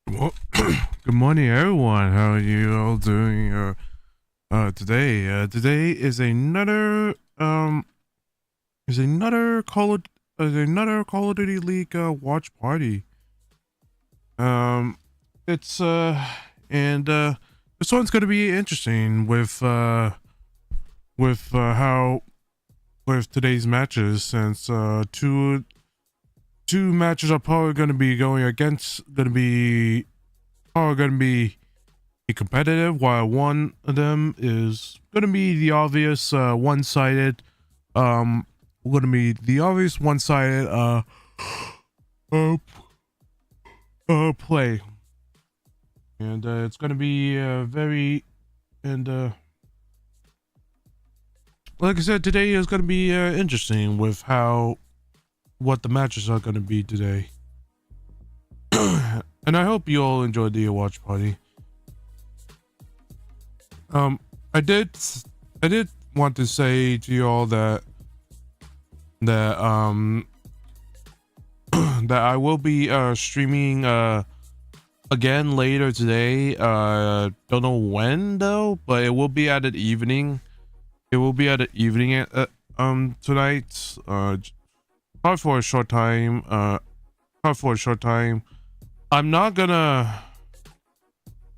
Well, good morning, everyone. How are you all doing today? Today is another Call of Duty League watch party. It's and this one's gonna be interesting with how with today's matches, since two matches are probably going to be competitive, while one of them is going to be the obvious one-sided play, and it's going to be very and like I said, today is going to be interesting with what the matches are going to be today. And I hope you all enjoyed the watch party. I did want to say to you all that that I will be streaming again later today. Don't know when though, but it will be at an evening. Tonight. Probably for a short time. I'm not gonna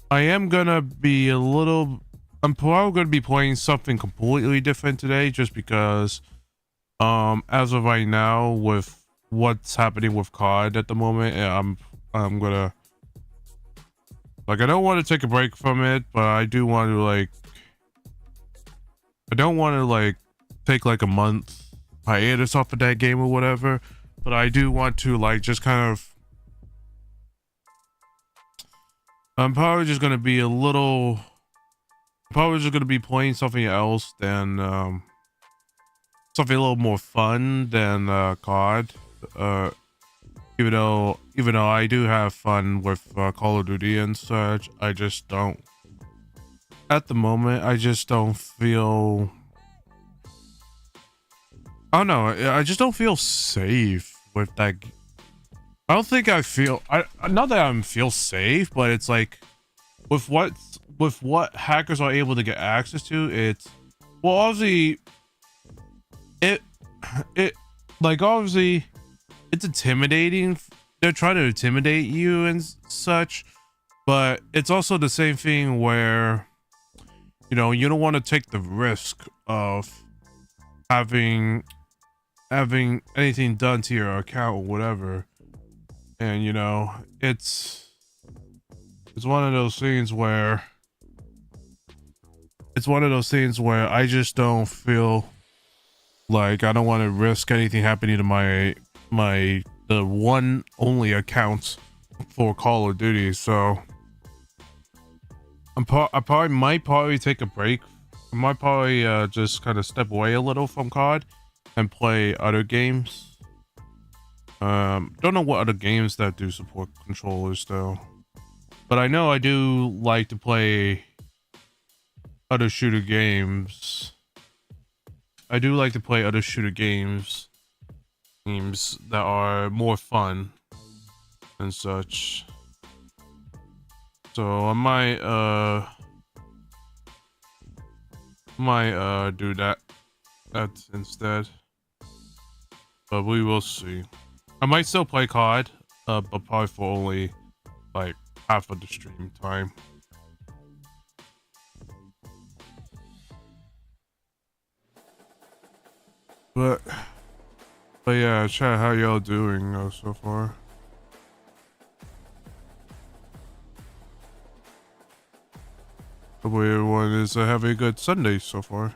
I am gonna be a little. I'm probably gonna be playing something completely different today, just because, as of right now, with what's happening with COD at the moment, I'm gonna, like, I don't want to take a break from it, but I do want to, like, I don't want to, like, take like a month hiatus off of that game or whatever, but I do want to, like, just kind of. I'm probably just gonna be a little. Probably just gonna be playing something else than something a little more fun than COD. Even though I do have fun with Call of Duty and such, I just don't. At the moment, I just don't feel. I don't know. I just don't feel safe with that. I don't think I feel. Not that I feel safe, but it's like with what hackers are able to get access to. It's, well, obviously it like, obviously it's intimidating. They're trying to intimidate you and such, but it's also the same thing where, you know, you don't want to take the risk of having anything done to your account or whatever. And, you know, it's one of those things where I just don't feel like I don't want to risk anything happening to the one only account for Call of Duty. So I might take a break. I might probably just kind of step away a little from COD and play other games. Don't know what other games that do support controllers though, but I know I do like to play other shooter games. I do like to play other shooter games that are more fun and such. So I might do that instead, but we will see. I might still play COD, but probably for only like half of the stream time. But yeah, chat, how y'all doing so far? Hopefully everyone is having a good Sunday so far.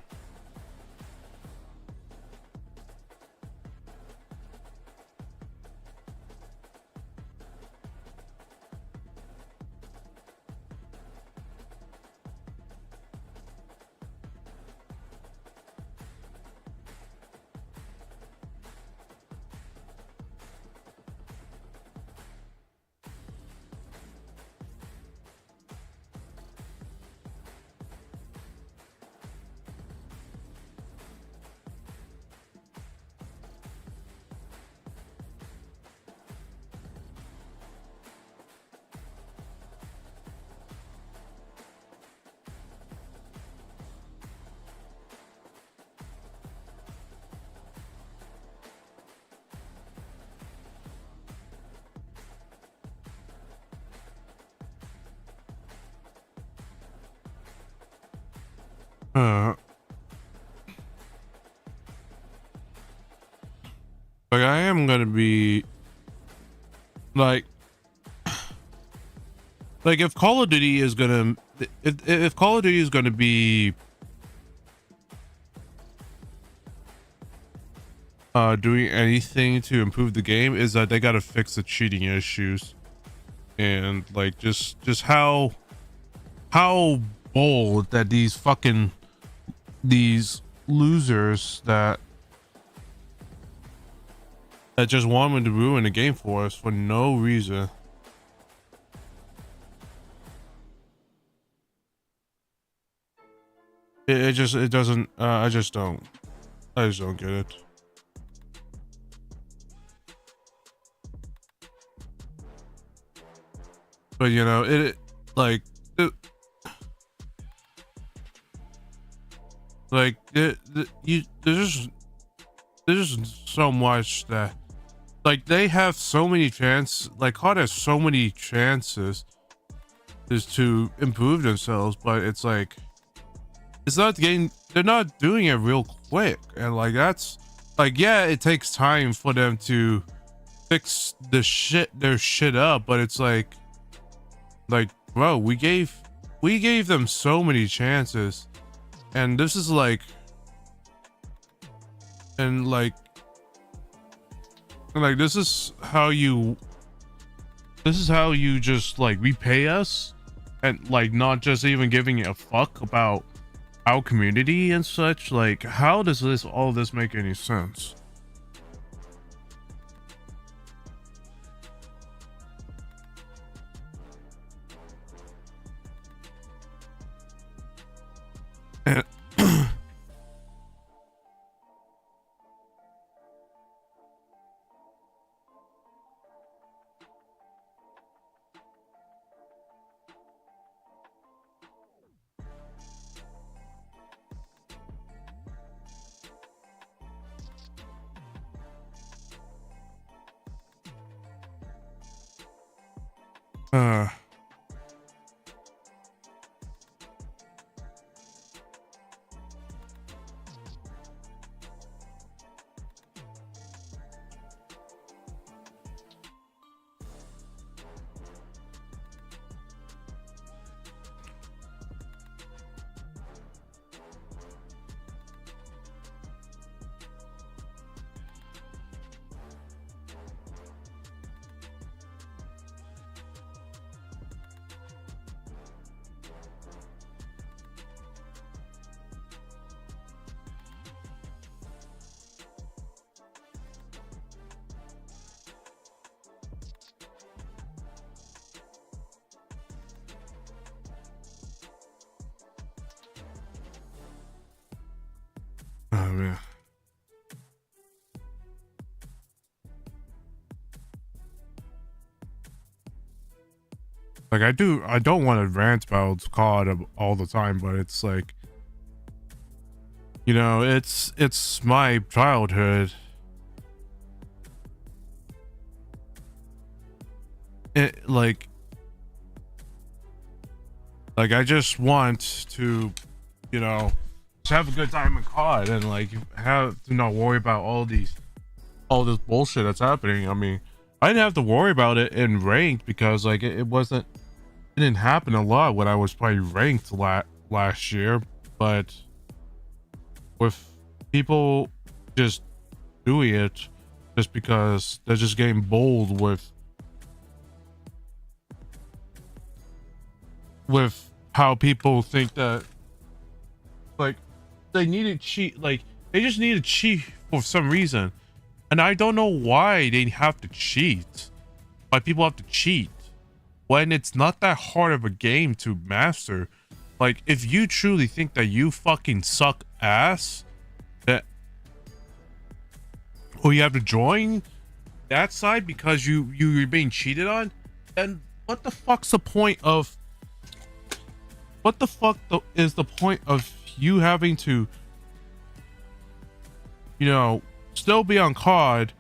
Like, I am gonna be like if Call of Duty is gonna if Call of Duty is gonna be doing anything to improve the game, is that they gotta fix the cheating issues. And like just how bold that these losers that just wanted to ruin the game for us for no reason. It doesn't. I just don't get it. But you know, there's just so much that, like, they have so many chances. Like, COD has so many chances is to improve themselves, but it's like it's not getting, they're not doing it real quick, and like that's like, yeah, it takes time for them to fix their shit up, but it's like bro, we gave them so many chances, and this is like, and like this is how you just like repay us, and like not just even giving a fuck about our community and such. Like, how does all this make any sense? And oh man. Like, I don't want to rant about COD all the time, but it's like, you know, it's my childhood. It like I just want to, you know, just have a good time in COD, and like have to not worry about all this bullshit that's happening. I mean, I didn't have to worry about it in ranked because like it didn't happen a lot when I was probably ranked last year, but with people just doing it just because they're just getting bold with how people think that like they need to cheat, like they just need to cheat for some reason, and I don't know why they have to cheat, why people have to cheat when it's not that hard of a game to master. Like, if you truly think that you fucking suck ass, that, or you have to join that side because you're being cheated on, then what the fuck's the point of, what the fuck is the point of you having to, you know, still be on COD,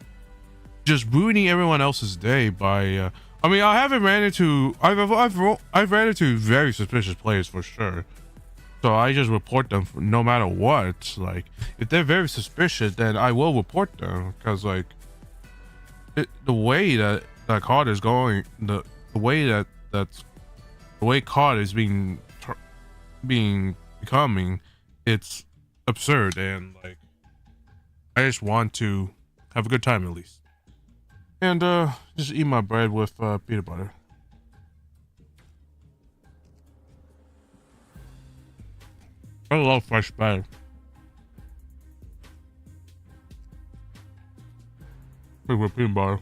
just ruining everyone else's day by I mean, I haven't ran into, I've ran into very suspicious players for sure, so I just report them no matter what. Like, if they're very suspicious, then I will report them, because like the way that COD is going, the way the way COD is becoming, it's absurd, and like I just want to have a good time at least, and just eat my bread with peanut butter. I love fresh bread with peanut butter.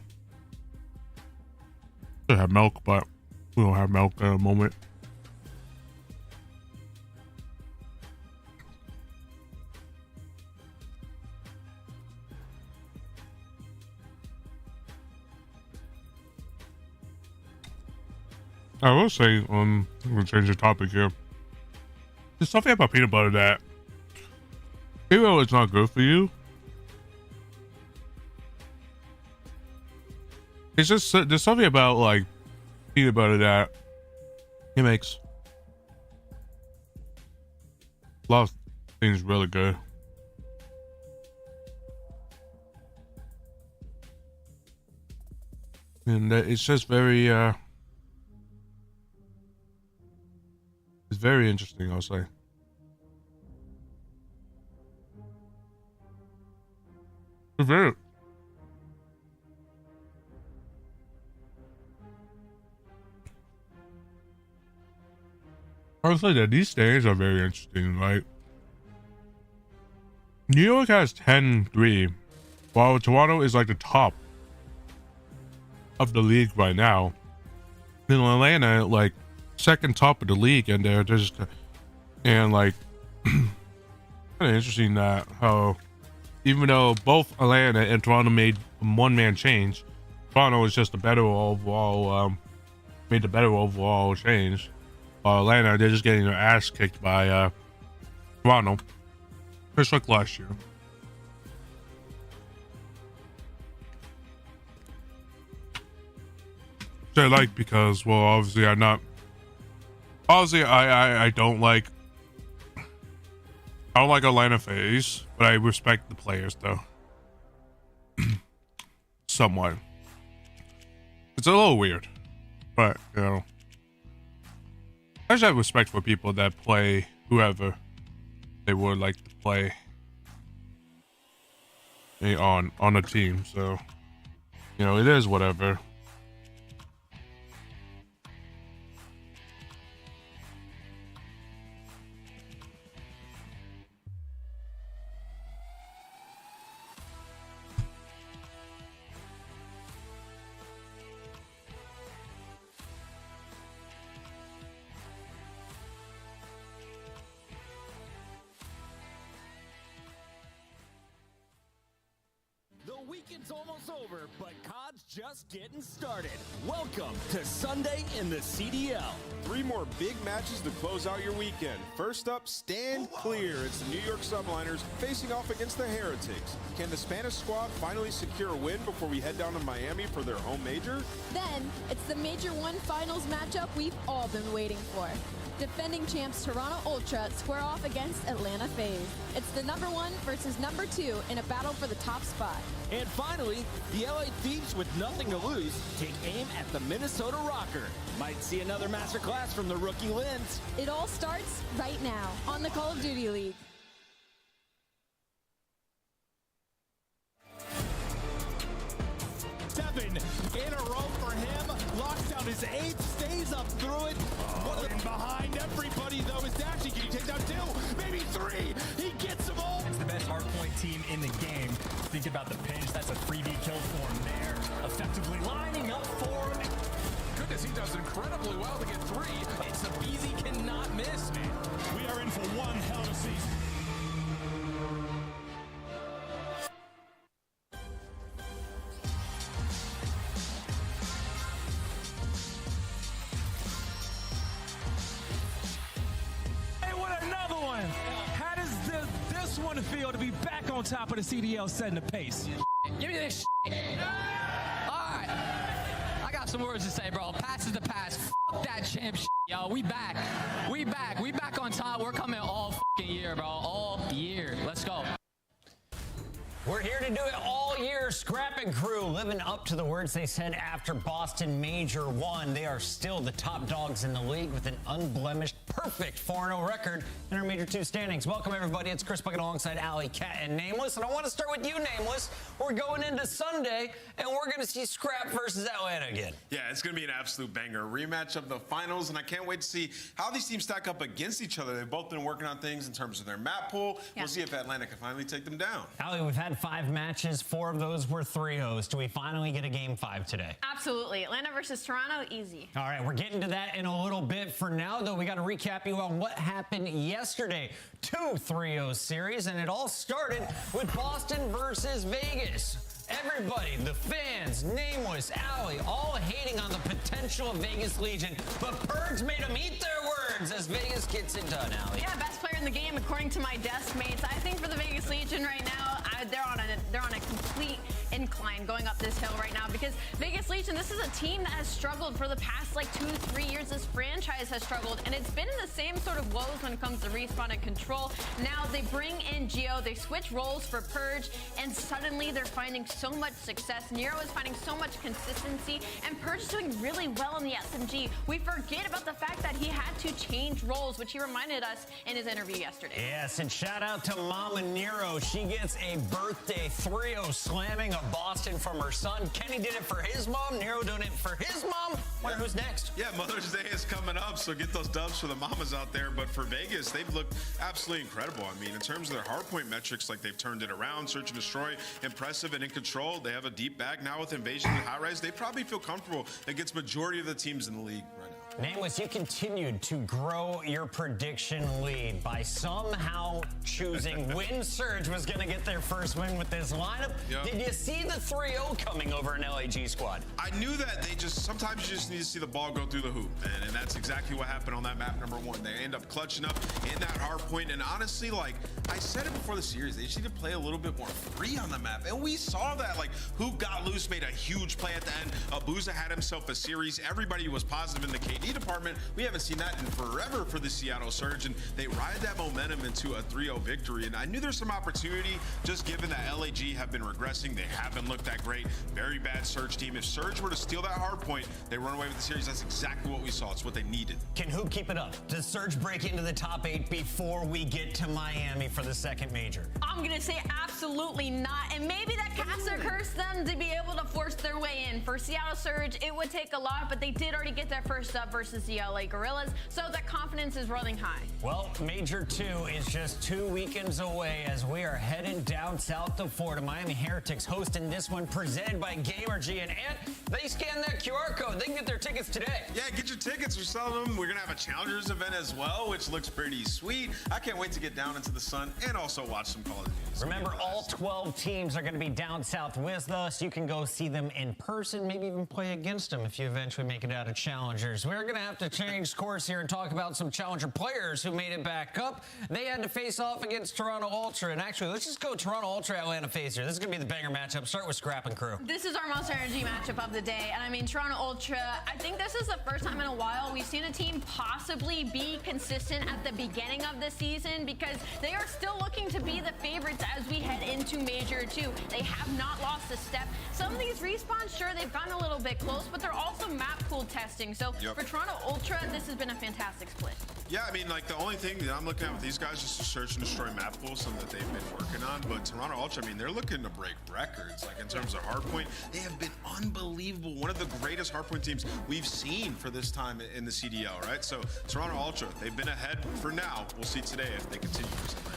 Should have milk, but we don't have milk at the moment. I will say, I'm gonna change the topic here. There's something about peanut butter that, even though it's not good for you, it's just, there's something about like peanut butter that He makes a lot of things really good. And it's just very, it's very interesting, I'll say. It's very... I would say that these standings are very interesting. Like, New York has 10-3, while Toronto is like the top of the league right now. Then Atlanta, like, second top of the league, and they're just, and like, kind of interesting that how, even though both Atlanta and Toronto made a one-man change, Toronto is just a better overall, made the better overall change. Atlanta, they're just getting their ass kicked by Toronto, just like last year. Which I like because, well, obviously I don't like Atlanta FaZe, but I respect the players though. Somewhat. It's a little weird, but you know, I just have respect for people that play whoever they would like to play on a team. So, you know, it is whatever. Weekend's almost over, but COD's just getting started. Welcome to Sunday in the CDL. 3 more big matches to close out your weekend. First up, stand clear. It's the New York Subliners facing off against the Heretics. Can the Spanish squad finally secure a win before we head down to Miami for their home major? Then, it's the Major 1 Finals matchup we've all been waiting for. Defending champs Toronto Ultra square off against Atlanta FaZe. It's the number 1 versus number 2 in a battle for the top spot. And finally, the LA Thieves with nothing to lose take aim at the Minnesota Rocker. Might see another masterclass from the rookie Lens. It all starts right now on the Call of Duty League. Seven in a row for him. Locks down his 8th, stays up through it. And behind everybody, though, is Dashy. Can he take down 2? Maybe 3. He gets them all. It's the best hardpoint team in the game. Think about the pinch. That's a 3D kill for him there. Effectively lining up for him. Goodness, he does incredibly well to get 3. It's a easy cannot miss, man. We are in for one hell of a season. To feel to be back on top of the CDL setting the pace. Give me this shit. Alright. I got some words to say, bro. Pass is the pass. Fuck that champ shit, yo. We back. We back. We back on top. We're coming all fucking year, bro. All year. Let's go. We're here to do it all year. Scrap and crew living up to the words they said after Boston Major 1. They are still the top dogs in the league with an unblemished, perfect 4-0 record in our Major 2 standings. Welcome, everybody. It's Chris Bucket alongside Alley, Cat, and Nameless. And I want to start with you, Nameless. We're going into Sunday, and we're going to see Scrap versus Atlanta again. Yeah, it's going to be an absolute banger. Rematch of the finals, and I can't wait to see how these teams stack up against each other. They've both been working on things in terms of their map pool. Yeah. We'll see if Atlanta can finally take them down. Alley, we've had 5 matches. 4 of those were 3-0s. Do we finally get a game 5 today? Absolutely. Atlanta versus Toronto, easy. All right, we're getting to that in a little bit. For now, though, we got to recap you on what happened yesterday. 2 3-0 series, and it all started with Boston versus Vegas. Everybody, the fans, Nameless, Alley, all hating on the potential of Vegas Legion, but Purge made them eat their words as Vegas gets it done, Alley. Yeah, best player in the game according to my desk mates. I think for the Vegas Legion right now, they're on a complete and incline going up this hill right now because Vegas Legion, this is a team that has struggled for the past like 2-3 years. This franchise has struggled, and it's been in the same sort of woes when it comes to Respawn and Control. Now they bring in Geo, they switch roles for Purge, and suddenly they're finding so much success. Nero is finding so much consistency, and Purge is doing really well in the SMG. We forget about the fact that he had to change roles, which he reminded us in his interview yesterday. Yes, and shout out to Mama Nero. She gets a birthday 3-0 slamming of Boston from her son. Kenny did it for his mom. Nero doing it for his mom. Wonder who's next? Yeah, Mother's Day is coming up, so get those dubs for the mamas out there. But for Vegas, they've looked absolutely incredible. I mean, in terms of their hardpoint metrics, like they've turned it around. Search and Destroy, impressive and in control. They have a deep bag now with Invasion and High Rise. They probably feel comfortable against majority of the teams in the league right now. Nameless, you continued to grow your prediction lead by somehow choosing when Surge was going to get their first win with this lineup. Yep. Did you see the 3-0 coming over an LAG squad? I knew that sometimes you just need to see the ball go through the hoop, and that's exactly what happened on that map number 1. They end up clutching up in that hard point, and honestly, like I said it before the series, they just need to play a little bit more free on the map, and we saw that. Like, Who Got Loose made a huge play at the end. Abuza had himself a series. Everybody was positive in the KD department. We haven't seen that in forever for the Seattle Surge, and they ride that momentum into a 3-0 victory. And I knew there's some opportunity, just given that LAG have been regressing. They haven't looked that great. Very bad Surge team. If Surge were to steal that hard point, they run away with the series. That's exactly what we saw. It's what they needed. Can Hoop keep it up? Does Surge break into the top 8 before we get to Miami for the second major? I'm going to say absolutely not. And maybe that casts a curse them to be able to force their way in. For Seattle Surge, it would take a lot, but they did already get their first up versus the LA Gorillas, so that confidence is running high. Well, Major 2 is just 2 weekends away as we are headed down south to Florida. Miami Heretics hosting this one, presented by GamerG. And they scan that QR code. They can get their tickets today. Yeah, get your tickets. We're selling them. We're going to have a Challengers event as well, which looks pretty sweet. I can't wait to get down into the sun and also watch some Call of Duty. Remember, all 12 teams are going to be down south with us. You can go see them in person, maybe even play against them if you eventually make it out of Challengers. We're going to have to change course here and talk about some Challenger players who made it back up. They had to face off against Toronto Ultra. And actually, let's just go Toronto Ultra Atlanta Phase here. This is going to be the banger matchup. Start with Scrap and Crew. This is our Monster Energy matchup of the day. And I mean, Toronto Ultra, I think this is the first time in a while we've seen a team possibly be consistent at the beginning of the season, because they are still looking to be the favorites as we head into Major 2. They have not lost a step. Some of these respawns, sure, they've gotten a little bit close, but they're also map pool testing. So for Toronto Ultra, this has been a fantastic split. Yeah, I mean, like, the only thing that I'm looking at with these guys is to search and destroy map pools, something that they've been working on. But Toronto Ultra, I mean, they're looking to break records. Like, in terms of hardpoint, they have been unbelievable. One of the greatest hardpoint teams we've seen for this time in the CDL, right? So Toronto Ultra, they've been ahead for now. We'll see today if they continue this plan.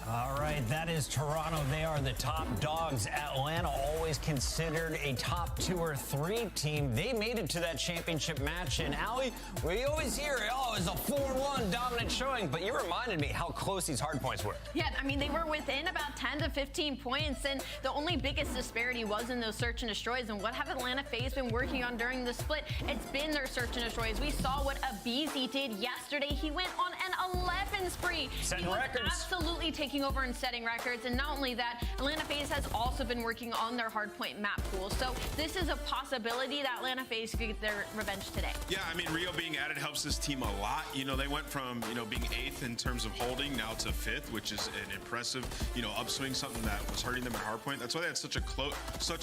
All right, that is Toronto. They are the top dogs. Atlanta, always considered a top 2 or 3 team. They made it to that championship match. And Allie, we always hear, oh, it's a 4-1 dominant showing. But you reminded me how close these hard points were. Yeah, I mean, they were within about 10 to 15 points. And the only biggest disparity was in those search and destroys. And what have Atlanta FaZe been working on during the split? It's been their search and destroys. We saw what Abizi did yesterday. He went on an 11 spree. Setting he was records. absolutely taking over and setting records. And not only that, Atlanta FaZe has also been working on their hardpoint map pool. So this is a possibility that Atlanta FaZe could get their revenge today. Yeah, I mean, Rio being added helps this team a lot. You know, they went from, you know, being 8th in terms of holding now to 5th, which is an impressive, you know, upswing, something that was hurting them at hardpoint. That's why they had such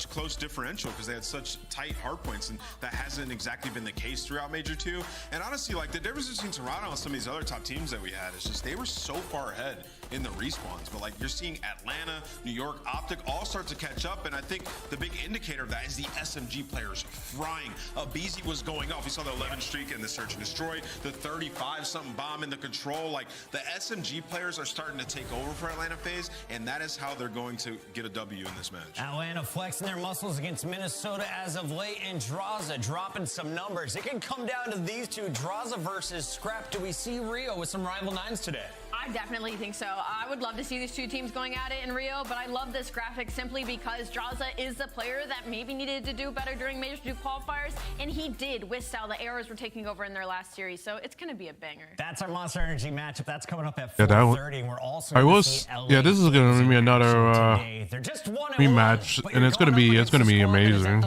close differential, because they had such tight hardpoints, and that hasn't exactly been the case throughout Major 2. And honestly, like, the difference between Toronto and some of these other top teams that we had is just they were so far ahead in the respawns. But like, you're seeing Atlanta, New York, Optic all start to catch up, and I think the big indicator of that is the SMG players frying. Abizi was going off. We saw the 11 streak in the search and destroy, the 35-something bomb in the control. Like, the SMG players are starting to take over for Atlanta FaZe, and that is how they're going to get a W in this match. Atlanta flexing their muscles against Minnesota as of late, and Draza dropping some numbers. It can come down to these two, Draza versus Scrap. Do we see Rio with some rival 9s today? I definitely think so. I would love to see these two teams going at it in Rio, but I love this graphic simply because Draza is the player that maybe needed to do better during Major 2 qualifiers, and he did with style. The arrows were taking over in their last series, so it's going to be a banger. That's our Monster Energy matchup. That's coming up at 4:30. Yeah, And we're also yeah, this is going to be another rematch, and it's going to be amazing.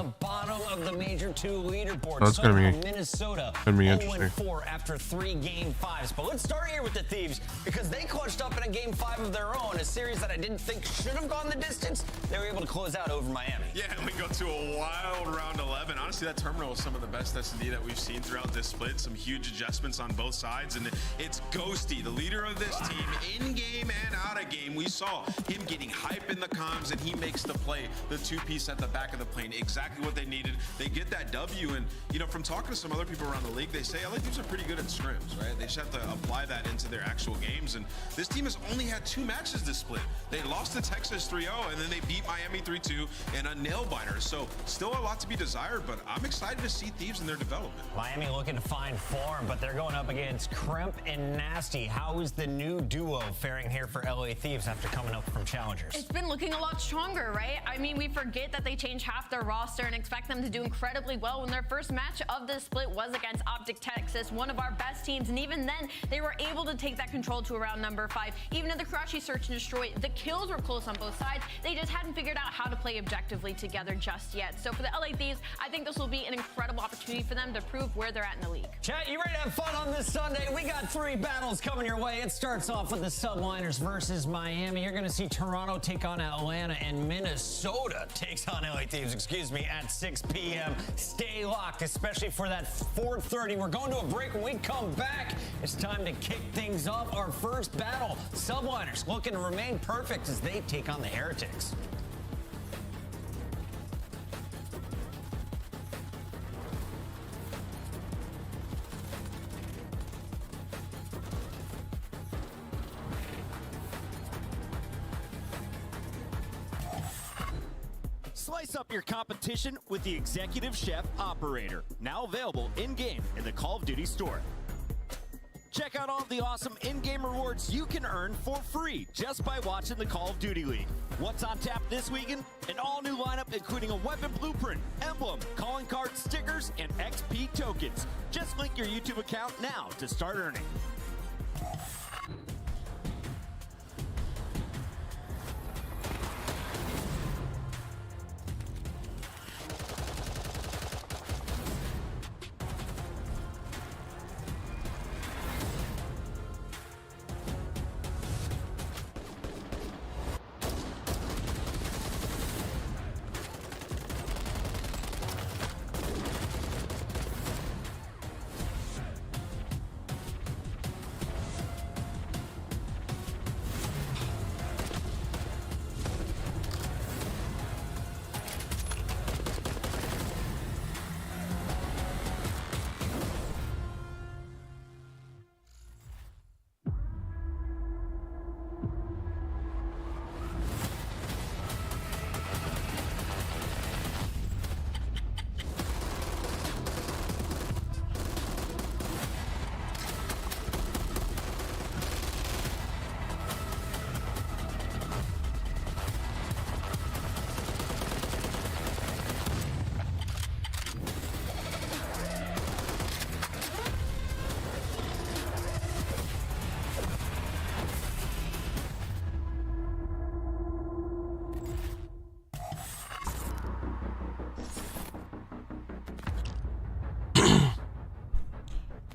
Of the Major 2 leaderboard. So it's gonna be Minnesota interesting. 0-4 after 3 Game 5s. But let's start here with the Thieves because they clutched up in a Game 5 of their own, a series that I didn't think should have gone the distance. They were able to close out over Miami. Yeah, and we go to a wild round 11. Honestly, that terminal is some of the best S&D that we've seen throughout this split. Some huge adjustments on both sides, and it's Ghosty, the leader of this team, in game and out of game. We saw him getting hype in the comms, and he makes the play, the 2-piece at the back of the plane, exactly what they needed. They get that W, and you know, from talking to some other people around the league, they say LA teams are pretty good at scrims, right? They just have to apply that into their actual games, and this team has only had 2 matches this split. They lost to Texas 3-0, and then they beat Miami 3-2 in a nail-biter, so still a lot to be desired, but I'm excited to see Thieves in their development. Miami looking to find form, but they're going up against Crimp and Nasty. How is the new duo faring here for LA Thieves after coming up from Challengers? It's been looking a lot stronger, right? I mean, we forget that they changed half their roster and expect them to do incredibly well when their first match of the split was against Optic Texas, one of our best teams, and even then they were able to take that control to around number 5. Even in the Karachi search and destroy, the kills were close on both sides. They just hadn't figured out how to play objectively together just yet. So for the LA Thieves, I think this will be an incredible opportunity for them to prove where they're at in the league. Chat, you ready to have fun on this Sunday? We got 3 battles coming your way. It starts off with the Subliners versus Miami. You're going to see Toronto take on Atlanta, and Minnesota takes on LA Thieves, at 6 p.m. Stay locked, especially for that 4:30. We're going to a break. When we come back, it's time to kick things off. Our first battle, Subliners looking to remain perfect as they take on the Heretics. Spice up your competition with the Executive Chef Operator, now available in-game in the Call of Duty store. Check out all of the awesome in-game rewards you can earn for free just by watching the Call of Duty League. What's on tap this weekend? An all-new lineup including a weapon blueprint, emblem, calling card stickers, and XP tokens. Just link your YouTube account now to start earning.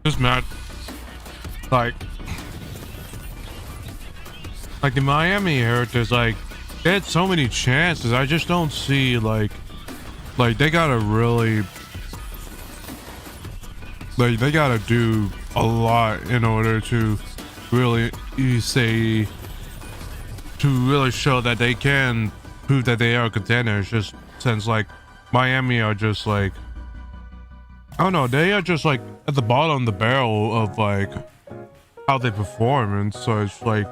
This match, like the Miami Heretics, like they had so many chances. I just don't see like they gotta really they gotta do a lot in order to really show that they can prove that they are contenders. Just since like Miami are just like, I don't know, they are just like at the bottom of the barrel of like how they perform, and so it's like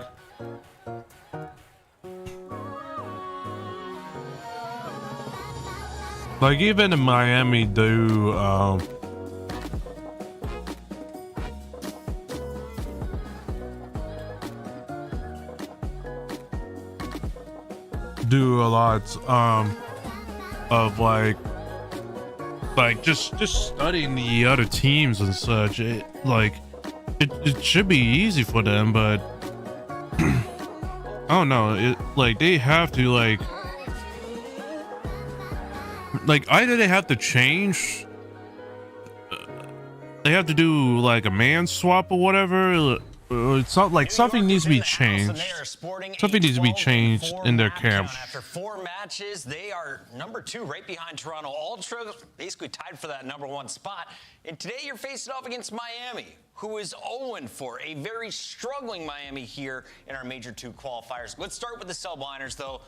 even in Miami do do a lot of like just studying the other teams and such. It should be easy for them, but I don't know. It like they have to like either they have to change. They have to do like a man swap or whatever. It's not like something needs to be changed. Something needs to be changed in their camp. After 4 matches, they are #2 right behind Toronto Ultra, basically tied for that #1 spot. And today you're facing off against Miami, who is 0-4, a very struggling Miami here in our Major 2 qualifiers. Let's start with the subliners, though.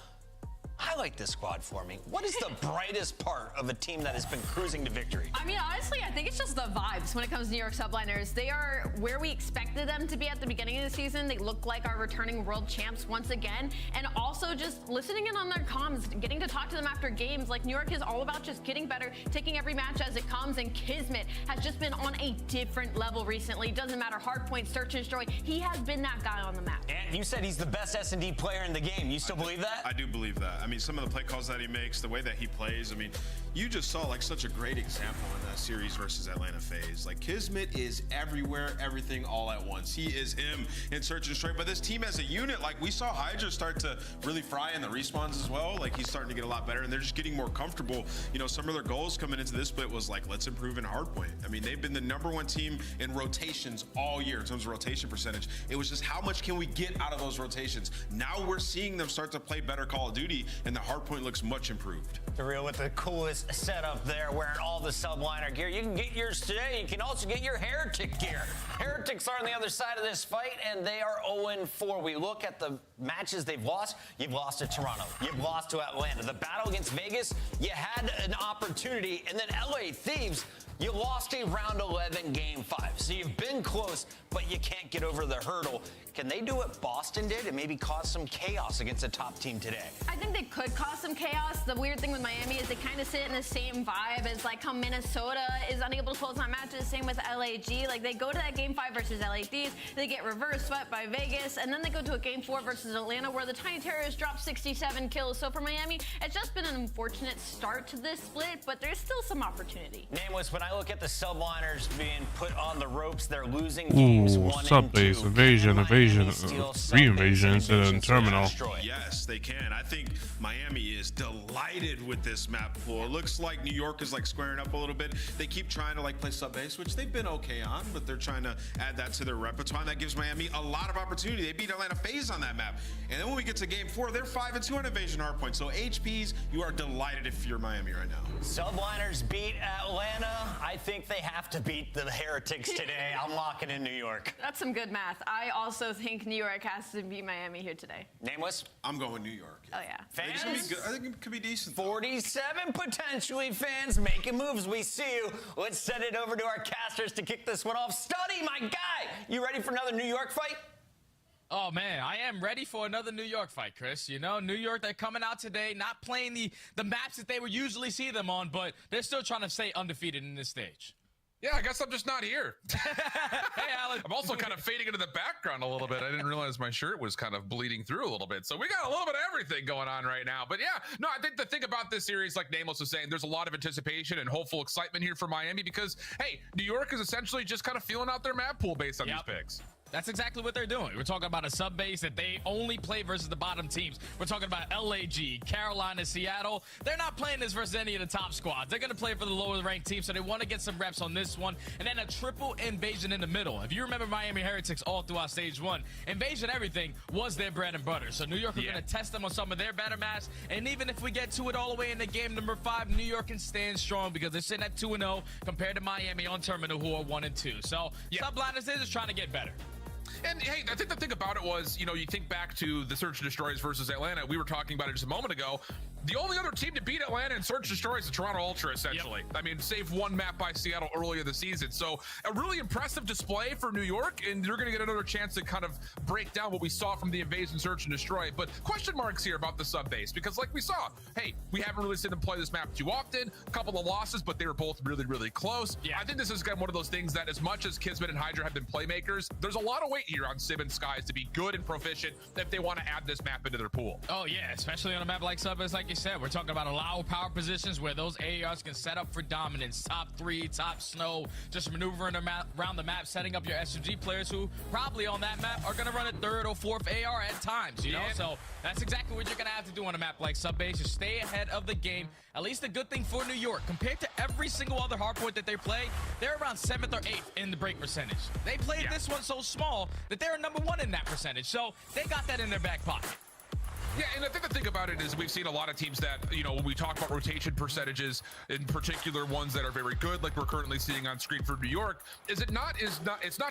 Highlight this squad for me. What is the brightest part of a team that has been cruising to victory? I mean, honestly, I think it's just the vibes when it comes to New York Subliners. They are where we expected them to be at the beginning of the season. They look like our returning world champs once again. And also just listening in on their comms, getting to talk to them after games. Like, New York is all about just getting better, taking every match as it comes. And Kismet has just been on a different level recently. Doesn't matter, hardpoint, search and destroy. He has been that guy on the map. And you said he's the best S&D player in the game. You still believe that? I do believe that. I mean, some of the play calls that he makes, the way that he plays, I mean, you just saw like such a great example in that series versus Atlanta FaZe. Like, Kismet is everywhere, everything all at once. He is him in search and destroy. But this team as a unit, like, we saw Hydra start to really fry in the respawns as well. Like, he's starting to get a lot better and they're just getting more comfortable. You know, some of their goals coming into this split was like, let's improve in hardpoint. I mean, they've been the #1 team in rotations all year in terms of rotation percentage. It was just how much can we get out of those rotations? Now we're seeing them start to play better Call of Duty and the hardpoint looks much improved. The real with the coolest setup there, wearing all the subliner gear. You can get yours today. You can also get your Heretic gear. Heretics are on the other side of this fight, and they are 0-4. We look at the matches they've lost. You've lost to Toronto. You've lost to Atlanta. The battle against Vegas, you had an opportunity, and then LA Thieves, you lost a round 11 game 5. So you've been close, but you can't get over the hurdle. Can they do what Boston did and maybe cause some chaos against a top team today? I think they could cause some chaos. The weird thing with Miami is they kind of sit in the same vibe as like how Minnesota is unable to close out matches. Same with LAG. Like, they go to that game 5 versus LA Thieves, they get reverse swept by Vegas, and then they go to a game 4 versus Atlanta where the Tiny Terrors drop 67 kills. So for Miami, it's just been an unfortunate start to this split, but there's still some opportunity. Nameless, when I look at the subliners being put on the ropes, they're losing games 1 and 2. Sub-base, invasion, re-invasion instead of terminal. Yes, they can. I think Miami is delighted with this map pool. It looks like New York is like squaring up a little bit. They keep trying to like play sub-base, which they've been okay on, but they're trying to add that to their repertoire. And that gives Miami a lot of opportunity. They beat Atlanta FaZe on that map. And then when we get to game 4, they're 5-2 on invasion hardpoint. So HPs, you are delighted if you're Miami right now. Subliners beat Atlanta. I think they have to beat the Heretics today. I'm locking in New York. That's some good math. I also think New York has to beat Miami here today. Nameless? I'm going New York. Oh, yeah. Fans? I think it could be decent. 47 potentially fans making moves. We see you. Let's send it over to our casters to kick this one off. Study, my guy. You ready for another New York fight? Oh, man, I am ready for another New York fight, Chris. You know, New York, they're coming out today, not playing the maps that they would usually see them on, but they're still trying to stay undefeated in this stage. Yeah, I guess I'm just not here. Hey, Alan. I'm also kind of fading into the background a little bit. I didn't realize my shirt was kind of bleeding through a little bit. So we got a little bit of everything going on right now. But yeah, no, I think the thing about this series, like Nameless was saying, there's a lot of anticipation and hopeful excitement here for Miami because, hey, New York is essentially just kind of feeling out their map pool based on these picks. That's exactly what they're doing. We're talking about a sub base that they only play versus the bottom teams. We're talking about LAG, Carolina, Seattle. They're not playing this versus any of the top squads. They're going to play for the lower ranked team, so they want to get some reps on this one. And then a triple invasion in the middle. If you remember Miami Heretics all throughout stage 1, invasion everything was their bread and butter. So New York are going to test them on some of their better maps. And even if we get to it all the way into game number 5, New York can stand strong because they're sitting at 2-0 compared to Miami on terminal, who are 1-2. So Subliners is just trying to get better. And hey, I think the thing about it was, you know, you think back to the Search and Destroys versus Atlanta. We were talking about it just a moment ago. The only other team to beat Atlanta in Search and Destroy is the Toronto Ultra, essentially. Yep. I mean, save one map by Seattle earlier this season. So a really impressive display for New York, and you're going to get another chance to kind of break down what we saw from the Invasion, Search and Destroy. But question marks here about the sub base, because like we saw, hey, we haven't really seen them play this map too often. A couple of losses, but they were both really, really close. Yeah. I think this is kind of one of those things that as much as Kismet and Hydra have been playmakers, there's a lot of weight here on Sim and Skies to be good and proficient if they want to add this map into their pool. Oh yeah, especially on a map like sub base, like you said, we're talking about allow power positions where those ARs can set up for dominance, top 3, top snow, just maneuvering around the map, setting up your SMG players who probably on that map are going to run a 3rd or 4th AR at times, you know? So that's exactly what you're going to have to do on a map like sub base, is stay ahead of the game. At least a good thing for New York, compared to every single other hardpoint that they play, they're around 7th or 8th in the break percentage. They played this one so small that they're number 1 in that percentage, so they got that in their back pocket. Yeah, and I think the thing about it is we've seen a lot of teams that, you know, when we talk about rotation percentages, in particular ones that are very good, like we're currently seeing on screen for New York, it's not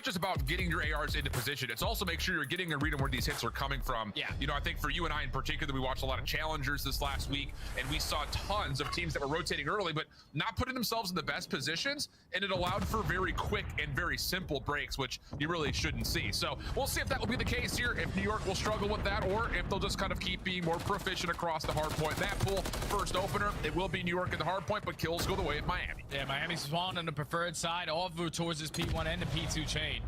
just about getting your ARs into position. It's also make sure you're getting a read on where these hits are coming from. Yeah. You know, I think for you and I in particular, we watched a lot of challengers this last week, and we saw tons of teams that were rotating early, but not putting themselves in the best positions, and it allowed for very quick and very simple breaks, which you really shouldn't see. So we'll see if that will be the case here, if New York will struggle with that, or if they'll just kind of keep being more proficient across the hard point. That pool, first opener, it will be New York in the hard point, but kills go the way of Miami. Yeah, Miami's spawned on the preferred side, all through towards this P1 and the P2 chain.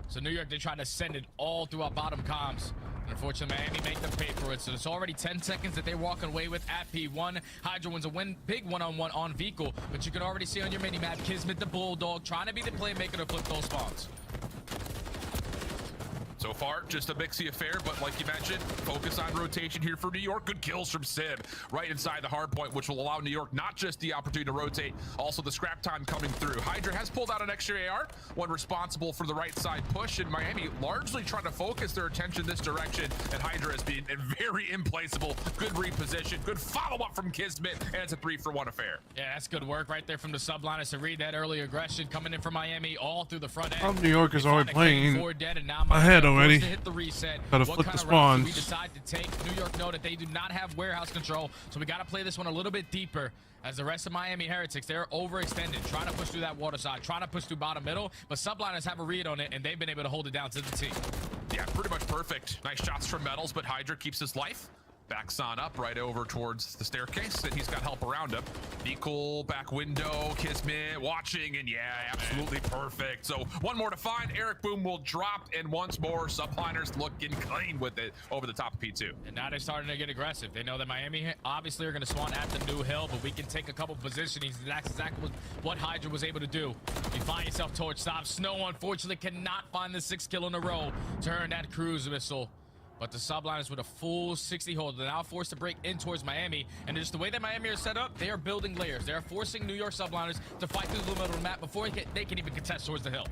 So New York, they're trying to send it all throughout bottom comms. And unfortunately, Miami make them pay for it. So it's already 10 seconds that they're walking away with at P1. Hydra wins a big one-on-one on Vehicle, but you can already see on your mini-map, Kismet the Bulldog trying to be the playmaker to flip those spawns. So far, just a mixy affair, but like you mentioned, focus on rotation here for New York. Good kills from Sim right inside the hard point, which will allow New York not just the opportunity to rotate, also the scrap time coming through. Hydra has pulled out an extra AR, one responsible for the right side push, and Miami largely trying to focus their attention this direction, and Hydra has been very implaceable. Good reposition, good follow-up from Kismet, and it's a 3-for-1 affair. Yeah, that's good work right there from the subliners to read that early aggression coming in from Miami all through the front end. New York is already playing dead, and ahead already. To hit the reset. Gotta what flip kind the of routes do spawns. we decide to take? New York know that they do not have warehouse control, so we got to play this one a little bit deeper. As the rest of Miami Heretics, they're overextended, trying to push through that water side, trying to push through bottom middle, but subliners have a read on it, and they've been able to hold it down to the team. Yeah, pretty much perfect. Nice shots from Metals, but Hydra keeps his life. Backs on up right over towards the staircase, and he's got help around him. Equal back window, Kismet watching, and yeah, absolutely perfect. So one more to find. Eric Boom will drop, and once more, subliners looking clean with it over the top of P2. And now they're starting to get aggressive. They know that Miami obviously are going to spawn at the new hill, but we can take a couple positionings. That's exactly what Hydra was able to do. You find yourself towards stop. Snow, unfortunately, cannot find the 6th kill in a row to earn that cruise missile. But the subliners with a full 60 hold, they're now forced to break in towards Miami. And just the way that Miami are set up, they are building layers. They're forcing New York subliners to fight through the middle of the map before they can even contest towards the hill.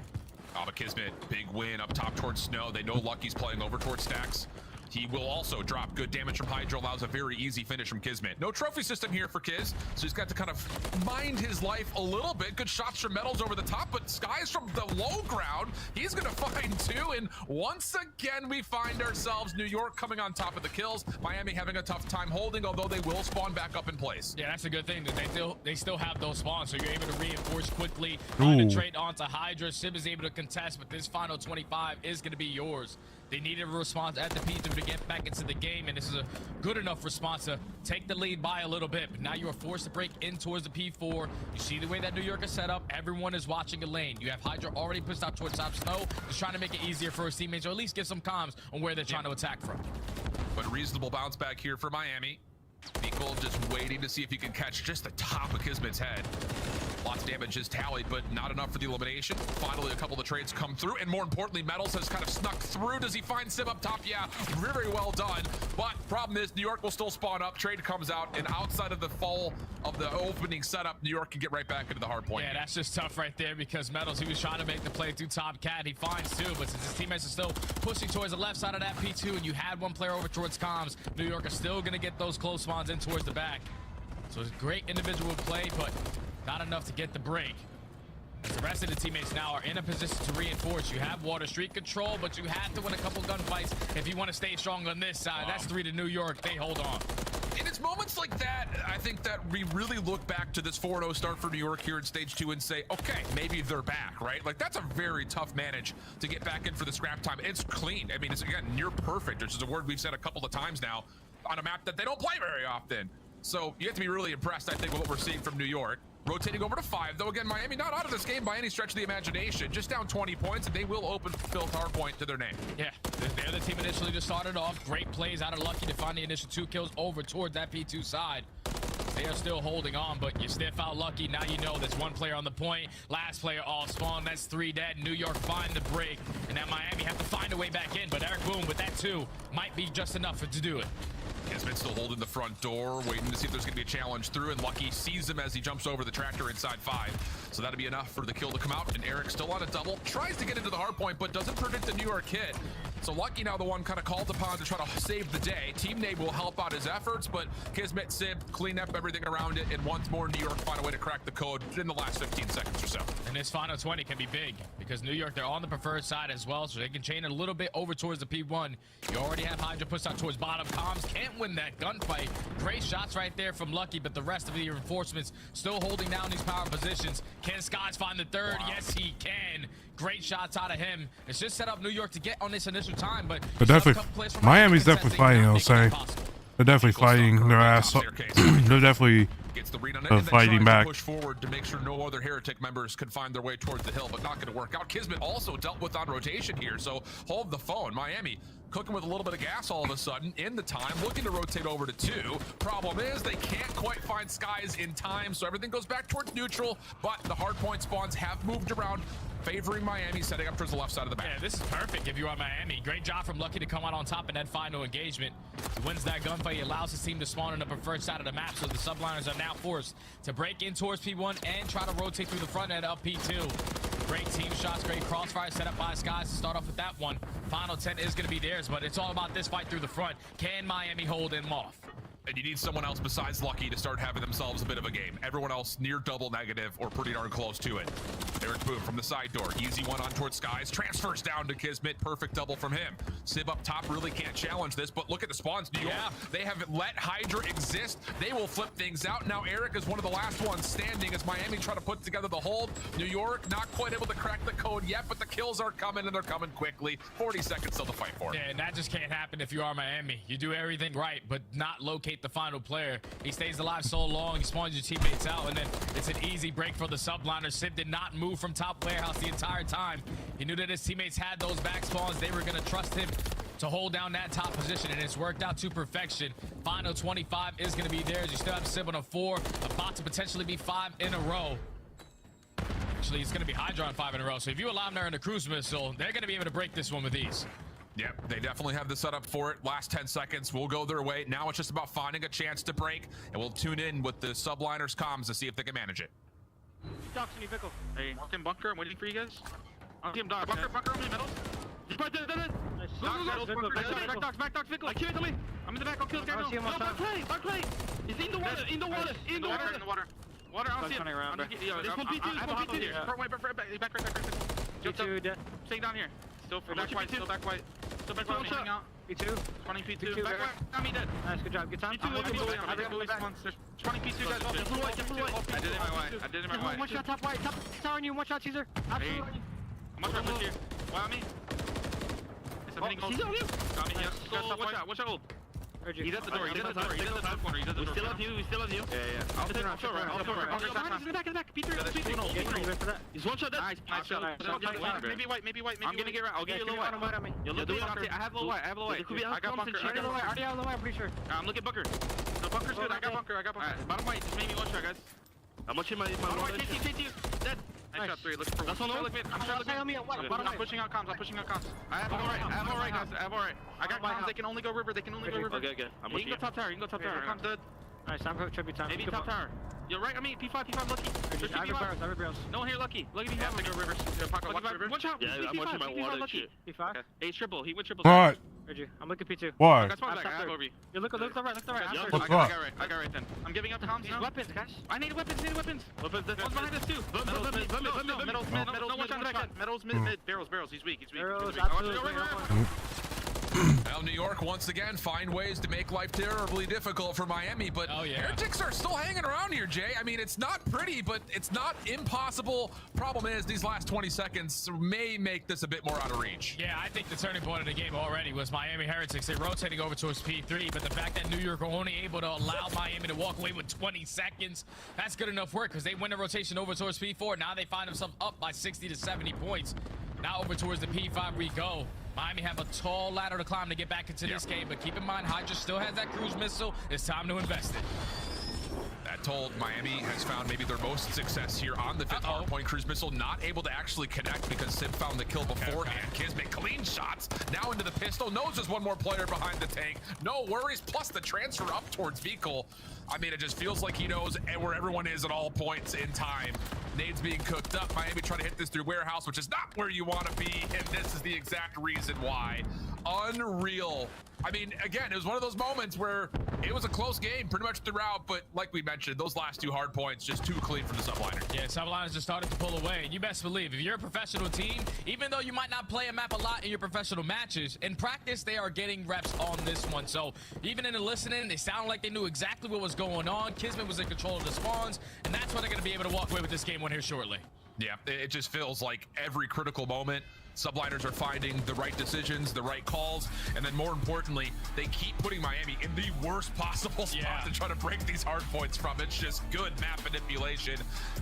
But Kismet, big win up top towards Snow. They know Lucky's playing over towards Stacks. He will also drop good damage from Hydra, allows a very easy finish from Kismet. No trophy system here for Kiz, so he's got to kind of mind his life a little bit. Good shots from Metals over the top, but Skies from the low ground, he's gonna find 2, and once again we find ourselves New York coming on top of the kills, Miami having a tough time holding, although they will spawn back up in place. Yeah, that's a good thing, that they still have those spawns, so you're able to reinforce quickly, concentrate onto Hydra. Sim is able to contest, but this final 25 is gonna be yours. They needed a response at the P2 to get back into the game, and this is a good enough response to take the lead by a little bit. But now you are forced to break in towards the P4. You see the way that New York is set up. Everyone is watching a lane. You have Hydra already pushed out towards top Snow, just trying to make it easier for his teammates, or at least get some comms on where they're trying to attack from. But reasonable bounce back here for Miami. Nicole just waiting to see if he can catch just the top of Kismet's head. Lots of damage is tallied, but not enough for the elimination. Finally, a couple of the trades come through, and more importantly, Metals has kind of snuck through. Does he find Sim up top? Yeah, very well done. But problem is, New York will still spawn up. Trade comes out, and outside of the fall of the opening setup, New York can get right back into the hard point. Yeah, that's just tough right there, because Metals, he was trying to make the play through top cat. He finds 2, but since his teammates are still pushing towards the left side of that P2, and you had one player over towards comms, New York is still going to get those close spawns in towards the back. So it's great individual play, but not enough to get the break. As the rest of the teammates now are in a position to reinforce. You have water street control, but you have to win a couple gunfights if you want to stay strong on this side. Wow. That's 3 to New York. They hold on. And it's moments like that, I think, that we really look back to this 4-0 start for New York here in stage 2 and say, okay, maybe they're back, right? Like, that's a very tough manage to get back in for the scrap time. It's clean. I mean, it's, again, near perfect, which is a word we've said a couple of times now on a map that they don't play very often. So you have to be really impressed, I think, with what we're seeing from New York. Rotating over to 5, though. Again, Miami not out of this game by any stretch of the imagination. Just down 20 points, and they will open Phil Hardpoint to their name. Yeah, they're the team initially just started off. Great plays out of Lucky to find the initial 2 kills over towards that P2 side. They are still holding on, but you sniff out Lucky. Now you know there's 1 player on the point. Last player off spawn. That's 3 dead. New York find the break, and now Miami have to find a way back in. But Eric Boom with that 2 might be just enough to do it. Kismet still holding the front door, waiting to see if there's going to be a challenge through, and Lucky sees him as he jumps over the tractor inside 5. So that'll be enough for the kill to come out, and Eric still on a double. Tries to get into the hard point, but doesn't predict the New York hit. So Lucky now the one kind of called upon to try to save the day. Team Nate will help out his efforts, but Kismet, Sib, clean up everything around it, and once more New York find a way to crack the code in the last 15 seconds or so. And this final 20 can be big, because New York, they're on the preferred side as well, so they can chain it a little bit over towards the P1. You already have Hydra pushed out towards bottom. Comms can't win that gunfight. Great shots right there from Lucky, but the rest of the reinforcements still holding down these power positions. Can Skies find the 3rd? Wow. Yes, he can. Great shots out of him. It's just set up New York to get on this initial time, but definitely, Miami's definitely fighting, I'll say. They're definitely fighting their ass off. They're definitely fighting back. Push forward to make sure no other Heretic members can find their way towards the hill, but not going to work out. Kismet also dealt with on rotation here, so hold the phone. Miami cooking with a little bit of gas all of a sudden in the time, looking to rotate over to 2. Problem is they can't quite find Skies in time, so everything goes back towards neutral, but the hard point spawns have moved around, favoring Miami, setting up towards the left side of the map. Yeah, this is perfect if you are Miami. Great job from Lucky to come out on top in that final engagement. He wins that gunfight. He allows his team to spawn on the preferred side of the map, so the subliners are now forced to break in towards P1 and try to rotate through the front end of P2. Great team shots, great crossfire set up by Skies to start off with that one. Final 10 is going to be theirs, but it's all about this fight through the front. Can Miami hold him off? And you need someone else besides Lucky to start having themselves a bit of a game. Everyone else near double negative or pretty darn close to it. Eric Boom from the side door. Easy one on towards Skies. Transfers down to Kismet. Perfect double from him. Sib up top really can't challenge this, but look at the spawns. New York, they have let Hydra exist. They will flip things out. Now Eric is one of the last ones standing as Miami try to put together the hold. New York not quite able to crack the code yet, but the kills are coming, and they're coming quickly. 40 seconds still to fight for. Yeah, and that just can't happen if you are Miami. You do everything right, but not locate the final player. He stays alive so long, he spawns your teammates out, and then it's an easy break for the subliner. Sib did not move from top warehouse the entire time. He knew that his teammates had those back spawns. They were going to trust him to hold down that top position, and it's worked out to perfection. Final 25 is going to be theirs. You still have Sib on a 4, about to potentially be 5 in a row. Actually, it's going to be Hydra on 5 in a row, so if you allow them there in the cruise missile, they're going to be able to break this one with ease. Yep, they definitely have the setup for it. Last 10 seconds will go their way. Now it's just about finding a chance to break, and we'll tune in with the subliners comms to see if they can manage it. Doc's in your vehicle. Hey, walk in bunker. I'm waiting for you guys. I'll see him, Doc. Bunker on the middle. Docs, back, Docs, vehicle. I kill Italy. I'm in the back. I'll kill the guy now. No, back play. He's in the water, in the water. Water, I'll see him. This one P2 here. Back right. Stay down here. Still back white. Still back white. Hang out. P2. 20 P2. Back white. I'm dead. Nice, good job. Good time. There's 20 P2 guys. Blue white. I did it my way. One shot top white. Top tower on you. One shot, Caesar. Absolutely. I'm much right with you. Why on me? He's on you. Got me here. Watch out. He's at the door. He's at the door. We still have you. Yeah. I'll show right. In the back. P3. He's one shot dead. Nice shot. Maybe white. I'm gonna get right. I'll get you a little white. You'll look at I have low white. I got bunker. I already have low white, I'm pretty sure. I'm looking at bunker. The bunker's good. I got bunker. Alright, bottom white. Just maybe one shot, guys. I'm watching my one. KT. Dead. Nice shot 3. Looking for one. I'm pushing out comms. I have all right, guys. I got comms. They can only go river. Okay. I'm you can go top tower. Comms dead. Alright, time for tribute time. Maybe top tower. You're right. I mean, P5 Lucky. I have barrels. No one here, Lucky. Look at me. Have to go rivers. One shot. Yeah, I'm watching my water shit. P5. Hey, triple. He went triple. Alright. I'm looking P2. Why? I have over you. You look to the right. What's up? I got right then. I'm giving up the comms now. Weapons, guys. I need weapons. One's behind us too. Metals, mid. Barrels. He's weak. Mm. Well, New York once again find ways to make life terribly difficult for Miami, but Heretics are still hanging around here, Jay. I mean, it's not pretty, but it's not impossible. Problem is, these last 20 seconds may make this a bit more out of reach. Yeah, I think the turning point of the game already was Miami Heretics. They're rotating over towards P3, but the fact that New York are only able to allow Miami to walk away with 20 seconds, that's good enough work because they win the rotation over towards P4. Now they find themselves up by 60 to 70 points. Now over towards the P5 we go. Miami have a tall ladder to climb to get back into this game, but keep in mind, Hydra still has that cruise missile. It's time to invest it. That told, Miami has found maybe their most success here on the 5th hardpoint. Cruise missile not able to actually connect because Sim found the kill beforehand. Kismet clean shots now into the pistol. Knows there's one more player behind the tank. No worries. Plus the transfer up towards Vehicle. I mean, it just feels like he knows where everyone is at all points in time. Nades being cooked up. Miami trying to hit this through warehouse, which is not where you want to be. And this is the exact reason why. Unreal. I mean, again, it was one of those moments where it was a close game pretty much throughout, but like we mentioned, those last 2 hard points just too clean from the subliner. Yeah, subliners just started to pull away. And you best believe, if you're a professional team, even though you might not play a map a lot in your professional matches, in practice, they are getting reps on this one. So even in the listening, they sounded like they knew exactly what was going on. Kismet was in control of the spawns, and that's why they're going to be able to walk away with this game one here shortly. Yeah, it just feels like every critical moment, subliners are finding the right decisions, the right calls, and then more importantly, they keep putting Miami in the worst possible spot to try to break these hard points from. It's just good map manipulation.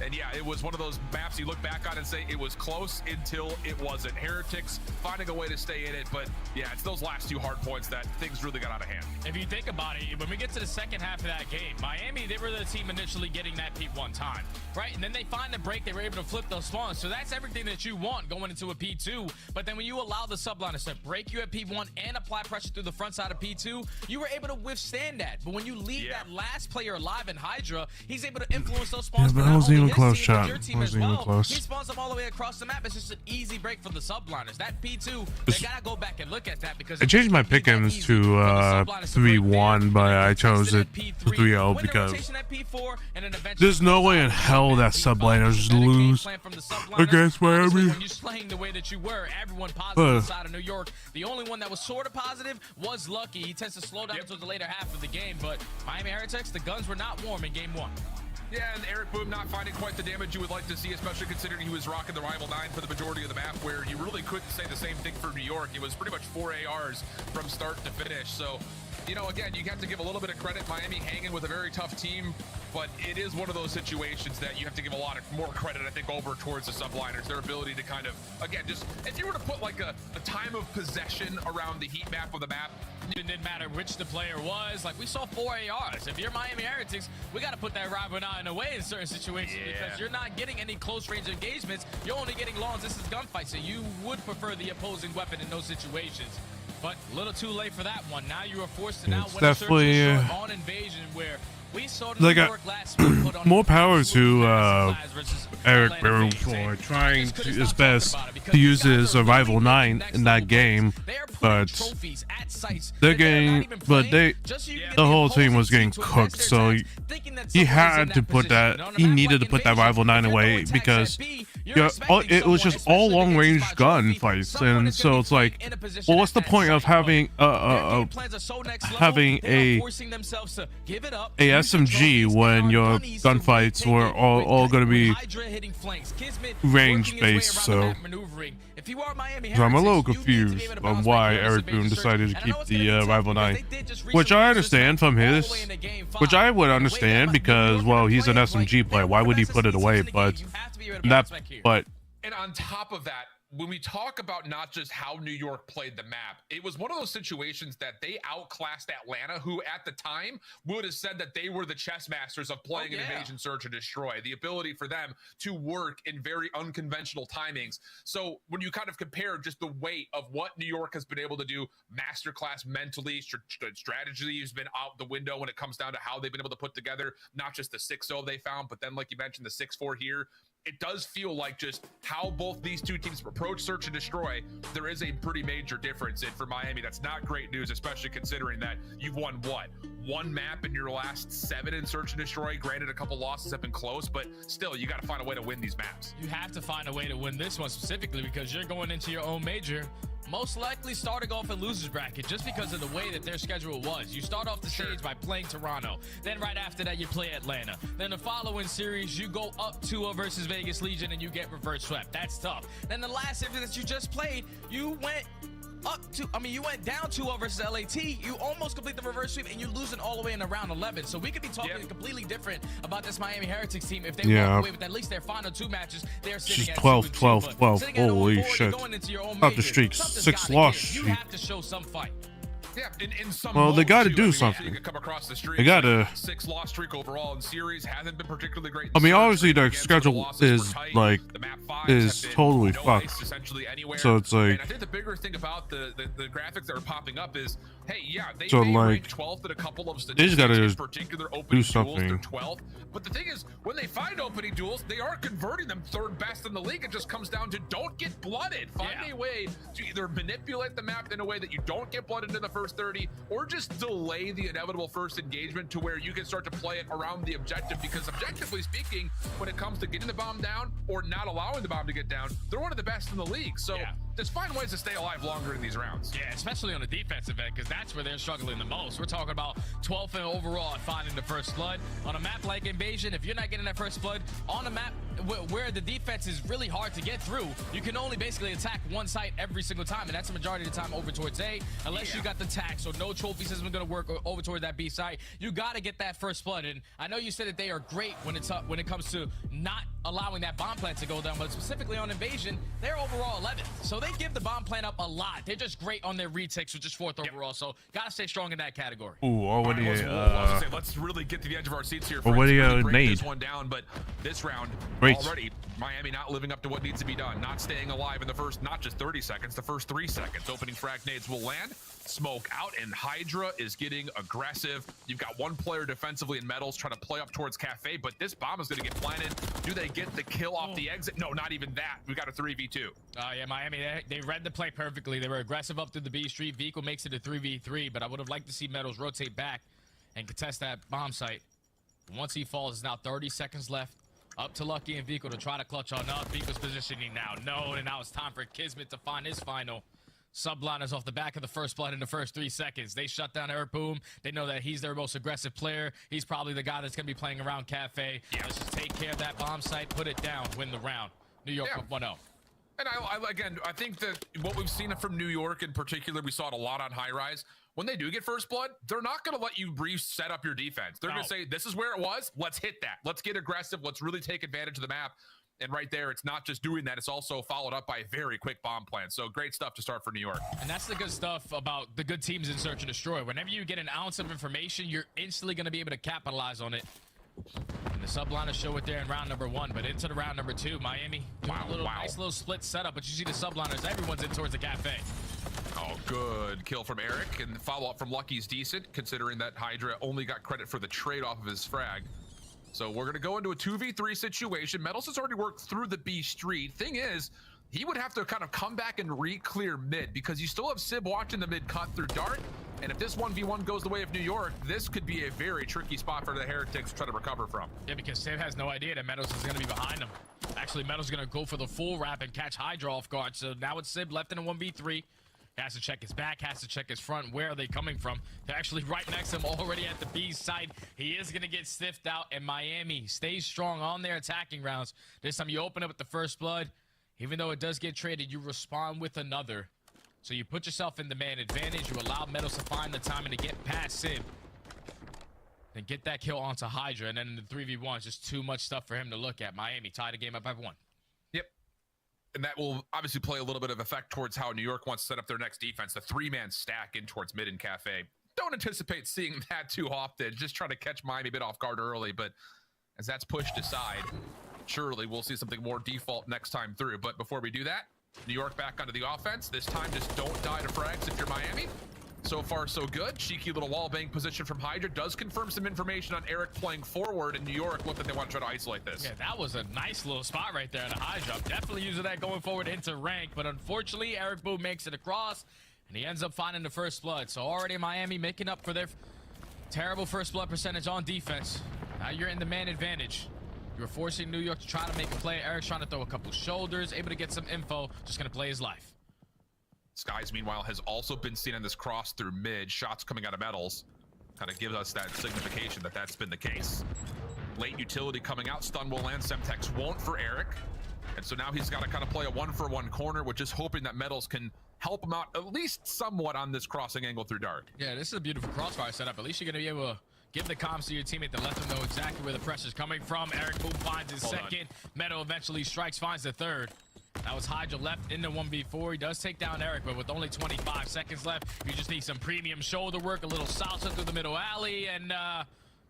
And yeah, it was one of those maps you look back on and say it was close until it wasn't. Heretics finding a way to stay in it, but yeah, it's those last 2 hard points that things really got out of hand. If you think about it, when we get to the second half of that game, Miami, they were the team initially getting that P1 time, right? And then they find the break, they were able to flip those spawns. So that's everything that you want going into a P2. But then when you allow the subliners to break you at P1 and apply pressure through the front side of P2, you were able to withstand that. But when you leave that last player alive in Hydra, he's able to influence those spawns. Yeah, but I wasn't even close, chat. Your team as well. He spawns them all the way across the map. It's just an easy break for the subliners. That P2, they gotta go back and look at that because I changed my pick'ems to 3-1, but I chose it to 3-0 because there's no way in hell that subliners lose against Miami. When you're playing the way that you were, everyone positive inside of New York. The only one that was sort of positive was Lucky. He tends to slow down towards the later half of the game, but Miami Heretics, the guns were not warm in game 1. Yeah, and Eric Boom not finding quite the damage you would like to see, especially considering he was rocking the Rival 9 for the majority of the map, where you really couldn't say the same thing for New York. It was pretty much 4 ARs from start to finish. So, you know, again, you have to give a little bit of credit. Miami hanging with a very tough team, but it is one of those situations that you have to give a lot of more credit, I think, over towards the subliners. Their ability to kind of, again, just if you were to put like a time of possession around the heat map of the map, it didn't matter which the player was. Like, we saw 4 ARs. If you're Miami Heretics, we got to put that Rival 9 away in certain situations because you're not getting any close range engagements. You're only getting long distance gunfights, so you would prefer the opposing weapon in those situations. But a little too late for that one. Now you are forced to now win a search and destroy on Invasion, where we saw New York last week put on more power to Eric Boom for trying his best to use his Rival 9 in that game, but the whole team was getting cooked, so he had to put that, he needed to put that Rival 9 away because it was just all long range gunfights, and so it's like, well, what's the point of having a SMG when your gunfights were all going to be range based? So I'm a little confused on why Eric Boone decided to keep the Rival 9, which I understand from his, which I would understand because, well, he's an SMG player. Why would he put it away? But and on top of that, when we talk about not just how New York played the map, it was one of those situations that they outclassed Atlanta, who at the time would have said that they were the chess masters of playing an invasion, search, and destroy. The ability for them to work in very unconventional timings. So when you kind of compare just the weight of what New York has been able to do, masterclass mentally, strategy has been out the window when it comes down to how they've been able to put together not just the 6-0 they found, but then, like you mentioned, the 6-4 here. It does feel like just how both these two teams approach search and destroy, there is a pretty major difference. And for Miami, that's not great news, especially considering that you've won one map in your last 7 in search and destroy. Granted, a couple losses have been close, but still, you got to find a way to win these maps. You have to find a way to win this one specifically because you're going into your own major. most likely starting off in loser's bracket just because of the way that their schedule was. You start off the stage by playing Toronto. Then right after that, you play Atlanta. Then the following series, you go up 2-0 versus Vegas Legion and you get reverse swept. That's tough. Then the last series that you just played, you went you went down 2-0 versus LAT. You almost complete the reverse sweep and you're losing all the way in the round 11. So we could be talking completely different about this Miami Heretics team if they walk away with at least their final 2 matches. They're sitting at 12, 12. Holy shit. Up the streak, 6 loss. You have to show some fight. Yeah, in some well, they got to do you something. can come across the street. They got to. 6 loss streak overall in series hasn't been particularly great. I mean, obviously their schedule is like totally fucked. So it's like. And I think the bigger thing about the graphics that are popping up is, hey, yeah, they so may like, rank 12th in a couple of they just gotta in particular opening do something. duels. They're 12th. But the thing is, when they find opening duels, they are converting them 3rd best in the league. It just comes down to don't get blooded. Find a way to either manipulate the map in a way that you don't get blooded into the first 30, or just delay the inevitable first engagement to where you can start to play it around the objective. Because objectively speaking, when it comes to getting the bomb down or not allowing the bomb to get down, they're one of the best in the league. So just find ways to stay alive longer in these rounds. Yeah, especially on the defensive end, because that's where they're struggling the most. We're talking about 12th and overall at finding the first blood. On a map like Invasion, if you're not getting that first blood, on a map where the defense is really hard to get through, you can only basically attack one site every single time, and that's the majority of the time over towards A, unless you got the tax, so no trophy system is going to work over toward that B site. You got to get that first blood, and I know you said that they are great when it comes to not allowing that bomb plant to go down, but specifically on Invasion, they're overall 11th, so they give the bomb plant up a lot. They're just great on their retakes, which is 4th overall, so got to stay strong in that category. Ooh, already. Let's really get to the edge of our seats here. What do you really break need? This one down, but this round already, Miami not living up to what needs to be done, not staying alive in the first, not just 30 seconds, the first 3 seconds. Opening frag nades will land, smoke out, and Hydra is getting aggressive. You've got one player defensively in metals trying to play up towards Cafe, but this bomb is going to get planted. Do they get the kill off the exit? No, not even that. We got a 3v2. Yeah, Miami, they read the play perfectly. They were aggressive up through the B street. Vico makes it a 3v3, but I would have liked to see metals rotate back and contest that bomb site. Once he falls, it's now 30 seconds left. Up to Lucky and Vico to try to clutch on up. Vico's positioning now. No, and now it's time for Kismet to find his final. Subliners off the back of the first blood in the first 3 seconds. They shut down Eric Boom. They know that he's their most aggressive player. He's probably the guy that's going to be playing around Cafe. Let's just take care of that bomb site, put it down, win the round. New York 1-0. And I think that what we've seen from New York in particular, we saw it a lot on High Rise. When they do get first blood, they're not going to let you reset up your defense. They're going to say, this is where it was. Let's hit that. Let's get aggressive. Let's really take advantage of the map. And right there, it's not just doing that. It's also followed up by a very quick bomb plan. So great stuff to start for New York. And that's the good stuff about the good teams in Search and Destroy. Whenever you get an ounce of information, you're instantly going to be able to capitalize on it. And the subliners show it there in round number 1, but into the round number 2, Miami doing a nice little split setup, but you see the subliners, everyone's in towards the Cafe. Oh, good kill from Eric, and the follow-up from Lucky's decent, considering that Hydra only got credit for the trade off of his frag. So we're going to go into a 2v3 situation. Metals has already worked through the B street. Thing is, he would have to kind of come back and re-clear mid, because you still have Sib watching the mid cut through Dark. And if this 1v1 goes the way of New York, this could be a very tricky spot for the Heretics to try to recover from. Yeah, because Sib has no idea that Metals is going to be behind him. Actually, Metals is going to go for the full wrap and catch Hydra off guard. So now it's Sib left in a 1v3. Has to check his back, has to check his front. Where are they coming from? They're actually right next to him, already at the B side. He is going to get sniffed out, and Miami stays strong on their attacking rounds. This time you open up with the first blood. Even though it does get traded, you respond with another. So you put yourself in the man advantage. You allow Metals to find the timing to get past Sib. Then get that kill onto Hydra. And then in the 3v1, it's just too much stuff for him to look at. Miami tied the game up by 1. Yep. And that will obviously play a little bit of effect towards how New York wants to set up their next defense. The 3-man stack in towards mid and Cafe. Don't anticipate seeing that too often. Just trying to catch Miami a bit off guard early. But as that's pushed aside, surely we'll see something more default next time through. But before we do that, New York back onto the offense. This time, just don't die to frags if you're Miami. So far, so good. Cheeky little wallbang position from Hydra does confirm some information on Eric playing forward in New York. Look that they want to try to isolate this. Yeah, that was a nice little spot right there in the Hydra. I'm definitely using that going forward into rank, but unfortunately, Eric Boom makes it across, and he ends up finding the first blood. So already Miami making up for their terrible first blood percentage on defense. Now you're in the man advantage. You're forcing New York to try to make a play. Eric's trying to throw a couple shoulders, able to get some info, just going to play his life. Skies, meanwhile, has also been seen in this cross through mid. Shots coming out of metals kind of give us that signification that that's been the case. Late utility coming out. Stun will land. Semtex won't for Eric. And so now he's got to kind of play a 1-for-1 corner, which is hoping that metals can help him out at least somewhat on this crossing angle through dark. Yeah, this is a beautiful crossfire setup. At least you're going to be able to give the comms to your teammate to let them know exactly where the pressure's coming from. Eric Boom finds his second. Meadow eventually strikes, finds the third. That was Hydra left in the 1v4. He does take down Eric, but with only 25 seconds left, you just need some premium shoulder work, a little salsa through the middle alley, and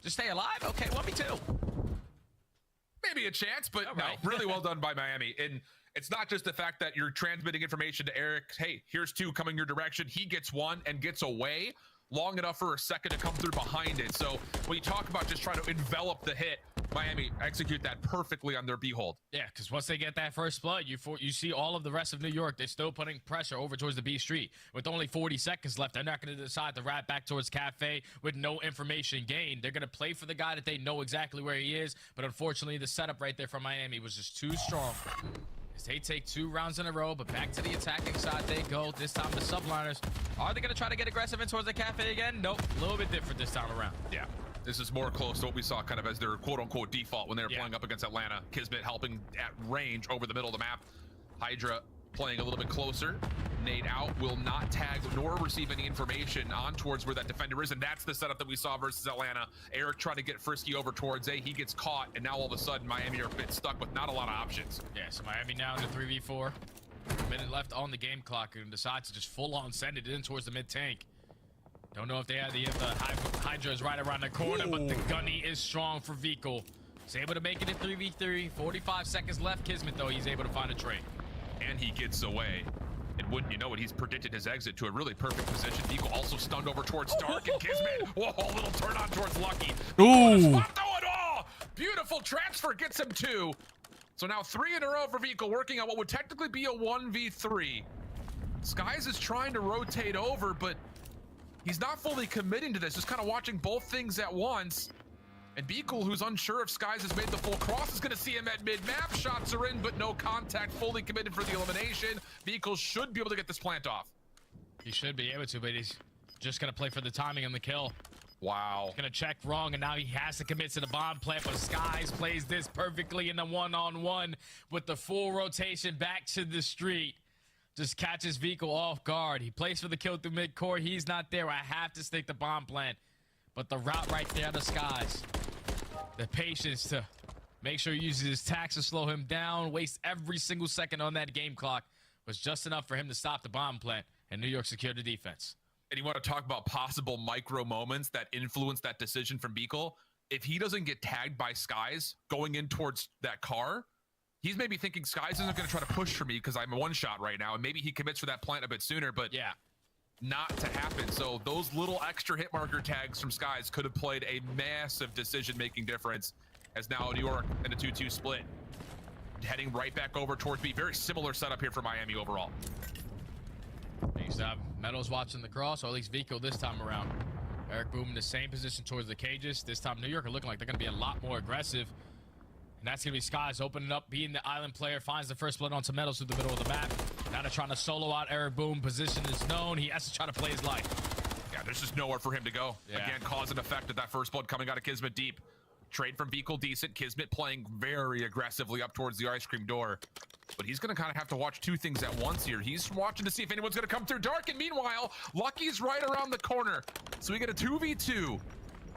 just stay alive. Okay, 1v2. Maybe a chance, but no, really well done by Miami. And it's not just the fact that you're transmitting information to Eric. Hey, here's two coming your direction. He gets one and gets away long enough for a second to come through behind it. So when you talk about just trying to envelop the hit, Miami execute that perfectly on their behold. Yeah, because once they get that first blood, you see all of the rest of New York. They're still putting pressure over towards the B Street. With only 40 seconds left, they're not going to decide to rat back towards Cafe with no information gained. They're going to play for the guy that they know exactly where he is. But unfortunately, the setup right there from Miami was just too strong. As they take 2 rounds in a row, but back to the attacking side they go. This time the subliners, are they going to try to get aggressive in towards the Cafe again? Nope, a little bit different this time around. Yeah. This is more close to what we saw kind of as their quote-unquote default when they were playing up against Atlanta. Kismet helping at range over the middle of the map. Hydra playing a little bit closer. Nade out, will not tag nor receive any information on towards where that defender is, and that's the setup that we saw versus Atlanta. Eric trying to get frisky over towards A. He gets caught, and now all of a sudden Miami are a bit stuck with not a lot of options. Yeah, so Miami now in the 3v4. A minute left on the game clock, and decides to just full-on send it in towards the mid-tank. Don't know if they have the Hydra is right around the corner, but the gunny is strong for Vikal. He's able to make it in 3v3. 45 seconds left. Kismet, though, he's able to find a trade. And he gets away. And wouldn't you know it, he's predicted his exit to a really perfect position. Vikal also stunned over towards Dark, and Kismet, whoa, a little turn on towards Lucky. Ooh. Spot though at all. Beautiful transfer, gets him 2. So now 3 in a row for Vikal, working on what would technically be a 1v3. Skies is trying to rotate over, but he's not fully committing to this, just kind of watching both things at once. And Vikal, who's unsure if Skies has made the full cross, is going to see him at mid-map. Shots are in, but no contact, fully committed for the elimination. Vikal should be able to get this plant off. He should be able to, but he's just going to play for the timing on the kill. Wow. He's going to check wrong, and now he has to commit to the bomb plant, but Skies plays this perfectly in the one-on-one with the full rotation back to the street. Just catches Vikal off guard. He plays for the kill through mid-core. He's not there. I have to stick the bomb plant. But the route right there to Skies. The patience to make sure he uses his tax to slow him down. Waste every single second on that game clock. Was just enough for him to stop the bomb plant. And New York secured the defense. And you want to talk about possible micro moments that influence that decision from Vikal? If he doesn't get tagged by Skies going in towards that car, he's maybe thinking Skies isn't going to try to push for me because I'm a one-shot right now, and maybe he commits for that plant a bit sooner, but yeah, not to happen. So those little extra hit marker tags from Skies could have played a massive decision-making difference, as now New York in a 2-2 split. Heading right back over towards B. Very similar setup here for Miami overall. Meadows watching the cross, or at least Vikal this time around. Eric Boom in the same position towards the cages. This time New York are looking like they're going to be a lot more aggressive. And that's going to be Skies opening up, being the island player, finds the first blood onto Meadows through the middle of the map. Now they're trying to solo out Eric Boom. Position is known. He has to try to play his life. Yeah, there's just nowhere for him to go. Yeah. Again, cause and effect of that first blood coming out of Kismet deep. Trade from Vikal decent. Kismet playing very aggressively up towards the ice cream door. But he's going to kind of have to watch 2 things at once here. He's watching to see if anyone's going to come through dark. And meanwhile, Lucky's right around the corner. So we get a 2v2.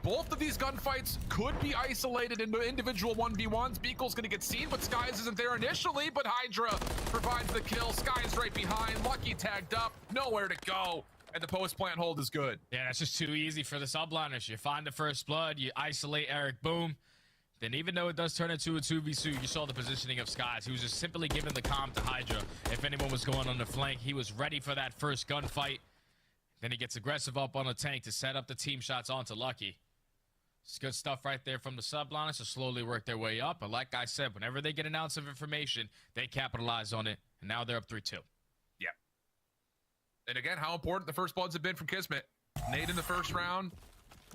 Both of these gunfights could be isolated into individual 1v1s. Vikal's going to get seen, but Skies isn't there initially. But Hydra provides the kill. Skies right behind. Lucky tagged up. Nowhere to go. And the post-plant hold is good. Yeah, that's just too easy for the subliners. You find the first blood. You isolate Eric Boom. Then even though it does turn into a 2v2, you saw the positioning of Skies. He was just simply giving the comm to Hydra. If anyone was going on the flank, he was ready for that first gunfight. Then he gets aggressive up on the tank to set up the team shots onto Lucky. It's good stuff right there from the subliners to slowly work their way up. But like I said, whenever they get an ounce of information, they capitalize on it. And now they're up 3-2. Yeah. And again, how important the first bloods have been from Kismet. Nade in the first round.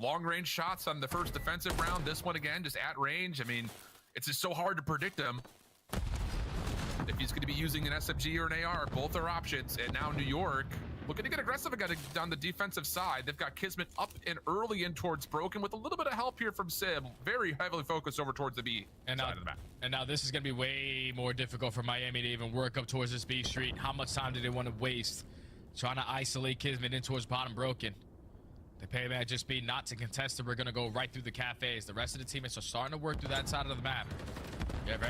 Long-range shots on the first defensive round. This one, again, just at range. I mean, it's just so hard to predict them. if he's going to be using an SMG or an AR. Both are options. And now New York looking to get aggressive again on the defensive side. They've got Kismet up and early in towards Broken with a little bit of help here from Sib. Very heavily focused over towards the B side of the map. And now this is going to be way more difficult for Miami to even work up towards this B street. How much time do they want to waste trying to isolate Kismet in towards bottom Broken? They pay man just be not to contest it. We're going to go right through the cafes. The rest of the teammates are starting to work through that side of the map. You have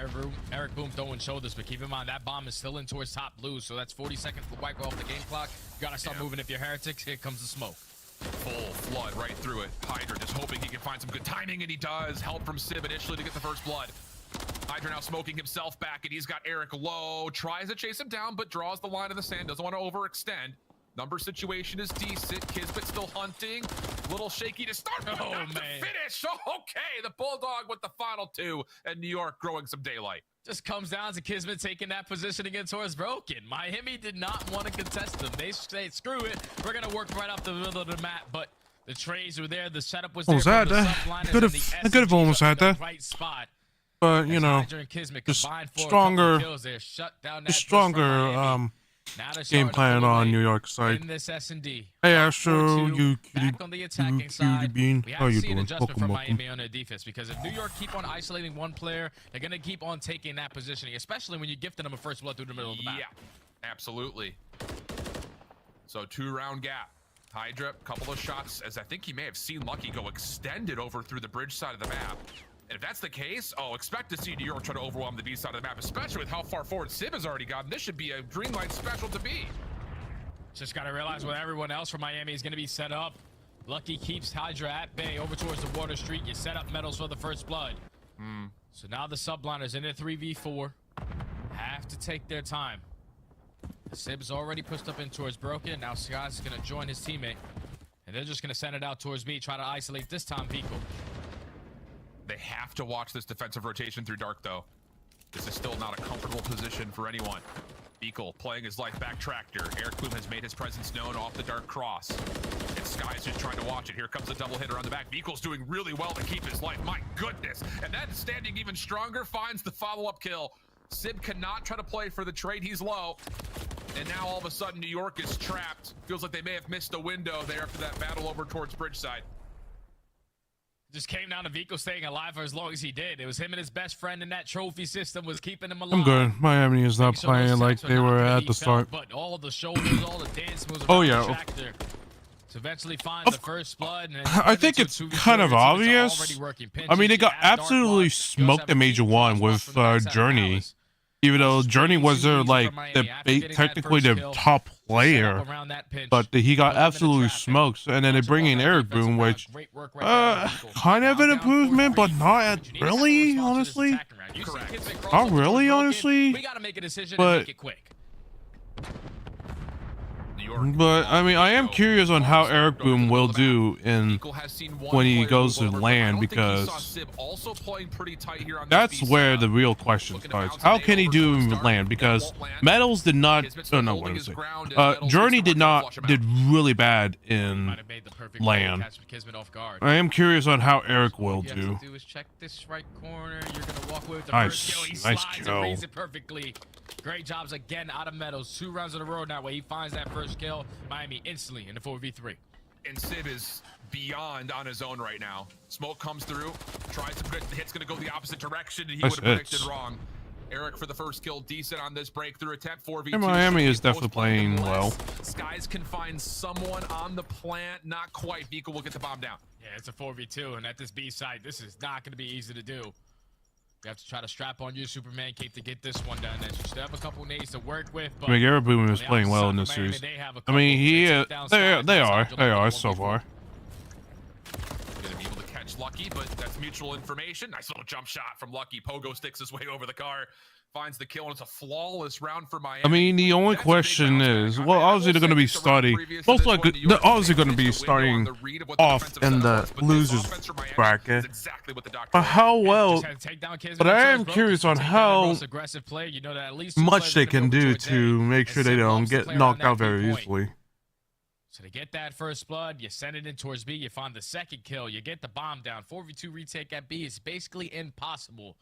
Eric Boom throwing shoulders, but keep in mind that bomb is still in towards top blue, so that's 40 seconds to wipe off the game clock. You gotta start moving if you're heretics. Here comes the smoke. Full flood right through it. Hydra just hoping he can find some good timing, and he does. Help from Sib initially to get the first blood. Hydra now smoking himself back, and he's got Eric low. Tries to chase him down, but draws the line in the sand. Doesn't want to overextend. Number situation is decent. Kismet still hunting. Little shaky to start, but not to finish. Oh, okay, the Bulldog with the final two, and New York growing some daylight. Just comes down to Kismet taking that position against towards Broken. Miami did not want to contest them. They say, screw it. We're going to work right off the middle of the map, but the trades were there. The setup was there. I could have almost had that. Right spot. But, you know, just stronger game plan on New York side. Hey Astro, you cutie bean. How you doing? Welcome. Miami on their defense, because if New York keep on isolating one player, they're gonna keep on taking that positioning, especially when you gifted them a first blood through the middle of the map. Yeah, absolutely. So 2-round gap. Hydra, couple of shots, as I think he may have seen Lucky go extended over through the bridge side of the map. And if that's the case, expect to see New York try to overwhelm the B side of the map, especially with how far forward Sib has already gotten. This should be a green light special to be. Just got to realize where everyone else from Miami is going to be set up. Lucky keeps Hydra at bay over towards the water street. You set up Metals for the first blood. So now the subliners in a 3v4 have to take their time. Sib's already pushed up in towards Broken. Now Sky's going to join his teammate. And they're just going to send it out towards B, try to isolate this time Vico. They have to watch this defensive rotation through dark, though. This is still not a comfortable position for anyone. Beagle playing his life back tractor. Eric Boom has made his presence known off the dark cross. And Sky's just trying to watch it. Here comes a double hitter on the back. Beagle's doing really well to keep his life. My goodness. And then standing even stronger finds the follow-up kill. Sib cannot try to play for the trade. He's low. And now all of a sudden New York is trapped. Feels like they may have missed a window there after that battle over towards Bridgeside. Just came down to Vico staying alive for as long as he did. It was him and his best friend in that trophy system was keeping him alive. I'm good. Miami is not playing like they were at the start. But all the shoulders, all the dance moves. Oh yeah. To eventually find the first blood. And I think it's kind of obvious. I mean, they got absolutely smoked in Major 1 with Journey. Even though Journey was technically the top player, but he got absolutely smoked. And then they bring in Eric Boom, which kind of an improvement, but not really, honestly. Not really, honestly. But I mean, I am curious on how Eric Boom will do when he goes to land, because that's where the real question starts. How can he do in land? Because Metals did not. Oh no, what was it? Journey did really bad in land. I am curious on how Eric will do. Nice kill. Great jobs again out of Metals. 2 rounds in a row now where he finds that first kill. Miami instantly in the 4v3. And Sib is beyond on his own right now. Smoke comes through, tries to predict the hit's going to go the opposite direction, and he would have predicted wrong. Eric for the first kill, decent on this breakthrough attempt. 4v2. And Miami is definitely playing well. Skies can find someone on the plant. Not quite. Vico will get the bomb down. Yeah, it's a 4v2, and at this B site, this is not going to be easy to do. You have to try to strap on your Superman cape to get this one done. And you still have a couple nades to work with. But I mean, Eric Boom is playing well in this series. I mean, they are so far. Gonna be able to catch Lucky, but that's mutual information. Nice little jump shot from Lucky. Pogo sticks his way over the car, finds the kill, and it's a flawless round for Miami. I mean, the only question is, well, obviously they're going to be starting. Most likely, they're obviously going to be starting off in the losers bracket. But how well? But I am curious on how much they can do to make sure they don't get knocked out very easily. So to get that first blood, you send it in towards B, you find the second kill, you get the bomb down. 4v2 retake at B is basically impossible.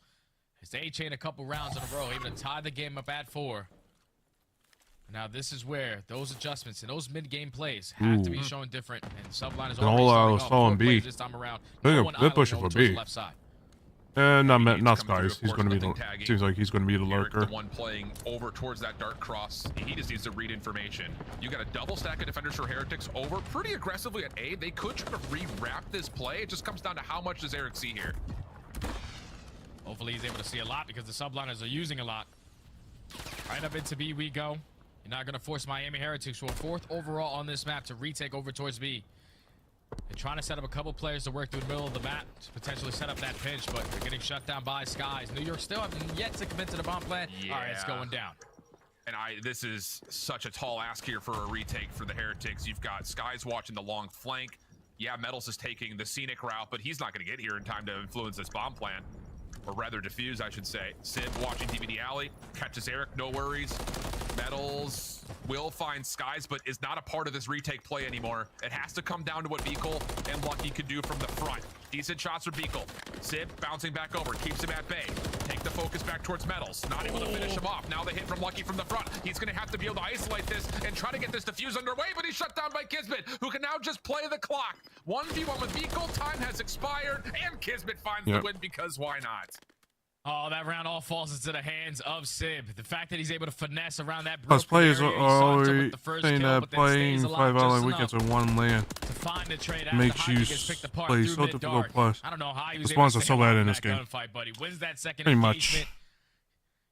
They chain a couple rounds in a row, even to tie the game up at 4. Now this is where those adjustments and those mid-game plays have to be shown different. And Sublime is already starting off 4 plays this time around. They're pushing for B. Left side. Not Skies. He's going to be the. Seems like he's going to be the lurker. The one playing over towards that dark cross. He just needs to read information. You got a double stack of defenders for Heretics over pretty aggressively at A. They could try to re-wrap this play. It just comes down to how much does Eric see here. Hopefully he's able to see a lot because the subliners are using a lot. Right up into B we go. You're not going to force Miami Heretics for a 4th overall on this map to retake over towards B. They're trying to set up a couple players to work through the middle of the map to potentially set up that pinch, but they're getting shut down by Skies. New York still haven't yet to commit to the bomb plan. Yeah. All right, it's going down. And this is such a tall ask here for a retake for the Heretics. You've got Skies watching the long flank. Yeah, Metals is taking the scenic route, but he's not going to get here in time to influence this bomb plan. Or rather diffuse, I should say. Sib watching DVD Alley, catches Eric, no worries. Metals will find Skies, but is not a part of this retake play anymore. It has to come down to what Beekle and Lucky can do from the front. Decent shots for Beekle. Sib bouncing back over, keeps him at bay. Take the focus back towards Metals. Not able to finish him off. Now the hit from Lucky from the front. He's going to have to be able to isolate this and try to get this defuse underway, but he's shut down by Kismet, who can now just play the clock. 1v1 with Beekle. Time has expired, and Kismet finds the win because why not? Oh, that round all falls into the hands of Sib. The fact that he's able to finesse around that Us players are always saying that playing 5 online weekends in one LAN makes you play so difficult. Plus, I don't know how he was the spawns are so bad in this game. Gunfight, buddy. Wins that second pretty much.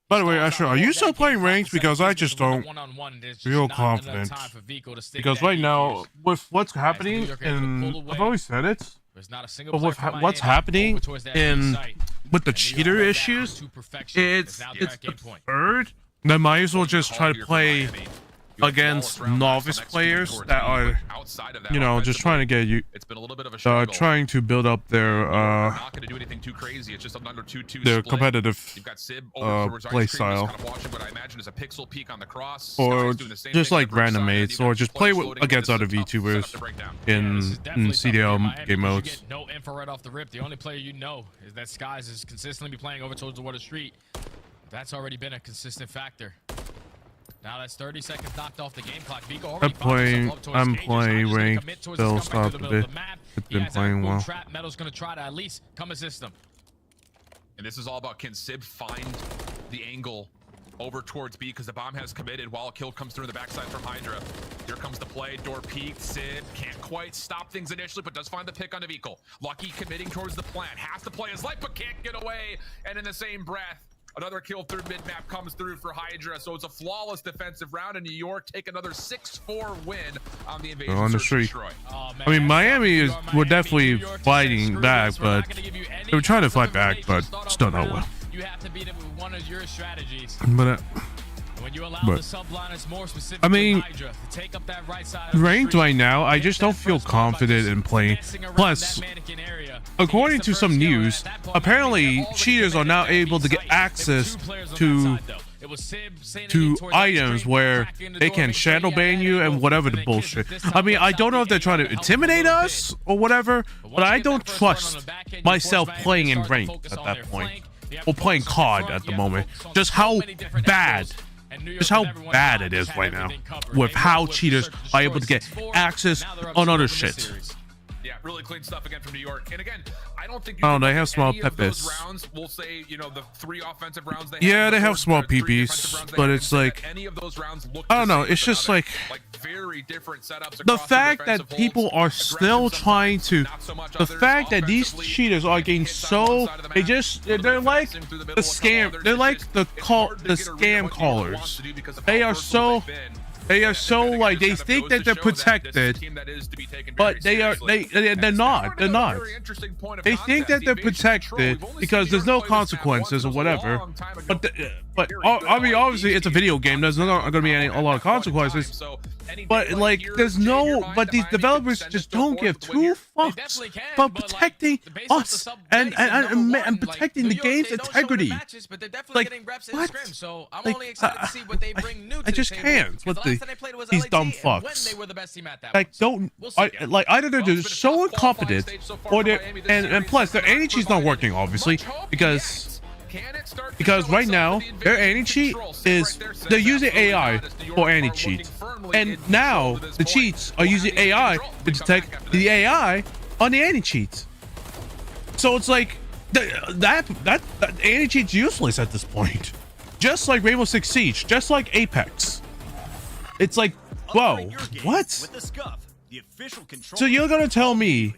By the way, Asher, are you still playing ranks? Because I just don't feel confident. Because right now, with what's happening, and I've always said it, but with what's happening in with the cheater issues, it's absurd. Then might as well just try to play against novice players that are, you know, just trying to get you, trying to build up their their competitive play style, or just like random mates, or just play against other VTubers in CDL game modes. No infrared off the rip. The only player you know is that Skies is consistently playing over towards the water street. That's already been a consistent factor. Now that's 30 seconds knocked off the game clock. I'm playing ranked. They'll stop a bit. It's been playing well. Metal's gonna try to at least come assist them. And this is all about can Sib find the angle over towards B because the bomb has committed while a kill comes through the backside from Hydra. Here comes the play. Door peaked. Sib can't quite stop things initially, but does find the pick on the vehicle. Lucky committing towards the plant. Has to play his life, but can't get away. And in the same breath, another kill through mid-map comes through for Hydra, so it's a flawless defensive round, and New York take another 6-4 win on the invasion on the street. I mean, Miami were definitely fighting back, but they were trying to fight back, but still not well. You have to beat it with one of your strategies. But when you allow the subliners more specifically, I mean, Hydra to take up that right side ranked right now, I just don't feel confident in playing. Plus, according to some news, apparently cheaters are now able to get access to items where they can shadow ban you and whatever the bullshit. I mean, I don't know if they're trying to intimidate us or whatever, but I don't trust myself playing in ranked at that point, or playing COD at the moment. Just how bad it is right now with how cheaters are able to get access on other shit. Yeah, really clean stuff again from New York. And again, I don't think they have small peppers. Rounds, we'll say, you know, the 3 offensive rounds they have small PPs, but it's like, any of those rounds look I don't know, it's just like very different setups. The fact that people are still trying to, the fact that these cheaters are getting so, they're like the scam, they're like the scam callers. They are so like, they think that they're protected, but they're not. They think that they're protected because there's no consequences or whatever. But I mean, obviously it's a video game. There's not going to be a lot of consequences. But like, but these developers just don't give two fucks about protecting us and protecting the game's integrity. Like, what? I just can't with these dumb fucks. Like, either they're just so incompetent, or and plus their ANY's not working, obviously, because Can it start to Because show right itself now, with the their invasion anti-cheat control? Sid is right there says they're using absolutely AI not, as New York for are anti-cheat. looking firmly And in now control to this the point. cheats are We'll using have the AI control. to We come back detect after the this. AI on the anti-cheats. So it's like that anti-cheat's useless at this point. Just like Rainbow Six Siege, just like Apex. It's like, whoa, what? So you're gonna tell me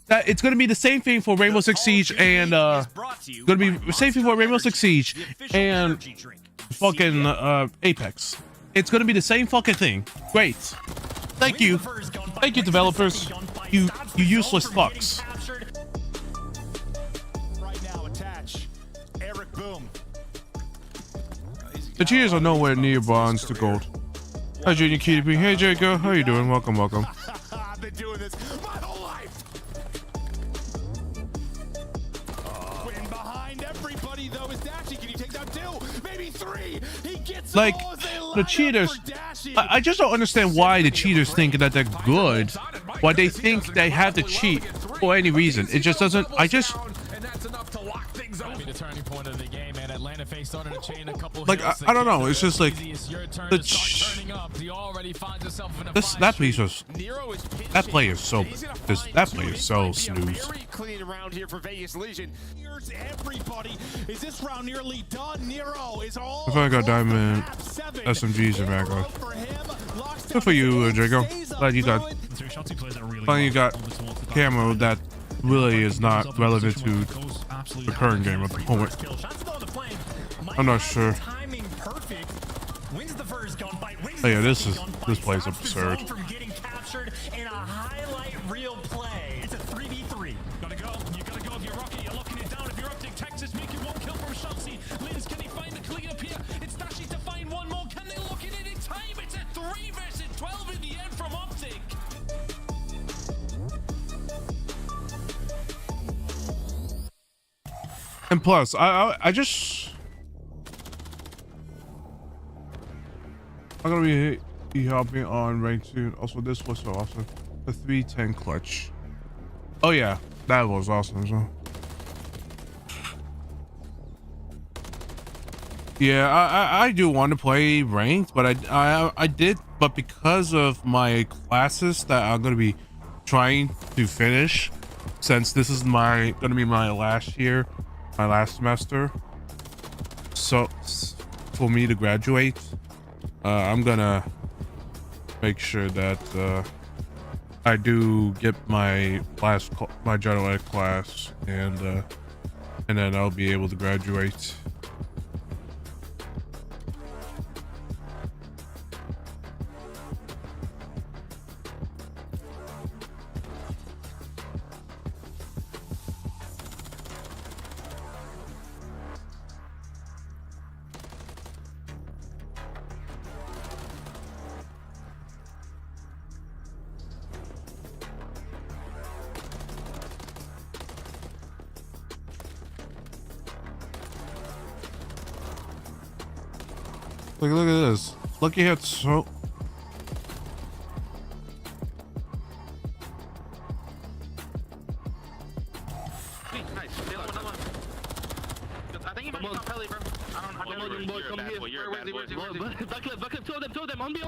that it's gonna be the same thing for Rainbow Six Siege and gonna be the same thing for Rainbow Six Siege and fucking Apex. It's gonna be the same fucking thing. Great. Thank you. Thank you, developers. You useless fucks. Right now, attach Eric Boom. The cheaters are nowhere near bronze to gold. Hi, Junior KDP. Hey, Jacob. How you doing? Welcome, welcome. I've been doing this my whole life. Quinn behind everybody though is Dashy. Can you take down 2? Maybe 3. He gets Like, all as they line the up cheaters, for Dashy. I just don't understand why the cheaters think that they're good, why they think they have to cheat for any reason. It just doesn't, And that's enough to lock things up. Be the turning point of the game, and Atlanta face started to chain a couple. like, I don't know, it's just like, the that play is so, that play is so snooze. Clean around here for Vegas Legion. Here's everybody. Is this round nearly done? Nero is all. If I got diamond SMGs in background. Good for you, Jacob. Glad you got camo that really is not relevant to the current game at the moment. I'm not sure. Oh yeah, this play's absurd. It's a 3v3. Gotta go. You gotta go if you're Rocky. You're locking it down. If you're Optic, Texas, make it 1 kill from Chelsea. Liz, can he find the clean up here? It's Dashy to find 1 more. Can they lock it in time? It's a 3 versus 12 in the end from Optic. And plus, I just, I'm gonna be helping on rank 2. Also, this was so awesome. The 310 clutch. Oh yeah, that was awesome as well. Yeah, I do want to play ranked, but I did, but because of my classes that I'm gonna be trying to finish, since this is gonna be my last year, my last semester, so for me to graduate, I'm gonna make sure that I do get my general ed class, and then I'll be able to graduate. Look at this. Lucky hit so. Nice. I think he might be on Pelly, bro. I don't know. Come here. Where's he? Two of them. On B.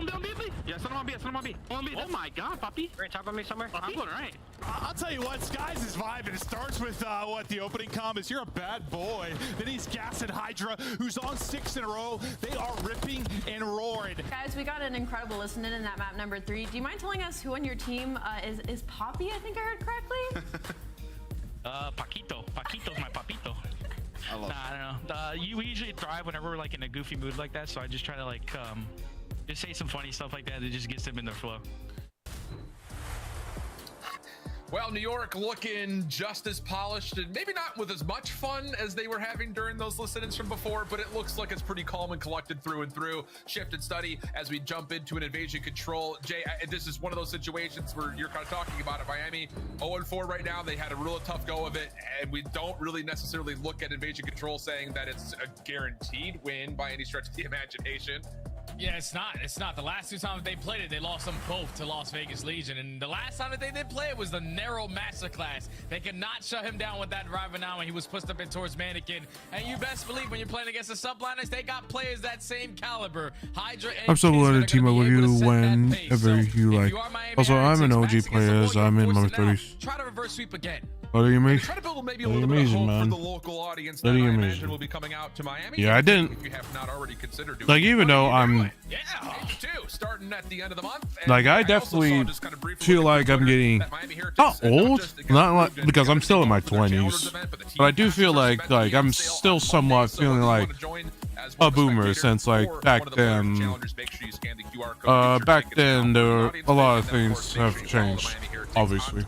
Yeah, send him on B. Oh my god, Poppy. Right, top of me somewhere. I'm going right. I'll tell you what, Skies is vibing. It starts with what the opening comm is. You're a bad boy. Then he's gassing Hydra, who's on 6 in a row. They are ripping and roaring. Guys, we got an incredible listen in that map number 3. Do you mind telling us who on your team is Poppy? I think I heard correctly. Paquito. Paquito's my papito. I don't know. We usually thrive whenever we're like in a goofy mood like that, so I just try to like just say some funny stuff like that. It just gets them in their flow. Well, New York looking just as polished and maybe not with as much fun as they were having during those listen-ins from before, but it looks like it's pretty calm and collected through and through. Shift and study as we jump into an invasion control. Jay, this is one of those situations where you're kind of talking about it. Miami 0-4 right now. They had a real tough go of it, and we don't really necessarily look at invasion control saying that it's a guaranteed win by any stretch of the imagination. Yeah, it's not. It's not. The last 2 times they played it, they lost them both to Las Vegas Legion. And the last time that they did play it was the narrow masterclass. They could not shut him down with that driver now when he was pushed up in towards Mannequin. And you best believe when you're playing against the subliners, they got players that same caliber. Hydra and I'm still willing to team up with you whenever you like. Also, I'm an OG player, so I'm in my 30s. Try to reverse sweep again. Bloody amazing. Try to build maybe a little bit of hope man. for the local audience that I imagine will be coming out to Miami. Yeah, I didn't. If you have not already considered doing Like, even though I'm starting at the end of the month. Like, I definitely feel like I'm getting not old, not like, because I'm still in my 20s, but I do feel like I'm still somewhat feeling like a boomer since like back then. Back then, there were a lot of things have changed, obviously.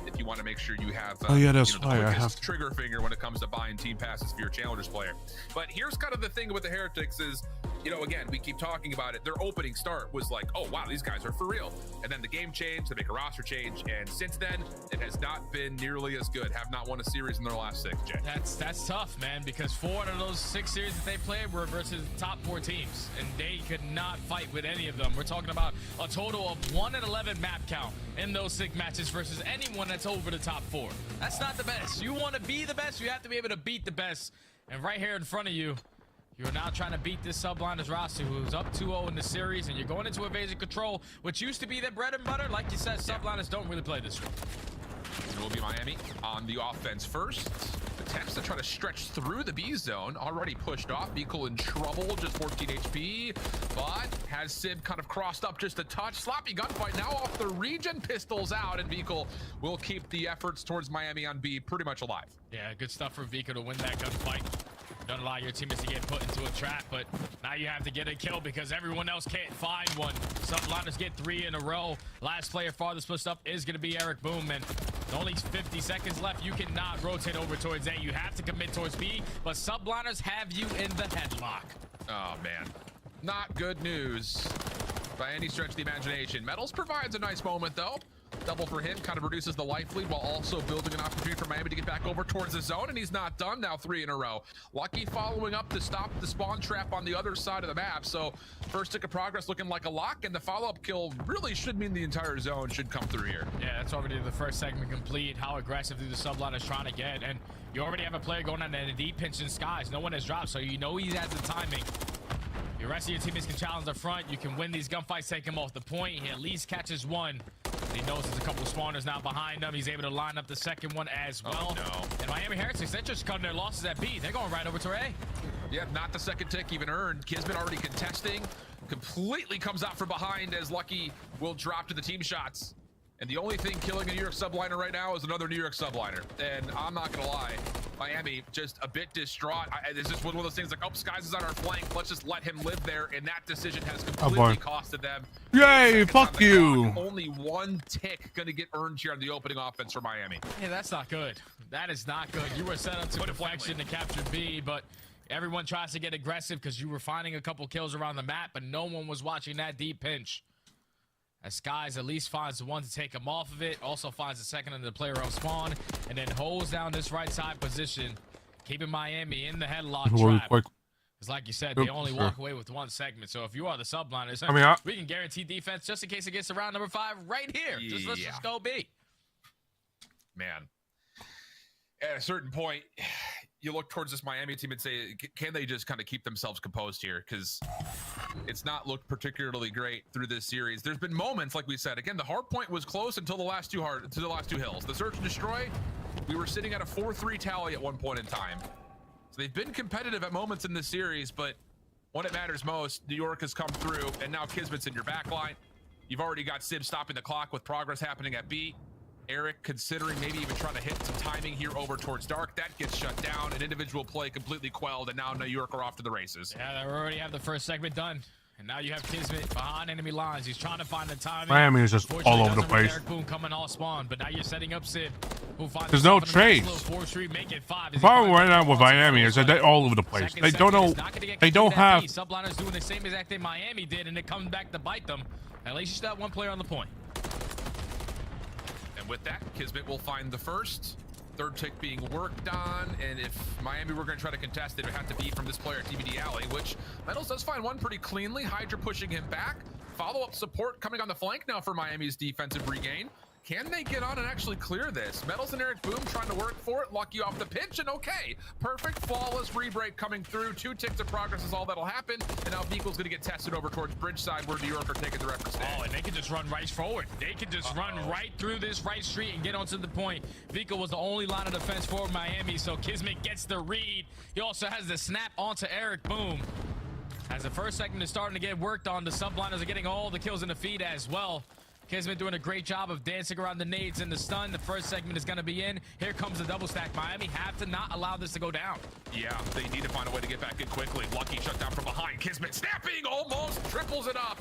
If you want to make sure you have oh yeah, that's why I have trigger finger when it comes to buying team passes for your challengers player. But here's kind of the thing with the Heretics is, you know, again, we keep talking about it. Their opening start was like, oh wow, these guys are for real. And then the game changed, they make a roster change, and since then it has not been nearly as good. Have not won a series in their last 6, Jay. That's tough, man, because 4 out of those 6 series that they played were versus top 4 teams, and they could not fight with any of them. We're talking about a total of 1-11 map count in those 6 matches versus anyone that's over the top 4. That's not the best. You want to be the best, you have to be able to beat the best. And right here in front of you, you're now trying to beat this subliners roster who's up 2-0 in the series, and you're going into evasion control, which used to be their bread and butter. Like you said, subliners don't really play this way. It will be Miami on the offense first. Attempts to try to stretch through the B zone. Already pushed off. Beakle in trouble, just 14 HP. But has Sib kind of crossed up just a touch. Sloppy gunfight now off the region. Pistols out, and Beakle will keep the efforts towards Miami on B pretty much alive. Yeah, good stuff for Beakle to win that gunfight. Don't allow your teammates to get put into a trap, but now you have to get a kill because everyone else can't find one. Subliners get 3 in a row. Last player farthest pushed up is going to be Eric Boom, and only 50 seconds left. You cannot rotate over towards A. You have to commit towards B, but subliners have you in the headlock. Oh, man. Not good news by any stretch of the imagination. Metals provides a nice moment, though. Double for him, kind of reduces the life lead while also building an opportunity for Miami to get back over towards the zone, and he's not done. Now 3 in a row. Lucky following up to stop the spawn trap on the other side of the map. So first tick of progress looking like a lock, and the follow-up kill really should mean the entire zone should come through here. Yeah, that's already the first segment complete. How aggressive do the subliners trying to get? And you already have a player going on in a deep pinch in skies. No one has dropped, so you know he has the timing. The rest of your teammates can challenge the front. You can win these gunfights, take him off the point. He at least catches one. He knows there's a couple of spawners now behind him. He's able to line up the second one as well. Oh, no. And Miami Heretics, they're just cutting their losses at B. They're going right over to A. Yeah, not the second tick even earned. Kismet already contesting. Completely comes out from behind as Lucky will drop to the team shots. And the only thing killing a New York subliner right now is another New York subliner. And I'm not going to lie, Miami just a bit distraught. It's just one of those things like, oh, Skies is on our flank. Let's just let him live there. And that decision has completely costed them. Yay, fuck you. Only 1 tick going to get earned here on the opening offense for Miami. Yeah, that's not good. That is not good. You were set up to deflection to capture B, but everyone tries to get aggressive because you were finding a couple kills around the map, but no one was watching that deep pinch. As Skies at least finds the one to take him off of it, also finds the second under the player on spawn, and then holds down this right side position, keeping Miami in the headlock trap. Because like you said, they only walk away with 1 segment. So if you are the subliners, we can guarantee defense just in case it gets to round number 5 right here. Let's just go B. Man, at a certain point, you look towards this Miami team and say, can they just kind of keep themselves composed here? Because it's not looked particularly great through this series. There's been moments, like we said, again, the hard point was close until the last 2 hills. The search and destroy, we were sitting at a 4-3 tally at one point in time. So they've been competitive at moments in this series, but when it matters most, New York has come through, and now Kismet's in your back line. You've already got Sib stopping the clock with progress happening at B. Eric considering maybe even trying to hit some timing here over towards Dark. That gets shut down. An individual play completely quelled, and now New York are off to the races. Yeah, they already have the first segment done. And now you have Kismet behind enemy lines. He's trying to find the timing. Miami is just all over the place. Eric Boom coming all spawn, but now you're setting up Sib. There's no trades. If I were right now with Miami, is that they're all over the place. They don't know. They don't have. Subliners doing the same exact thing Miami did, and it comes back to bite them. At least you still have 1 player on the point. And with that, Kismet will find the first. Third tick being worked on, and if Miami were going to try to contest it, it would have to be from this player at TBD Alley, which Metals does find one pretty cleanly. Hydra pushing him back. Follow-up support coming on the flank now for Miami's defensive regain. Can they get on and actually clear this? Metals and Eric Boom trying to work for it. Lucky off the pinch, and okay. Perfect, flawless re-break coming through. 2 ticks of progress is all that'll happen. And now Beagle's gonna get tested over towards bridge side where New York are taking the reference stand. Oh, and they can just run right forward. They can just run right through this right street and get onto the point. Vico was the only line of defense for Miami, so Kismet gets the read. He also has the snap onto Eric Boom. As the first segment is starting to get worked on, the subliners are getting all the kills in the feed as well. Kismet doing a great job of dancing around the nades and the stun. The first segment is going to be in. Here comes the double stack. Miami have to not allow this to go down. Yeah, they need to find a way to get back in quickly. Lucky shut down from behind. Kismet snapping, almost triples it up.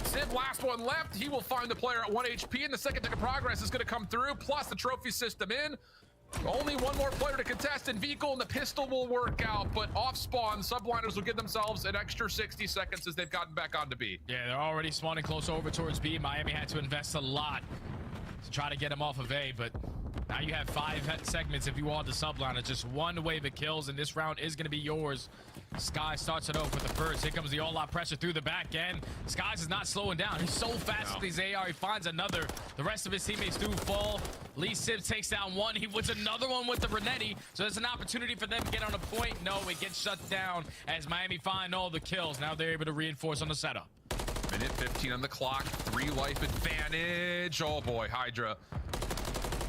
Civ, last one left. He will find the player at 1 HP, and the second tick of progress is going to come through, plus the trophy system in. Only one more player to contest, and Vehicle and the pistol will work out, but off spawn, subliners will give themselves an extra 60 seconds as they've gotten back onto B. Yeah, they're already spawning close over towards B. Miami had to invest a lot to try to get him off of A, but now you have 5 segments if you want the subliner. Just one wave of kills, and this round is going to be yours. Sky starts it off with the first. Here comes the all-out pressure through the back end. Skies is not slowing down. He's so fast with his AR. He finds another. The rest of his teammates do fall. Lee Civ takes down one. He wins another one with the Renetti. So there's an opportunity for them to get on a point. No, it gets shut down as Miami find all the kills. Now they're able to reinforce on the setup. Minute 15 on the clock. 3 life advantage. Oh boy, Hydra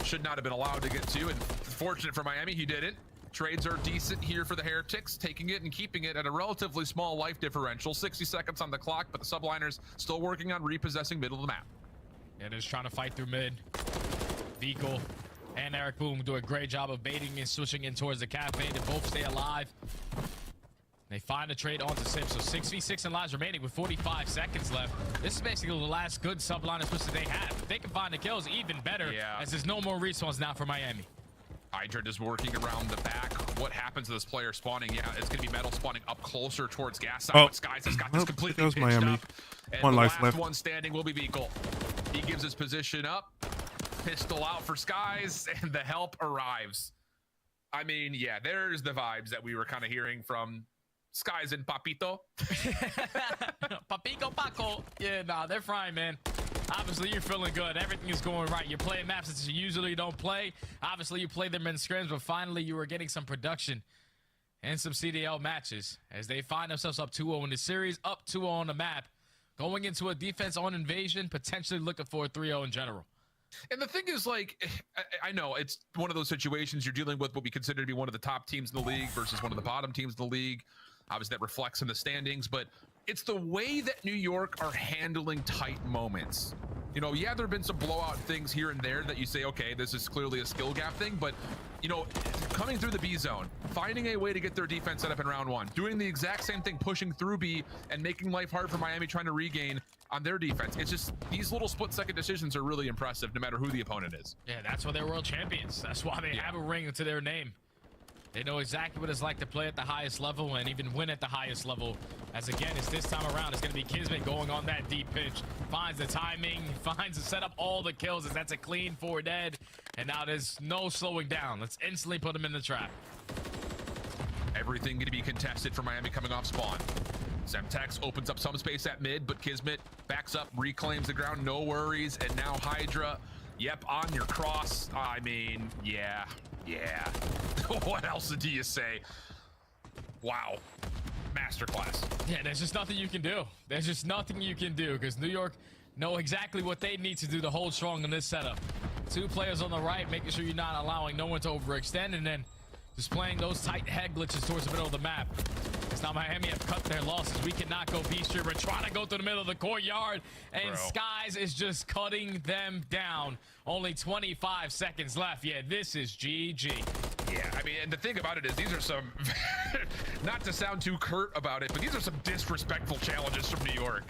should not have been allowed to get to, and fortunate for Miami, he didn't. Trades are decent here for the Heretics, taking it and keeping it at a relatively small life differential. 60 seconds on the clock, but the subliners still working on repossessing middle of the map. Yeah, they're just trying to fight through mid. Vico and Eric Boom do a great job of baiting and switching in towards the cafe to both stay alive. They find a trade onto Civ, so 6v6 in lives remaining with 45 seconds left. This is basically the last good subliner switch that they have. If they can find the kills, even better, as there's no more respawns now for Miami. Hydra just working around the back. What happens to this player spawning? Yeah, it's going to be Metal spawning up closer towards gas side, but Skies has got this completely pitched Miami. up. And One the life last left. one standing will be Vehicle. He gives his position up. Pistol out for Skies, and the help arrives. I mean, yeah, there's the vibes that we were kind of hearing from Skies and Papito. Papito Paco. Yeah, nah, they're frying, man. Obviously, you're feeling good. Everything is going right. You're playing maps that you usually don't play. Obviously, you play them in scrims, but finally, you are getting some production and some CDL matches as they find themselves up 2-0 in the series, up 2-0 on the map, going into a defense on invasion, potentially looking for a 3-0 in general. And the thing is, like, I know it's one of those situations you're dealing with what we consider to be one of the top teams in the league versus one of the bottom teams in the league. Obviously, that reflects in the standings, but it's the way that New York are handling tight moments. You know, yeah, there have been some blowout things here and there that you say, okay, this is clearly a skill gap thing, but, you know, coming through the B zone, finding a way to get their defense set up in round 1, doing the exact same thing, pushing through B and making life hard for Miami trying to regain on their defense. It's just these little split-second decisions are really impressive no matter who the opponent is. Yeah, that's why they're world champions. That's why they have a ring to their name. They know exactly what it's like to play at the highest level and even win at the highest level. As again, it's this time around, it's going to be Kismet going on that deep pitch. Finds the timing, finds the setup, all the kills as that's a clean 4 dead. And now there's no slowing down. Let's instantly put him in the trap. Everything going to be contested for Miami coming off spawn. Semtex opens up some space at mid, but Kismet backs up, reclaims the ground, no worries. And now Hydra, yep, on your cross. I mean, yeah. What else do you say? Wow. Masterclass. Yeah, there's just nothing you can do. There's just nothing you can do because New York know exactly what they need to do to hold strong in this setup. 2 players on the right, making sure you're not allowing no one to overextend, and then just playing those tight head glitches towards the middle of the map. It's now Miami have cut their losses. We cannot go B-Street. We're trying to go through the middle of the courtyard, and Skies is just cutting them down. Only 25 seconds left. Yeah, this is GG. Yeah, I mean, and the thing about it is these are some, not to sound too curt about it, but these are some disrespectful challenges from New York.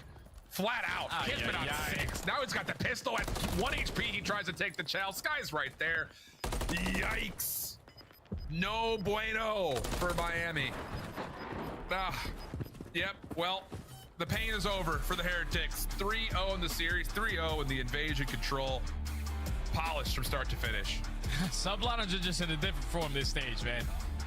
Flat out. Kismet on 6. Now he's got the pistol at 1 HP. He tries to take the chow. Sky's right there. Yikes. No bueno for Miami. Yep, well, the pain is over for the Heretics. 3-0 in the series, 3-0 in the invasion control. polished from start to finish. Subliners are just in a different form this stage, man.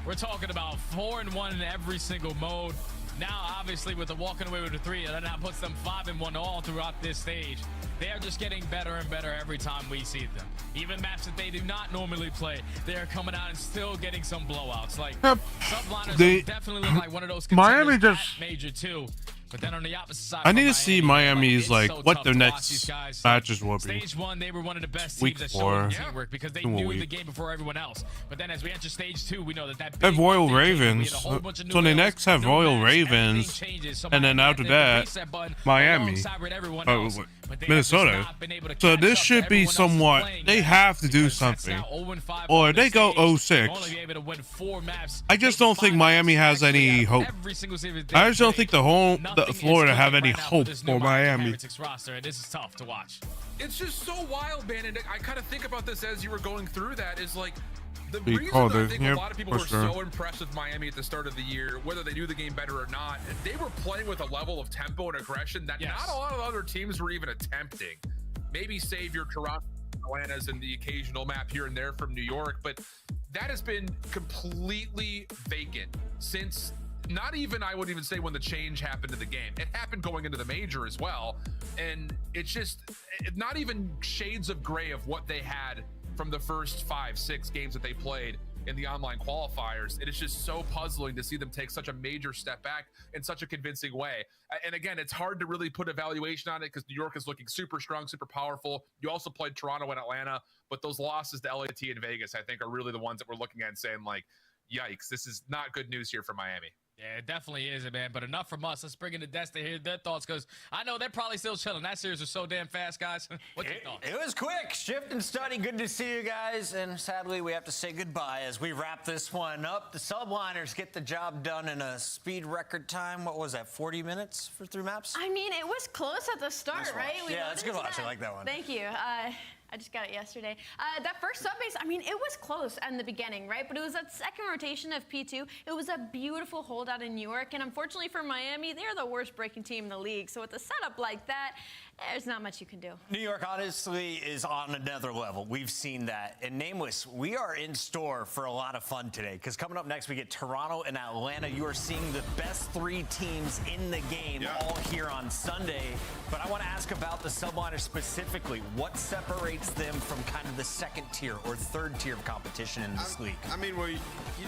We're talking about 4-1 in every single mode. Now, obviously, with the walking away with the 3, that now puts them 5-1 all throughout this stage. They are just getting better and better every time we see them. Even maps that they do not normally play, they are coming out and still getting some blowouts. Like, Subliners definitely look like one of those Miami contenders just at Major 2. But then on the opposite side, I need to see Miami's like what their next matches will be. Stage 1, they were one of the best teams that showed teamwork because they knew the game before everyone else. But then as we enter stage 2, we know that they have Royal Ravens. So they next have Royal Ravens, and then after that, Miami, Minnesota. So this should be somewhat. They have to do something, or they go 0-6. I just don't think Miami has any hope. I just don't think the Florida have any hope for Miami. Roster, and this is tough to watch. It's just so wild, man. And I kind of think about this as you were going through that is like the We reason called that I it. think Yep, a lot of people for were sure. so impressed with Miami at the start of the year, whether they knew the game better or not, they were playing with a level of tempo and aggression that not a lot of other teams were even attempting. Maybe save your Toronto, Atlanta's, and the occasional map here and there from New York, but that has been completely vacant since not even, I would even say, when the change happened to the game. It happened going into the major as well, and it's just not even shades of gray of what they had from the first 5-6 games that they played in the online qualifiers. It is just so puzzling to see them take such a major step back in such a convincing way. And again, it's hard to really put a valuation on it because New York is looking super strong, super powerful. You also played Toronto and Atlanta, but those losses to LAT and Vegas, I think, are really the ones that we're looking at and saying, like, yikes, this is not good news here for Miami. Yeah, it definitely is, man. But enough from us. Let's bring in the desk to hear their thoughts, because I know they're probably still chilling. That series was so damn fast, guys. What's your thoughts? It was quick. Shift and study. Good to see you guys. And sadly, we have to say goodbye as we wrap this one up. The Subliners get the job done in a speed record time. What was that, 40 minutes for 3 maps? I mean, it was close at the start, right? Yeah, that's a good watch. I like that one. Thank you. I just got it yesterday. That first sub base, I mean, it was close in the beginning, right? But it was that second rotation of P2. It was a beautiful holdout in New York. And unfortunately for Miami, they're the worst breaking team in the league. So with a setup like that, there's not much you can do. New York, honestly, is on another level. We've seen that. And Nameless, we are in store for a lot of fun today, because coming up next, we get Toronto and Atlanta. You are seeing the best 3 teams in the game all here on Sunday. But I want to ask about the Subliners specifically. What separates them from kind of the second tier or third tier of competition in this league? I mean, well, you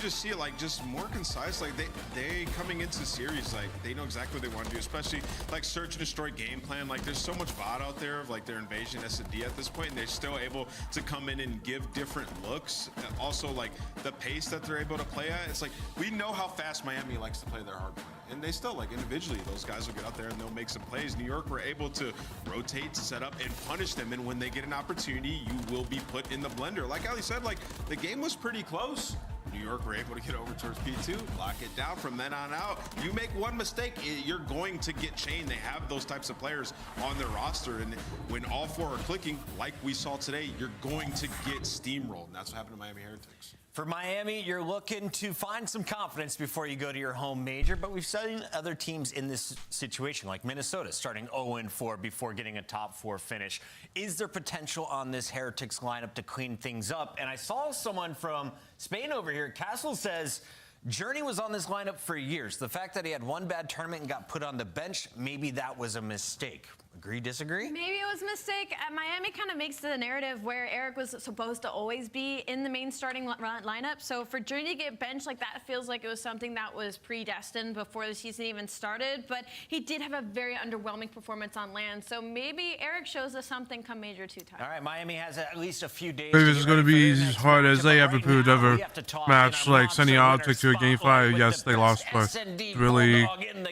just see it like just more concise. Like they coming into series, like they know exactly what they want to do, especially like search and destroy game plan. Like there's so much VOD out there of like their invasion S&D at this point, and they're still able to come in and give different looks. And also like the pace that they're able to play at. It's like we know how fast Miami likes to play their hard point, and they still like individually those guys will get out there and they'll make some plays. New York were able to rotate, set up, and punish them, and when they get an opportunity, you will be put in the blender. Like Ali said, like the game was pretty close. New York were able to get over towards P2, lock it down. From then on out, you make one mistake, you're going to get chained. They have those types of players on their roster, and when all 4 are clicking, like we saw today, you're going to get steamrolled, and that's what happened to Miami Heretics. For Miami, you're looking to find some confidence before you go to your home major, but we've seen other teams in this situation, like Minnesota, starting 0-4 before getting a top 4 finish. Is there potential on this Heretics lineup to clean things up? And I saw someone from Spain over here, Castle, says Journey was on this lineup for years. The fact that he had 1 bad tournament and got put on the bench, maybe that was a mistake. Agree, disagree? Maybe it was a mistake. Miami kind of makes the narrative where Eric was supposed to always be in the main starting lineup. So for Journey to get benched like that feels like it was something that was predestined before the season even started. But he did have a very underwhelming performance on land. So maybe Eric shows us something come Major 2 time. All right, Miami has at least a few days. Maybe this is going to be as hard as they ever proved ever match, like sending Optic to a game 5. Yes, they lost, but it's really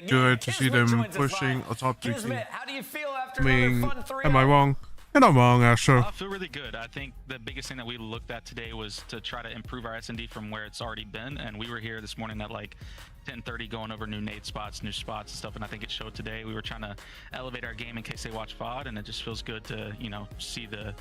good to see them pushing a top 2 team. How do you feel after I mean, another fun 3? am I wrong? And I'm wrong, Asher. I feel really good. I think the biggest thing that we looked at today was to try to improve our S&D from where it's already been. And we were here this morning at like 10:30 going over new nade spots, new spots and stuff. And I think it showed today. We were trying to elevate our game in case they watch VOD, and it just feels good to, you know, see the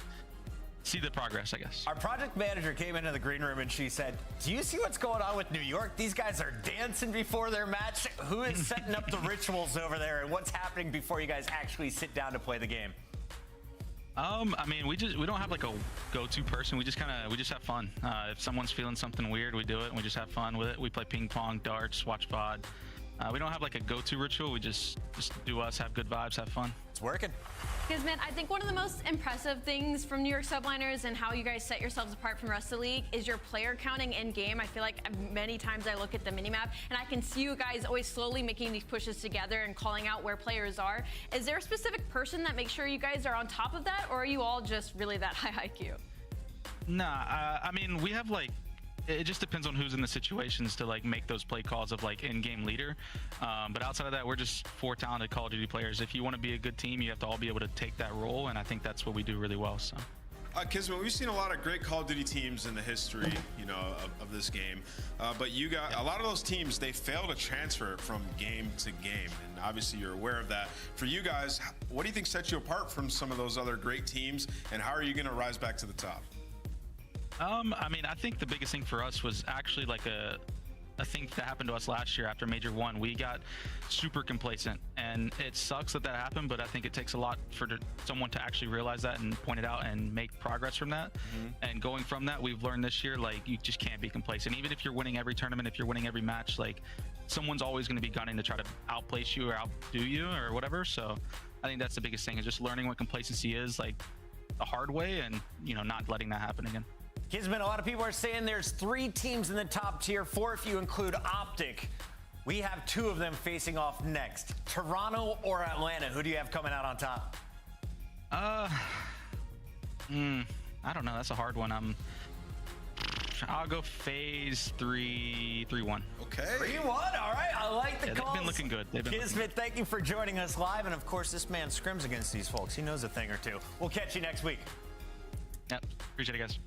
progress, I guess. Our project manager came into the green room and she said, do you see what's going on with New York? These guys are dancing before their match. Who is setting up the rituals over there, and what's happening before you guys actually sit down to play the game? I mean, we don't have like a go-to person. We just have fun. If someone's feeling something weird, we do it and we just have fun with it. We play ping pong, darts, watch VOD. We don't have like a go-to ritual. We just do us, have good vibes, have fun. It's working. Because, man, I think one of the most impressive things from New York Subliners and how you guys set yourselves apart from the rest of the league is your player counting in game. I feel like many times I look at the minimap and I can see you guys always slowly making these pushes together and calling out where players are. Is there a specific person that makes sure you guys are on top of that, or are you all just really that high IQ? Nah, I mean, we have like, it just depends on who's in the situations to like make those play calls of like in-game leader. But outside of that, we're just 4 talented Call of Duty players. If you want to be a good team, you have to all be able to take that role, and I think that's what we do really well. So. Kismet, we've seen a lot of great Call of Duty teams in the history, you know, of this game. But you got a lot of those teams, they fail to transfer from game to game. And obviously you're aware of that. For you guys, what do you think sets you apart from some of those other great teams? And how are you going to rise back to the top? I mean, I think the biggest thing for us was actually like a thing that happened to us last year after Major 1. We got super complacent, and it sucks that happened, but I think it takes a lot for someone to actually realize that and point it out and make progress from that. And going from that, we've learned this year, like, you just can't be complacent. Even if you're winning every tournament, if you're winning every match, like, someone's always going to be gunning to try to outplace you or outdo you or whatever. So I think that's the biggest thing, is just learning what complacency is, like, the hard way, and, you know, not letting that happen again. Kismet, a lot of people are saying there's 3 teams in the top tier, 4 if you include Optic. We have 2 of them facing off next. Toronto or Atlanta? Who do you have coming out on top? I don't know. That's a hard one. I'll go phase 3-1. Okay. 3-1. All right. I like the calls. They've been looking good. Kismet, thank you for joining us live. And of course, this man scrims against these folks. He knows a thing or two. We'll catch you next week. Yep. Appreciate it, guys.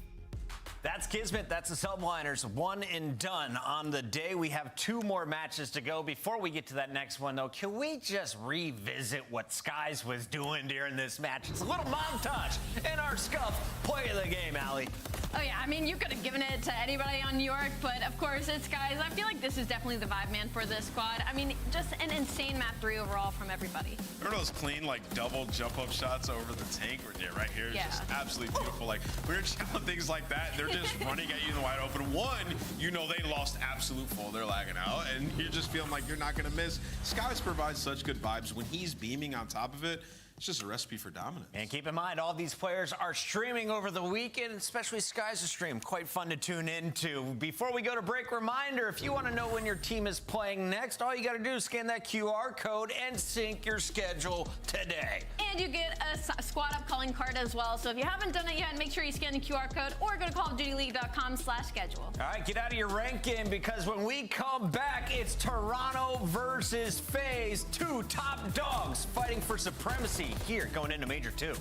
That's Kismet. That's the Subliners. 1 and done on the day. We have 2 more matches to go. Before we get to that next one, though, can we just revisit what Skies was doing during this match? It's a little montage in our Scuff play of the game, Allie. Oh, yeah. I mean, you could have given it to anybody on New York, but of course it's Skies. I feel like this is definitely the vibe man for this squad. I mean, just an insane map 3 overall from everybody. Remember those clean, like, double jump-up shots over the tank? Right here is just absolutely beautiful. Like, when you're checking things like that, they're just running at you in the wide open. One, you know they lost absolute full. They're lagging out, and you're just feeling like you're not going to miss. Skies provides such good vibes. When he's beaming on top of it, it's just a recipe for dominance. And keep in mind, all these players are streaming over the weekend, especially Skies' stream. Quite fun to tune into. Before we go to break, reminder, if you want to know when your team is playing next, all you got to do is scan that QR code and sync your schedule today. And you get a squad up calling card as well. So if you haven't done it yet, make sure you scan the QR code or go to callofdutyleague.com/schedule. All right, get out of your rank game, because when we come back, it's Toronto versus FaZe. 2 top dogs fighting for supremacy here going into Major 2.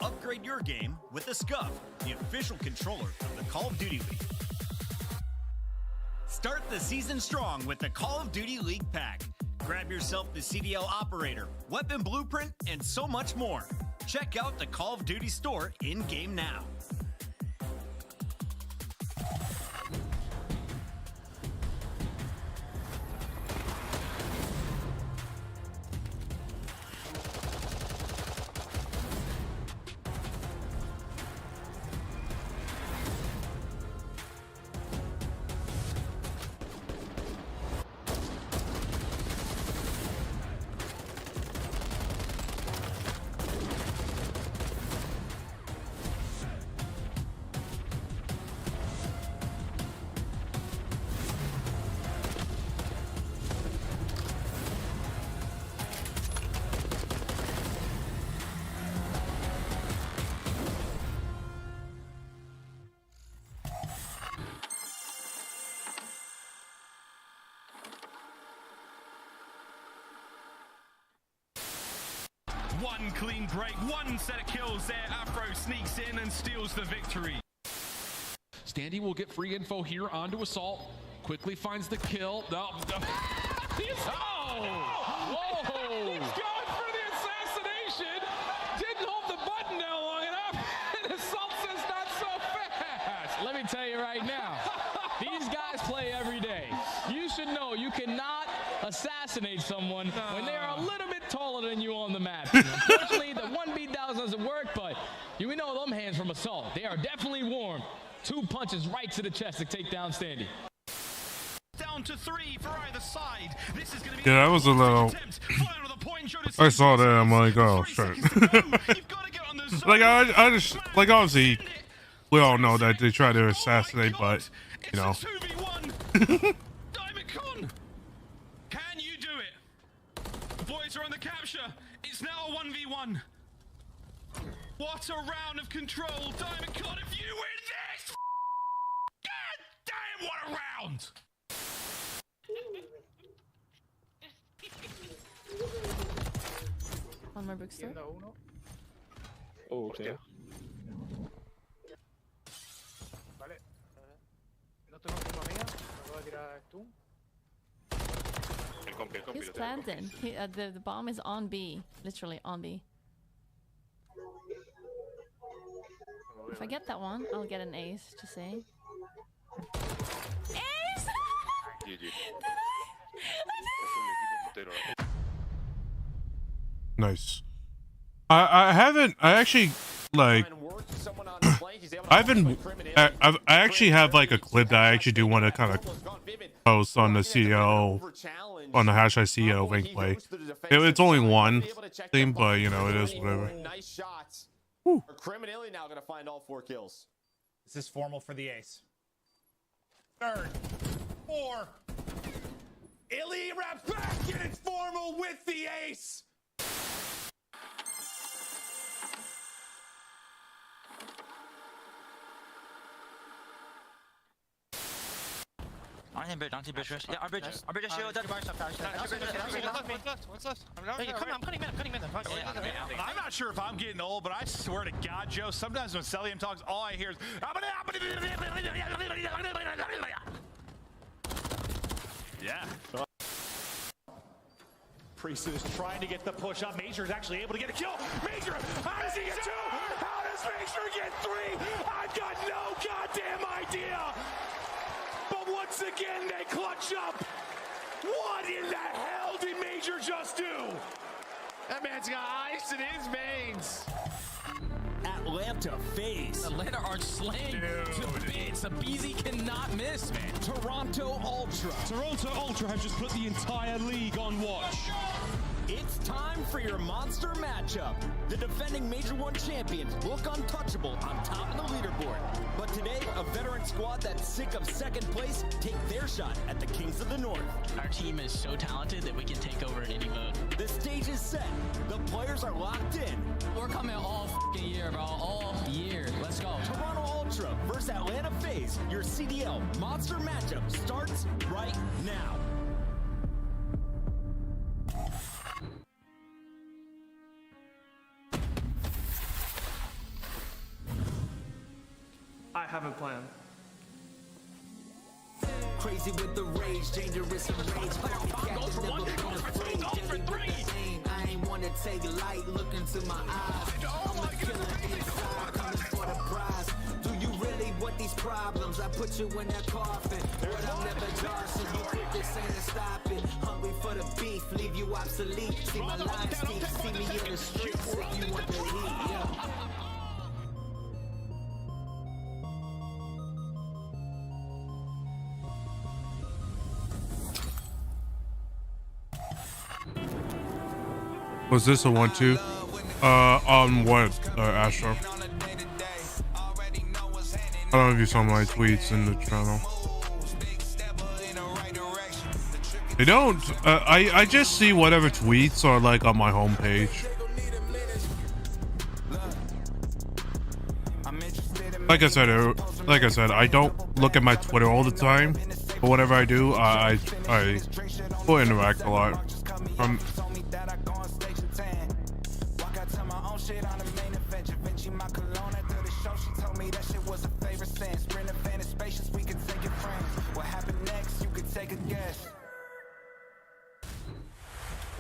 Upgrade your game with the Scuff, the official controller of the Call of Duty League. Start the season strong with the Call of Duty League pack. Grab yourself the CDL operator, weapon blueprint, and so much more. Check out the Call of Duty store in-game now. One clean break, 1 set of kills there. Afro sneaks in and steals the victory. Standy will get free info here onto Assault. Quickly finds the kill. Oh! Whoa! He's got are a little bit taller than you on the map. Unfortunately, the 1v down doesn't work, but you know them hands from assault. They are definitely warm. 2 punches right to the chest to take down Standy. Down to 3 for either side. This is going to be Yeah, that was a little. I saw that. I'm like, oh shit. Like I just like obviously we all know that they try to assassinate, but you know. Can you do it? The boys are on the capture. It's now a 1v1. What a round of control, Diamond Con. If you win this, god damn, what a round! On my bookstore. Oh, okay. Vale. No tengo una mía. Me voy a tirar tú. He's planted. The bomb is on B. Literally on B. If I get that one, I'll get an ace to say. Ace! Nice. I haven't. I actually like. I actually have like a clip that I actually do want to kind of post on the CEO, on the #CEO link play. It's only one thing, but you know it is whatever. Nice shots. Are criminally now going to find all 4 kills. This is formal for the ace. Third. 4. Illy wraps back and it's formal with the ace. On him, bridge, yeah, our bridge is shield. What's left? I'm cutting mid. I'm not sure if I'm getting old, but I swear to God, Joe, sometimes when Celium talks, all I hear is. Yeah. Priest is trying to get the push up. Major is actually able to get a kill. Major, how does he get 2? How does Major get 3? I've got no goddamn idea. But once again, they clutch up. What in the hell did Major just do? That man's got ice in his veins. Atlanta FaZe. Atlanta are slaying to bits. Abizi cannot miss, man. Toronto Ultra. Toronto Ultra have just put the entire league on watch. It's time for your monster matchup. The defending Major 1 champions look untouchable on top of the leaderboard. But today, a veteran squad that's sick of second place take their shot at the Kings of the North. Our team is so talented that we can take over in any mode. The stage is set. The players are locked in. We're coming all f***ing year, bro. All year. Let's go. Toronto Ultra versus Atlanta FaZe. Your CDL monster matchup starts right now. I have a plan. Crazy with the rage, dangerous and rage. Go for 1, go for 3. I ain't wanna take light, look into my eyes. I'm a killer inside, coming for the prize. Do you really want these problems? I put you in that coffin, but I'm never Johnson. You think this ain't stopping? Hungry for the beef, leave you obsolete. See my lines deep, see me in the streets if you want the heat. Yeah. Was this a 1-2? On what, Astro? I don't know if you saw my tweets in the channel. They don't. I just see whatever tweets are like on my homepage. Like I said, I don't look at my Twitter all the time, but whatever I do, I will interact a lot.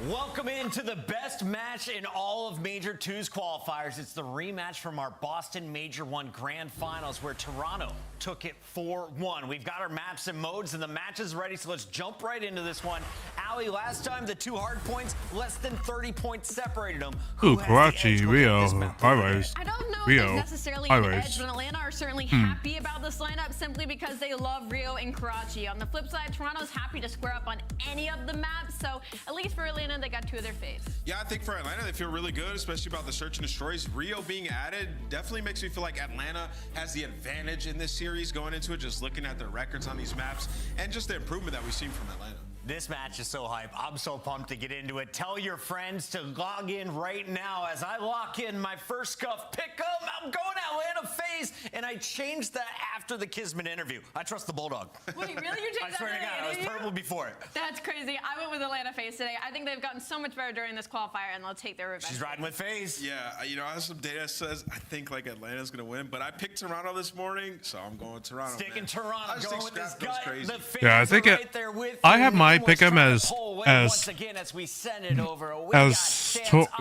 Welcome into the best match in all of Major 2's qualifiers. It's the rematch from our Boston Major 1 Grand Finals where Toronto took it 4-1. We've got our maps and modes and the match is ready, so let's jump right into this one. Ali, last time the 2 hard points, less than 30 points separated them. Ooh, Karachi, Rio, highways. I don't know if Rio, there's necessarily an edge, but Atlanta are certainly happy about this lineup simply because they love Rio and Karachi. On the flip side, Toronto's happy to square up on any of the maps, so at least for Atlanta, they got 2 of their faves. Yeah, I think for Atlanta, they feel really good, especially about the search and destroys. Rio being added definitely makes me feel like Atlanta has the advantage in this series going into it, just looking at their records on these maps and just the improvement that we've seen from Atlanta. This match is so hype. I'm so pumped to get into it. Tell your friends to log in right now as I lock in my first scuff pick 'em. I'm going Atlanta FaZe, and I changed that after the Kismet interview. I trust the Bulldog. Wait, really? You changed that? I swear to God, I was purple before it. That's crazy. I went with Atlanta FaZe today. I think they've gotten so much better during this qualifier, and they'll take their revenge. She's riding with FaZe. Yeah, you know, I have some data that says I think like Atlanta's going to win, but I picked Toronto this morning, so I'm going with Toronto. Sticking Toronto, going with this gut. The FaZe Yeah, I think right there with I have you. my pick 'em as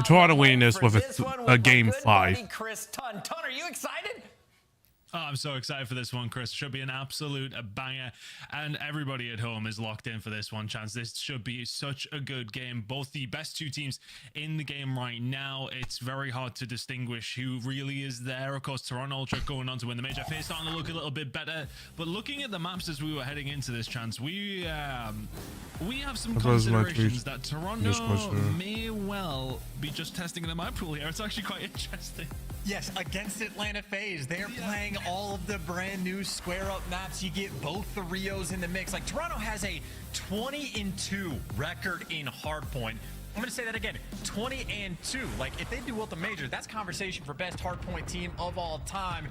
Toronto winning this with a game 5. Chris Tunn. Tunn, are you excited? Oh, I'm so excited for this one, Chris. Should be an absolute banger. And everybody at home is locked in for this one, Chance. This should be such a good game. Both the best 2 teams in the game right now. It's very hard to distinguish who really is there. Of course, Toronto Ultra going on to win the major. FaZe starting to look a little bit better. But looking at the maps as we were heading into this, Chance, we have some considerations that Toronto may well be just testing the map pool here. It's actually quite interesting. Yes, against Atlanta FaZe, they're playing all of the brand new square up maps. You get both the Rios in the mix. Like, Toronto has a 20-2 record in hardpoint. I'm going to say that again, 20-2. Like, if they do well at the major, that's conversation for best hardpoint team of all time.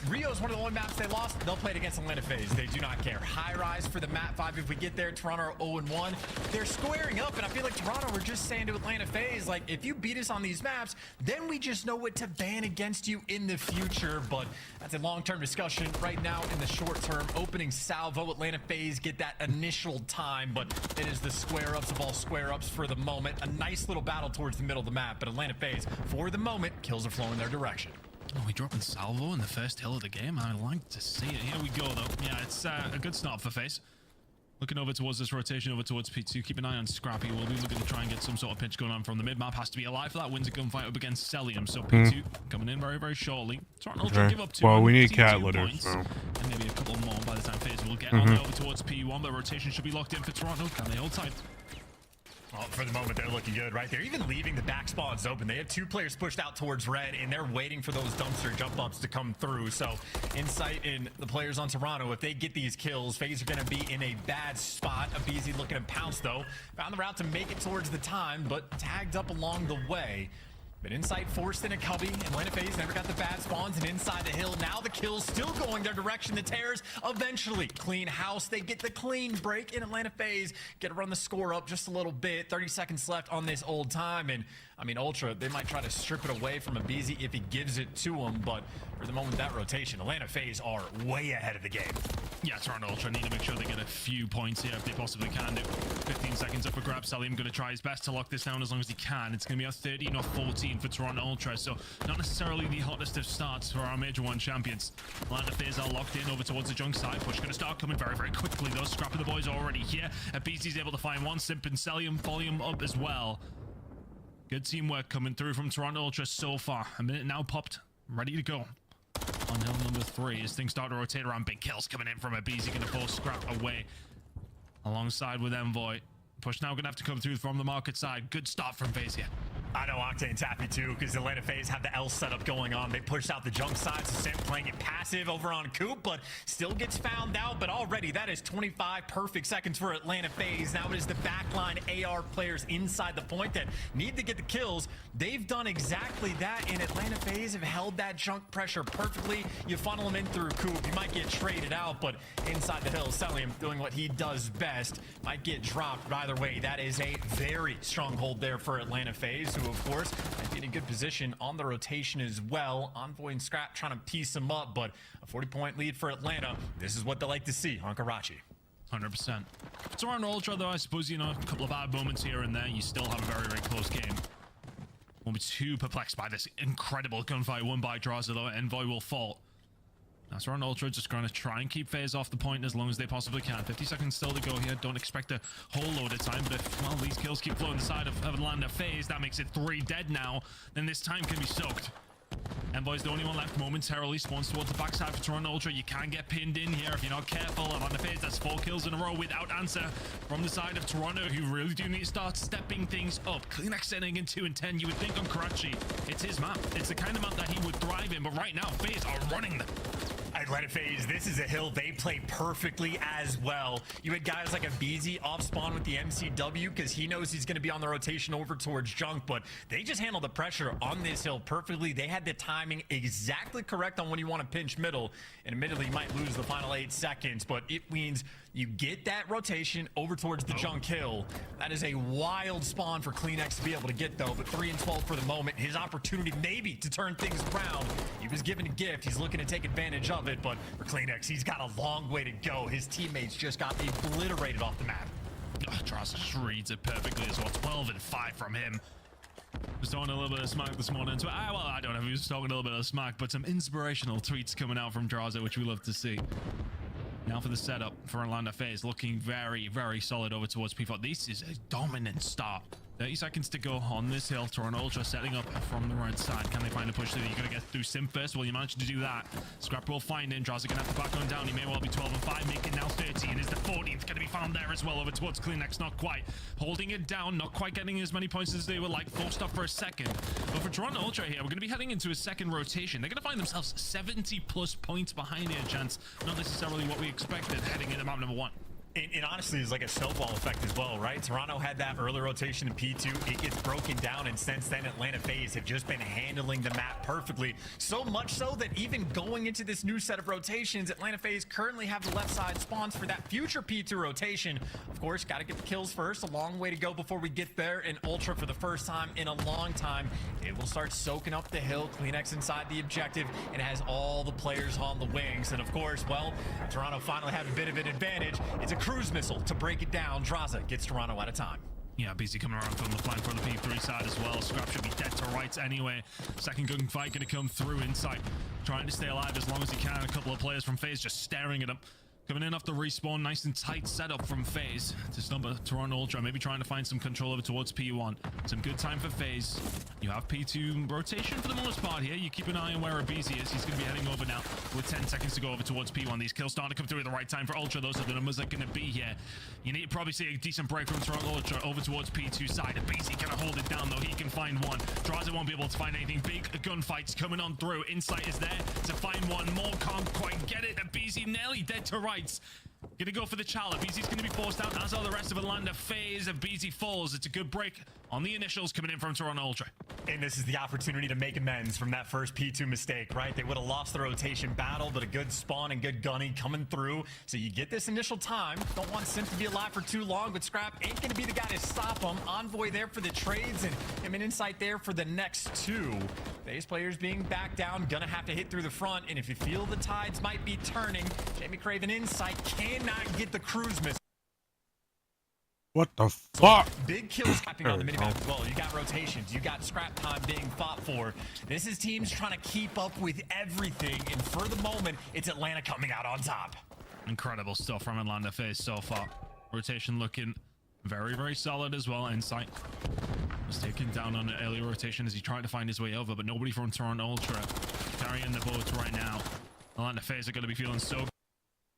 Rio's one of the only maps they lost. They'll play it against Atlanta FaZe. They do not care. High rise for the map 5. If we get there, Toronto are 0-1. They're squaring up, and I feel like Toronto were just saying to Atlanta FaZe, like, if you beat us on these maps, then we just know what to ban against you in the future. But that's a long-term discussion. Right now, in the short term, opening salvo, Atlanta FaZe get that initial time, but it is the square-ups of all square-ups for the moment. A nice little battle towards the middle of the map, but Atlanta FaZe, for the moment, kills are flowing their direction. Oh, we dropping salvo in the first hill of the game. I like to see it. Here we go, though. Yeah, it's a good start for FaZe. Looking over towards this rotation, over towards P2. Keep an eye on Scrappy. We'll be looking to try and get some sort of pinch going on from the mid-map. Has to be alive for that. Wins a gunfight up against Celium. So P2 coming in very, very shortly. Toronto Ultra give up 2 well, we need cat litter, points. so. And maybe a couple more by the time FaZe will get on over towards P1. The rotation should be locked in for Toronto. Can they hold tight? Well, for the moment, they're looking good, right? They're even leaving the back spawns open. They have 2 players pushed out towards red, and they're waiting for those dumpster jump ups to come through. So, insight in the players on Toronto, if they get these kills, FaZe are going to be in a bad spot. Abizi looking to pounce, though. Found the route to make it towards the time, but tagged up along the way. But Insight forced in a cubby. Atlanta FaZe never got the bad spawns, and inside the hill. Now the kills still going their direction. The Tears eventually clean house. They get the clean break in Atlanta FaZe. Get to run the score up just a little bit. 30 seconds left on this old time. And I mean, Ultra, they might try to strip it away from Abizi if he gives it to him. But for the moment, that rotation, Atlanta FaZe are way ahead of the game. Yeah, Toronto Ultra need to make sure they get a few points here if they possibly can do. 15 seconds up for grab. Salim going to try his best to lock this down as long as he can. It's going to be a 13 or 14 for Toronto Ultra, so not necessarily the hottest of starts for our Major 1 champions. Atlanta FaZe are locked in over towards the junk side. Push going to start coming very, very quickly, though. Scrap of the boys already here. BC's able to find one. Simp and Celium volume up as well. Good teamwork coming through from Toronto Ultra so far. A minute now popped. Ready to go. On hill number 3 as things start to rotate around. Big kills coming in from Abizi. Going to pull Scrap away alongside with Envoy. Push now going to have to come through from the market side. Good start from FaZe here. I know Octane's happy too, because Atlanta FaZe have the L setup going on. They pushed out the jump side, so Sam playing it passive over on Coop, but still gets found out. But already that is 25 perfect seconds for Atlanta FaZe. Now it is the backline AR players inside the point that need to get the kills. They've done exactly that, and Atlanta FaZe have held that junk pressure perfectly. You funnel them in through Coop, you might get traded out, but inside the hill, Celium doing what he does best. Might get dropped, but either way, that is a very strong hold there for Atlanta FaZe, who of course might be in a good position on the rotation as well. Envoy and Scrap trying to piece them up, but a 40-point lead for Atlanta. This is what they like to see on Karachi. 100%. Toronto Ultra, though, I suppose, you know, a couple of bad moments here and there, you still have a very, very close game. Won't be too perplexed by this incredible gunfight won by Draza, though. Envoy will fall. Now, Toronto Ultra just going to try and keep FaZe off the point as long as they possibly can. 50 seconds still to go here. Don't expect a whole load of time, but if, well, these kills keep flowing the side of Atlanta FaZe, that makes it 3 dead now. Then this time can be soaked. Envoy's the only one left momentarily. Spawns towards the backside for Toronto Ultra. You can get pinned in here if you're not careful. Atlanta FaZe, that's 4 kills in a row without answer from the side of Toronto, who really do need to start stepping things up. Kleenex setting in 2 and 10. You would think on Karachi, it's his map. It's the kind of map that he would thrive in, but right now, FaZe are running them. Atlanta FaZe, this is a hill they play perfectly as well. You had guys like a BZ off spawn with the MCW because he knows he's going to be on the rotation over towards Junk, but they just handle the pressure on this hill perfectly. They had the timing exactly correct on when you want to pinch middle, and admittedly you might lose the final 8 seconds, but it means you get that rotation over towards the Junk hill. That is a wild spawn for Kleenex to be able to get, though, but 3 and 12 for the moment. His opportunity maybe to turn things around. He was given a gift. He's looking to take advantage of it, but for Kleenex, he's got a long way to go. His teammates just got obliterated off the map. Draza just reads it perfectly as well. 12 and 5 from him. Was talking a little bit of smack this morning. So, well, I don't know if he was talking a little bit of smack, but some inspirational tweets coming out from Draza, which we love to see. Now for the setup for Atlanta FaZe, looking very, very solid over towards P4. This is a dominant start. 30 seconds to go on this hill. Toronto Ultra setting up from the right side. Can they find a push through? You're going to get through Sim first. Well, you managed to do that. Scrap will find him. Draza going to have to back on down. He may well be 12 and 5, making now 30. And is the 14th going to be found there as well over towards Kleenex? Not quite. Holding it down. Not quite getting as many points as they would like. Forced up for a second. But for Toronto Ultra here, we're going to be heading into a second rotation. They're going to find themselves 70 plus points behind here, gents. Not necessarily what we expected heading into map number 1. And honestly, it's like a snowball effect as well, right? Toronto had that early rotation in P2. It gets broken down, and since then, Atlanta FaZe have just been handling the map perfectly. So much so that even going into this new set of rotations, Atlanta FaZe currently have the left side spawns for that future P2 rotation. Of course, got to get the kills first. A long way to go before we get there. And Ultra, for the first time in a long time, it will start soaking up the hill. Kleenex inside the objective, and it has all the players on the wings. And of course, well, Toronto finally had a bit of an advantage. It's a cruise missile to break it down. Draza gets Toronto out of time. Yeah, BC coming around from the flank for the P3 side as well. Scrap should be dead to rights anyway. Second gunfight going to come through inside. Trying to stay alive as long as he can. A couple of players from FaZe just staring at him. Coming in off the respawn, nice and tight setup from FaZe to stumble Toronto Ultra, maybe trying to find some control over towards P1. Some good time for FaZe. You have P2 rotation for the most part here. You keep an eye on where BZ is. He's going to be heading over now with 10 seconds to go over towards P1. These kills starting to come through at the right time for Ultra. Those are the numbers that are going to be here. You need to probably see a decent break from Toronto Ultra over towards P2 side. BZ can hold it down though. He can find one. Draza won't be able to find anything. Big gunfights coming on through. Insight is there to find one more. Can't quite get it. BZ nearly dead to rights. Gonna go for the Chala. BZ's gonna be forced out, as are the rest of Atlanta FaZe. If BZ falls, it's a good break on the initials coming in from Toronto Ultra. And this is the opportunity to make amends from that first P2 mistake, right? They would have lost the rotation battle, but a good spawn and good gunny coming through. So you get this initial time. Don't want Sim to be alive for too long, but Scrap ain't gonna be the guy to stop him. Envoy there for the trades, and him an insight there for the next 2. FaZe players being back down, gonna have to hit through the front, and if you feel the tides might be turning, Jamie Craven insight cannot get the cruise miss. What the fuck? Big kills happening on the minimap as well. You got rotations. You got scrap time being fought for. This is teams trying to keep up with everything, and for the moment, it's Atlanta coming out on top. Incredible stuff from Atlanta FaZe so far. Rotation looking very, very solid as well. Insight was taken down on an early rotation as he tried to find his way over, but nobody from Toronto Ultra carrying the boat right now. Atlanta FaZe are going to be feeling so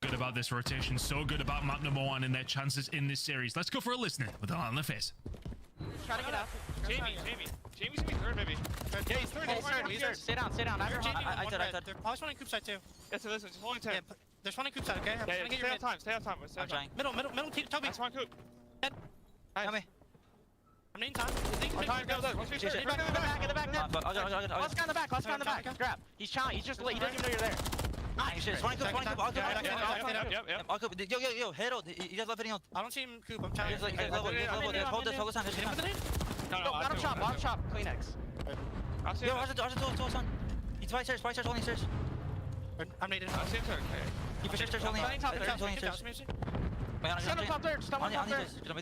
good about this rotation, so good about map number 1 and their chances in this series. Let's go for a listening with Atlanta FaZe. Try to get out. Jamie's gonna be third, maybe. Yeah, he's third. He's third. Stay down. I heard Jamie. I did. They're probably spawning coop side too. Yeah, so listen, just holding 10. Yeah, they're spawning coop side, okay? Yeah, stay on time. I'm trying. Middle, Toby. Spawn coop. Dead. Nice. I'm needing time. Time, go. In the back. Let's go in the back. Grab. He's challenging. He's just late. He doesn't even know you're there. Nice. Spawning coop. I'll coop. Yo, head out. He just left hitting out. I don't see him coop. I'm trying. Hold this. Focus on this. No, bottom shop, Kleenex. Yo, watch on. He's twice stairs, holding stairs. I'm needed. I'll see him, okay. He for stairs holding stairs. Stand up top there. Stand up top there. Go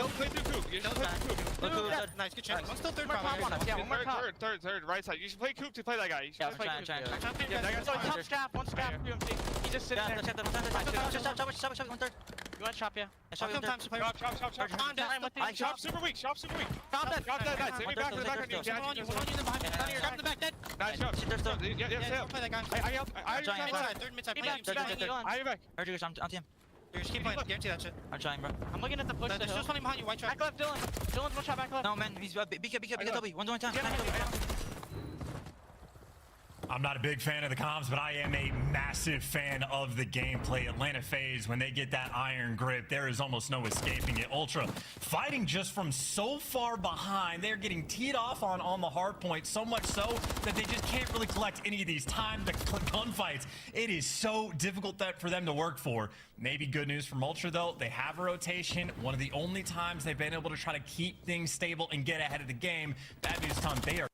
play through Coop. You should play through Coop. Nice, good chance. One still third top on us. Yeah, one more top. Third, right side. You should play Coop to play that guy. You should play Coop. Yeah, that guy's top scaff, one scaff. He just sitting there. You want chop, yeah. Sometimes play. Chop super weak. Chop super weak. Chop that. Chop that. Nice. Take me back to the back. One on you behind me. Grab the back dead. Nice job. Yeah. Play that guy. I Third mid side. I you back. I'm team. Just keep playing. Guarantee that shit. I'm trying, bro. I'm looking at the push. There's still something behind you. White trap. Back left, Dylan. Dylan's one shot back left. No, man. He's BK W. One time. I'm not a big fan of the comms, but I am a massive fan of the gameplay. Atlanta FaZe, when they get that iron grip, there is almost no escaping it. Ultra fighting just from so far behind. They're getting teed off on the hard point, so much so that they just can't really collect any of these timed gunfights. It is so difficult for them to work for. Maybe good news from Ultra, though. They have a rotation. One of the only times they've been able to try to keep things stable and get ahead of the game. Bad news, Tom, they are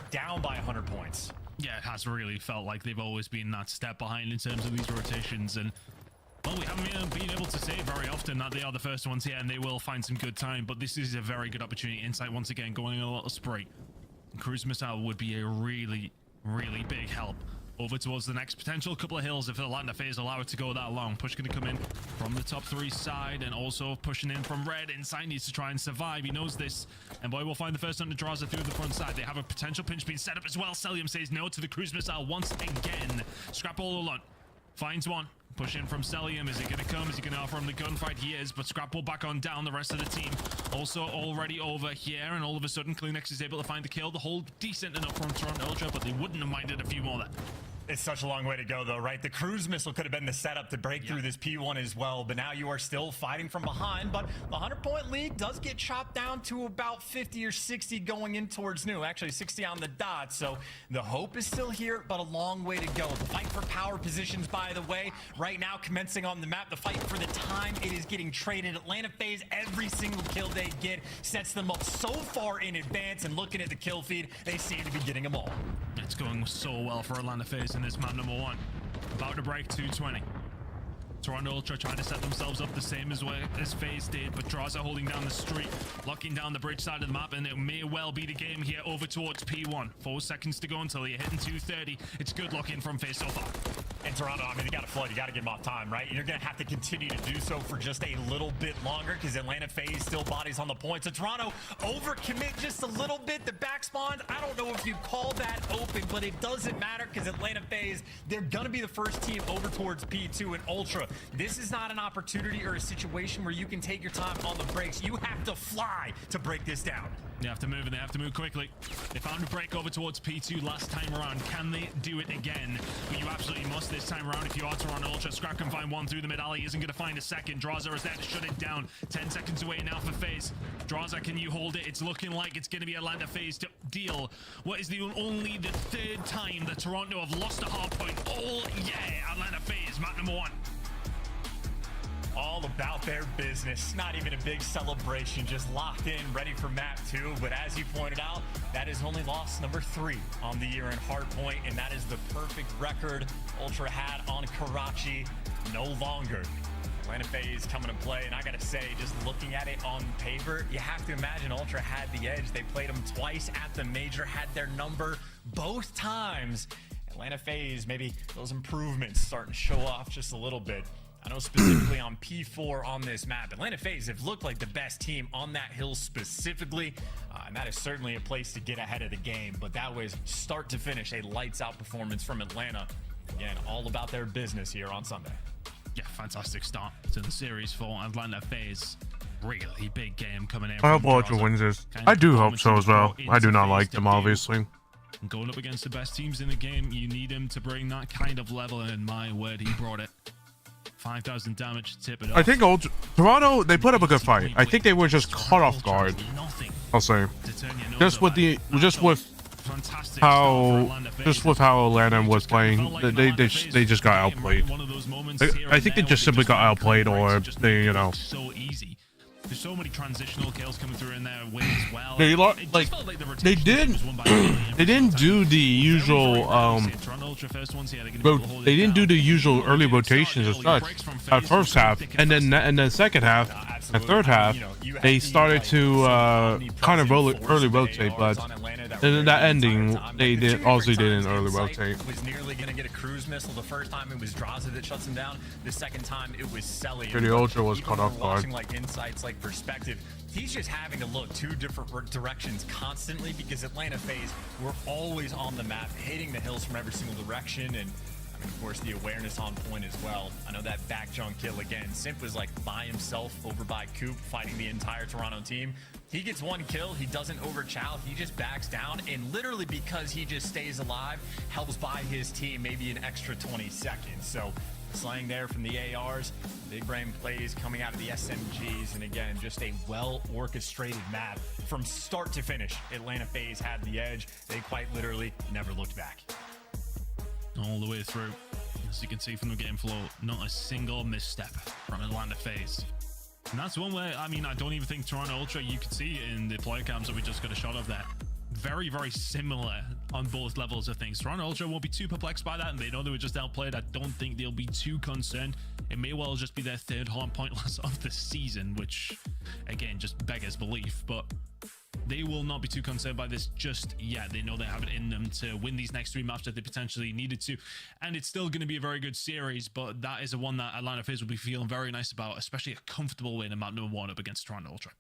down by 100 points. Yeah, it has really felt like they've always been that step behind in terms of these rotations, and well, we haven't been able to say very often that they are the first ones here, and they will find some good time, but this is a very good opportunity. Insight once again going a little spree. Cruise missile would be a really big help over towards the next potential couple of hills if Atlanta FaZe allow it to go that long. Push going to come in from the top 3 side, and also pushing in from red. Insight needs to try and survive. He knows this, and boy will find the first one to draws it through the front side. They have a potential pinch being set up as well. Celium says no to the cruise missile once again. Scrap all alone. Finds one. Push in from Celium. Is he going to come? Is he going to offer him the gunfight? He is, but Scrapple back on down. The rest of the team also already over here, and all of a sudden Kleenex is able to find the kill. The hold decent enough from Toronto Ultra, but they wouldn't have minded a few more there. It's such a long way to go, though, right? The cruise missile could have been the setup to break through this P1 as well, but now you are still fighting from behind. But the 100-point lead does get chopped down to about 50 or 60 going in towards new. Actually, 60 on the dot. So the hope is still here, but a long way to go. The fight for power positions, by the way, right now commencing on the map. The fight for the time, it is getting traded. Atlanta FaZe, every single kill they get sets them up so far in advance, and looking at the kill feed, they seem to be getting them all. It's going so well for Atlanta FaZe in this map number 1. About to break 220. Toronto Ultra trying to set themselves up the same as FaZe did, but Draws are holding down the street, locking down the bridge side of the map, and it may well be the game here over towards P1. 4 seconds to go until you're hitting 230. It's good lock-in from FaZe so far. And Toronto, I mean, they got to flood. You got to get them off time, right? You're going to have to continue to do so for just a little bit longer because Atlanta FaZe still bodies on the point. So Toronto overcommit just a little bit. The back spawns, I don't know if you call that open, but it doesn't matter because Atlanta FaZe, they're going to be the first team over towards P2 and Ultra. This is not an opportunity or a situation where you can take your time on the brakes. You have to fly to break this down. They have to move, and they have to move quickly. They found a break over towards P2 last time around. Can they do it again? But you absolutely must this time around if you are Toronto Ultra. Scrap can find one through the mid alley. Isn't going to find a second. Drawza is there to shut it down. 10 seconds away now for FaZe. Drawza, can you hold it? It's looking like it's going to be Atlanta FaZe to deal. What is only the 3rd time that Toronto have lost a hard point? Oh, yeah. Atlanta FaZe, map number 1. All about their business. Not even a big celebration, just locked in, ready for map 2. But as you pointed out, that is only loss number 3 on the year in Hardpoint, and that is the perfect record Ultra had on Karachi. No longer. Atlanta FaZe coming to play, and I gotta say, just looking at it on paper, you have to imagine Ultra had the edge. They played them twice at the major, had their number both times. Atlanta FaZe, maybe those improvements starting to show off just a little bit. I know specifically on P4 on this map, Atlanta FaZe have looked like the best team on that hill specifically, and that is certainly a place to get ahead of the game. But that was start to finish a lights out performance from Atlanta. Again, all about their business here on Sunday. Yeah, fantastic start to the series for Atlanta FaZe. Really big game coming in. I hope Ultra wins this. I do hope so as well. I do not like them, obviously. Going up against the best teams in the game, you need him to bring that kind of level, and my word, he brought it. 5,000 damage to tip it off. I think Toronto, they put up a good fight. I think they were just caught off guard. I'll say, just with how Atlanta was playing, they just got outplayed. I think they just simply got outplayed, or they, you know. So easy. There's so many transitional kills coming through in there with as well. They didn't do the usual Ultra first ones here. They didn't do the usual early rotations as such at first half, and then second half and third half they started to kind of early rotate, but in that ending they didn't early rotate. Was nearly gonna get a cruise missile. The first time it was Draza that shuts him down. The second time it was Selly. The Ultra was caught off guard. Watching like insights, like perspective. He's just having to look two different directions constantly because Atlanta FaZe were always on the map, hitting the hills from every single direction, and of course the awareness on point as well. I know that back jump kill again. Simp was like by himself over by Coop fighting the entire Toronto team. He gets one kill, he doesn't overchow, he just backs down, and literally because he just stays alive, helps buy his team maybe an extra 20 seconds. So slaying there from the ARs, big brain plays coming out of the SMGs, and again, just a well-orchestrated map from start to finish. Atlanta FaZe had the edge. They quite literally never looked back. All the way through, as you can see from the game flow, not a single misstep from Atlanta FaZe. And that's one way, I mean, I don't even think Toronto Ultra, you could see in the player cams that we just got a shot of there. Very, very similar on both levels of things. Toronto Ultra won't be too perplexed by that, and they know they were just outplayed. I don't think they'll be too concerned. It may well just be their third hard point loss of the season, which, again, just beggars belief. But they will not be too concerned by this just yet. They know they have it in them to win these next 3 maps that they potentially needed to. And it's still going to be a very good series, but that is the one that Atlanta FaZe will be feeling very nice about, especially a comfortable win in map number 1 up against Toronto Ultra.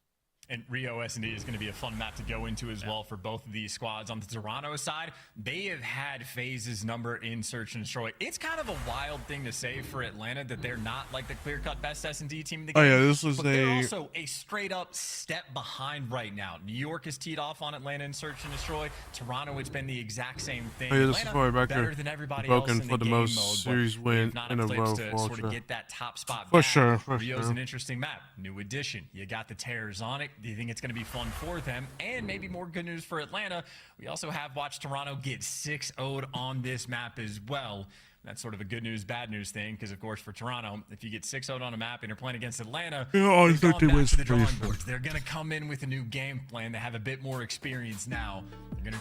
And Rio S&D is going to be a fun map to go into as well for both of these squads. On the Toronto side, they have had FaZe's number in Search and Destroy. It's kind of a wild thing to say for Atlanta that they're not like the clear-cut best S&D team in the game. Oh yeah, this was they're also a straight-up step behind right now. New York is teed off on Atlanta in Search and Destroy. Toronto, it's been the exact same thing. Oh yeah, this is Atlanta, probably back better there. than everybody Broken else in for the the game most mode, series win not in a row to for sort of Ultra. get that top spot For back. sure, for Rio's sure. an interesting map. New addition. You got the Terrors on it. Do you think it's going to be fun for them? And maybe more good news for Atlanta. We also have watched Toronto get 6-0'd on this map as well. That's sort of a good news, bad news thing, because of course for Toronto, if you get 6-0'd on a map and you're playing against Atlanta, I they've think gone they back to the drawing was boards. They're going to come in with a new game plan. They have a bit more experience now.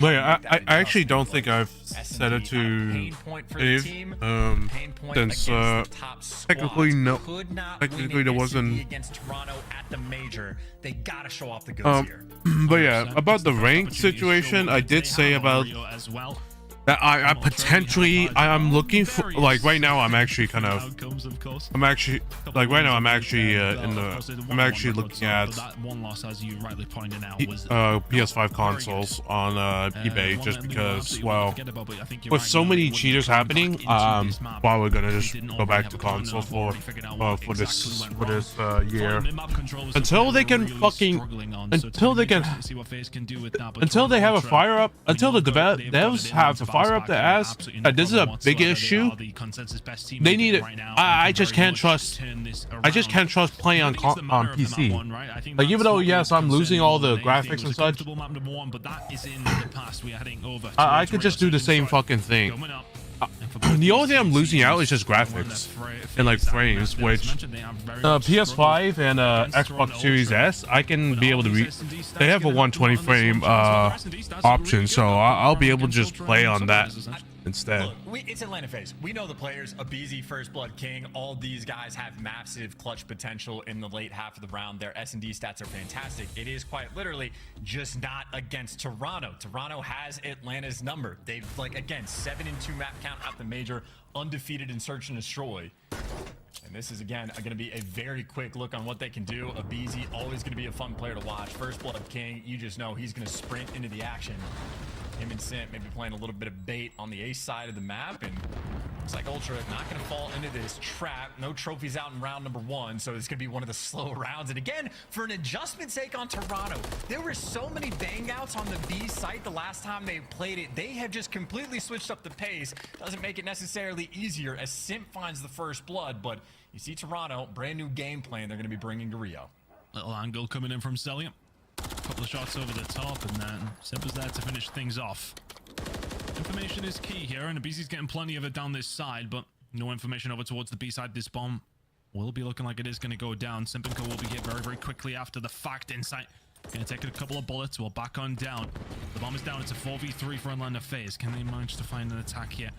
Like, I actually don't think I've said it to Dave, since technically there wasn't. Against Toronto at the major, they gotta show off the goods here. But yeah, about the ranked situation, I did say about that I'm looking for, like, right now I'm actually kind of I'm actually looking at PS5 consoles on eBay, just because, well, with so many cheaters happening, probably gonna just go back to console for this year until they can until they have a fire up, until the devs have a fire up their ass. This is a big issue. They need it. I just can't trust playing on PC. Like, even though yes, I'm losing all the graphics and such, I could just do the same fucking thing. The only thing I'm losing out is just graphics and like frames, which PS5 and Xbox Series S, I can be able to they have a 120 frame option, so I'll be able to just play on that instead. Look, it's Atlanta FaZe. We know the players. Abizi, First Blood King, all these guys have massive clutch potential in the late half of the round. Their S&D stats are fantastic. It is quite literally just not against Toronto. Toronto has Atlanta's number. They've, like, again, 7-2 map count at the major, undefeated in Search and Destroy. And this is, again, going to be a very quick look on what they can do. Abizi, always going to be a fun player to watch. First Blood King, you just know he's going to sprint into the action. Him and Simp maybe playing a little bit of bait on the ace side of the map, and looks like Ultra not going to fall into this trap. No trophies out in round number 1, so it's going to be one of the slow rounds. And again, for an adjustment sake on Toronto, there were so many bang outs on the B site the last time they played it. They have just completely switched up the pace. Doesn't make it necessarily easier as Simp finds the first blood, but you see Toronto, brand new game plan they're going to be bringing to Rio. Little angle coming in from Celia. Couple of shots over the top, and then Simp was there to finish things off. Information is key here, and Abizi's getting plenty of it down this side, but no information over towards the B side. This bomb will be looking like it is going to go down. Simp and Co will be here very, very quickly after the fact. Inside, going to take a couple of bullets. We'll back on down. The bomb is down. It's a 4v3 for Atlanta FaZe. Can they manage to find an attack here?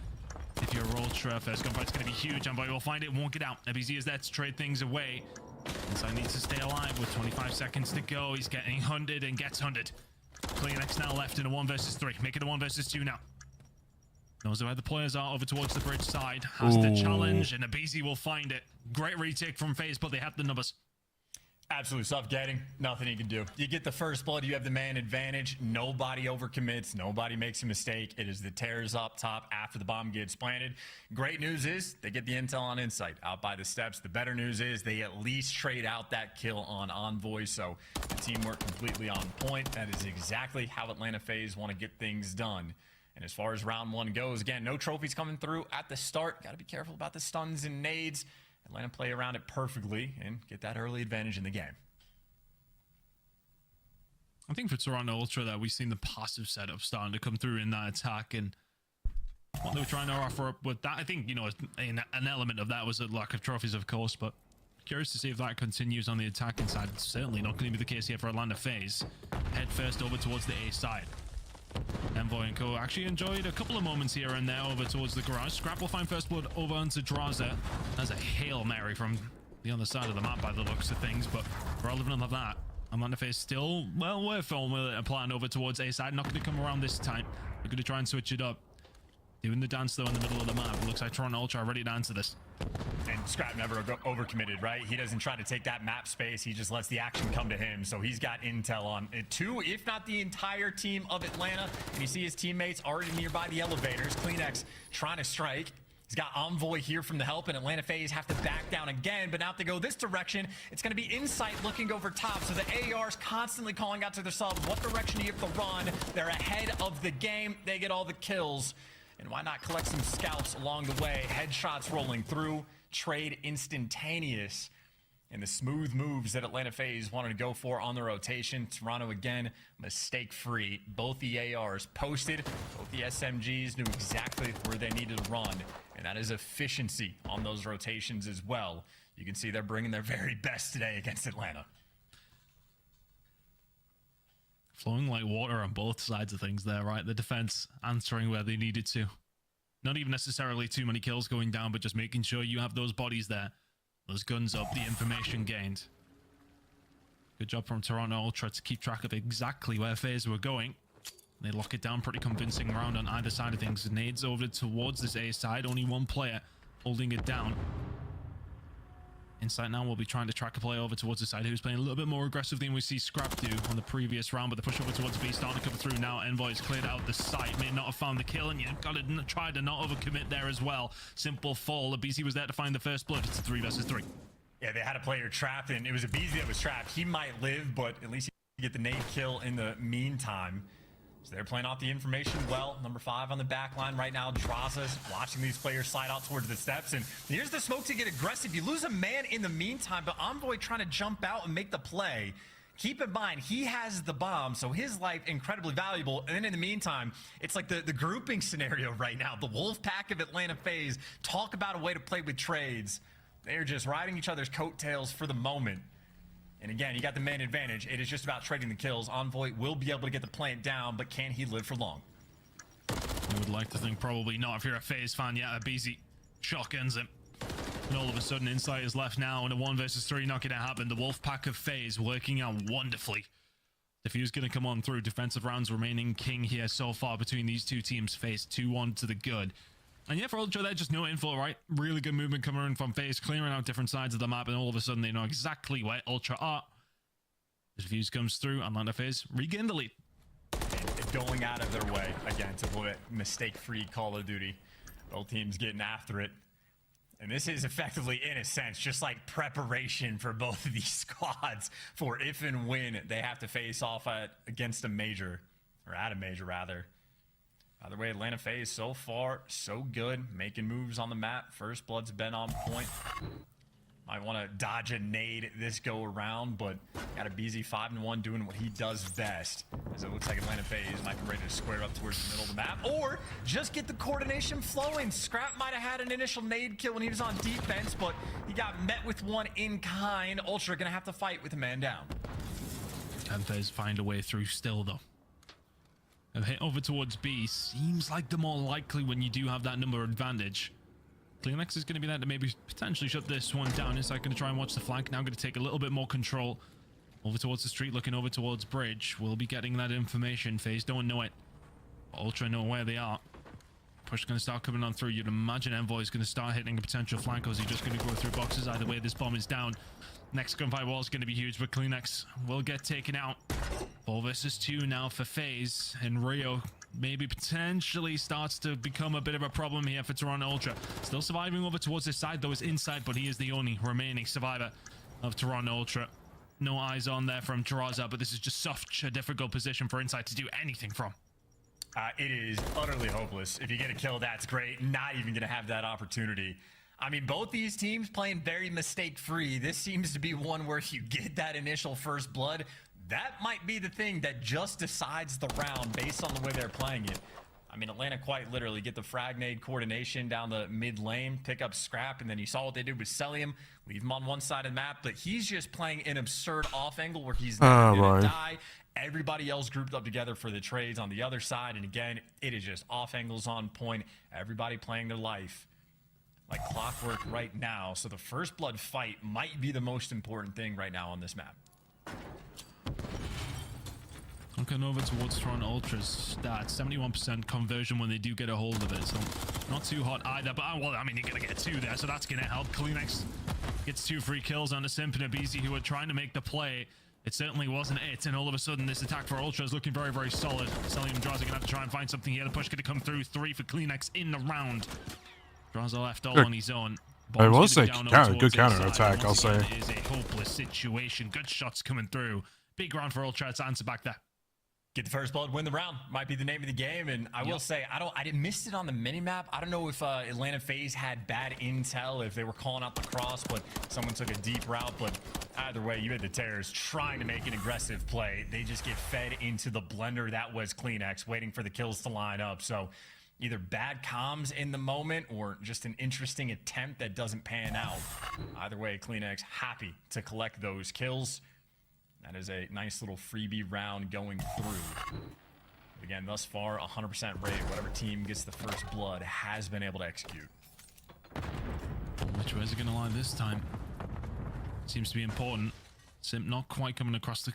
If you're Ultra, first gunfight's going to be huge. Envoy will find it, won't get out. NBZ is there to trade things away. Inside needs to stay alive with 25 seconds to go. He's getting hunted and gets hunted. CleanX now left in a 1 versus 3. Making a 1 versus 2 now. Knows where the players are over towards the bridge side. Has the challenge, and Abizi will find it. Great retake from FaZe, but they have the numbers. Absolute suffocating. Nothing you can do. You get the first blood. You have the man advantage. Nobody overcommits. Nobody makes a mistake. It is the tears up top after the bomb gets planted. Great news is they get the intel on Insight out by the steps. The better news is they at least trade out that kill on Envoy. So the team worked completely on point. That is exactly how Atlanta FaZe want to get things done. And as far as round 1 goes, again, no trophies coming through at the start. Got to be careful about the stuns and nades. Atlanta play around it perfectly and get that early advantage in the game. I think for Toronto Ultra that we've seen the passive setup starting to come through in that attack, and what they were trying to offer up with that, I think, you know, an element of that was a lack of trophies, of course, but curious to see if that continues on the attacking side. It's certainly not going to be the case here for Atlanta FaZe. Head first over towards the A side. Envoy and Co actually enjoyed a couple of moments here and there over towards the garage. Scrap will find first blood over onto Draza. That's a Hail Mary from the other side of the map by the looks of things, but relevant of that, Atlanta FaZe still, well, we're filming a plan over towards A side. Not going to come around this time. We're going to try and switch it up. Doing the dance though in the middle of the map. It looks like Toronto Ultra are ready to answer this. And Scrap never overcommitted, right? He doesn't try to take that map space. He just lets the action come to him. So he's got intel on it too, if not the entire team of Atlanta. And you see his teammates already nearby the elevators. CleanX trying to strike. He's got Envoy here from the help, and Atlanta FaZe have to back down again. But now if they go this direction, it's going to be Insight looking over top. So the AR's constantly calling out to their subs, what direction do you have to run? They're ahead of the game. They get all the kills. And why not collect some scouts along the way? Headshots rolling through, trade instantaneous. And the smooth moves that Atlanta FaZe wanted to go for on the rotation. Toronto, again, mistake-free. Both the ARs posted. Both the SMGs knew exactly where they needed to run. And that is efficiency on those rotations as well. You can see they're bringing their very best today against Atlanta. Flowing like water on both sides of things there, right? The defense answering where they needed to. Not even necessarily too many kills going down, but just making sure you have those bodies there. Those guns up, the information gained. Good job from Toronto Ultra to keep track of exactly where FaZe were going. They lock it down pretty convincing round on either side of things. Nades over towards this A side. Only one player holding it down. Insight now will be trying to track a play over towards the side who's playing a little bit more aggressive than we see Scrap do on the previous round, but the push over towards B starting to come through now. Envoy's cleared out the site, may not have found the kill, and you've got to try to not overcommit there as well. Simple fall. BC was there to find the first blood. It's a 3 versus 3. Yeah, they had a player trapped, and it was Abizi that was trapped. He might live, but at least he get the nade kill in the meantime. So they're playing off the information well. Number 5 on the back line right now. Draza's watching these players slide out towards the steps. And here's the smoke to get aggressive. You lose a man in the meantime, but Envoy trying to jump out and make the play. Keep in mind, he has the bomb, so his life incredibly valuable. And then in the meantime, it's like the grouping scenario right now. The wolf pack of Atlanta FaZe talk about a way to play with trades. They're just riding each other's coattails for the moment. And again, you got the man advantage. It is just about trading the kills. Envoy will be able to get the plant down, but can he live for long? I would like to think probably not. If you're a FaZe fan, yeah, Abizi shotguns him. And all of a sudden, Insight is left now in a 1 versus 3. Not going to happen. The wolf pack of FaZe working out wonderfully. Diffuse going to come on through. Defensive rounds remaining king here so far between these two teams. FaZe 2-1 to the good. And yeah, for Ultra, they're just no info, right? Really good movement coming in from FaZe, clearing out different sides of the map, and all of a sudden they know exactly where Ultra are. The defuse comes through, Atlanta FaZe regain the lead. And going out of their way, again, to play mistake-free Call of Duty. Both teams getting after it. And this is effectively, in a sense, just like preparation for both of these squads for if and when they have to face off against a major, or at a major, rather. Either way, Atlanta FaZe so far, so good. Making moves on the map. First blood's been on point. Might want to dodge a nade this go around, but got a BZ 5-1 doing what he does best. As it looks like Atlanta FaZe might be ready to square up towards the middle of the map, or just get the coordination flowing. Scrap might have had an initial nade kill when he was on defense, but he got met with one in kind. Ultra gonna have to fight with a man down. And FaZe find a way through still, though. A hit over towards B seems like the more likely when you do have that number advantage. Kleenex is going to be there to maybe potentially shut this one down. Inside going to try and watch the flank. Now going to take a little bit more control. Over towards the street, looking over towards Bridge. We'll be getting that information. FaZe don't know it. Ultra know where they are. Push going to start coming on through. You'd imagine Envoy is going to start hitting a potential flank, or is he just going to go through boxes? Either way, this bomb is down. Next gunfight wall is going to be huge, but Kleenex will get taken out. 4 versus 2 now for FaZe, and Rio maybe potentially starts to become a bit of a problem here for Toronto Ultra. Still surviving over towards this side, though, is inside, but he is the only remaining survivor of Toronto Ultra. No eyes on there from Taraza, but this is just such a difficult position for Inside to do anything from. It is utterly hopeless. If you get a kill, that's great. Not even going to have that opportunity. I mean, both these teams playing very mistake-free. This seems to be one where if you get that initial first blood, that might be the thing that just decides the round based on the way they're playing it. I mean, Atlanta quite literally get the frag nade coordination down the mid lane, pick up Scrap, and then you saw what they did with Celium. Leave him on one side of the map, but he's just playing an absurd off angle where he's not going to die. Everybody else grouped up together for the trades on the other side, and again, it is just off angles on point. Everybody playing their life like clockwork right now. So the first blood fight might be the most important thing right now on this map. Looking over towards Toronto Ultra's stats, 71% conversion when they do get a hold of it, so not too hot either. But well, I mean, you're gonna get 2 there, so that's gonna help. Kleenex gets 2 free kills on the Simp and Abizi, who are trying to make the play. It certainly wasn't it, and all of a sudden this attack for Ultra is looking very, very solid. Celium and Draza gonna have to try and find something here. The push gonna come through. 3 for Kleenex in the round. Draza left all on his own. I will say good counter attack, I'll say. It is a hopeless situation. Good shots coming through. Big round for Ultra to answer back there. Get the first blood, win the round might be the name of the game. And I will say, I didn't miss it on the mini map. I don't know if Atlanta FaZe had bad intel, if they were calling out the cross, but someone took a deep route. But either way, you had the Terrors trying to make an aggressive play. They just get fed into the blender that was Kleenex, waiting for the kills to line up. So either bad comms in the moment or just an interesting attempt that doesn't pan out. Either way, Kleenex happy to collect those kills. That is a nice little freebie round going through. Again, thus far, 100% rate. Whatever team gets the first blood has been able to execute. Which way is it going to lie this time? Seems to be important. Simp not quite coming across the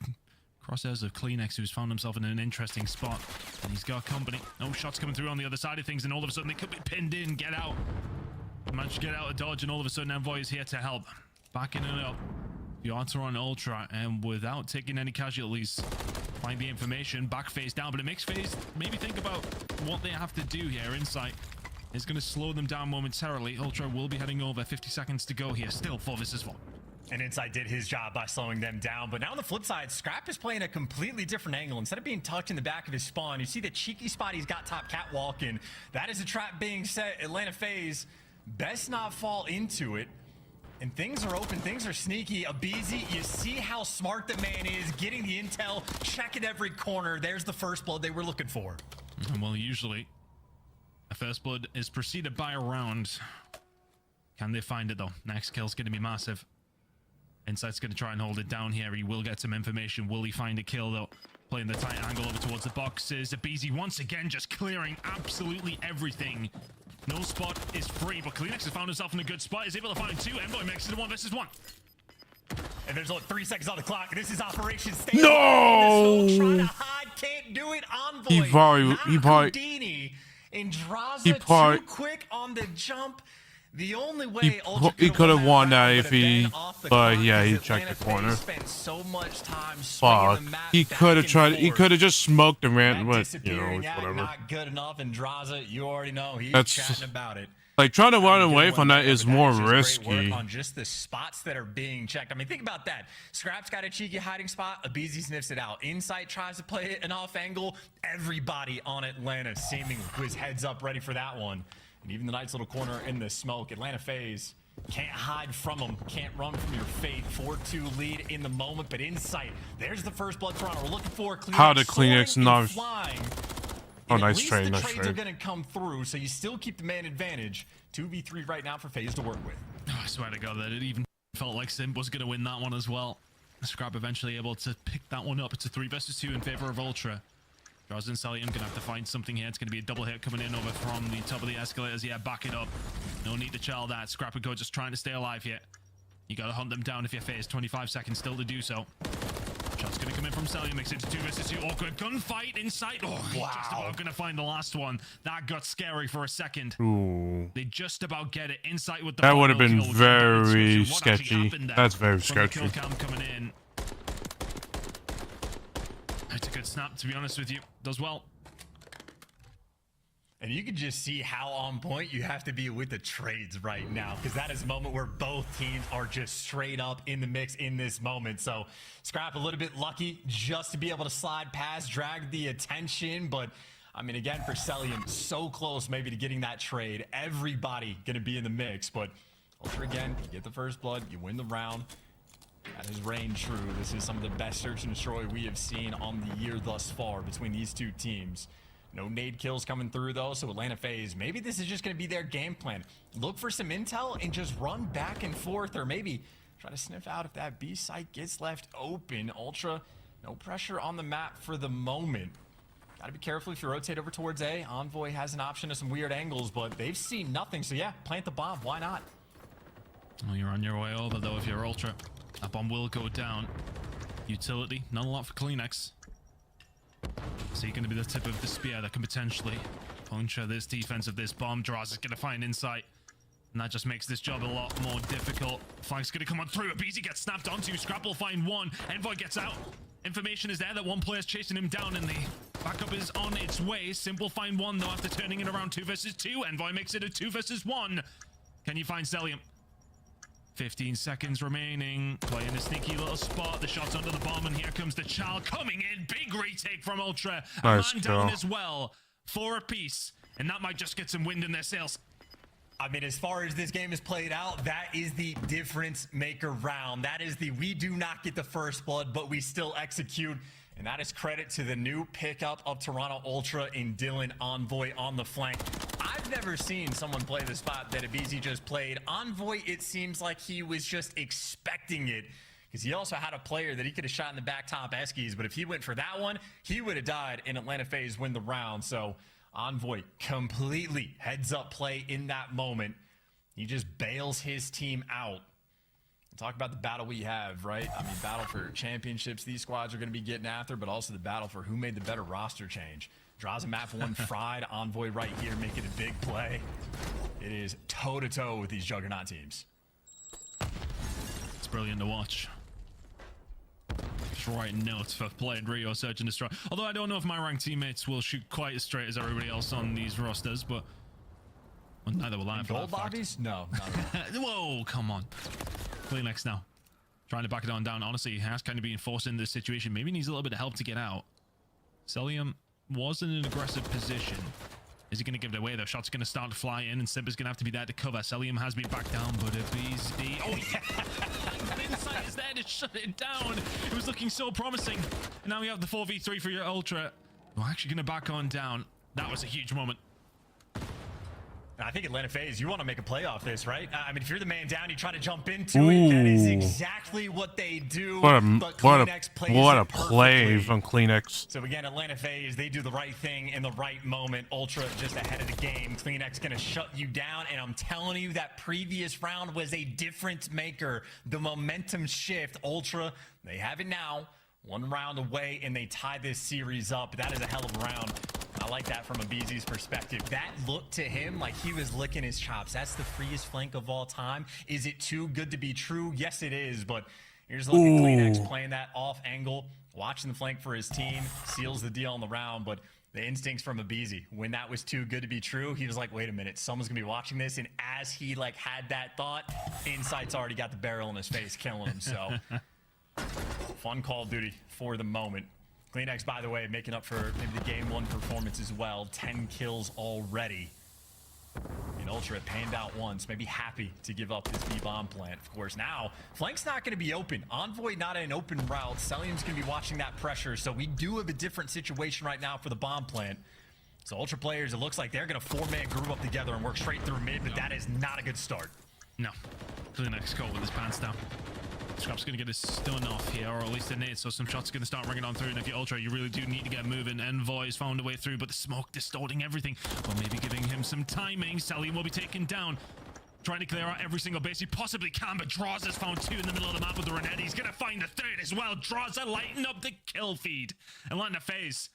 crosshairs of Kleenex, who's found himself in an interesting spot. And he's got company. No shots coming through on the other side of things, and all of a sudden they could be pinned in. Get out. Managed to get out of dodge, and all of a sudden Envoy is here to help. Backing it up. The odds are on Ultra, and without taking any casualties, find the information, back FaZe down, but it makes FaZe maybe think about what they have to do here. Insight is going to slow them down momentarily. Ultra will be heading over, 50 seconds to go here, still 4 versus 4. And Insight did his job by slowing them down, but now on the flip side, Scrap is playing a completely different angle. Instead of being tucked in the back of his spawn, you see the cheeky spot he's got top catwalk, and that is a trap being set. Atlanta FaZe best not fall into it. And things are open, things are sneaky. Abizi, you see how smart the man is, getting the intel, checking every corner. There's the first blood they were looking for. Well, usually a first blood is preceded by a round. Can they find it though? Next kill's going to be massive. Insight's going to try and hold it down here. He will get some information. Will he find a kill though? Playing the tight angle over towards the boxes. Abizi once again just clearing absolutely everything. No spot is free, but Kleenex has found himself in a good spot. He's able to find 2. Envoy makes it a 1 versus 1. And there's only 3 seconds on the clock. This is Operation Stay. No! Trying to hide, can't do it. Envoy. He probably and Draza too quick on the jump. The only way he could have won that if he, but yeah, he checked the corner. So much time Fuck. He could have tried. He could have just smoked and ran, but you know, whatever. Not good enough. And Draza, you already know he's chatting about it. Like trying to run away from that is more risky. On just the spots that are being checked. I mean, think about that. Scrap's got a cheeky hiding spot. Abizi sniffs it out. Insight tries to play an off angle. Everybody on Atlanta seeming with heads up, ready for that one. And even the nice little corner in the smoke. Atlanta FaZe can't hide from them. Can't run from your fate. 4-2 lead in the moment, but Insight. There's the first blood Toronto. We're looking for Kleenex. How did Kleenex not? Oh, nice trade. Nice trade. Are going to come through, so you still keep the man advantage. 2v3 right now for FaZe to work with. Oh, I swear to God that it even felt like Simp was going to win that one as well. Scrap eventually able to pick that one up. It's a 3 versus 2 in favor of Ultra. Draws and Salium gonna have to find something here. It's gonna be a double hit coming in over from the top of the escalators. Yeah, back it up. No need to chill that. Scrap and Go just trying to stay alive here. You gotta hunt them down if you're phased. 25 seconds still to do so. Shot's gonna come in from Salium. Makes it to 2 versus 2. Awkward gunfight inside. Oh, wow. Just about gonna find the last one. That got scary for a second. Ooh. They just about get it. Insight with the That would have been kill. very sketchy. That's very sketchy. Kill cam coming in. It's a good snap, to be honest with you. Does well. And you can just see how on point you have to be with the trades right now, because that is a moment where both teams are just straight up in the mix in this moment. So Scrap a little bit lucky just to be able to slide past, drag the attention. But I mean, again, for Salium, so close maybe to getting that trade. Everybody going to be in the mix. But Ultra, again, you get the first blood, you win the round. That is reign true. This is some of the best search and destroy we have seen on the year thus far between these two teams. No nade kills coming through, though, so Atlanta FaZe, maybe this is just going to be their game plan. Look for some intel and just run back and forth, or maybe try to sniff out if that B site gets left open. Ultra, no pressure on the map for the moment. Got to be careful if you rotate over towards A. Envoy has an option of some weird angles, but they've seen nothing, so yeah, plant the bomb. Why not? Well, you're on your way over, though, if you're Ultra. That bomb will go down. Utility, not a lot for Kleenex. So you're going to be the tip of the spear that can potentially puncture this defense of this bomb. Draws is going to find insight. And that just makes this job a lot more difficult. Flank's going to come on through. Abizi gets snapped onto. Scrap will find one. Envoy gets out. Information is there that one player's chasing him down, and the backup is on its way. Simple find one, though, after turning it around 2 versus 2. Envoy makes it a 2 versus 1. Can you find Salium? 15 seconds remaining. Playing a sneaky little spot. The shot's under the bomb, and here comes the child coming in. Big retake from Ultra. Nice a man down as well. 4 apiece. And that might just get some wind in their sails. I mean, as far as this game is played out, that is the difference maker round. That is the we do not get the first blood, but we still execute. And that is credit to the new pickup of Toronto Ultra in Dylan Envoy on the flank. I've never seen someone play the spot that Abizi just played. Envoy, it seems like he was just expecting it, because he also had a player that he could have shot in the back top Eskies, but if he went for that one, he would have died, and Atlanta FaZe win the round. So Envoy completely heads up play in that moment. He just bails his team out. Talk about the battle we have, right? I mean, battle for championships these squads are going to be getting after, but also the battle for who made the better roster change. Draws a map 1 fried. Envoy right here making a big play. It is toe-to-toe with these juggernaut teams. It's brilliant to watch. Just writing notes for playing Rio Search and Destroy. Although I don't know if my ranked teammates will shoot quite as straight as everybody else on these rosters, but well, neither will I. Gold lobbies? No. Whoa, come on. Kleenex now. Trying to back it on down. Honestly, he has kind of been forced into this situation. Maybe needs a little bit of help to get out. Salium was in an aggressive position. Is he going to give it away, though? Shot's going to start to fly in, and Simba's going to have to be there to cover. Salium has been back down, but if he's the... Oh, yeah! That insight is there to shut it down. It was looking so promising. And now we have the 4v3 for your Ultra. We're actually going to back on down. That was a huge moment. I think Atlanta FaZe, you want to make a play off this, right? I mean, if you're the man down, you try to jump into it. That is exactly what they do. What a play from Kleenex. So again, Atlanta FaZe, they do the right thing in the right moment. Ultra just ahead of the game. Kleenex going to shut you down. And I'm telling you, that previous round was a difference maker. The momentum shift. Ultra, they have it now. 1 round away, and they tie this series up. That is a hell of a round. I like that from Abizi's perspective. That looked to him like he was licking his chops. That's the freest flank of all time. Is it too good to be true? Yes, it is. But here's looking Kleenex playing that off angle, watching the flank for his team, seals the deal on the round. But the instincts from Abizi, when that was too good to be true, he was like, wait a minute, someone's gonna be watching this. And as he had that thought, Insight's already got the barrel in his face, killing him. So fun Call of Duty for the moment. Kleenex, by the way, making up for maybe the game 1 performance as well. 10 kills already. And Ultra panned out once, maybe happy to give up his B-bomb plant. Of course, now, flank's not going to be open. Envoy not an open route. Salium's going to be watching that pressure. So we do have a different situation right now for the bomb plant. So Ultra players, it looks like they're going to 4-man group up together and work straight through mid, but that is not a good start. No. Kleenex caught with his pants down. Scrap's going to get his stun off here, or at least a nade, so some shots are going to start ringing on through. And if you're Ultra, you really do need to get moving. Envoy has found a way through, but the smoke distorting everything, or maybe giving him some timing. Sally will be taken down. Trying to clear out every single base he possibly can, but Draws has found 2 in the middle of the map with the Renetti. He's going to find the 3rd as well. Draws are lighting up the kill feed. And letting the phase,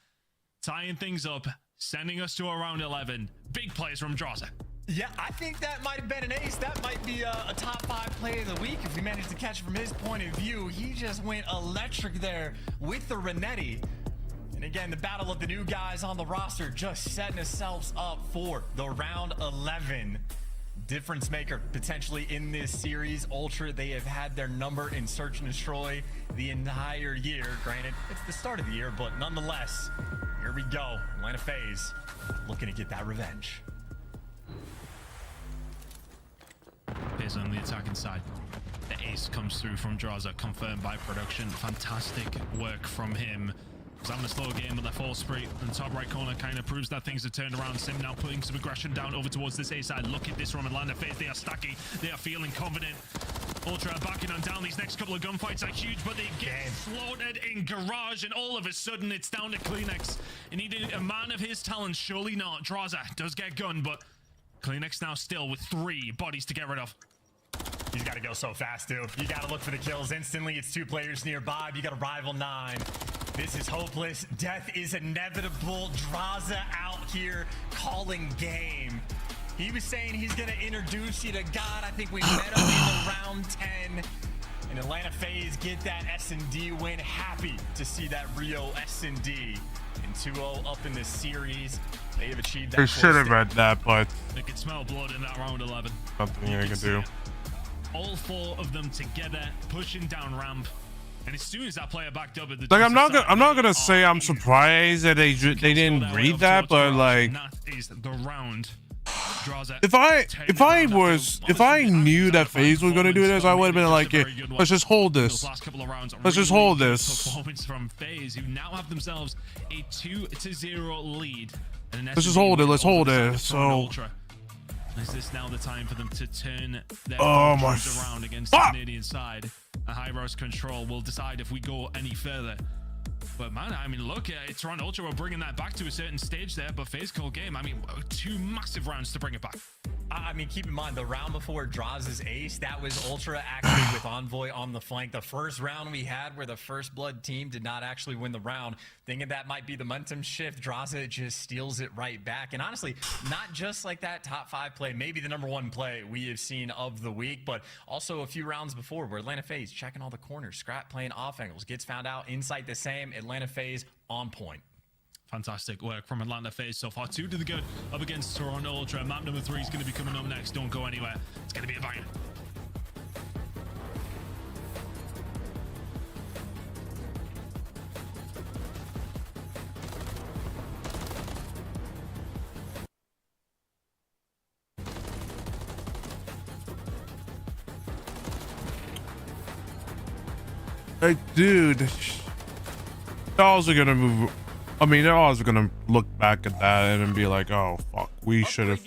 tying things up, sending us to around 11. Big plays from Draws. Yeah, I think that might have been an ace. That might be a top 5 play of the week if we managed to catch it from his point of view. He just went electric there with the Renetti. And again, the battle of the new guys on the roster just setting ourselves up for the round 11. Difference maker potentially in this series. Ultra, they have had their number in search and destroy the entire year. Granted, it's the start of the year, but nonetheless, here we go. Atlanta FaZe looking to get that revenge. Here's on the attacking side. The ace comes through from Draza, confirmed by production. Fantastic work from him. He's having a slow game, but that fall spree in the top right corner kind of proves that things have turned around. Sim now putting some aggression down over towards this A side. Look at this from Atlanta FaZe. They are stacking. They are feeling confident. Ultra are backing on down. These next couple of gunfights are huge, but they get slaughtered in Garage, and all of a sudden it's down to Kleenex. He needed a man of his talent. Surely not. Draza does get gunned, but Kleenex now still with 3 bodies to get rid of. He's got to go so fast, dude. You got to look for the kills instantly. It's 2 players nearby. You got a rival 9. This is hopeless. Death is inevitable. Draza out here calling game. He was saying he's going to introduce you to God. I think we met him in the round 10. And Atlanta FaZe get that S&D win. Happy to see that Rio S&D. And 2-0 up in this series. They have achieved that. They should have read that, but They could smell blood in that round 11. nothing they can do. All 4 of them together pushing down ramp, and as soon as that player backed up at the Like I'm not gonna say I'm surprised that they didn't read that, but like that is the round. if I knew that FaZe was gonna do this, I would have been like, let's just hold this. Let's just hold this. Performance from FaZe, who now have themselves a 2-0 lead. Let's just hold it. Let's hold it. So. Is this now the time for them to turn their fortunes around against the Canadian side? A high-rose control will decide if we go any further. But man, I mean, look, Toronto Ultra were bringing that back to a certain stage there, but FaZe call game. I mean, 2 massive rounds to bring it back. I mean, keep in mind, the round before Draza's ace, that was Ultra actually with Envoy on the flank. The first round we had where the First Blood team did not actually win the round. Thinking that might be the momentum shift, Draza just steals it right back. And honestly, not just like that top 5 play, maybe the number 1 play we have seen of the week, but also a few rounds before where Atlanta FaZe checking all the corners, Scrap playing off angles, gets found out, insight the same, Atlanta FaZe on point. Fantastic work from Atlanta FaZe so far. 2 to the good up against Toronto Ultra. Map number 3 is going to be coming up next. Don't go anywhere. It's going to be a banger. Like, dude, they're also gonna move. I mean, they're also gonna look back at that and be like, "Oh fuck, we should have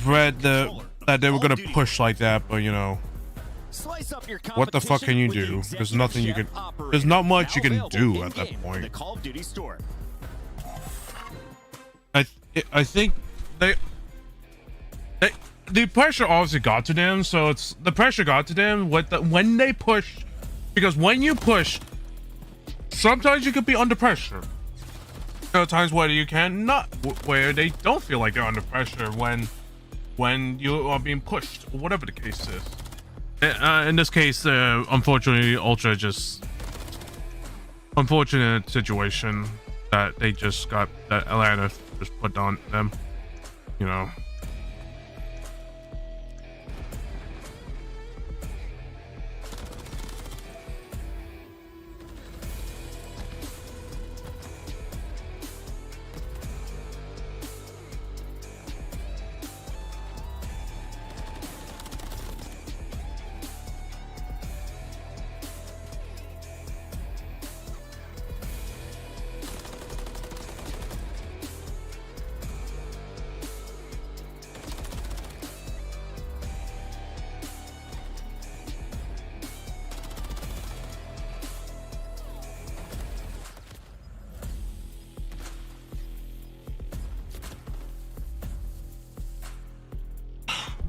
read that they were gonna push like that." But you know, what the fuck can you do? There's nothing you can. There's not much you can do at that point. The Call of Duty store. I think the pressure obviously got to them, so it's the pressure got to them when they push, because when you push, sometimes you could be under pressure. There are times where you can not, where they don't feel like they're under pressure when you are being pushed, or whatever the case is. In this case, unfortunately, Ultra just unfortunate situation that they just got, that Atlanta just put on them, you know.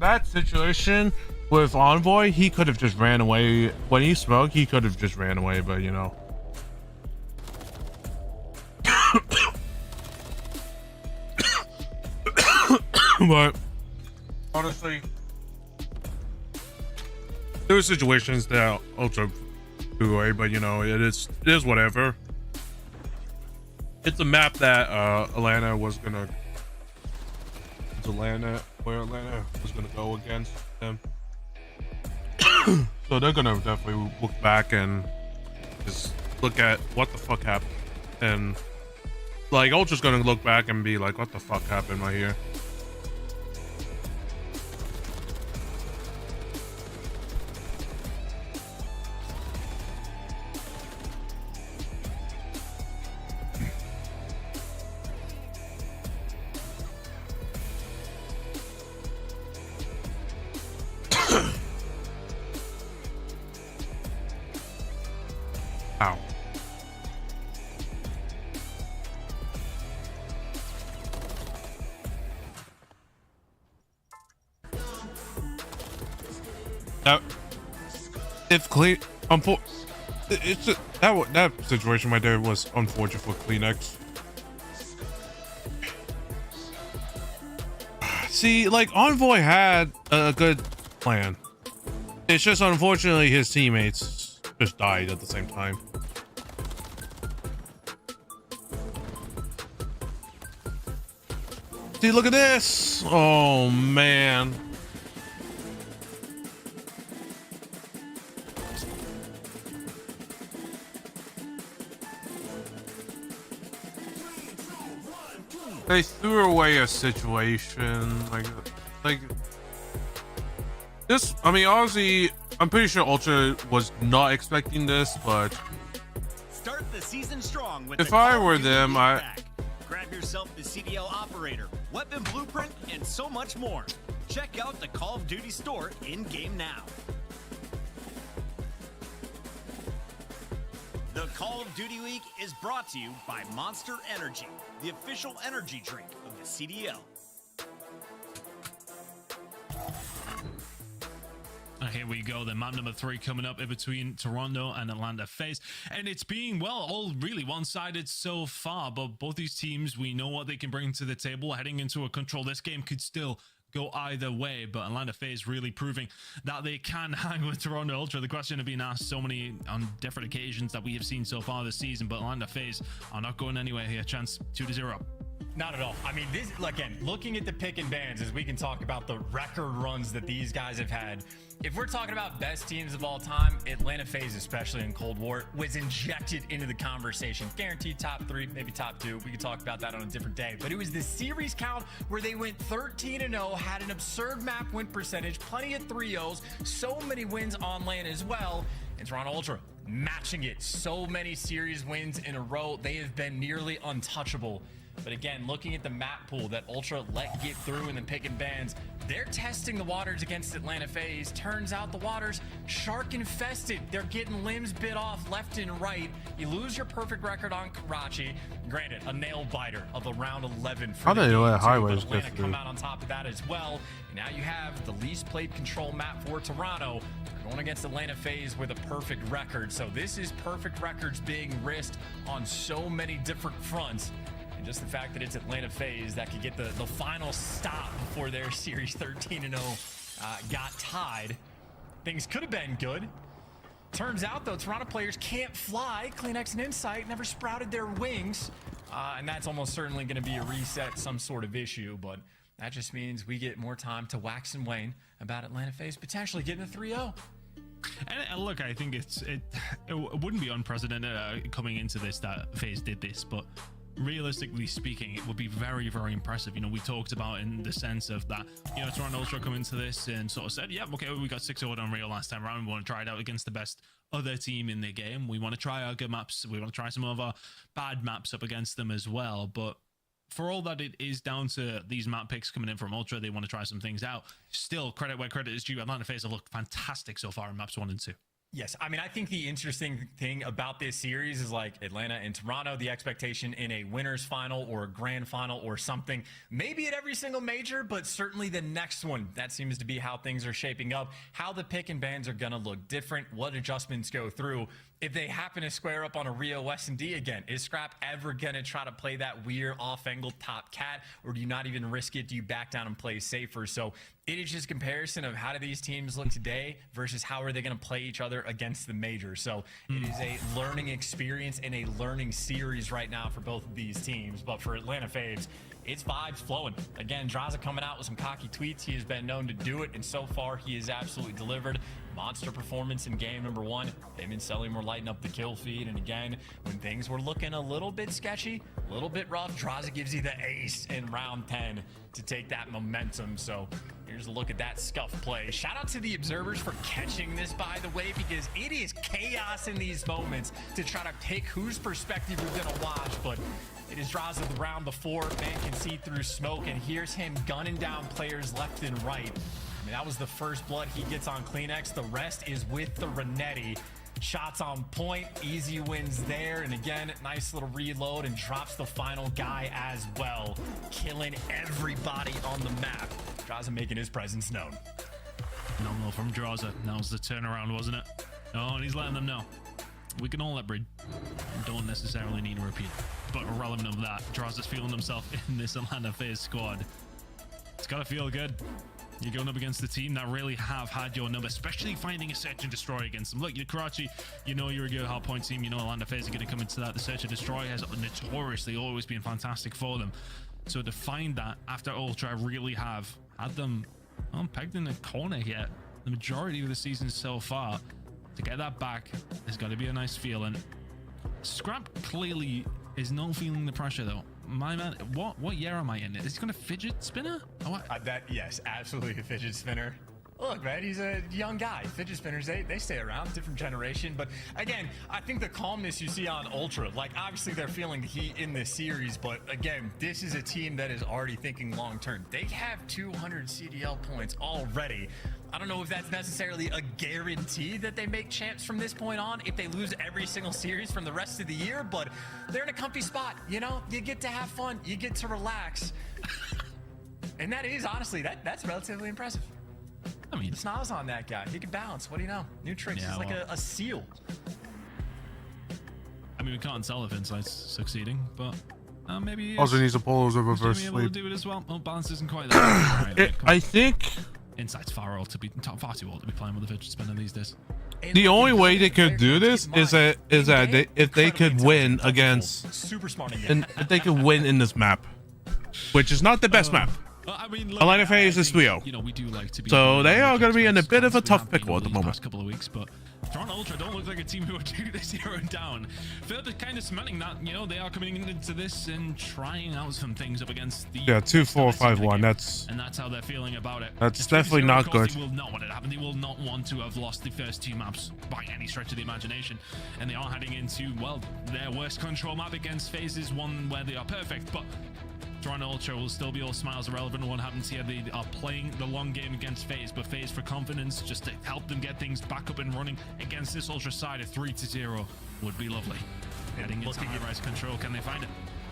that situation with Envoy, he could have just ran away. When he smoked, he could have just ran away, but you know. But honestly, there were situations that Ultra threw away, but you know, it is whatever. It's a map that Atlanta was gonna go against them. So they're gonna definitely look back and just look at what the fuck happened, and like Ultra's gonna look back and be like, what the fuck happened right here? Ow. Now, if clean, it's that situation right there was unfortunate for Kleenex. See, like Envoy had a good plan. It's just unfortunately his teammates just died at the same time. See, look at this. Oh man. They threw away a situation like this. I mean, honestly, I'm pretty sure Ultra was not expecting this, but Start the season strong with if I were them, grab yourself the CDL operator, weapon blueprint, and so much more. Check out the Call of Duty store in-game now. The Call of Duty Week is brought to you by Monster Energy, the official energy drink of the CDL. Here we go, the map number 3 coming up in between Toronto and Atlanta FaZe, and it's being, well, all really one-sided so far, but both these teams, we know what they can bring to the table heading into a control. This game could still go either way, but Atlanta FaZe really proving that they can hang with Toronto Ultra. The question has been asked so many on different occasions that we have seen so far this season, but Atlanta FaZe are not going anywhere here. Chance 2-0. Not at all. I mean, this, again, looking at the pick and bans, as we can talk about the record runs that these guys have had. If we're talking about best teams of all time, Atlanta FaZe, especially in Cold War, was injected into the conversation. Guaranteed top 3, maybe top 2. We could talk about that on a different day. But it was the series count where they went 13-0, had an absurd map win percentage, plenty of 3-0s, so many wins on lane as well. And Toronto Ultra matching it. So many series wins in a row. They have been nearly untouchable. But again, looking at the map pool that Ultra let get through in the pick and bans, they're testing the waters against Atlanta FaZe. Turns out the waters shark infested. They're getting limbs bit off left and right. You lose your perfect record on Karachi. Granted, a nail biter of the round 11 for the game, highways but Atlanta come out on top of that as well. And now you have the least played control map for Toronto. They're going against Atlanta FaZe with a perfect record. So this is perfect records being risked on so many different fronts. And just the fact that it's Atlanta FaZe that could get the final stop before their series 13-0 got tied. Things could have been good. Turns out, though, Toronto players can't fly. Kleenex and Insight never sprouted their wings. And that's almost certainly going to be a reset, some sort of issue. But that just means we get more time to wax and wane about Atlanta FaZe potentially getting a 3-0. And look, I think it wouldn't be unprecedented coming into this that FaZe did this, but realistically speaking, it would be very, very impressive. You know, we talked about in the sense of that, you know, Toronto Ultra come into this and sort of said, yeah, okay, we got 6-0 on Real last time around. We want to try it out against the best other team in the game. We want to try our good maps. We want to try some of our bad maps up against them as well. But for all that it is down to these map picks coming in from Ultra, they want to try some things out. Still, credit where credit is due. Atlanta FaZe have looked fantastic so far in maps 1 and 2. Yes, I mean, I think the interesting thing about this series is like Atlanta and Toronto, the expectation in a winner's final or a grand final or something, maybe at every single major, but certainly the next one. That seems to be how things are shaping up, how the pick and bans are going to look different, what adjustments go through. If they happen to square up on a Rio S&D again, is Scrap ever going to try to play that weird off-angle top cat, or do you not even risk it? Do you back down and play safer? So it is just comparison of how do these teams look today versus how are they going to play each other against the major. So it is a learning experience and a learning series right now for both of these teams. But for Atlanta Faves, it's vibes flowing. Again, Draza coming out with some cocky tweets. He has been known to do it, and so far he has absolutely delivered. Monster performance in game number 1. Him and Selly were lighting up the kill feed, and again, when things were looking a little bit sketchy, a little bit rough, Draza gives you the ace in round 10 to take that momentum. So here's a look at that scuff play. Shout out to the observers for catching this, by the way, because it is chaos in these moments to try to pick whose perspective you're gonna watch, but it is Draza the round before. Man can see through smoke, and here's him gunning down players left and right. I mean, that was the first blood he gets on Kleenex. The rest is with the Renetti. Shots on point, easy wins there, and again, nice little reload, and drops the final guy as well, killing everybody on the map. Draza making his presence known. Phenomenal from Draza. That was the turnaround, wasn't it? Oh, and he's letting them know. We can all let breed. Don't necessarily need a repeat. But irrelevant of that, Draza's feeling himself in this Atlanta FaZe squad. It's got to feel good. You're going up against the team that really have had your number, especially finding a search and destroy against them. Look, you're Karachi, you know you're a good hardpoint team, you know Atlanta FaZe are going to come into that. The search and destroy has notoriously always been fantastic for them. So to find that after Ultra really have had them pegged in the corner here the majority of the season so far, to get that back has got to be a nice feeling. Scrap clearly is not feeling the pressure though. My man, what year am I in? Is he gonna fidget spinner? Oh, yes, absolutely a fidget spinner. Look, man, he's a young guy. Fidget spinners, they stay around, different generation. But again, I think the calmness you see on Ultra, like obviously they're feeling the heat in this series, but again, this is a team that is already thinking long term. They have 200 CDL points already. I don't know if that's necessarily a guarantee that they make champs from this point on if they lose every single series from the rest of the year, but they're in a comfy spot, you know? You get to have fun, you get to relax. And that is, honestly, that's relatively impressive. I mean, the smiles on that guy. He can bounce. What do you know? New tricks. Yeah, He's like a seal. I mean, we can't tell if Insight's succeeding, but maybe he Also needs to pull those reverse able to sleep. do it as well. Oh, balance isn't quite there. Right, I think Insight's far too old to be playing with a fidget spinner these days. the only way they could do this is that if they could win against super smart and if they could win in this map, which is not the best map. I mean, Atlanta FaZe is 3-0. You know, we do like to be So they are going to be in a bit of a tough pickle at the moment. Past couple of weeks, but Toronto Ultra don't look like a team who would do this 0 down. Further kind of cementing that, you know, they are coming into this and trying out some things up against the 2-4-5-1. That's how they're feeling about it. That's definitely not good. They will not want it to happen. They will not want to have lost the first 2 maps by any stretch of the imagination, and they are heading into, well, their worst control map against FaZe is one where they are perfect, but Toronto Ultra will still be all smiles irrelevant. What happens here? They are playing the long game against FaZe, but FaZe for confidence, just to help them get things back up and running against this Ultra side. A 3-0 would be lovely. Heading into high-rise control, can they find it?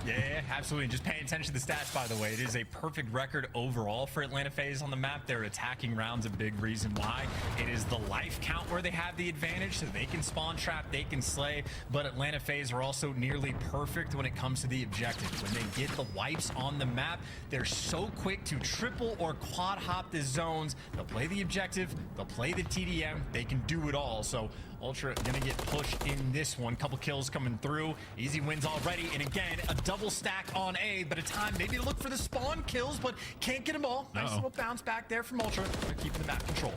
Yeah, absolutely. Just paying attention to the stats, by the way. It is a perfect record overall for Atlanta FaZe on the map. Their attacking round's a big reason why. It is the life count where they have the advantage, so they can spawn trap, they can slay, but Atlanta FaZe are also nearly perfect when it comes to the objective. When they get the wipes on the map, they're so quick to triple or quad hop the zones. They'll play the objective, they'll play the TDM, they can do it all. So Ultra gonna get pushed in this one. Couple kills coming through. Easy wins already. And again, a double stack on A, but a time maybe to look for the spawn kills, but can't get them all. Nice little bounce back there from Ultra. They're keeping the map controlled.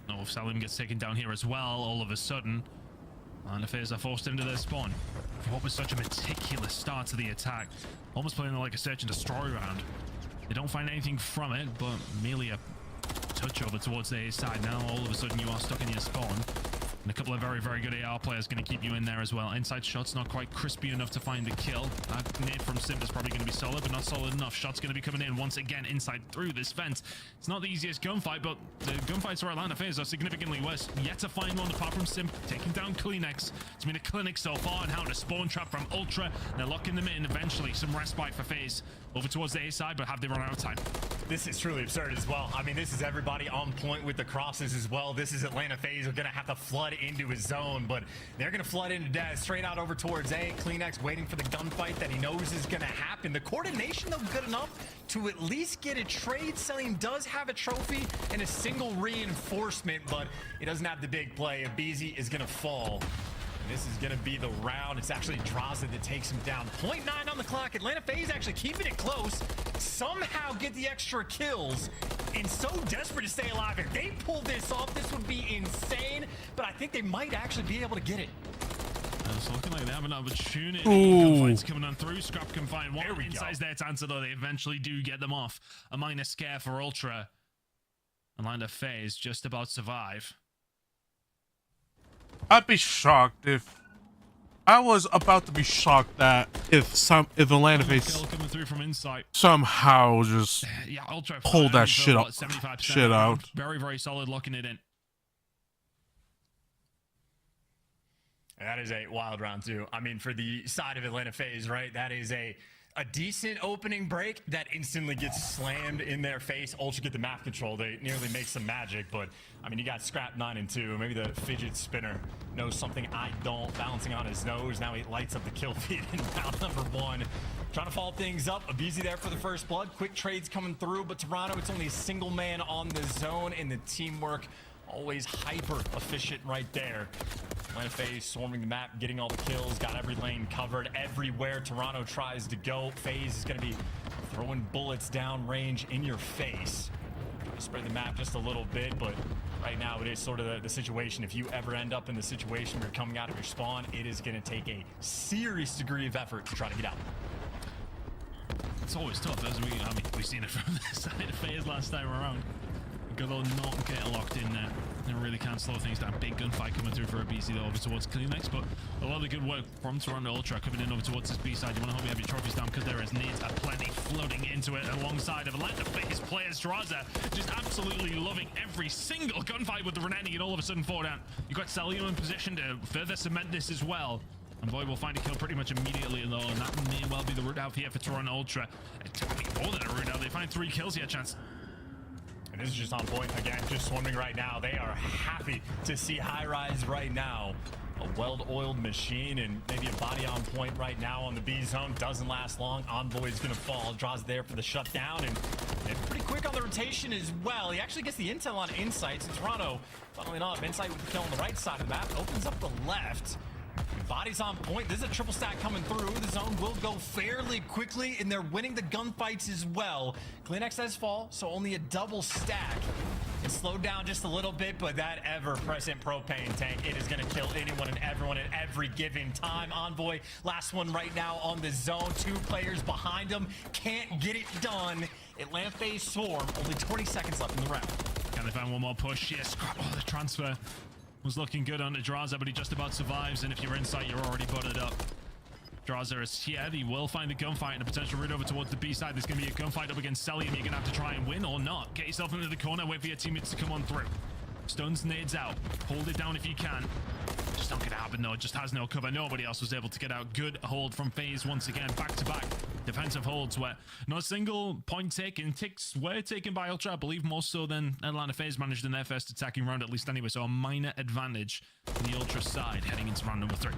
Oh, if Salim gets taken down here as well, all of a sudden, and the FaZe are forced into their spawn. What was such a meticulous start to the attack? Almost playing like a search and destroy round. They don't find anything from it, but merely a touch over towards the A side. Now all of a sudden you are stuck in your spawn. And a couple of very, very good AR players going to keep you in there as well. Inside shots not quite crispy enough to find the kill. That nade from Simp is probably going to be solid, but not solid enough. Shots going to be coming in once again inside through this fence. It's not the easiest gunfight, but the gunfights for Atlanta FaZe are significantly worse. Yet to find one apart from Simp taking down Kleenex. It's been a clinic so far and how to spawn trap from Ultra. They're locking them in eventually. Some respite for FaZe over towards the A side, but have they run out of time? This is truly absurd as well. I mean, this is everybody on point with the crosses as well. This is Atlanta FaZe are going to have to flood into his zone, but they're going to flood into Dez straight out over towards A. Kleenex waiting for the gunfight that he knows is going to happen. The coordination, though, good enough to at least get a trade. Selim does have a trophy and a single reinforcement, but he doesn't have the big play. Abizi is going to fall. This is going to be the round. It's actually Draza that takes him down. 0.9 on the clock. Atlanta FaZe actually keeping it close. Somehow get the extra kills. And so desperate to stay alive. If they pull this off, this would be insane. But I think they might actually be able to get it. It's looking like they have an opportunity. Ooh. Gunfight's coming on through. Scrap can find one. Inside's there to answer, though. They eventually do get them off. A minor scare for Ultra. Atlanta FaZe just about survive. I'd be shocked if I was about to be shocked that if Atlanta FaZe coming through from inside somehow just Ultra pulled that shit up, 75% out. Very, very solid locking it in. That is a wild round too. I mean, for the side of Atlanta FaZe, right? That is a decent opening break that instantly gets slammed in their face. Ultra get the map control. They nearly make some magic, but I mean, you got Scrap 9 and 2. Maybe the fidget spinner knows something I don't. Balancing on his nose. Now he lights up the kill feed in round number 1. Trying to follow things up. Abizi there for the first blood. Quick trades coming through, but Toronto, it's only a single man on the zone, and the teamwork always hyper efficient right there. Atlanta FaZe swarming the map, getting all the kills, got every lane covered everywhere Toronto tries to go. FaZe is going to be throwing bullets down range in your face. Spread the map just a little bit, but right now it is sort of the situation. If you ever end up in the situation where you're coming out of your spawn, it is going to take a serious degree of effort to try to get out. It's always tough, as we've seen it from the side of FaZe last time around. Good old not get locked in there. They really can't slow things down. Big gunfight coming through for a BC though over towards Kleenex, but a lot of good work from Toronto Ultra coming in over towards this B side. You want to hope you have your trophies down because there is nades plenty floating into it alongside of Atlanta FaZe players. Draza just absolutely loving every single gunfight with the Renetti and all of a sudden 4 down. You got Selim in position to further cement this as well. And Void will find a kill pretty much immediately though, and that may well be the route out here for Toronto Ultra. It's more than a route out. They find 3 kills here, chance. And this is just on point again, just swarming right now. They are happy to see High Rise right now. A well-oiled machine and maybe a body on point right now on the B zone. Doesn't last long. Envoy's gonna fall. Draws there for the shutdown and pretty quick on the rotation as well. He actually gets the intel on insights. And Toronto, funnily enough, insight with the kill on the right side of the map. Opens up the left. Bodies on point. This is a triple stack coming through. The zone will go fairly quickly, and they're winning the gunfights as well. Kleenex has fall, so only a double stack. It's slowed down just a little bit, but that ever-present propane tank, it is going to kill anyone and everyone at every given time. Envoy, last one right now on the zone. 2 players behind him. Can't get it done. Atlanta FaZe swarm. Only 20 seconds left in the round. Can they find one more push? Yes. Oh, the transfer was looking good on Draza, but he just about survives, and if you're inside, you're already butted up. Draza is here. He will find a gunfight and a potential route over towards the B side. There's going to be a gunfight up against Selim. You're going to have to try and win or not. Get yourself into the corner, wait for your teammates to come on through. Stones nades out. Hold it down if you can. Just not going to happen, though. It just has no cover. Nobody else was able to get out. Good hold from FaZe once again. Back-to-back defensive holds where not a single point taken. Ticks were taken by Ultra, I believe, more so than Atlanta FaZe managed in their first attacking round, at least anyway. So a minor advantage on the Ultra side heading into round number 3.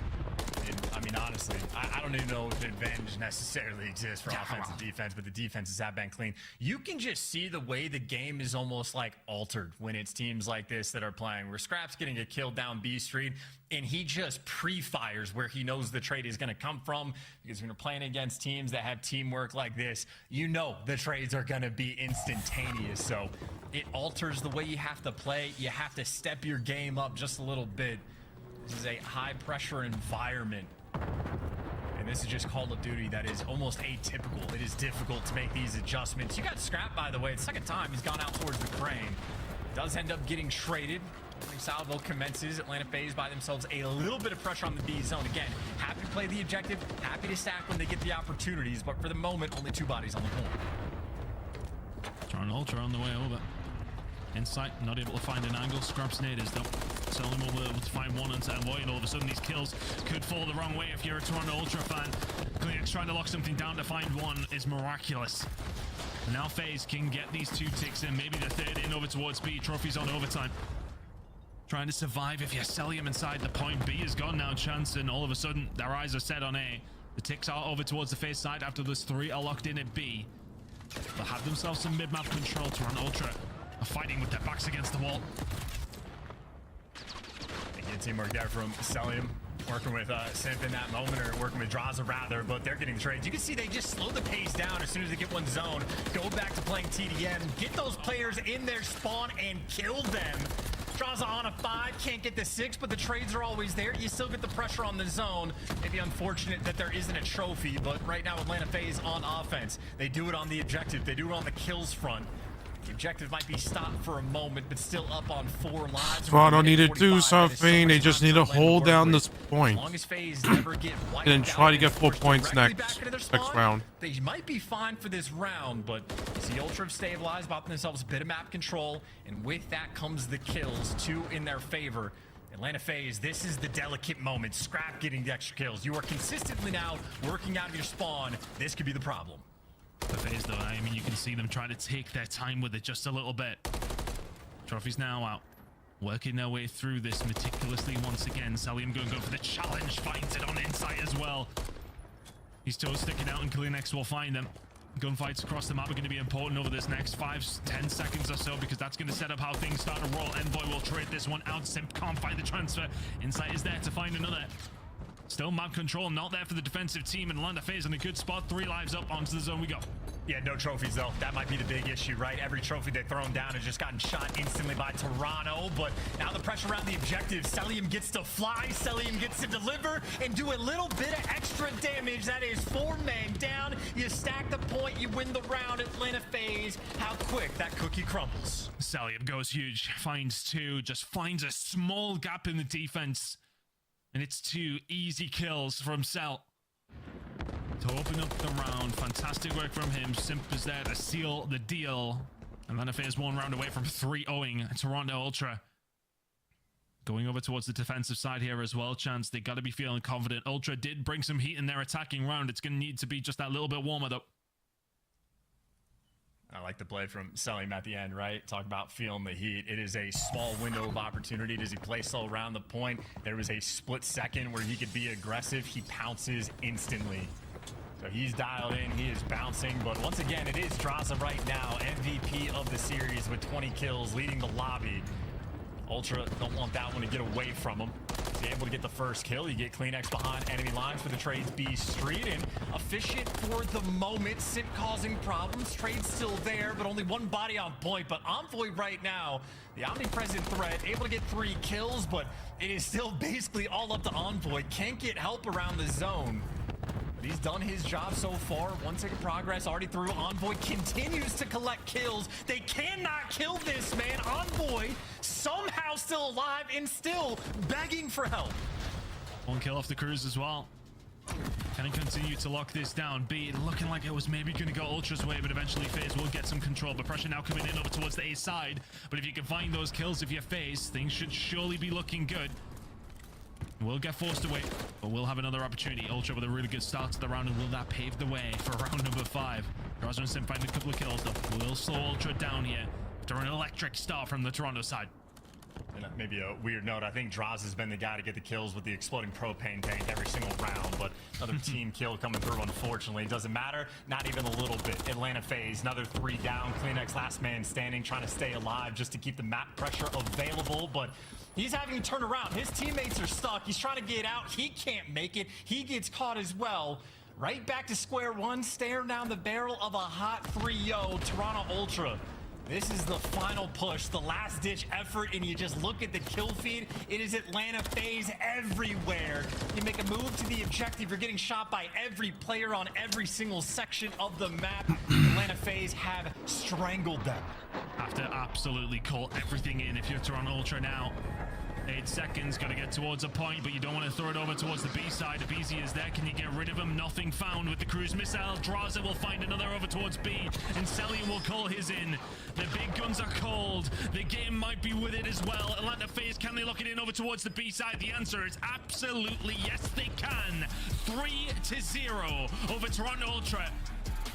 I mean, honestly, I don't even know if the advantage necessarily exists for offense and defense, but the defenses have been clean. You can just see the way the game is almost like altered when it's teams like this that are playing, where Scrap's getting a kill down B Street, and he just pre-fires where he knows the trade is going to come from, because when you're playing against teams that have teamwork like this, you know the trades are going to be instantaneous. So it alters the way you have to play. You have to step your game up just a little bit. This is a high-pressure environment, and this is just Call of Duty that is almost atypical. It is difficult to make these adjustments. You got Scrap, by the way. The second time he's gone out towards the crane. Does end up getting traded. Salvo commences. Atlanta FaZe by themselves a little bit of pressure on the B zone. Again, happy to play the objective, happy to stack when they get the opportunities, but for the moment, only 2 bodies on the corner. Toronto Ultra on the way over. Insight, not able to find an angle. Scrubs naders though. Selling will be able to find one and Envoy, and all of a sudden these kills could fall the wrong way if you're a Toronto Ultra fan. Klinex trying to lock something down to find one is miraculous. And now FaZe can get these 2 ticks in, maybe the 3rd in over towards B. Trophies on overtime. Trying to survive if you sell him inside the point. B is gone now, Chance, and all of a sudden their eyes are set on A. The ticks are over towards the FaZe side after those 3 are locked in at B. They'll have themselves some mid-map control. Toronto Ultra are fighting with their backs against the wall. Good teamwork there from Celium, working with Simp in that moment, or working with Draza rather, but they're getting the trades. You can see they just slow the pace down as soon as they get one zone, go back to playing TDM, get those players in their spawn and kill them. Draza on a 5, can't get the 6, but the trades are always there. You still get the pressure on the zone. Maybe unfortunate that there isn't a trophy, but right now Atlanta FaZe on offense. They do it on the objective, they do it on the kills front. The objective might be stopped for a moment, but still up on 4 lives. Toronto need to do something. They just need to hold down this point. As long as FaZe never get wiped and then try to get 4 out, points next round. They might be fine for this round, but the Ultra have stabilized, bought themselves a bit of map control, and with that comes the kills, 2 in their favor. Atlanta FaZe, this is the delicate moment. Scrap getting the extra kills. You are consistently now working out of your spawn. This could be the problem. The FaZe though, I mean, you can see them trying to take their time with it just a little bit. Trophies now out, working their way through this meticulously once again. Celium going to go for the challenge, finds it on Insight as well. His toes sticking out and Klinex will find them. Gunfights across the map are going to be important over this next 5-10 seconds or so, because that's going to set up how things start to roll. Envoy will trade this one out. Simp can't find the transfer. Insight is there to find another. Still map control, not there for the defensive team, and Atlanta FaZe in a good spot. 3 lives up, onto the zone we go. Yeah, no trophies though. That might be the big issue, right? Every trophy they've thrown down has just gotten shot instantly by Toronto, but now the pressure around the objective. Celium gets to fly, Celium gets to deliver, and do a little bit of extra damage. That is 4 men down. You stack the point, you win the round. Atlanta FaZe, how quick that cookie crumbles. Celium goes huge, finds 2, just finds a small gap in the defense. And it's 2 easy kills from Cel to open up the round. Fantastic work from him. Simp is there to seal the deal. And then FaZe 1 round away from 3-0ing Toronto Ultra. Going over towards the defensive side here as well, Chance. They got to be feeling confident. Ultra did bring some heat in their attacking round. It's going to need to be just that little bit warmer though. I like the play from Celium at the end, right? Talk about feeling the heat. It is a small window of opportunity. Does he play slow around the point? There was a split second where he could be aggressive. He pounces instantly. So he's dialed in. He is bouncing. But once again, it is Draza right now, MVP of the series with 20 kills, leading the lobby. Ultra don't want that one to get away from him. He's able to get the first kill. You get Klinex behind enemy lines for the trades B Street, and efficient for the moment. Simp causing problems. Trade still there, but only 1 body on point. But Envoy right now, the omnipresent threat, able to get 3 kills, but it is still basically all up to Envoy. Can't get help around the zone. But he's done his job so far. 1 second progress already through. Envoy continues to collect kills. They cannot kill this man. Envoy somehow still alive and still begging for help. 1 kill off the cruise as well. Can he continue to lock this down? B looking like it was maybe going to go Ultra's way, but eventually FaZe will get some control. But pressure now coming in over towards the A side. But if you can find those kills, if you're FaZe, things should surely be looking good. We'll get forced away, but we'll have another opportunity. Ultra with a really good start to the round, and will that pave the way for round number 5? Draza and Simp find a couple of kills, though. We'll slow Ultra down here after an electric start from the Toronto side. And maybe a weird note, I think Draza has been the guy to get the kills with the exploding propane tank every single round, but another team kill coming through, unfortunately. Doesn't matter, not even a little bit. Atlanta FaZe, another 3 down. Klinex last man standing, trying to stay alive just to keep the map pressure available, but he's having to turn around. His teammates are stuck. He's trying to get out. He can't make it. He gets caught as well. Right back to square one, staring down the barrel of a hot 3-0. Toronto Ultra This is the final push, the last-ditch effort, and you just look at the kill feed. It is Atlanta FaZe everywhere. You make a move to the objective, you're getting shot by every player on every single section of the map. Atlanta FaZe have strangled them. Have to absolutely call everything in if you're Toronto Ultra now. 8 seconds, got to get towards a point, but you don't want to throw it over towards the B side. The BZ is there. Can you get rid of him? Nothing found with the cruise missile. Draza will find another over towards B, and Selly will call his in. The big guns are cold. The game might be with it as well. Atlanta FaZe, can they lock it in over towards the B side? The answer is absolutely yes, they can. 3-0 over Toronto Ultra.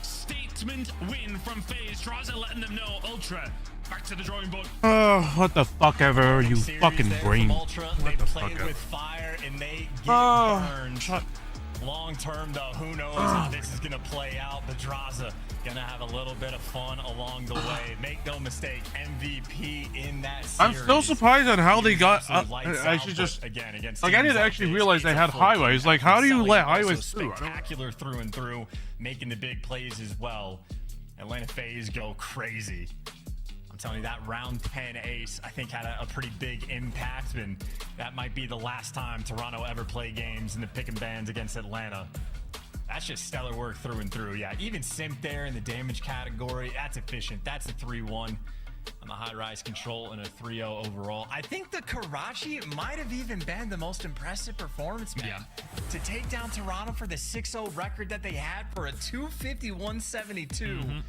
Statement win from FaZe. Draza letting them know Ultra back to the drawing board. Oh, what the fuck ever, you fucking brain. Ultra, they played with fire and they get burned. Long term, though, who knows how this is gonna play out. But Draza gonna have a little bit of fun along the way. Make no mistake, MVP in that series. I'm still surprised on how they got. I should just again against. Like, I didn't actually realize they had highways. Like, how do you let highways through? Spectacular through and through, making the big plays as well. Atlanta FaZe go crazy. I'm telling you, that round 10 ace, I think, had a pretty big impact, and that might be the last time Toronto ever play games in the pick and bans against Atlanta. That's just stellar work through and through. Yeah, even Simp there in the damage category, that's efficient. That's a 3-1 on the high-rise control and a 3-0 overall. I think the Karachi might have even been the most impressive performance, man. Yeah. To take down Toronto for the 6-0 record that they had for a 250-172.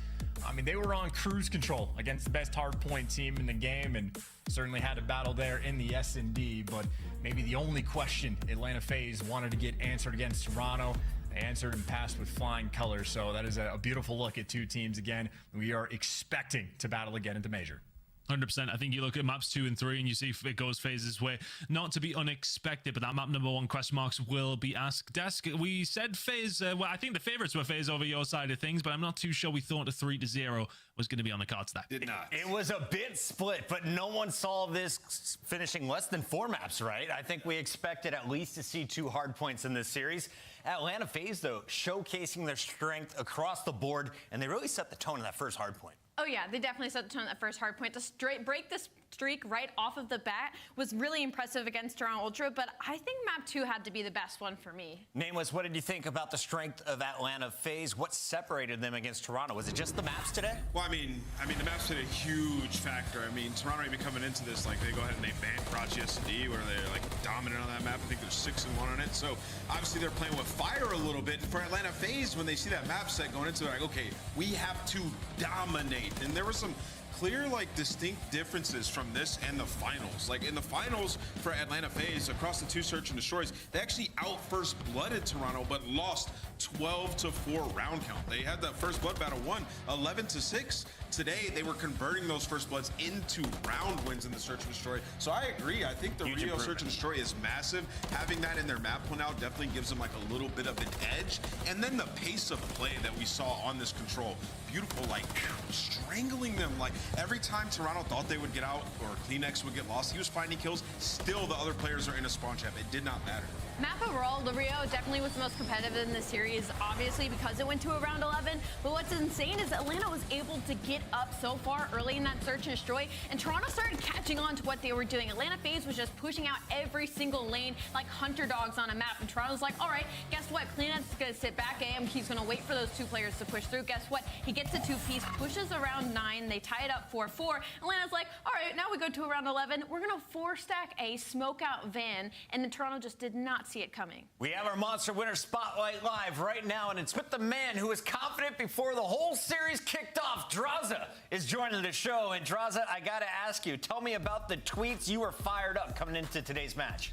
I mean, they were on cruise control against the best hardpoint team in the game, and certainly had a battle there in the S&D, but maybe the only question Atlanta FaZe wanted to get answered against Toronto, they answered and passed with flying colors. So that is a beautiful look at two teams again. We are expecting to battle again into Major. 100%. I think you look at maps 2 and 3 and you see if it goes FaZe's way. Not to be unexpected, but that map number 1 question marks will be asked. Desk, we said FaZe, well, I think the favorites were FaZe over your side of things, but I'm not too sure we thought a 3-0 was going to be on the cards there. Did not. It was a bit split, but no one saw this finishing less than 4 maps, right? I think we expected at least to see 2 hard points in this series. Atlanta FaZe, though, showcasing their strength across the board, and they really set the tone in that first hard point. Oh yeah, they definitely set the tone at first hard point. To break this streak right off of the bat was really impressive against Toronto Ultra, but I think map 2 had to be the best one for me. Nameless, what did you think about the strength of Atlanta FaZe? What separated them against Toronto? Was it just the maps today? Well, I mean, the maps played a huge factor. I mean, Toronto even coming into this, like, they go ahead and they ban Karachi S&D, where they're like dominant on that map. I think they're 6-1 on it. So obviously they're playing with fire a little bit. For Atlanta FaZe, when they see that map set going into it, like, okay, we have to dominate. And there were some clear, like, distinct differences from this and the finals. Like, in the finals for Atlanta FaZe, across the 2 search and destroys, they actually out first blooded Toronto, but lost 12-4 round count. They had that first blood battle won 11-6. Today, they were converting those first bloods into round wins in the search and destroy. So I agree. I think the Rio search and destroy is massive. Having that in their map plan out definitely gives them like a little bit of an edge. And then the pace of play that we saw on this control, beautiful, like strangling them. Like every time Toronto thought they would get out or Kleenex would get lost, he was finding kills. Still, the other players are in a spawn trap. It did not matter. Map overall, the Rio definitely was the most competitive in this series, obviously because it went to a round 11. But what's insane is Atlanta was able to get up so far early in that search and destroy, and Toronto started catching on to what they were doing. Atlanta FaZe was just pushing out every single lane like hunter dogs on a map, and Toronto's like, all right, guess what? Kleenex is going to sit back. He's going to wait for those 2 players to push through. Guess what? He gets a 2-piece, pushes around 9. They tie it up 4-4. Atlanta's like, all right, now we go to around 11. We're going to 4-stack a smoke out van, and then Toronto just did not see it coming. We have our Monster Winner Spotlight live right now, and it's with the man who was confident before the whole series kicked off. Draza is joining the show, and Draza, I gotta ask you, tell me about the tweets. You were fired up coming into today's match.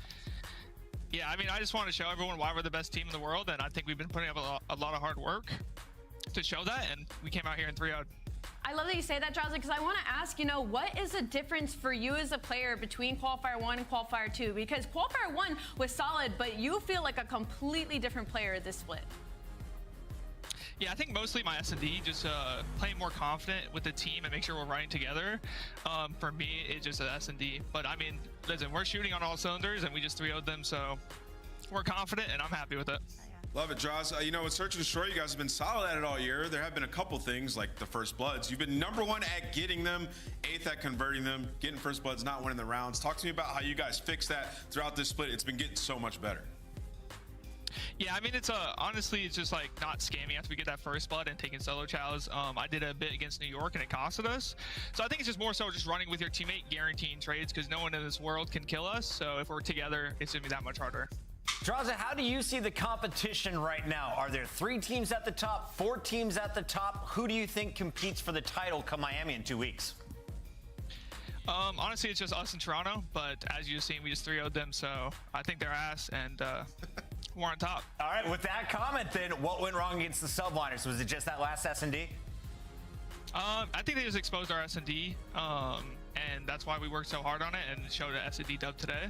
Yeah, I mean, I just want to show everyone why we're the best team in the world, and I think we've been putting up a lot of hard work to show that, and we came out here and 3-0'd. I love that you say that, Draza, because I want to ask, you know, what is the difference for you as a player between Qualifier 1 and Qualifier 2? Because Qualifier 1 was solid, but you feel like a completely different player this split. Yeah, I think mostly my S&D, just playing more confident with the team and make sure we're running together. For me, it's just an S&D. But I mean, listen, we're shooting on all cylinders and we just 3-0'd them, so we're confident and I'm happy with it. Love it, Jaws. You know, with Search and Destroy, you guys have been solid at it all year. There have been a couple things like the First Bloods. You've been #1 at getting them, 8th at converting them, getting First Bloods, not winning the rounds. Talk to me about how you guys fixed that throughout this split. It's been getting so much better. Yeah, I mean, it's honestly, it's just like not scamming after we get that first blood and taking solo chows. I did a bit against New York and it costed us. So I think it's just more so just running with your teammate, guaranteeing trades, because no one in this world can kill us. So if we're together, it's gonna be that much harder. Draza, how do you see the competition right now? Are there 3 teams at the top, 4 teams at the top? Who do you think competes for the title come Miami in 2 weeks? Honestly, it's just us in Toronto, but as you've seen, we just 3-0'd them, so I think they're ass, and we're on top. All right, with that comment then, what went wrong against the Subliners? Was it just that last S&D? I think they just exposed our S&D, and that's why we worked so hard on it and showed an S&D dub today.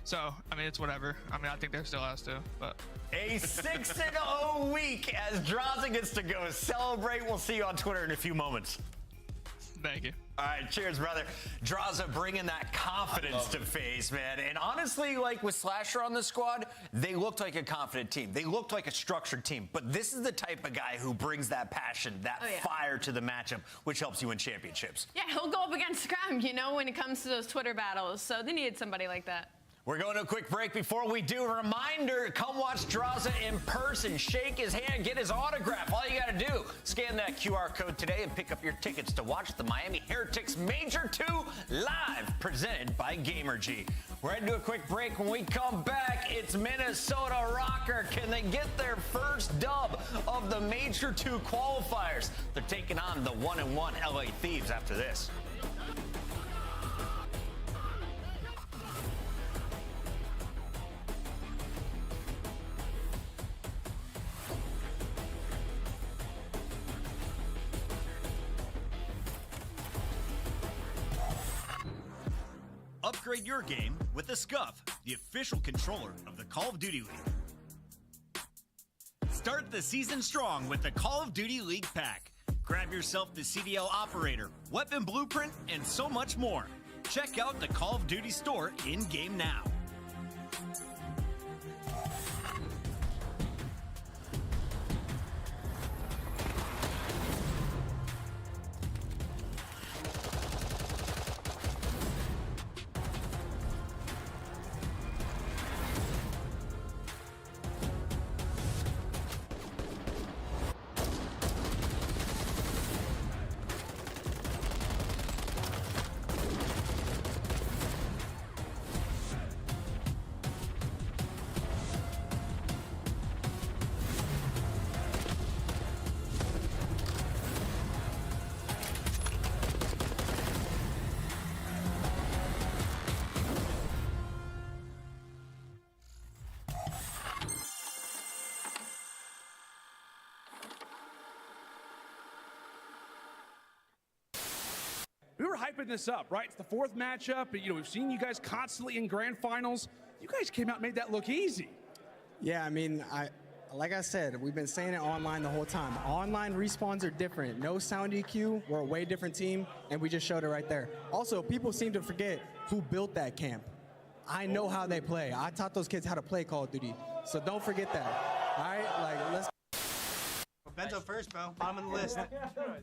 So, I mean, it's whatever. I mean, I think they're still ass too, but. A 6-0 week as Draza gets to go celebrate. We'll see you on Twitter in a few moments. Thank you. All right, cheers, brother. Draza bringing that confidence to FaZe, man. And honestly, like with Slasher on the squad, they looked like a confident team. They looked like a structured team. But this is the type of guy who brings that passion, that fire to the matchup, which helps you win championships. Yeah, he'll go up against Scrum, you know, when it comes to those Twitter battles. So they needed somebody like that. We're going to a quick break. Before we do, a reminder, come watch Draza in person. Shake his hand, get his autograph. All you got to do, scan that QR code today and pick up your tickets to watch the Miami Heretics Major 2 live, presented by Gamergy. We're heading to a quick break. When we come back, it's Minnesota Rocker. Can they get their first dub of the Major 2 qualifiers? They're taking on the 1-1 LA Thieves after this. Upgrade your game with the Scuff, the official controller of the Call of Duty League. Start the season strong with the Call of Duty League Pack. Grab yourself the CDL Operator, Weapon Blueprint, and so much more. Check out the Call of Duty store in-game now. We were hyping this up, right? It's the 4th matchup. You know, we've seen you guys constantly in grand finals. You guys came out and made that look easy. Yeah, I mean, like I said, we've been saying it online the whole time. Online respawns are different. No sound EQ, we're a way different team, and we just showed it right there. Also, people seem to forget who built that camp. I know how they play. I taught those kids how to play Call of Duty, so don't forget that. All right, like let's. Bento first, bro. Bottom of the list.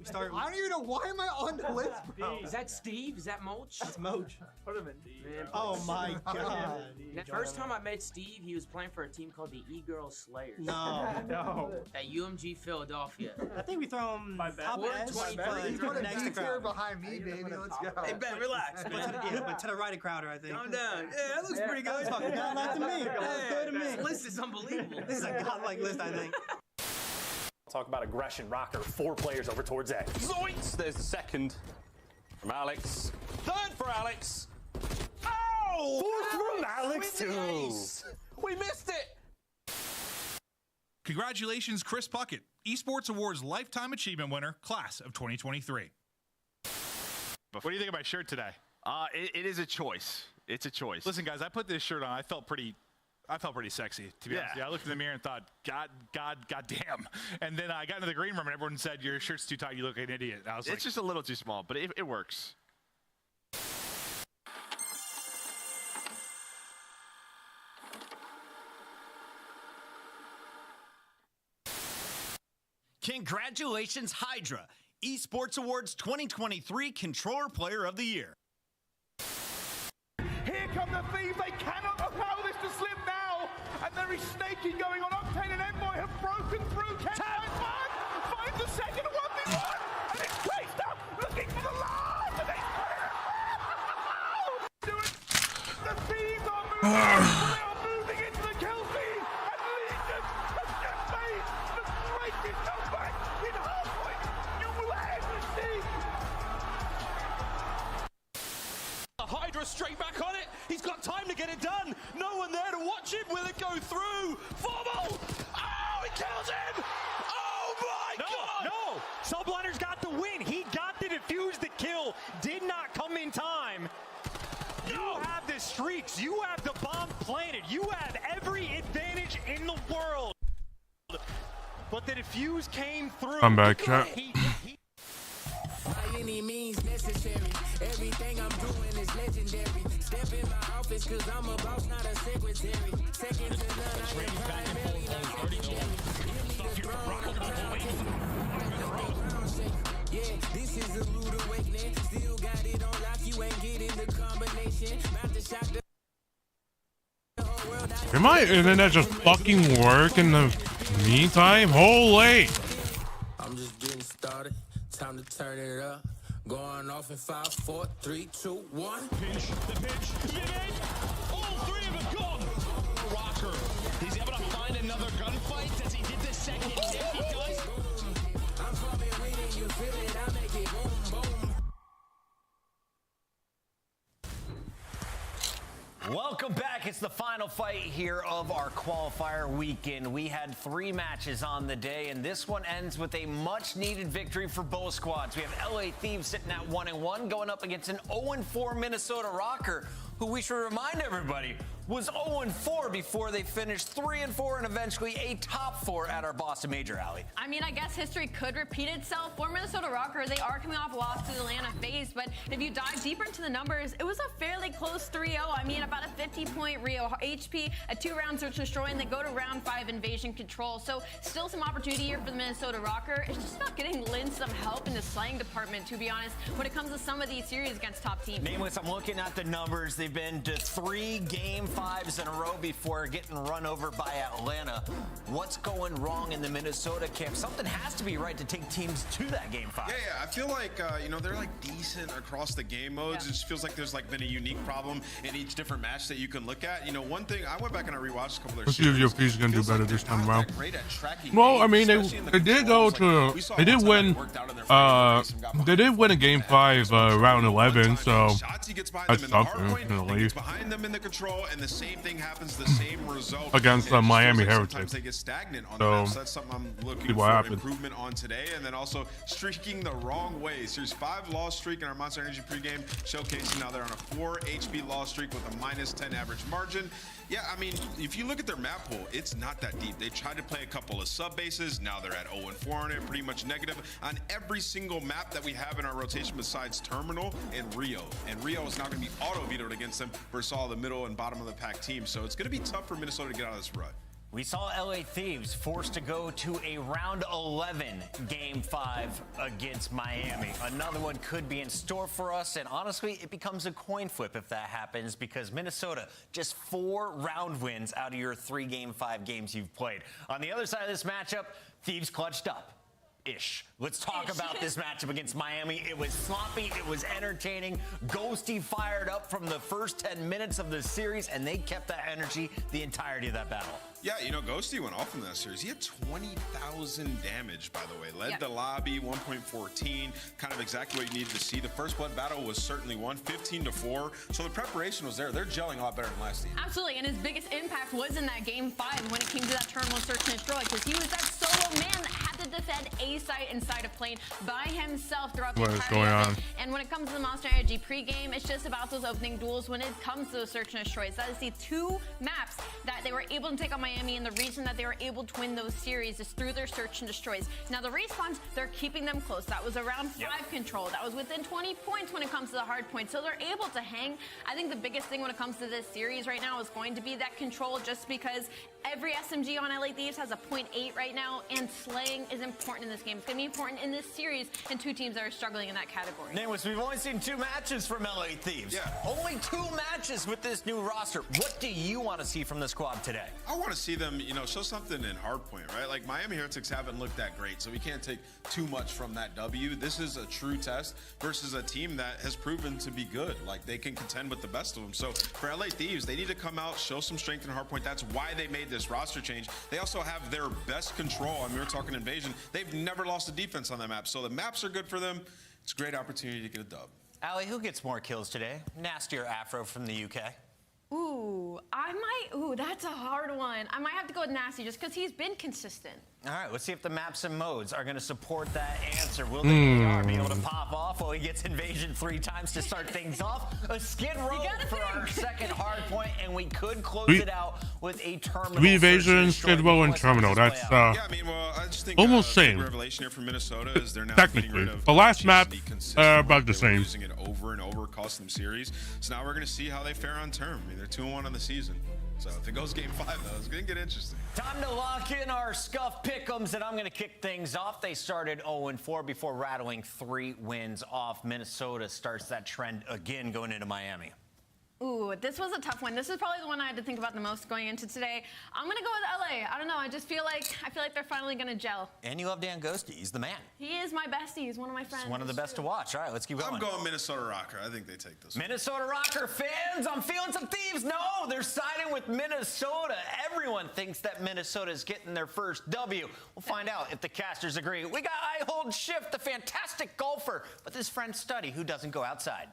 Start. I don't even know why am I on the list, bro. Is that Steve? Is that Mulch? That's Moach. Put him in D. Oh my god. The first time I met Steve, he was playing for a team called the E-Girl Slayers. No. No. At UMG Philadelphia. I think we throw him top S. He's putting a detail behind me, baby. Let's go. Hey, Ben, relax. But to the right of Crowder, I think. Calm down. Yeah, that looks pretty good. Fucking God like to me. Good to me. This list is unbelievable. This is a godlike list, I think. Talk about aggression. Rocker, 4 players over towards A. Zoinks! There's the second from Alex. Third for Alex. Oh! 4th from Alex, too. We missed it. Congratulations, Chris Puckett, Esports Awards Lifetime Achievement winner, class of 2023. What do you think of my shirt today? It is a choice. It's a choice. Listen, guys, I put this shirt on. I felt pretty sexy, to be honest. Yeah, I looked in the mirror and thought, God damn. And then I got into the green room and everyone said, your shirt's too tight, you look like an idiot. And I was it's just a little too small, but it works. Congratulations, Hydra, Esports Awards 2023 Controller Player of the Year. Here come the Thieves. They cannot allow this to slip now. And there is snaking going on. Octane and Envoy have broken through. Can find one. Finds the second 1v1. And it's placed up. Looking for the last. And they do it. The Thieves are moving. They are moving into the kill feed. And Legion has just made the greatest comeback in Hardpoint you will ever see. Hydra straight back on it. He's got time to get it done. No one there to watch him. Will it go through? Formal! Oh, he kills him! Oh my god! No! Subliner's got the win. He got the defuse. The kill did not come in time. You have the streaks. You have the bomb planted. You have every advantage in the world. But the defuse came through. I'm back, chat. By any means necessary. Everything I'm doing is legendary. Step in my office cause I'm a boss, not a secretary. Second to none, I am primary, not secondary. Give me the throne, I'm trying to yeah, this is a rude awakening. Still got it on lock, you ain't getting the combination. About to shock the whole world. Did my internet just fucking work in the meantime? Holy! I'm just getting started. Time to turn it up. Going off in 5, 4, 3, 2, 1. Pinch, the pinch, mid-edge. All three of them gone. Rocker, he's able to find another gunfight. Does he get the second? Yes, he does. I'm coming with it, you feel it, I make it boom, boom. Welcome back. It's the final fight here of our qualifier weekend. We had 3 matches on the day, and this one ends with a much-needed victory for both squads. We have LA Thieves sitting at 1-1, going up against an 0-4 Minnesota Rocker, who we should remind everybody was 0-4 before they finished 3-4 and eventually a top 4 at our Boston Major, Alley. I mean, I guess history could repeat itself. For Minnesota Rocker, they are coming off a loss to the Atlanta FaZe, but if you dive deeper into the numbers, it was a fairly close 3-0. I mean, about a 50-point Rio HP, a 2-round search and destroy, and they go to round 5 invasion control. So still some opportunity here for the Minnesota Rocker. It's just about getting Lynn some help in the slaying department, to be honest, when it comes to some of these series against top teams. Nameless, I'm looking at the numbers. They've been to 3 Game 5s in a row before getting run over by Atlanta. What's going wrong in the Minnesota camp? Something has to be right to take teams to that Game 5. Yeah, I feel like, they're like decent across the game modes. Yeah. It just feels like there's like been a unique problem in each different match that you can look at. One thing, I went back and I rewatched a couple of their series. Let's see if going to do better this time around. Well, I mean, they did go to, they did win a Game 5 round 11, so that's something, behind them in the control, and the same thing happens, the same result against the Miami Heritage. Sometimes they get stagnant on the map, so that's something I'm looking for improvement on today. And then also streaking the wrong way. Series 5 loss streak in our Monster Energy pregame, showcasing now they're on a 4 HP loss streak with a -10 average margin. Yeah, I mean, if you look at their map pool, it's not that deep. They tried to play a couple of sub bases. Now they're at 0-4 on it, pretty much negative on every single map that we have in our rotation besides Terminal and Rio. And Rio is now going to be auto-vetoed against them versus all the middle and bottom of the pack teams. So it's going to be tough for Minnesota to get out of this rut. We saw LA Thieves forced to go to a round 11 Game 5 against Miami. Another one could be in store for us, and honestly, it becomes a coin flip if that happens, because Minnesota, just 4 round wins out of your 3 Game 5 games you've played. On the other side of this matchup, Thieves clutched up. Let's talk about this matchup against Miami. It was sloppy, it was entertaining. Ghosty fired up from the first 10 minutes of the series, and they kept that energy the entirety of that battle. Yeah, Ghosty went off in that series. He had 20,000 damage, by the way. Led the lobby, 1.14, kind of exactly what you needed to see. The first blood battle was certainly won, 15-4. So the preparation was there. They're gelling a lot better than last team. Absolutely, and his biggest impact was in that Game 5 when it came to that turn 1 search and destroy, because he was that solo man that had to defend A site inside of plane by himself throughout the entire going on? And when it comes to the Monster Energy pregame, it's just about those opening duels when it comes to those search and destroys. That is the 2 maps that they were able to take on Miami, and the reason that they were able to win those series is through their search and destroys. Now the respawns, they're keeping them close. That was around 5 control. That was within 20 points when it comes to the hard points. So they're able to hang. I think the biggest thing when it comes to this series right now is going to be that control, just because every SMG on LA Thieves has a 0.8 right now, and slaying is is important in this game. It's going to be important in this series and two teams that are struggling in that category. Nameless, we've only seen 2 matches from LA Thieves. Yeah. Only 2 matches with this new roster. What do you want to see from the squad today? I want to see them, show something in hardpoint, right? Like Miami Heretics haven't looked that great, so we can't take too much from that W. This is a true test versus a team that has proven to be good. Like they can contend with the best of them. So for LA Thieves, they need to come out, show some strength in hardpoint. That's why they made this roster change. They also have their best control. I mean, we're talking invasion. They've never lost a defense on that map, so the maps are good for them. It's a great opportunity to get a dub. Ali, who gets more kills today? Nastier Afro from the UK. Ooh, that's a hard one. I might have to go with Nasty just because he's been consistent. All right, let's see if the maps and modes are going to support that answer. Will the AR be able to pop off while he gets invasion 3 times to start things off? A skid row for our second hard point, and we could close it out with a terminal. 3 evasion, skid row, and terminal. That's I just think almost same. Revelation here from Minnesota is they're now Technically, getting rid of the last map about the same. Using it over and over, cost them series. So now we're going to see how they fare on term. I mean, they're 2-1 on the season. So if it goes game 5, though, it's going to get interesting. Time to lock in our scuff pick'ems, and I'm going to kick things off. They started 0-4 before rattling 3 wins off. Minnesota starts that trend again going into Miami. Ooh, this was a tough one. This is probably the one I had to think about the most going into today. I'm gonna go with LA. I don't know. I feel like they're finally gonna gel. And you love Dan Ghosty. He's the man. He is my bestie. He's one of my friends. He's one of the best to watch. All right, let's keep going. I'm going Minnesota Rocker. I think they take this one. Minnesota Rocker fans, I'm feeling some thieves. No, they're siding with Minnesota. Everyone thinks that Minnesota is getting their first W. We'll find out if the casters agree. We got I Hold Shift, the fantastic golfer, with his friend Studdy, who doesn't go outside.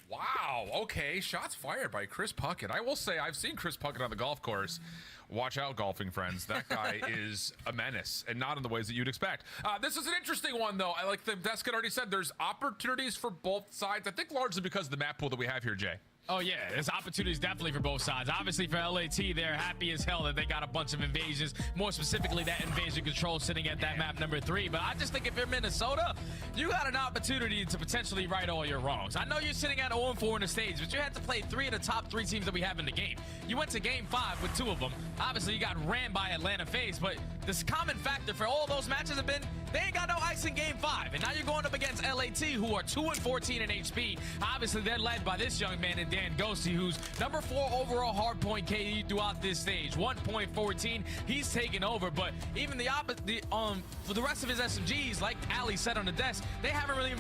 Wow, okay, shots fired by Chris Puckett. I will say I've seen Chris Puckett on the golf course. Watch out, golfing friends. That guy is a menace, and not in the ways that you'd expect. This is an interesting one, though. I like the Deskin already said, there's opportunities for both sides. I think largely because of the map pool that we have here, Jay. Oh, yeah, there's opportunities definitely for both sides. Obviously, for LAT, they're happy as hell that they got a bunch of invasions, more specifically that invasion control sitting at that map number 3. But I just think if you're Minnesota, you got an opportunity to potentially right all your wrongs. I know you're sitting at 0-4 in the stage, but you had to play 3 of the top 3 teams that we have in the game. You went to game 5 with 2 of them. Obviously, you got ran by Atlanta FaZe, but this common factor for all those matches have been they ain't got no ice in game 5. And now you're going up against LAT, who are 2-14 in HP. Obviously, they're led by this young man in Dan Ghosty, who's number 4 overall hardpoint KD throughout this stage. 1.14. He's taken over, but even for the rest of his SMGs, like Ali said on the desk, they haven't really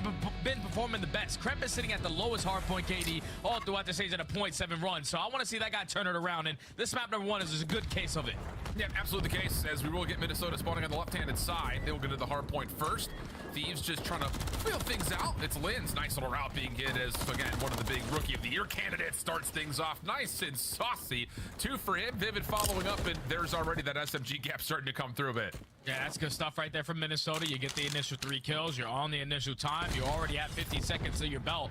been performing the best. Kremp is sitting at the lowest hardpoint KD all throughout the stage at a 0.7 run. So I want to see that guy turn it around, and this map number 1 is a good case of it. Yeah, absolutely the case, as we will get Minnesota spawning on the left-handed side. They will get to the hard point first. Thieves just trying to feel things out. It's Lynn's nice little route being hit as, again, one of the big Rookie of the Year candidates starts things off nice and saucy. 2 for him. Vivid following up, and there's already that SMG gap starting to come through a bit. Yeah, that's good stuff right there from Minnesota. You get the initial 3 kills. You're on the initial time. You're already at 50 seconds to your belt.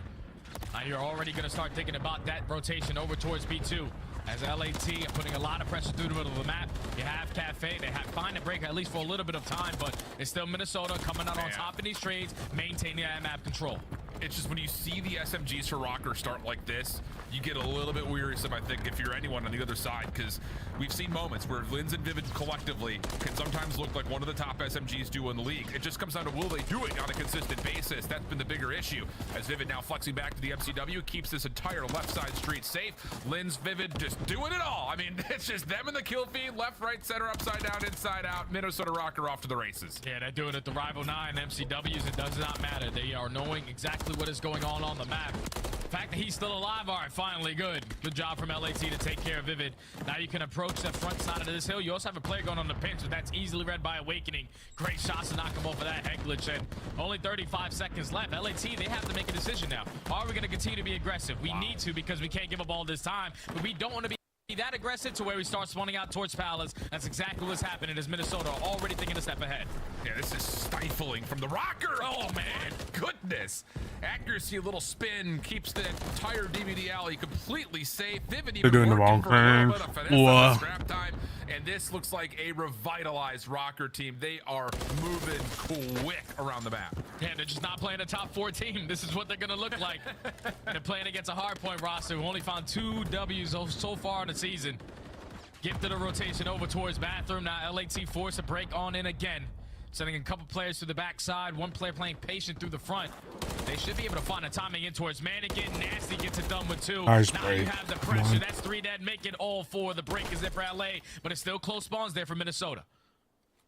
You're already going to start thinking about that rotation over towards B2. As LAT are putting a lot of pressure through the middle of the map. You have Cafe. They have find a break at least for a little bit of time, but it's still Minnesota coming out on top in these trades, maintaining that map control. It's just when you see the SMGs for Rocker start like this, you get a little bit wearisome, I think, if you're anyone on the other side, because we've seen moments where Linz and Vivid collectively can sometimes look like one of the top SMGs do in the league. It just comes down to will they do it on a consistent basis. That's been the bigger issue. As Vivid now flexing back to the MCW, keeps this entire left side street safe. Linz, Vivid just doing it all. I mean, it's just them in the kill feed, left, right, center, upside down, inside out. Minnesota Rocker off to the races. Yeah, they're doing it the Rival 9 MCWs. It does not matter. They are knowing exactly what is going on the map. The fact that he's still alive, all right, finally, good. Good job from LAT to take care of Vivid. Now you can approach the front side of this hill. You also have a player going on the pinch, but that's easily read by Awakening. Great shots to knock him off of that head glitch, and only 35 seconds left. LAT, they have to make a decision now. Are we going to continue to be aggressive? We need to, because we can't give up all this time, but we don't want to be that aggressive to where we start spawning out towards Palace. That's exactly what's happening as Minnesota already thinking a step ahead. Yeah, this is stifling from the Rocker. Oh, man, goodness. Accuracy, a little spin, keeps the entire DVD alley completely safe. Vivid They're doing the wrong thing. Scrap time, and this looks like a revitalized Rocker team. They are moving quick around the map. Yeah, they're just not playing a top 4 team. This is what they're going to look like. They're playing against a hardpoint roster who only found 2 Ws so far in the season. Gifted a rotation over towards bathroom. Now LAT forced a break on in again. Sending a couple players to the backside. One player playing patient through the front. They should be able to find a timing in towards Mannequin. Nasty gets it done with 2. Nice now break. you have the pressure. That's 3 dead. Make it all 4. The break is there for LA, but it's still close spawns there for Minnesota.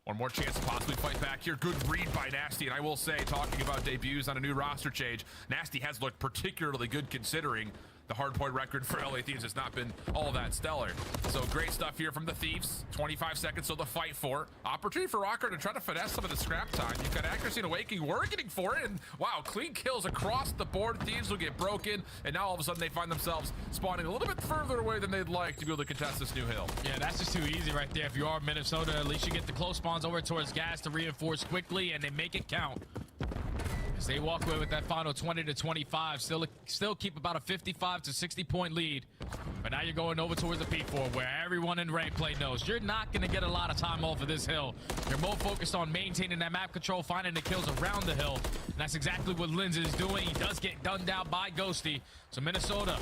One more chance to possibly fight back here. Good read by Nasty. And I will say, talking about debuts on a new roster change, Nasty has looked particularly good considering the hardpoint record for LA Thieves has not been all that stellar. So great stuff here from the Thieves. 25 seconds to the fight for. Opportunity for Rocker to try to finesse some of the scrap time. You've got accuracy and awakening working for it. And wow, clean kills across the board. Thieves will get broken. And now all of a sudden they find themselves spawning a little bit further away than they'd like to be able to contest this new hill. Yeah, that's just too easy right there. If you are Minnesota, at least you get the close spawns over towards gas to reinforce quickly and they make it count. As they walk away with that final 20 to 25, still keep about a 55 to 60 point lead. But now you're going over towards the P4 where everyone in rank play knows you're not going to get a lot of time off of this hill. You're more focused on maintaining that map control, finding the kills around the hill. And that's exactly what Linz is doing. He does get gunned down by Ghosty. So Minnesota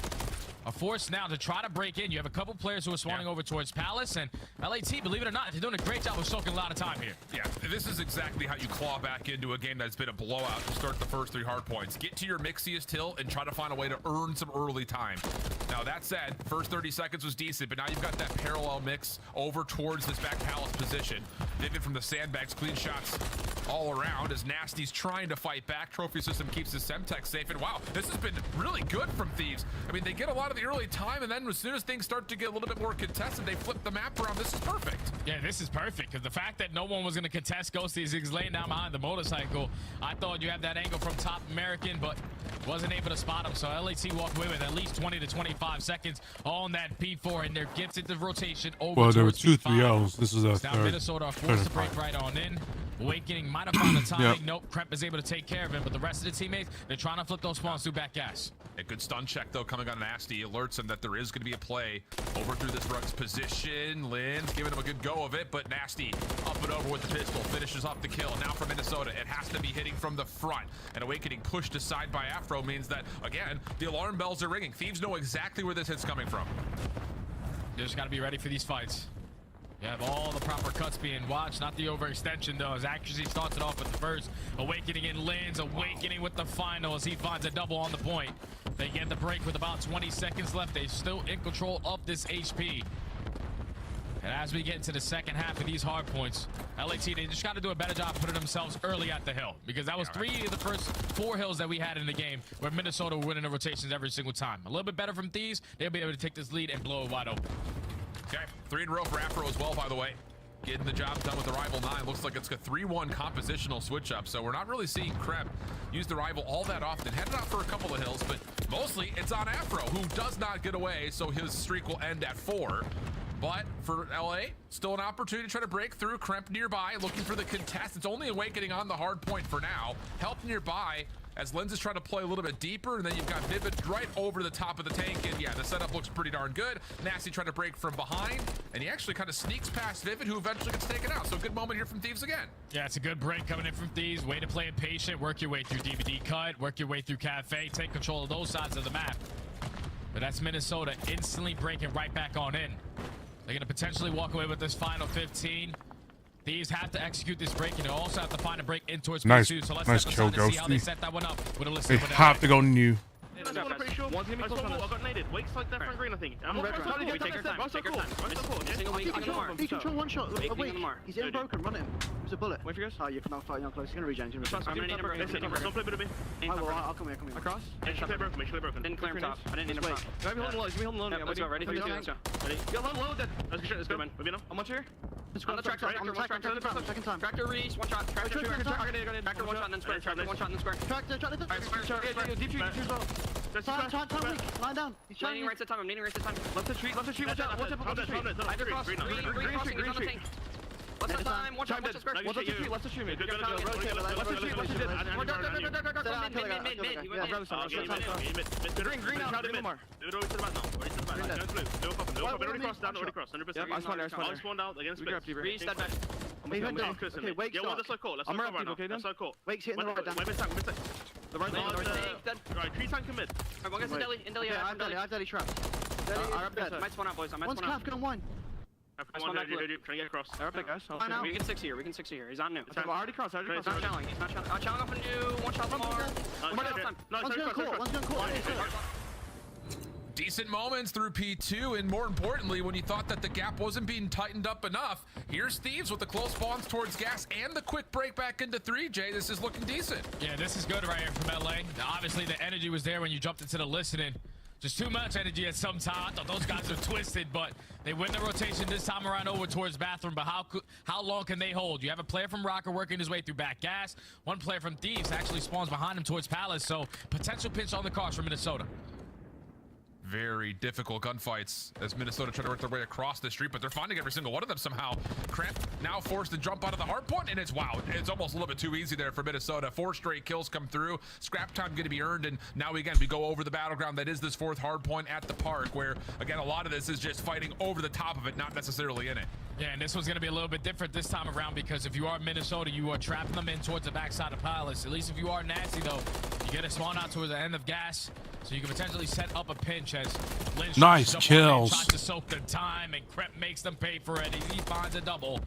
are forced now to try to break in. You have a couple players who are spawning over towards Palace, and LAT, believe it or not, they're doing a great job of soaking a lot of time here. Yeah, this is exactly how you claw back into a game that's been a blowout to start the first 3 hard points. Get to your mixiest hill and try to find a way to earn some early time. Now, that said, first 30 seconds was decent, but now you've got that parallel mix over towards this back Palace position. Vivid from the sandbags, clean shots all around as Nasty's trying to fight back. Trophy system keeps his Semtex safe, and wow, this has been really good from Thieves. I mean, they get a lot of the early time, and then as soon as things start to get a little bit more contested, they flip the map around. This is perfect. Yeah, this is perfect, because the fact that no one was going to contest Ghosty as he's laying down behind the motorcycle, I thought you had that angle from top American, but wasn't able to spot him. So LAT walked away with at least 20 to 25 seconds on that P4, and they're gifted the rotation over. Well, there were towards 2 P5. 3Ls. This is a Now third. Minnesota are forced to break right on in. Awakening might have found the timing. Yep. Nope, Kremp is able to take care of him, but the rest of the teammates, they're trying to flip those spawns through back gas. A good stun check, though, coming on Nasty. Alerts him that there is going to be a play over through this Ruggs position. Lynn's giving him a good go of it, but Nasty up and over with the pistol. Finishes off the kill. Now for Minnesota, it has to be hitting from the front. And Awakening pushed aside by Afro means that, again, the alarm bells are ringing. Thieves know exactly where this hit's coming from. You just got to be ready for these fights. You have all the proper cuts being watched, not the overextension though, as accuracy starts it off with the first. Awakening in Lynn's, Awakening with the final as he finds a double on the point. They get the break with about 20 seconds left. They're still in control of this HP. And as we get into the second half of these hard points, LAT, they just got to do a better job putting themselves early at the hill, because that was 3 of the first 4 hills that we had in the game where Minnesota were winning the rotations every single time. A little bit better from Thieves. They'll be able to take this lead and blow it wide open. Okay, 3 in a row for Afro as well, by the way. Getting the job done with the Rival 9. Looks like it's a 3-1 compositional switch up, so we're not really seeing Kreb use the Rival all that often. Headed out for a couple of hills, but mostly it's on Afro, who does not get away, so his streak will end at 4. But for LA, still an opportunity to try to break through. Kremp nearby, looking for the contest. It's only Awakening on the hard point for now. Help nearby as Lenz is trying to play a little bit deeper, and then you've got Vivid right over the top of the tank, and yeah, the setup looks pretty darn good. Nasty trying to break from behind, and he actually kind of sneaks past Vivid, who eventually gets taken out. So good moment here from Thieves again. Yeah, it's a good break coming in from Thieves. Way to play it patient, work your way through DVD cut, work your way through Cafe, take control of those sides of the map. But that's Minnesota instantly breaking right back on in. They're going to potentially walk away with this final 15. Thieves have to execute this break, and they also have to find a break in towards P2. So let's nice kill, see how they Ghosty. set that one up with a list. They have to go new. I'm pretty sure. One's gonna be close on us. I got naded. Wake's like that front green, I think. I'm red. We take our time. Take our time. He control one shot. Wake. He's in broken. Run him. There's a bullet. Wait for you guys. Oh, you cannot fight. You're close. He's gonna regen. I'm gonna need him. Don't play bit of me. I'll come here. Across. Make sure broken. Make sure broken. Didn't clear him top. I didn't need him top. Give me holding low. Give me holding low. Let's go. Ready? 3, 2, 1. Ready? Get low. Dead. Let's go, man. We've been on. How much here? On the tractor. On the tractor. Second time. Tractor reach. One shot. Tractor. Tractor. One shot. Then square. Tractor. One shot. Then square. Tractor. Deep shoot. Time. Lie down. He's landing right to time. I'm needing right to time. Left the tree. Watch out. Watch the tree. Either cross. Green crossing. He's on the tank. What's the time? Watch the square. Left the tree. Left the tree. Mid. Mid. Green out. Already crossed down. Already crossed. 100%. I spawned out against Spitz. Reset back. Okay, Wake's yeah, well, that's like cool. I'm ready. Okay, that's like cool. Wake's hitting the right down. The right down. Right, tree tank commit. Alright, one guy's in deli. I have deli traps. I'm dead. Might spawn out, boys. I might One's spawn out. calf, gun one. Trying to get across. We can 60 here. We can 60 here. He's on new. I already crossed. He's not challenging. He's not challenging. Challenge off into one shot from more. One's going cool. One's going cool. Decent moments through P2, and more importantly, when you thought that the gap wasn't being tightened up enough, here's Thieves with the close spawns towards gas and the quick break back into 3. Jay, this is looking decent. Yeah, this is good right here from LA. Now, obviously, the energy was there when you jumped into the listening. Just too much energy at some time. I thought those guys are twisted, but they win the rotation this time around over towards bathroom. But how long can they hold? You have a player from Rocker working his way through back gas. One player from Thieves actually spawns behind him towards Palace. So potential pinch on the cards for Minnesota. Very difficult gunfights as Minnesota try to work their way across the street, but they're finding every single one of them somehow. Cramp now forced to jump out of the hard point, and it's almost a little bit too easy there for Minnesota. 4 straight kills come through. Scrap time going to be earned, and now we go over the battleground that is this 4th hard point at the park, where again a lot of this is just fighting over the top of it, not necessarily in it. Yeah, and this one's going to be a little bit different this time around, because if you are Minnesota, you are trapping them in towards the backside of Palace. At least if you are nasty, though, you get a spawn out towards the end of gas, so you can potentially set up a pinch as Lynch nice kills. Tries to soak the time, and Crep makes them pay for it. He finds a double.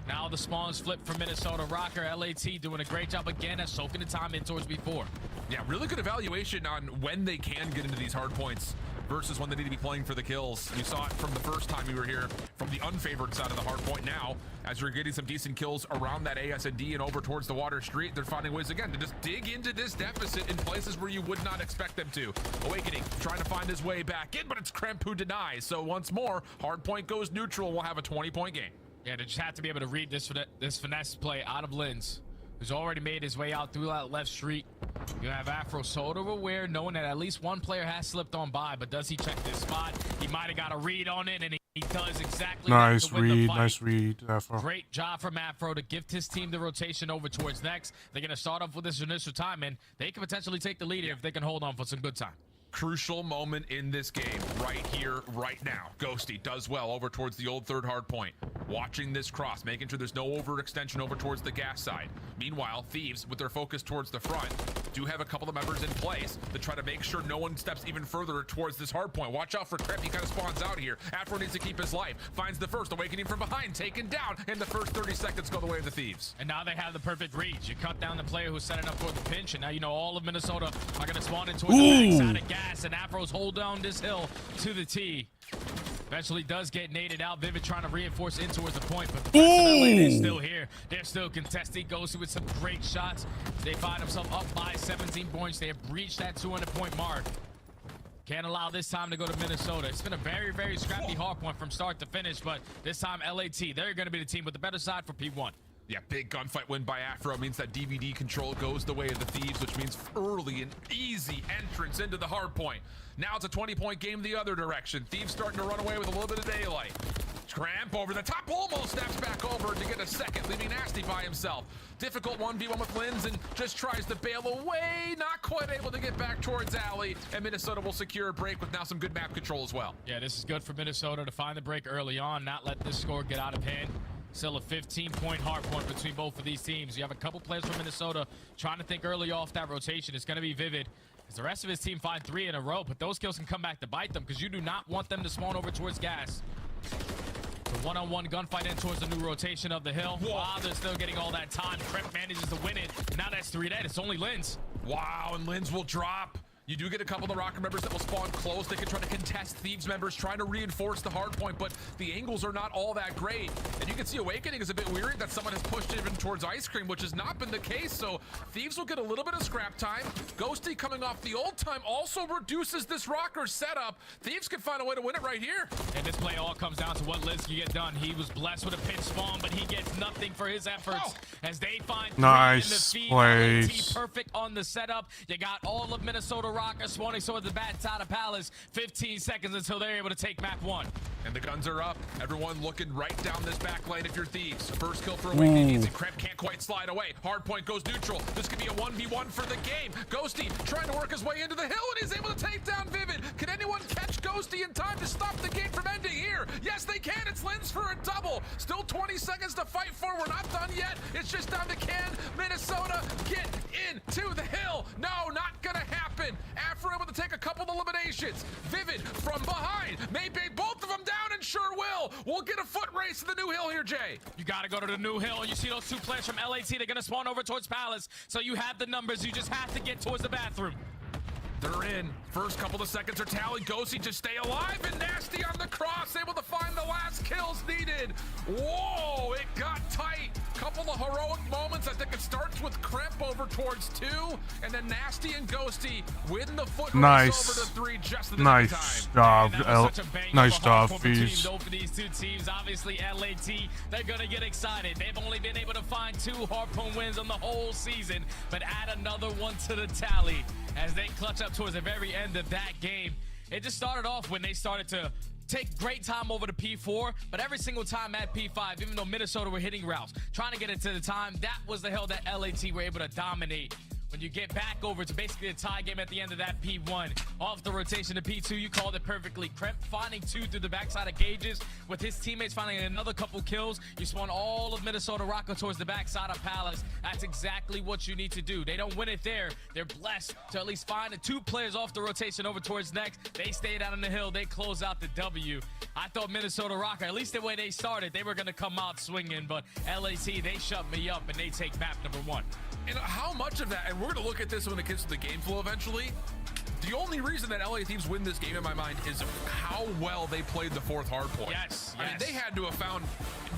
Now the spawns flip for Minnesota. Rocker, LAT doing a great job again at soaking the time in towards B4. Yeah, really good evaluation on when they can get into these hard points versus when they need to be playing for the kills. You saw it from the first time you were here from the unfavored side of the hard point. Now, as you're getting some decent kills around that AS&D and over towards the water street, they're finding ways again to just dig into this deficit in places where you would not expect them to. Awakening trying to find his way back in, but it's Kremp who denies. So once more, hard point goes neutral. We'll have a 20-point game. Yeah, they just have to be able to read this finesse play out of Linz, who's already made his way out through that left street. You have Afro sort of aware, knowing that at least one player has slipped on by, but does he check this spot? He might have got a read on it, and he does exactly that to win the fight. Nice read, Afro. Great job from Afro to gift his team the rotation over towards next. They're going to start off with this initial time, and they can potentially take the lead here if they can hold on for some good time. Crucial moment in this game right here, right now. Ghosty does well over towards the old 3rd hard point. Watching this cross, making sure there's no overextension over towards the gas side. Meanwhile, Thieves, with their focus towards the front, do have a couple of members in place to try to make sure no one steps even further towards this hard point. Watch out for Crep. He kind of spawns out here. Afro needs to keep his life. Finds the first. Awakening from behind. Taken down. And the first 30 seconds go the way of the Thieves. And now they have the perfect reads. You cut down the player who's setting up for the pinch, and now you know all of Minnesota are going to spawn in towards the backside of gas, and Afro's hold down this hill to the T. Eventually does get naded out. Vivid trying to reinforce in towards the point, but the LA is still here. They're still contesting. Goes with some great shots. They find themselves up by 17 points. They have reached that 200-point mark. Can't allow this time to go to Minnesota. It's been a very, very scrappy hard point from start to finish, but this time LAT, they're going to be the team with the better side for P1. Yeah, big gunfight win by Afro means that DVD control goes the way of the Thieves, which means early and easy entrance into the hard point. Now it's a 20-point game the other direction. Thieves starting to run away with a little bit of daylight. Cramp over the top, almost snaps back over to get a second, leaving Nasty by himself. Difficult 1v1 with Linz, and just tries to bail away, not quite able to get back towards Alley, and Minnesota will secure a break with now some good map control as well. Yeah, this is good for Minnesota to find the break early on, not let this score get out of hand. Still a 15-point hard point between both of these teams. You have a couple players from Minnesota trying to think early off that rotation. It's going to be Vivid, as the rest of his team find 3 in a row, but those kills can come back to bite them because you do not want them to spawn over towards gas. The one-on-one gunfight in towards the new rotation of the hill. Wow, they're still getting all that time. Crep manages to win it. Now that's 3 dead. It's only Linz. Wow, and Linz will drop. You do get a couple of the Rocker members that will spawn close. They can try to contest Thieves members, trying to reinforce the hard point, but the angles are not all that great. And you can see Awakening is a bit weary that someone has pushed it even towards Ice Cream, which has not been the case. So Thieves will get a little bit of scrap time. Ghosty coming off the old time also reduces this Rocker setup. Thieves can find a way to win it right here. And this play all comes down to what Liz can get done. He was blessed with a pinch spawn, but he gets nothing for his efforts as they find nice plays. Perfect on the setup. You got all of Minnesota Rockers spawning towards the bad side of Palace. 15 seconds until they're able to take map 1. And the guns are up. Everyone looking right down this back lane if you're Thieves. First kill for Awakening. Easy. Crep can't quite slide away. Hard point goes neutral. This could be a 1v1 for the game. Ghosty trying to work his way into the hill, and he's able to take down Vivid. Can anyone catch Ghosty in time to stop the game from ending here? Yes, they can. It's Linz for a double. Still 20 seconds to fight for. We're not done yet. It's just down to can Minnesota get into the hill? No, not gonna happen. Afro able to take a couple of eliminations. Vivid from behind may bait both of them down, and sure will. hill. We'll get a foot race to the new hill here, Jay. You got to go to the new hill, and you see those two players from LAT. They're going to spawn over towards Palace, so you have the numbers. You just have to get towards the bathroom. They're in. First couple of seconds are tallied. Ghosty to stay alive, and Nasty on the cross, able to find the last kills needed. Whoa, it got tight. Couple of heroic moments. I think it starts with Kremp over towards 2, and then Nasty and Ghosty win the foot race over to 3 just in the nick of time. Nice job, Fees. For these two teams, obviously LAT, they're gonna get excited. They've only been able to find 2 Harpoon wins on the whole season, but add another one to the tally as they clutch up towards the very end of that game. It just started off when they started to take great time over to P4, but every single time at P5, even though Minnesota were hitting routes, trying to get into the time, that was the hill that LAT were able to dominate. When you get back over to basically a tie game at the end of that P1, off the rotation to P2, you called it perfectly. Kremp finding 2 through the backside of Gages with his teammates finding another couple kills. You spawn all of Minnesota Rocco towards the backside of Palace. That's exactly what you need to do. They don't win it there. They're blessed to at least find the 2 players off the rotation over towards next. They stayed out on the hill. They close out the W. I thought Minnesota Rocco, at least the way they started, they were going to come out swinging, but LAT, they shut me up and they take map number 1. And how much of that, and we're going to look at this when it gets to the game flow eventually, the only reason that LA Thieves win this game in my mind is how well they played the 4th hardpoint. Yes. I mean, they had to have found,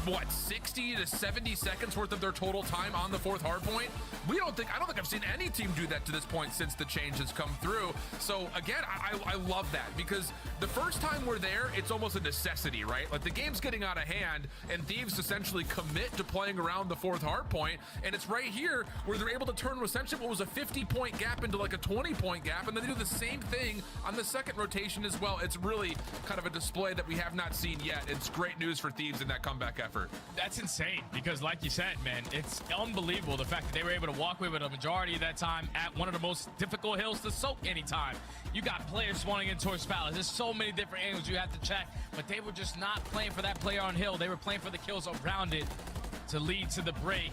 what, 60 to 70 seconds worth of their total time on the 4th hardpoint. I don't think I've seen any team do that to this point since the change has come through. So again, I love that, because the first time we're there, it's almost a necessity, right? Like the game's getting out of hand and Thieves essentially commit to playing around the 4th hardpoint. And it's right here where they're able to turn essentially what was a 50-point gap into like a 20-point gap. And then they do the same thing on the second rotation as well. It's really kind of a display that we have not seen yet. It's great news for Thieves in that comeback effort. That's insane, because like you said, man, it's unbelievable the fact that they were able to walk away with a majority of that time at one of the most difficult hills to soak anytime. You got players spawning in towards Palace. There's so many different angles you have to check, but they were just not playing for that player on hill. They were playing for the kills around it to lead to the break.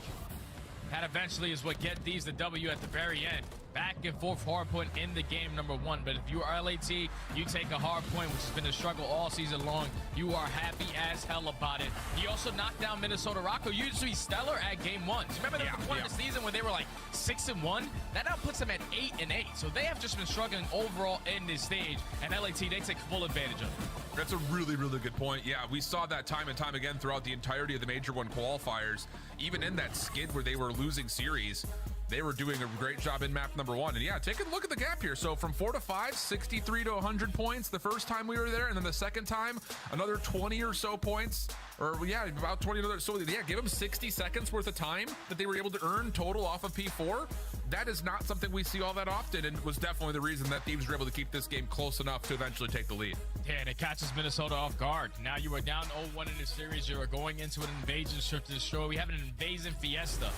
That eventually is what get Thieves the W at the very end. Back and forth hardpoint in the game number 1. But if you are LAT, you take a hardpoint, which has been a struggle all season long. You are happy as hell about it. You also knocked down Minnesota Rocco, usually stellar at game 1. So remember there was a point in the season where they were like 6-1? That now puts them at 8-8. So they have just been struggling overall in this stage. And LAT, they take full advantage of it. That's a really, really good point. Yeah, we saw that time and time again throughout the entirety of the Major 1 qualifiers. Even in that skid where they were losing series, they were doing a great job in map number 1. And yeah, take a look at the gap here. So from 4 to 5, 63 to 100 points the first time we were there. And then the second time, another 20 or so points. Or yeah, about 20 another. So yeah, give them 60 seconds worth of time that they were able to earn total off of P4. That is not something we see all that often, and was definitely the reason that Thieves were able to keep this game close enough to eventually take the lead. Yeah, and it catches Minnesota off guard. Now you are down 0-1 in the series. You are going into an invasion search and destroy. We have an invasion fiesta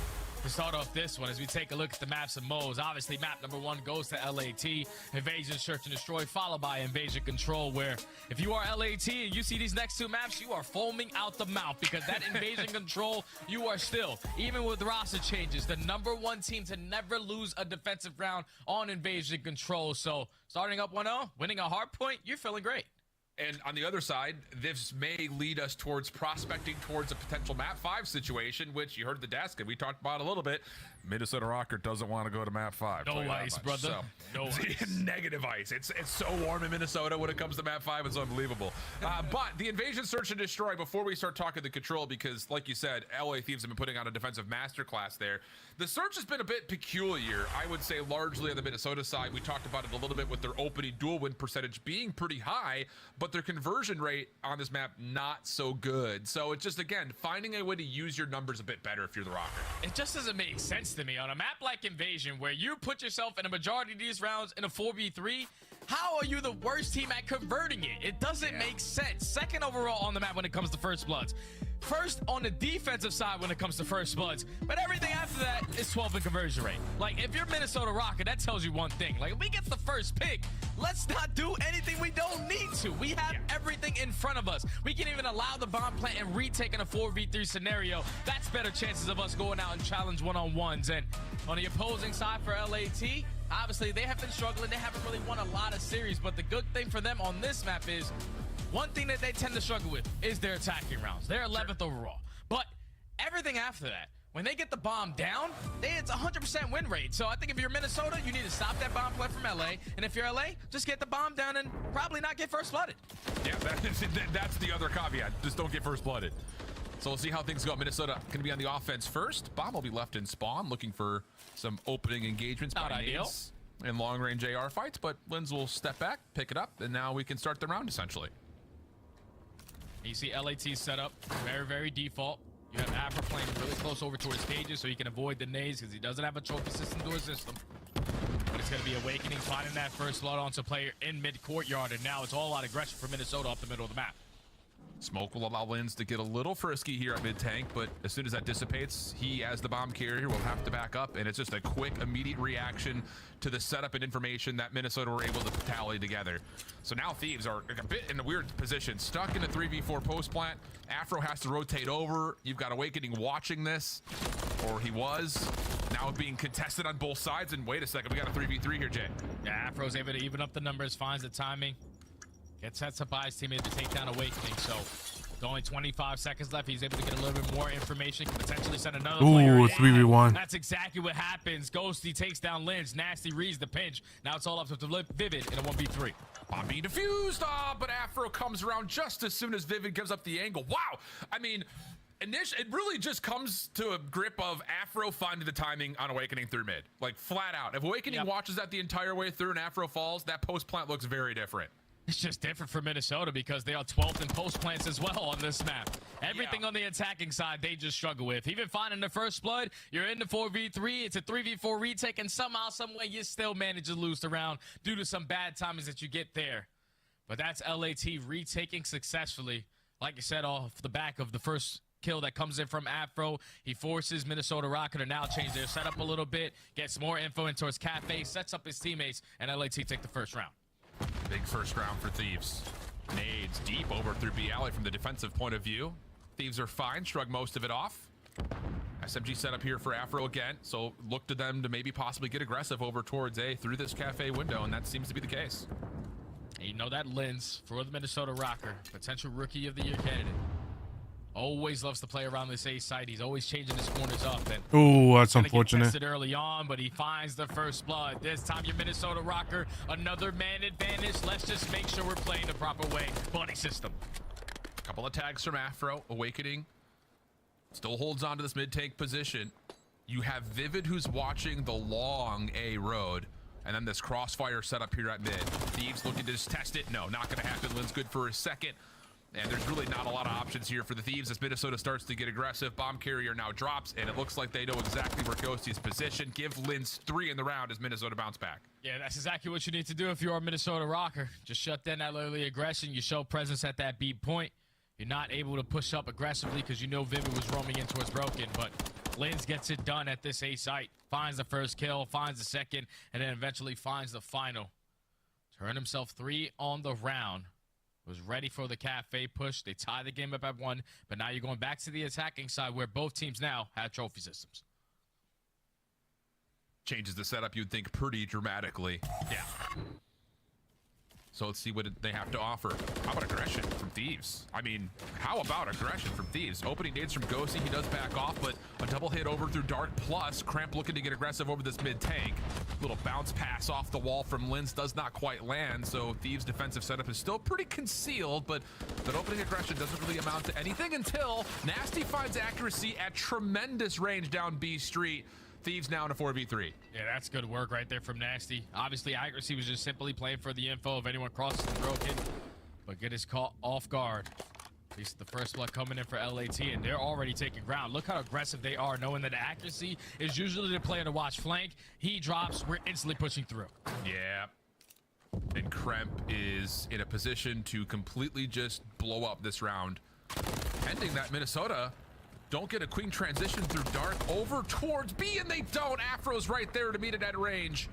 to start off this one as we take a look at the maps and modes. Obviously, map number 1 goes to LAT, invasion search and destroy, followed by invasion control, where if you are LAT and you see these next 2 maps, you are foaming out the mouth, because that invasion control, you are still, even with roster changes, the number 1 team to never lose a defensive round on invasion control. So starting up 1-0, winning a hard point, you're feeling great. And on the other side, this may lead us towards prospecting towards a potential map 5 situation, which you heard the desk and we talked about a little bit. Minnesota Rocker doesn't want to go to map 5. No ice, brother. So, no ice. Negative ice. It's so warm in Minnesota when it comes to map 5. It's unbelievable. But the invasion, search, and destroy, before we start talking the control, because like you said, LA Thieves have been putting on a defensive masterclass there. The search has been a bit peculiar, I would say, largely on the Minnesota side. We talked about it a little bit with their opening dual win percentage being pretty high, but their conversion rate on this map not so good. So it's just, again, finding a way to use your numbers a bit better if you're the Rocker. It just doesn't make sense to me on a map like Invasion, where you put yourself in a majority of these rounds in a 4v3. How are you the worst team at converting it? It doesn't make sense. Second overall on the map when it comes to First Bloods. First on the defensive side when it comes to First Bloods. But everything after that is 12 in conversion rate. Like, if you're Minnesota Rocket, that tells you one thing. Like, if we get the first pick, let's not do anything we don't need to. We have everything in front of us. We can even allow the bomb plant and retake in a 4v3 scenario. That's better chances of us going out and challenge one-on-ones. And on the opposing side for LAT, obviously they have been struggling. They haven't really won a lot of series, but the good thing for them on this map is one thing that they tend to struggle with is their attacking rounds. They're 11th overall. But everything after that, when they get the bomb down, it's 100% win rate. So I think if you're Minnesota, you need to stop that bomb play from LA. And if you're LA, just get the bomb down and probably not get first blooded. Yeah, that's the other caveat. Just don't get first blooded. So we'll see how things go. Minnesota going to be on the offense first. Bomb will be left in spawn, looking for some opening engagements. Not ideal. In long-range AR fights, but Linz will step back, pick it up, and now we can start the round, essentially. You see LAT set up very, very default. You have Afro playing really close over towards Cages so he can avoid the nades because he doesn't have a trophy system to assist him. But it's going to be Awakening finding that first blood onto player in mid-courtyard, and now it's all out aggression for Minnesota up the middle of the map. Smoke will allow Linz to get a little frisky here at mid-tank, but as soon as that dissipates, he, as the bomb carrier, will have to back up, and it's just a quick, immediate reaction to the setup and information that Minnesota were able to tally together. So now Thieves are a bit in a weird position, stuck in a 3v4 post plant. Afro has to rotate over. You've got Awakening watching this, or he was. Now being contested on both sides, and wait a second, we got a 3v3 here, Jay. Yeah, Afro's able to even up the numbers, finds the timing. Gets sets up by his teammate to take down Awakening. So with only 25 seconds left, he's able to get a little bit more information. Can potentially send another player in. 3v1. That's exactly what happens. Ghosty takes down Linz. Nasty reads the pinch. Now it's all up to Vivid in a 1v3. Bomb being defused, but Afro comes around just as soon as Vivid gives up the angle. Wow. I mean, it really just comes to a grip of Afro finding the timing on Awakening through mid. Like, flat out. If Awakening watches that the entire way through and Afro falls, that post plant looks very different. It's just different for Minnesota because they are 12th in post plants as well on this map. Everything on the attacking side, they just struggle with. Even finding the first blood, you're in the 4v3. It's a 3v4 retake, and somehow, some way, you still manage to lose the round due to some bad timings that you get there. But that's LAT retaking successfully. Like you said, off the back of the first kill that comes in from Afro. He forces Minnesota Rocket to now change their setup a little bit, gets more info in towards Cafe, sets up his teammates, and LAT take the first round. Big first round for Thieves. Nades deep over through B alley from the defensive point of view. Thieves are fine, shrug most of it off. SMG set up here for Afro again, so look to them to maybe possibly get aggressive over towards A through this Cafe window, and that seems to be the case. And you know that Linz for the Minnesota Rocker, potential Rookie of the Year candidate. Always loves to play around this A site. He's always changing his corners up. Oh, that's unfortunate. Tested early on, but he finds the first blood. This time, your Minnesota Rocker, another man advantage. Let's just make sure we're playing the proper way. Buddy system. Couple of tags from Afro. Awakening still holds on to this mid-tank position. You have Vivid, who's watching the long A road, and then this crossfire setup here at mid. Thieves looking to just test it. No, not going to happen. Lynn's good for a second. And there's really not a lot of options here for the Thieves as Minnesota starts to get aggressive. Bomb carrier now drops, and it looks like they know exactly where Ghosty's positioned. Give Linz 3 in the round as Minnesota bounce back. Yeah, that's exactly what you need to do if you're a Minnesota Rocker. Just shut down that early aggression. You show presence at that B point. You're not able to push up aggressively because you know Vivid was roaming in towards Broken, but Linz gets it done at this A site. Finds the first kill, finds the second, and then eventually finds the final. Turn himself 3 on the round. Was ready for the Cafe push. They tie the game up at 1, but now you're going back to the attacking side where both teams now have trophy systems. Changes the setup, you'd think, pretty dramatically. Yeah. So let's see what they have to offer. How about aggression from Thieves? I mean, how about aggression from Thieves? Opening nades from Ghosty, he does back off, but a double hit over through Dark plus. Cramp looking to get aggressive over this mid-tank. Little bounce pass off the wall from Linz does not quite land, so Thieves' defensive setup is still pretty concealed, but that opening aggression doesn't really amount to anything until Nasty finds accuracy at tremendous range down B Street. Thieves now in a 4v3. Yeah, that's good work right there from Nasty. Obviously, accuracy was just simply playing for the info if anyone crosses the Broken, but get his caught off guard. At least the first blood coming in for LAT, and they're already taking ground. Look how aggressive they are, knowing that accuracy is usually the player to watch flank. He drops, we're instantly pushing through. Yeah. And Kremp is in a position to completely just blow up this round. Pending that Minnesota don't get a quick transition through Dark over towards B, and they don't. Afro's right there to meet it at range.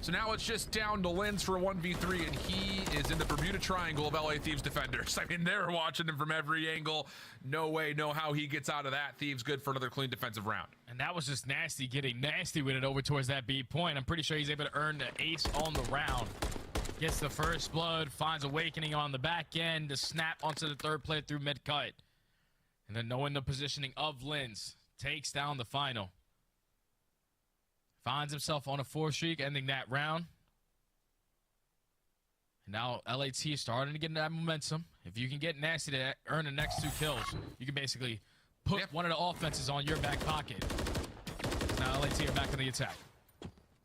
So now it's just down to Linz for a 1v3, and he is in the Bermuda Triangle of LA Thieves defenders. I mean, they're watching him from every angle. No way, no how he gets out of that. Thieves good for another clean defensive round. And that was just Nasty getting nasty with it over towards that B point. I'm pretty sure he's able to earn the ace on the round. Gets the first blood, finds Awakening on the back end to snap onto the third play through mid-cut. And then knowing the positioning of Linz, takes down the final. Finds himself on a 4 streak, ending that round. And now LAT is starting to get that momentum. If you can get Nasty to earn the next 2 kills, you can basically put one of the offenses on your back pocket. Now LAT are back in the attack.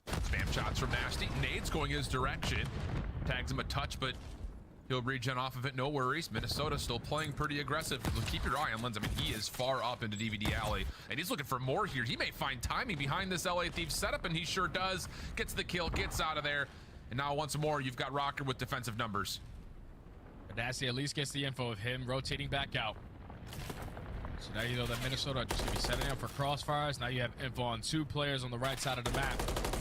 Spam shots from Nasty. Nades going his direction. Tags him a touch, but he'll regen off of it, no worries. Minnesota still playing pretty aggressive. Keep your eye on Linz. I mean, he is far up into DVD Alley, and he's looking for more here. He may find timing behind this LA Thieves setup, and he sure does. Gets the kill, gets out of there. And now once more, you've got Rocker with defensive numbers. Nasty at least gets the info of him rotating back out. So now you know that Minnesota are just going to be setting up for crossfires. Now you have info on 2 players on the right side of the map.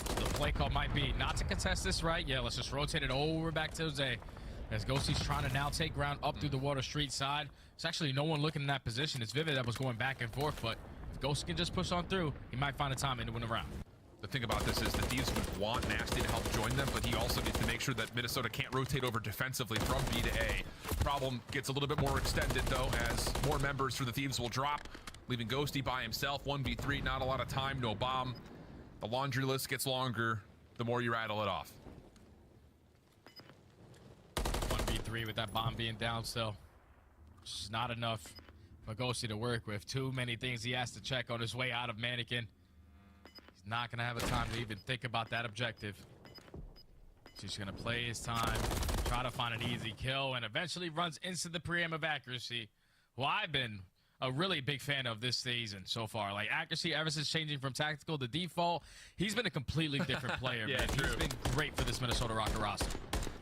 So the play call might be not to contest this right. Yeah, let's just rotate it over back to Jose. As Ghosty's trying to now take ground up through the Water Street side. It's actually no one looking in that position. It's Vivid that was going back and forth, but if Ghost can just push on through, he might find a time to win a round. The thing about this is the Thieves would want Nasty to help join them, but he also needs to make sure that Minnesota can't rotate over defensively from B to A. Problem gets a little bit more extended, though, as more members for the Thieves will drop, leaving Ghosty by himself. 1v3, not a lot of time, no bomb. The laundry list gets longer the more you rattle it off. 1v3 with that bomb being down still. It's not enough for Ghosty to work with. Too many things he has to check on his way out of Mannequin. He's not going to have a time to even think about that objective. So he's going to play his time, try to find an easy kill, and eventually runs into the preem of accuracy, who I've been a really big fan of this season so far. Like, accuracy, ever since changing from tactical to default, he's been a completely different player. Yeah, man. true. He's been great for this Minnesota Rocker roster.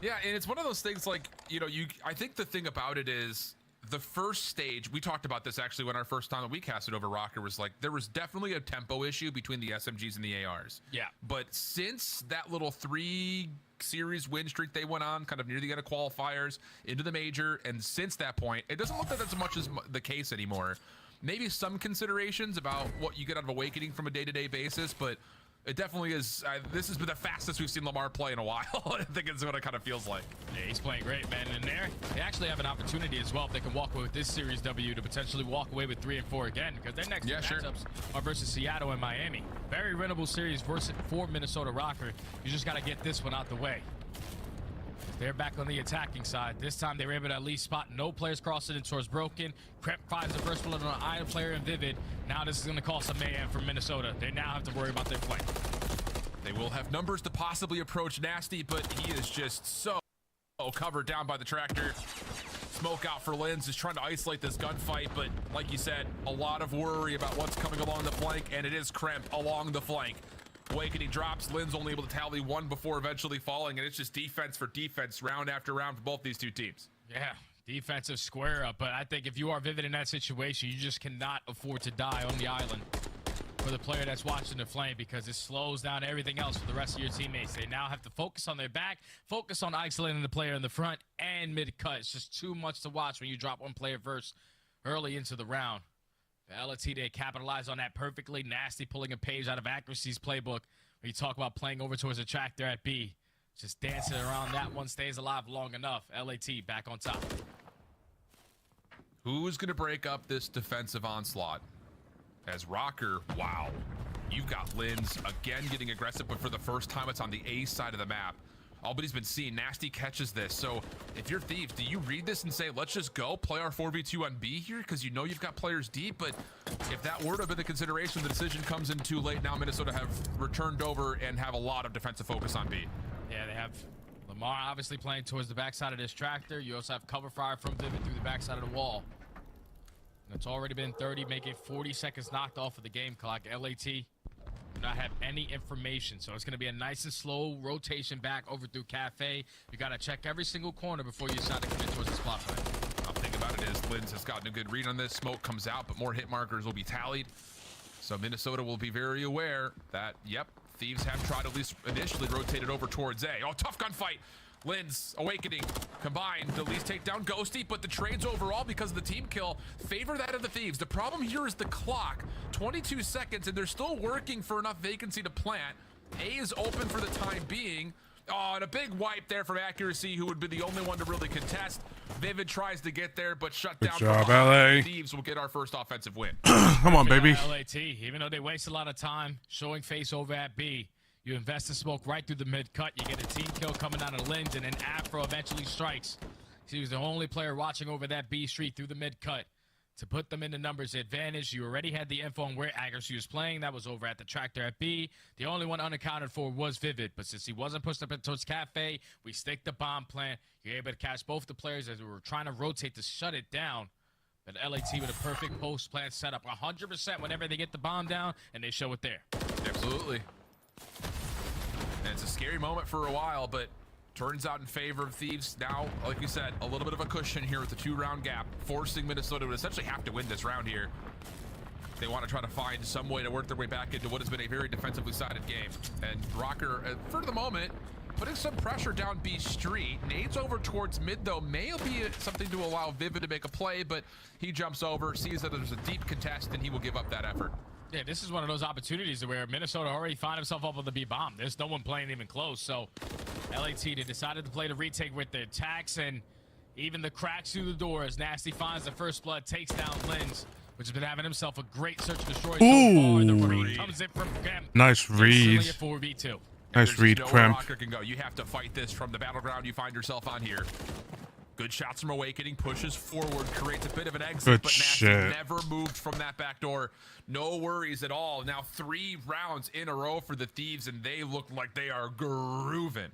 Yeah, and it's one of those things like, you know, I think the thing about it is the first stage, we talked about this actually when our first time that we casted over Rocker was like, there was definitely a tempo issue between the SMGs and the ARs. Yeah. But since that little 3 series win streak they went on kind of near the end of qualifiers into the major, and since that point, it doesn't look like that's as much as the case anymore. Maybe some considerations about what you get out of Awakening from a day-to-day basis, but it definitely is. This has been the fastest we've seen Lamar play in a while. I think it's what it kind of feels like. Yeah, he's playing great, man. And they actually have an opportunity as well if they can walk away with this series W to potentially walk away with 3 and 4 again, because their next 2 matchups are versus Seattle and Miami. Very winnable series for Minnesota Rocker. You just got to get this one out the way. They're back on the attacking side. This time they were able to at least spot no players crossing in towards Broken. Crep finds the first bullet on an Iron player in Vivid. Now this is going to cause some mayhem for Minnesota. They now have to worry about their flank. They will have numbers to possibly approach Nasty, but he is just so covered down by the tractor. Smoke out for Linz, is trying to isolate this gunfight, but like you said, a lot of worry about what's coming along the flank, and it is Kremp along the flank. Awakening drops, Linz only able to tally 1 before eventually falling, and it's just defense for defense, round after round for both these 2 teams. Yeah, defensive square up, but I think if you are Vivid in that situation, you just cannot afford to die on the island for the player that's watching the flame, because it slows down everything else for the rest of your teammates. They now have to focus on their back, focus on isolating the player in the front and mid-cut. It's just too much to watch when you drop one player first early into the round. LAT, they capitalize on that perfectly. Nasty pulling a page out of Accuracy's playbook when you talk about playing over towards a tractor at B. Just dancing around that one, stays alive long enough. LAT back on top. Who's going to break up this defensive onslaught? As Rocker, wow. You've got Linz again getting aggressive, but for the first time it's on the A side of the map. All but he's been seen. Nasty catches this. So if you're Thieves, do you read this and say, let's just go play our 4v2 on B here? Because you know you've got players deep, but if that were to have been the consideration, the decision comes in too late. Now Minnesota have returned over and have a lot of defensive focus on B. Yeah, they have Lamar obviously playing towards the backside of this tractor. You also have cover fire from Vivid through the backside of the wall. And it's already been 30, making 40 seconds knocked off of the game clock. LAT do not have any information, so it's going to be a nice and slow rotation back over through Cafe. You got to check every single corner before you decide to commit towards the spot play. The thing about it is Linz has gotten a good read on this. Smoke comes out, but more hit markers will be tallied. So Minnesota will be very aware that, yep, Thieves have tried at least initially rotated over towards A. Oh, tough gunfight. Linz, Awakening, combined to at least take down Ghosty, but the trades overall, because of the team kill, favor that of the Thieves. The problem here is the clock, 22 seconds, and they're still working for enough vacancy to plant. A is open for the time being. Oh, and a big wipe there from Accuracy, who would be the only one to really contest. Vivid tries to get there, but shut down. Good job, LA. Thieves will get our first offensive win. Come on, baby. LAT, even though they waste a lot of time showing face over at B, you invest the smoke right through the mid-cut. You get a team kill coming out of Linz, and then Afro eventually strikes. He was the only player watching over that B street through the mid-cut to put them in the numbers advantage. You already had the info on where Accuracy was playing. That was over at the tractor at B. The only one unaccounted for was Vivid, but since he wasn't pushed up towards Cafe, we stick the bomb plant. You're able to catch both the players as we were trying to rotate to shut it down. But LAT with a perfect post plant setup 100% whenever they get the bomb down, and they show it there. Absolutely. And it's a scary moment for a while, but turns out in favor of Thieves. Now, like you said, a little bit of a cushion here with the 2-round gap, forcing Minnesota to essentially have to win this round here. They want to try to find some way to work their way back into what has been a very defensively sided game. And Rocker, for the moment, putting some pressure down B Street. Nades over towards mid, though, may be something to allow Vivid to make a play, but he jumps over, sees that there's a deep contest, and he will give up that effort. Yeah, this is one of those opportunities where Minnesota already found himself up on the B bomb. There's no one playing even close, so LAT, they decided to play the retake with their attacks, and even the cracks through the door as Nasty finds the first blood, takes down Linz, which has been having himself a great search and destroy so far. The read comes in from Krem. Nice read. 4v2. Nice read, Krem. Rocker can go. You have to fight this from the battleground you find yourself on here. Good shots from Awakening, pushes forward, creates a bit of an exit, Good but Nasty shit. never moved from that back door. No worries at all. Now 3 rounds in a row for the Thieves, and they look like they are grooving.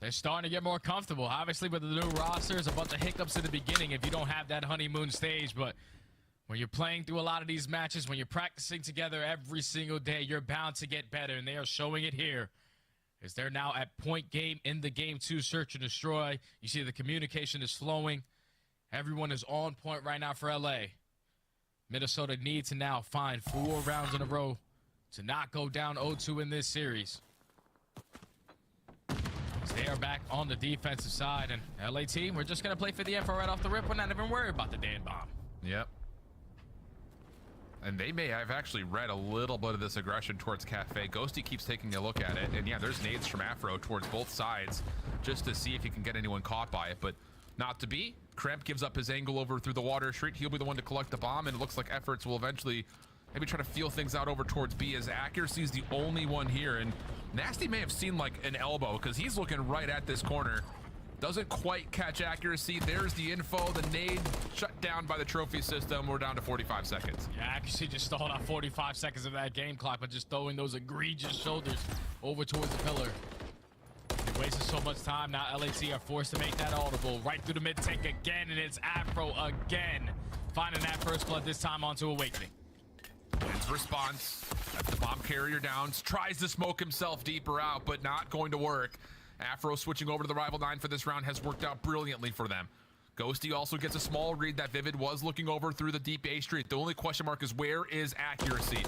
They're starting to get more comfortable. Obviously, with the new rosters, a bunch of hiccups in the beginning if you don't have that honeymoon stage, but when you're playing through a lot of these matches, when you're practicing together every single day, you're bound to get better, and they are showing it here. As they're now at point game in the game 2 search and destroy. You see the communication is flowing. Everyone is on point right now for LA. Minnesota needs to now find 4 rounds in a row to not go down 0-2 in this series. As they are back on the defensive side, and LA team, we're just going to play for the info right off the rip. We're not even worried about the damn bomb. Yep. And they may have actually read a little bit of this aggression towards Cafe. Ghosty keeps taking a look at it. And yeah, there's nades from Afro towards both sides just to see if he can get anyone caught by it. But not to be. Kremp gives up his angle over through the water street. He'll be the one to collect the bomb. And it looks like efforts will eventually maybe try to feel things out over towards B, as Accuracy is the only one here. And Nasty may have seen like an elbow because he's looking right at this corner. Doesn't quite catch Accuracy. There's the info. The nade shut down by the trophy system. We're down to 45 seconds. Yeah, Accuracy just stalled out 45 seconds of that game clock, but just throwing those egregious shoulders over towards the pillar. They wasted so much time. Now LAT are forced to make that audible. Right through the mid-tank again, and it's Afro again. Finding that first blood, this time onto Awakening. His response, that's the bomb carrier down. Tries to smoke himself deeper out, but not going to work. Afro switching over to the Rival 9 for this round has worked out brilliantly for them. Ghosty also gets a small read that Vivid was looking over through the deep A street. The only question mark is where is Accuracy?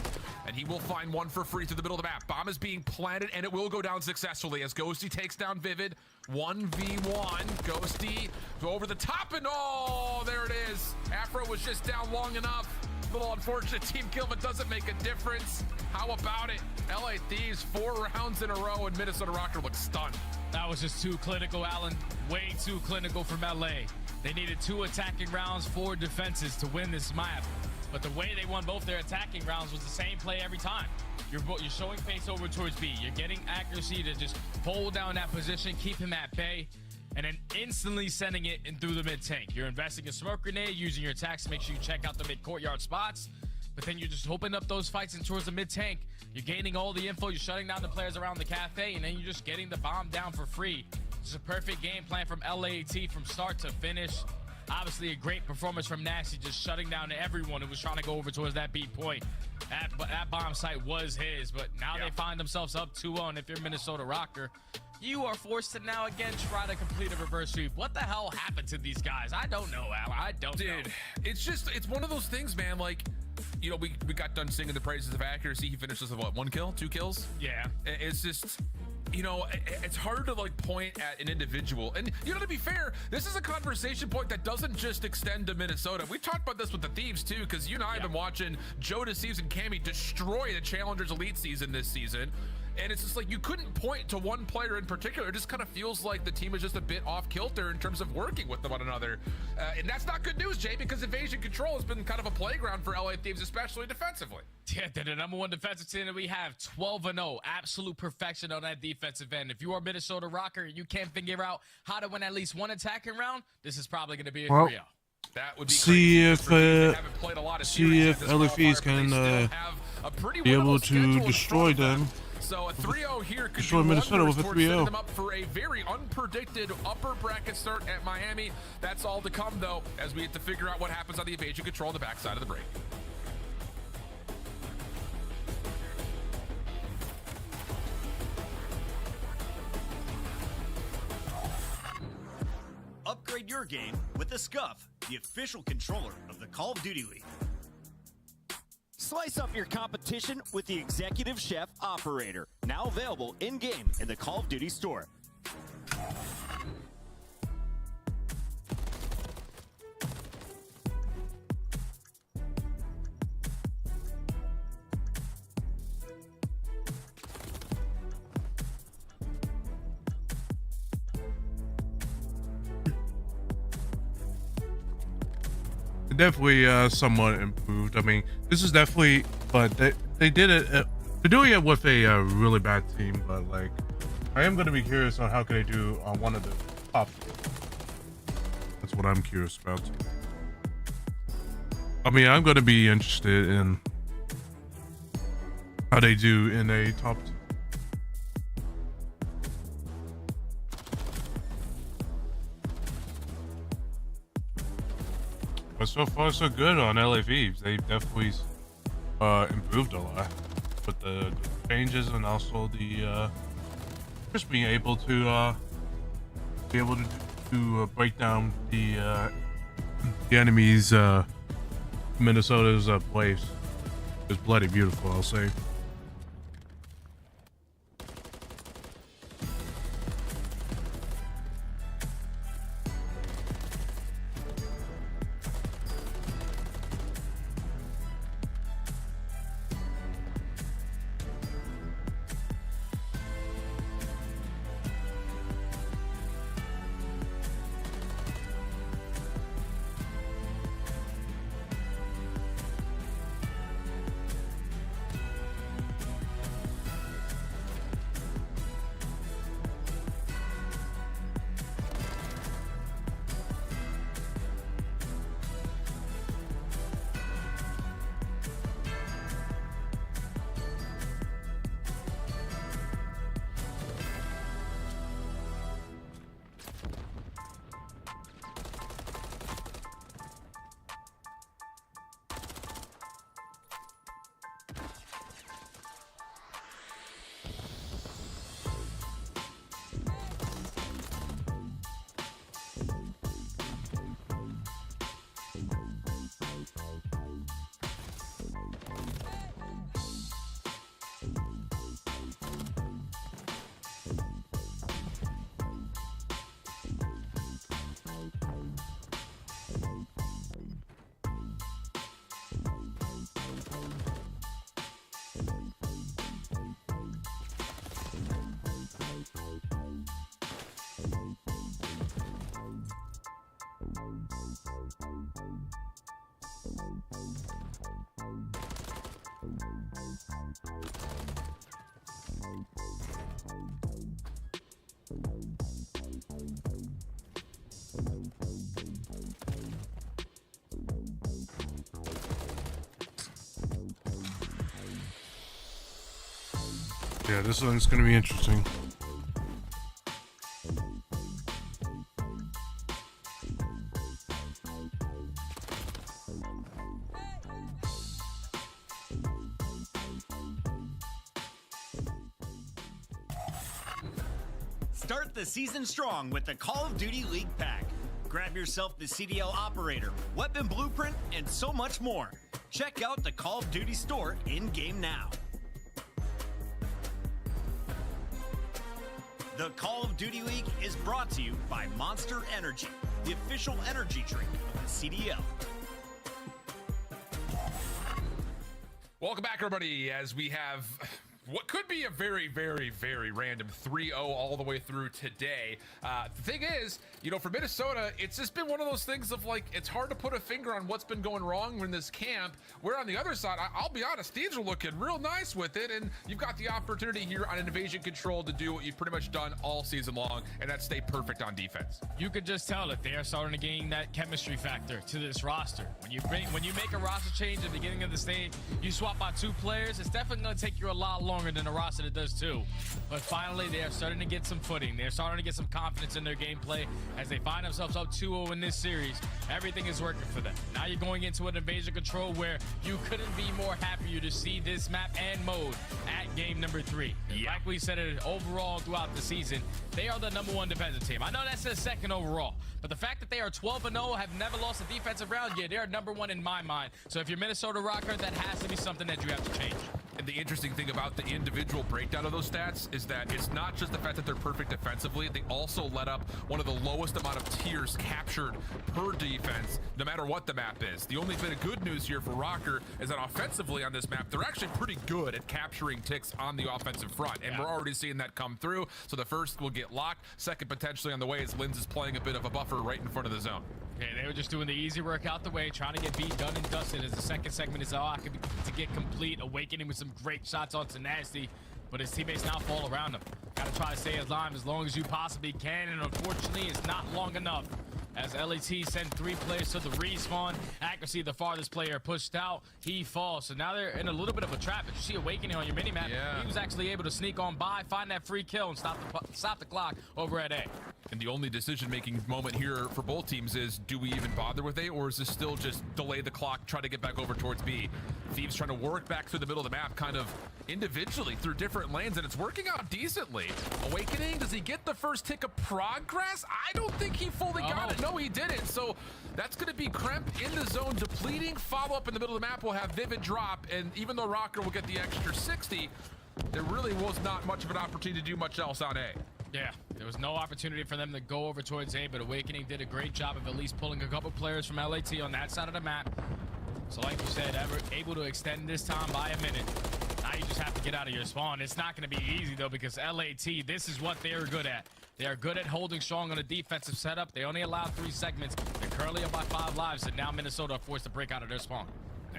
And he will find one for free through the middle of the map. Bomb is being planted, and it will go down successfully as Ghosty takes down Vivid. 1v1. Ghosty over the top, and oh, there it is. Afro was just down long enough. Little unfortunate team kill, but doesn't make a difference. How about it? LA Thieves 4 rounds in a row, and Minnesota Rocker looks stunned. That was just too clinical, Allen. Way too clinical from LA. They needed 2 attacking rounds, 4 defenses to win this map. But the way they won both their attacking rounds was the same play every time. You're showing face over towards B. You're getting Accuracy to just hold down that position, keep him at bay, and then instantly sending it in through the mid-tank. You're investing a smoke grenade, using your attacks to make sure you check out the mid-courtyard spots, but then you're just opening up those fights in towards the mid-tank. You're gaining all the info, you're shutting down the players around the cafe, and then you're just getting the bomb down for free. It's a perfect game plan from LAT from start to finish. Obviously a great performance from Nasty, just shutting down everyone who was trying to go over towards that beat point. That bomb site was his, but now they find themselves up 2-0, and if you're Minnesota Rocker, you are forced to now again try to complete a reverse sweep. What the hell happened to these guys? I don't know, Al. I don't know. Dude, it's one of those things, man. Like, you know, we got done singing the praises of Accuracy. He finishes with what, 1 kill, 2 kills? Yeah. It's just, you know, it's hard to like point at an individual. And you know, to be fair, this is a conversation point that doesn't just extend to Minnesota. We've talked about this with the Thieves too, because you and I have been watching Joe Deceives and Cammy destroy the Challengers Elite season this season. And it's just like you couldn't point to one player in particular. It just kind of feels like the team is just a bit off kilter in terms of working with one another. And that's not good news, Jay, because Evasion Control has been kind of a playground for LA Thieves, especially defensively. Yeah, they're the number one defensive team that we have. 12-0, absolute perfection on that defensive end. If you are Minnesota Rocker and you can't figure out how to win at least one attacking round, this is probably going to be a 3-0. That would be see if LA Qualifiers, Thieves can be able to destroy them. So a 3-0 here could destroy Minnesota with a 3-0. Setting them up for a very unpredicted upper bracket start at Miami. That's all to come, though, as we have to figure out what happens on the Evasion Control on the backside of the break. Upgrade your game with the Scuff, the official controller of the Call of Duty League. Slice up your competition with the Executive Chef Operator, now available in-game in the Call of Duty store. Definitely somewhat improved. I mean, this is definitely, but they did it. They're doing it with a really bad team, but like, I am going to be curious on how can they do on one of the top. That's what I'm curious about. I mean, I'm going to be interested in how they do in a top team. But so far, so good on LA Thieves. They've definitely improved a lot with the changes and also the just being able to break down the enemy's Minnesota's place. It's bloody beautiful, I'll say. Yeah, this one's gonna be interesting. Start the season strong with the Call of Duty League Pack. Grab yourself the CDL Operator, Weapon Blueprint, and so much more. Check out the Call of Duty store in-game now. The Call of Duty League is brought to you by Monster Energy, the official energy drink of the CDL. Welcome back, everybody, as we have what could be a very, very, very random 3-0 all the way through today. The thing is, you know, for Minnesota, it's just been one of those things of like, it's hard to put a finger on what's been going wrong in this camp, where on the other side, I'll be honest, Thieves are looking real nice with it, and you've got the opportunity here on invasion control to do what you've pretty much done all season long, and that's stay perfect on defense. You could just tell that they are starting to gain that chemistry factor to this roster. When you make a roster change at the beginning of the stage, you swap out 2 players, it's definitely going to take you a lot longer than a roster that does 2. But finally, they are starting to get some footing. They're starting to get some confidence in their gameplay as they find themselves up 2-0 in this series. Everything is working for them. Now you're going into an invasion control where you couldn't be more happier to see this map and mode at game number 3. Yeah. Like we said it overall throughout the season, they are the #1 defensive team. I know that says 2nd overall, but the fact that they are 12-0, have never lost a defensive round, yeah, they're #1 in my mind. So if you're Minnesota Rocker, that has to be something that you have to change. And the interesting thing about the individual breakdown of those stats is that it's not just the fact that they're perfect defensively, they also let up one of the lowest amount of tiers captured per defense, no matter what the map is. The only bit of good news here for Rocker is that offensively on this map, they're actually pretty good at capturing ticks on the offensive front, and we're already seeing that come through. So the first will get locked, second potentially on the way as Linz is playing a bit of a buffer right in front of the zone. Okay, they were just doing the easy work out the way, trying to get beat, done and dusted as the second segment is all to get complete, awakening with some great shots onto Nasty, but his teammates now fall around him. Gotta try to stay alive as long as you possibly can, and unfortunately it's not long enough as LAT send 3 players to the respawn. Accuracy, the farthest player pushed out, he falls. So now they're in a little bit of a trap. If you see Awakening on your minimap, he was actually able to sneak on by, find that free kill, and stop the clock over at A. And the only decision-making moment here for both teams is, do we even bother with A, or is this still just delay the clock, try to get back over towards B? Thieves trying to work back through the middle of the map kind of individually through different lanes, and it's working out decently. Awakening, does he get the first tick of progress? I don't think he fully got it. No, he didn't. So that's going to be Kremp in the zone, depleting. Follow-up in the middle of the map will have Vivid drop, and even though Rocker will get the extra 60, there really was not much of an opportunity to do much else on A. Yeah, there was no opportunity for them to go over towards A, but Awakening did a great job of at least pulling a couple players from LAT on that side of the map. So like you said, able to extend this time by a minute. Now you just have to get out of your spawn. It's not going to be easy, though, because LAT, this is what they're good at. They are good at holding strong on a defensive setup. They only allowed 3 segments. They're currently up by 5 lives, and now Minnesota are forced to break out of their spawn.